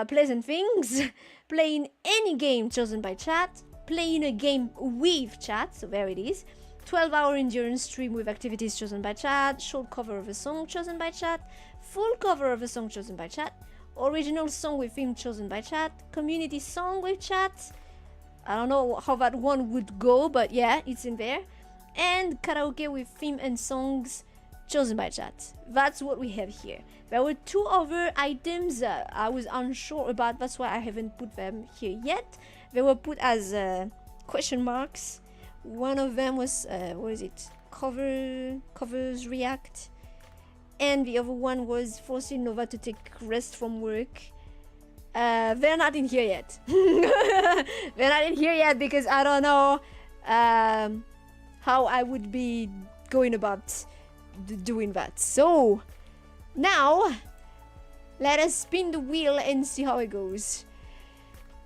pleasant things, playing any game chosen by chat, playing a game with chat, so there it is, 12-hour endurance stream with activities chosen by chat, short cover of a song chosen by chat, full cover of a song chosen by chat, original song with theme chosen by chat, community song with chat, I don't know how that one would go, but yeah, it's in there, and karaoke with theme and songs chosen by chat. That's what we have here. There were two other items I was unsure about, that's why I haven't put them here yet. They were put as question marks. One of them was what is it? Covers react, and the other one was forcing Nova to take rest from work. They're not in here yet. They're not in here yet because I don't know how I would be going about doing that. So now let us spin the wheel and see how it goes.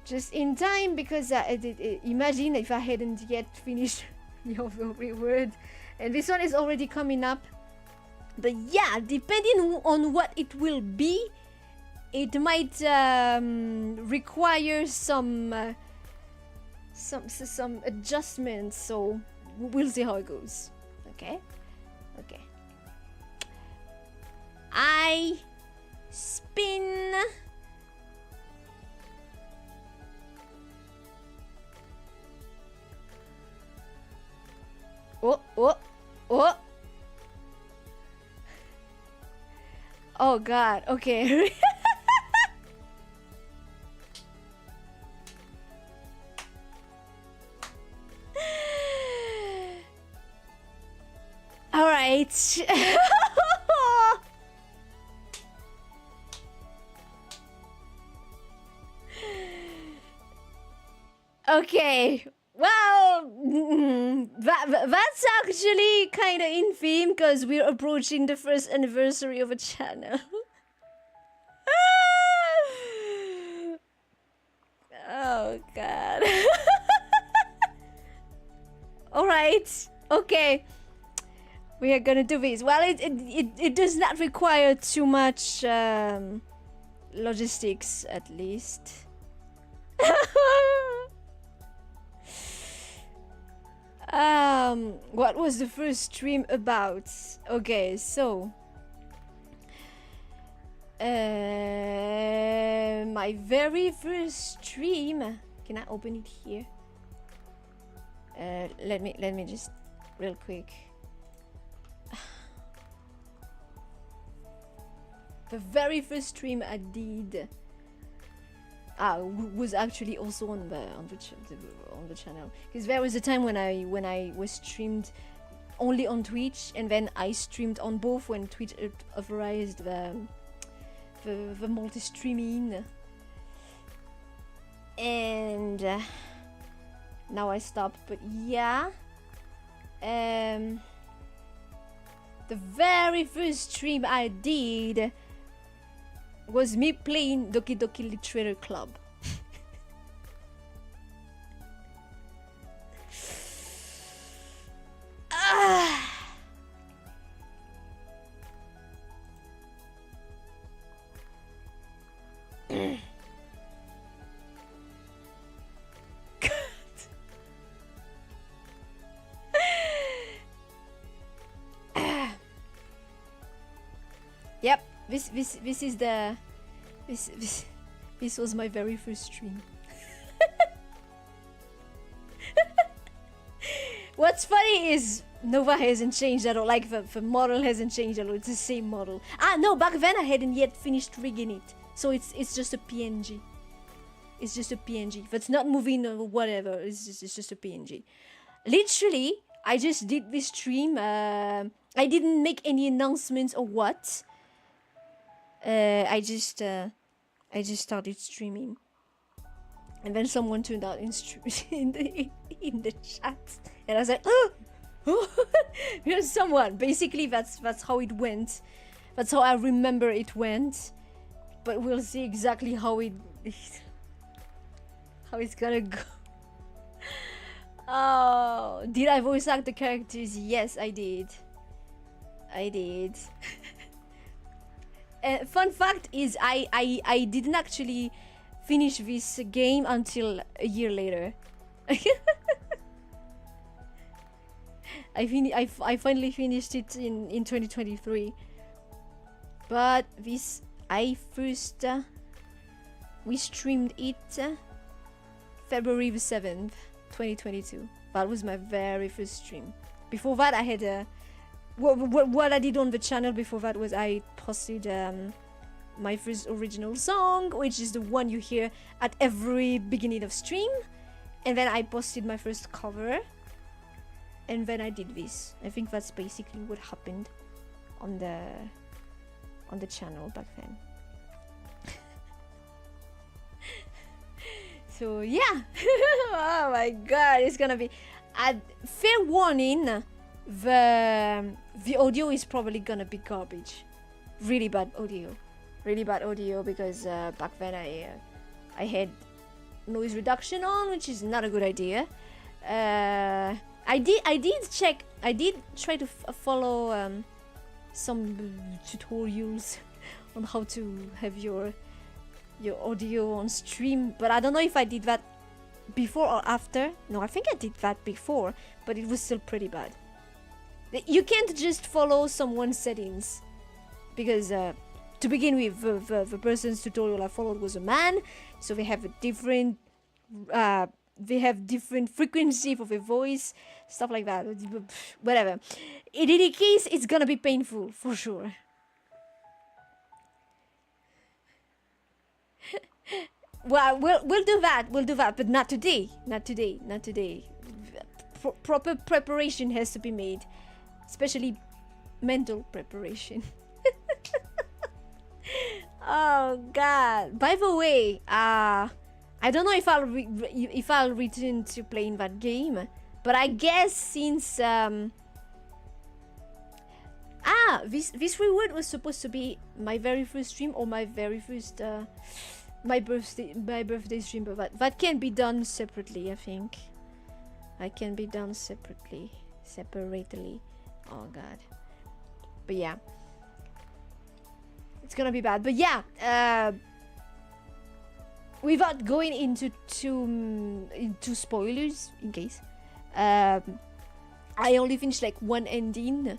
Just in time, because imagine if I hadn't yet finished the reward, and this one is already coming up. But yeah, depending on what it will be, it might require some adjustments. So we'll see how it goes. Okay. I spin. Oh. Oh god, okay. All right. Okay. Well, that's actually kind of in theme because we're approaching the first anniversary of a channel. Oh god. All right. Okay. We are gonna do this. Well, it does not require too much logistics, at least. What was the first stream about? Okay, so my very first stream. Can I open it here? Let me just real quick. The very first stream I did was actually also on the channel, because there was a time when I was streamed only on Twitch, and then I streamed on both when Twitch authorized the multi-streaming, and now I stopped. But yeah, the very first stream I did was me playing Doki Doki Literature Club. Yep, this is the this was my very first stream. What's funny is Nova hasn't changed at all. Like the model hasn't changed at all. It's the same model. Ah no, back then I hadn't yet finished rigging it, so it's just a PNG. It's just a PNG. If it's not moving or whatever, it's just a PNG. Literally, I just did this stream. I didn't make any announcements or what. I just started streaming, and then someone turned out in the chat, and I was like, oh, here's someone. Basically, that's how it went. That's how I remember it went. But we'll see exactly how it's gonna go. Oh, did I voice act the characters? Yes, I did. Fun fact is I didn't actually finish this game until a year later. I finally finished it in 2023. But this we streamed it February the 7th, 2022. That was my very first stream. Before that, I had what I did on the channel before that was I posted my first original song, which is the one you hear at every beginning of stream, and then I posted my first cover, and then I did this. I think that's basically what happened on the channel back then. So yeah. Oh my god, it's gonna be fair warning, the audio is probably gonna be garbage. Really bad audio because back then I had noise reduction on, which is not a good idea. I did try to follow some tutorials on how to have your audio on stream, but I don't know if I did that before or after. No, I think I did that before, but it was still pretty bad. You can't just follow someone's settings, because to begin with, the person's tutorial I followed was a man, so they have a different frequency for their voice, stuff like that. Whatever. In any case, it's gonna be painful for sure. Well, we'll do that, but not today. Proper preparation has to be made, especially mental preparation. Oh god. By the way, I don't know if I'll return to playing that game, but I guess since this reward was supposed to be my very first stream, or my very first my birthday stream, but that can be done separately. I think that can be done separately. Oh god. But yeah, it's gonna be bad. But yeah, without going into spoilers, in case, I only finished like one ending,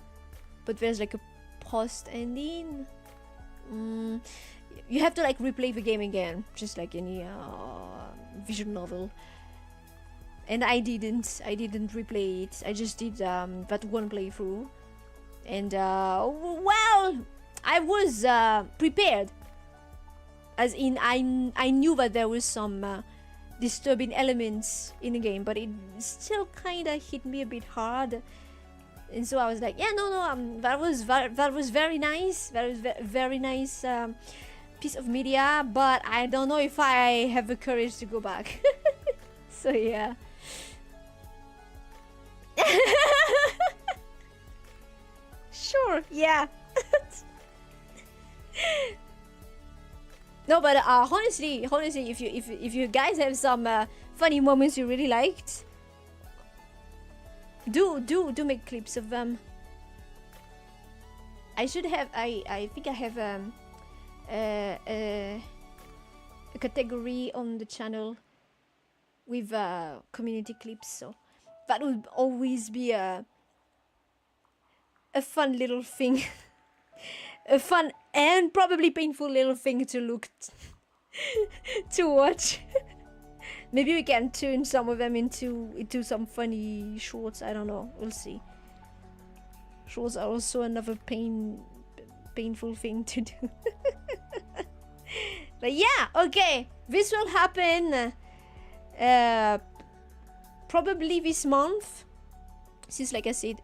but there's like a post ending. You have to like replay the game again, just like any visual novel. And I didn't replay it. I just did that one playthrough, and well, I was prepared. As in, I knew that there was some disturbing elements in the game, but it still kind of hit me a bit hard. And so I was like, yeah, no, that was very nice. That was very nice piece of media, but I don't know if I have the courage to go back. So yeah. Sure, yeah. No, but honestly, if you guys have some funny moments you really liked, do make clips of them. I should have. I think I have a category on the channel with community clips, so that would always be a fun little thing a fun and probably painful little thing to look to watch. Maybe we can turn some of them into some funny shorts. I don't know. We'll see. Shorts are also another painful thing to do. But yeah, okay. This will happen probably this month. Since, like I said,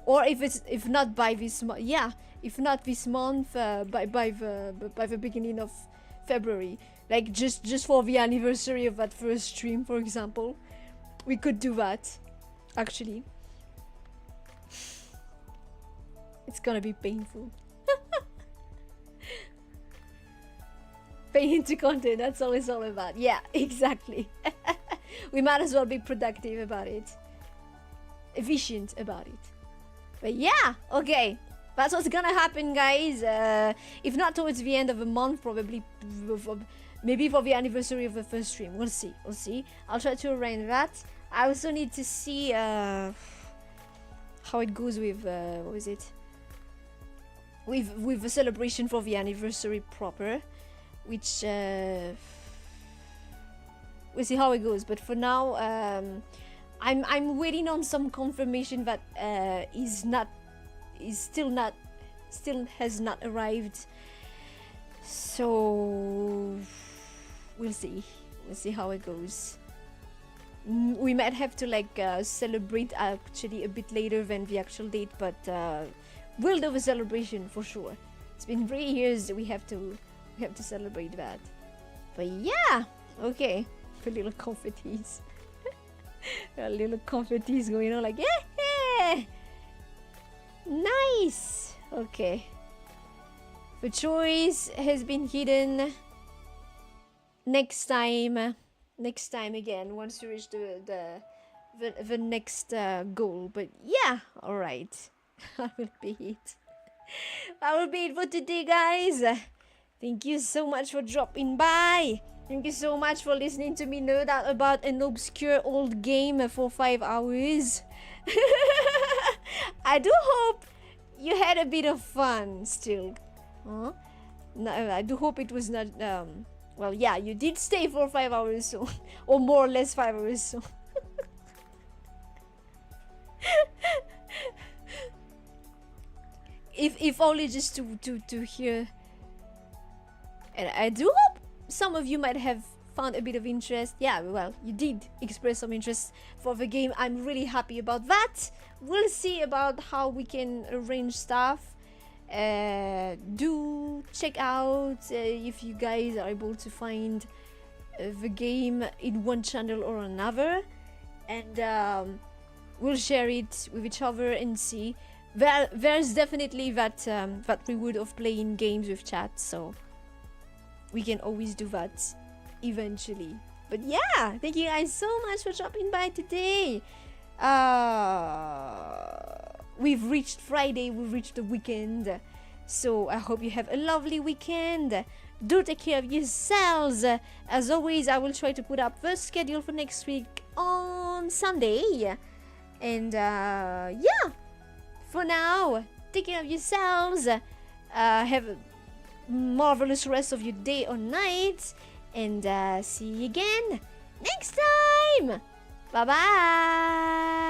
or if not by this month, yeah. If not this month, by the beginning of February, like just for the anniversary of that first stream, for example, we could do that. Actually, it's gonna be painful. Pay into content. That's all it's all about. Yeah, exactly. We might as well be productive about it, efficient about it. But yeah, okay. That's what's gonna happen, guys. If not towards the end of the month, probably maybe for the anniversary of the first stream. We'll see. We'll see. I'll try to arrange that. I also need to see how it goes with what is it? With the celebration for the anniversary proper, which we'll see how it goes. But for now, I'm waiting on some confirmation that still has not arrived. So we'll see how it goes. We might have to like celebrate actually a bit later than the actual date, but we'll do the celebration for sure. It's been 3 years. We have to celebrate that. But yeah, okay. The little confettis. Little confettis going on like yeah. Nice. Okay. The choice has been hidden. Next time again once you reach the next goal. But yeah, all right. That will be it. That will be it for today, guys. Thank you so much for dropping by. Thank you so much for listening to me nerd out about an obscure old game for 5 hours. I do hope you had a bit of fun still. Huh? No, I do hope it was not well, yeah, you did stay for 5 hours so or more or less 5 hours so. if only just to hear. And I do hope some of you might have found a bit of interest. Yeah, well, you did express some interest for the game. I'm really happy about that. We'll see about how we can arrange stuff. Do check out if you guys are able to find the game in one channel or another, and we'll share it with each other and see. There's definitely that reward of playing games with chat, so we can always do that eventually. But yeah, thank you guys so much for dropping by today. We've reached Friday, we've reached the weekend, so I hope you have a lovely weekend. Do take care of yourselves. As always, I will try to put up the schedule for next week on Sunday. And yeah, for now, take care of yourselves. Have a marvelous rest of your day or night, and see you again next time. Bye bye.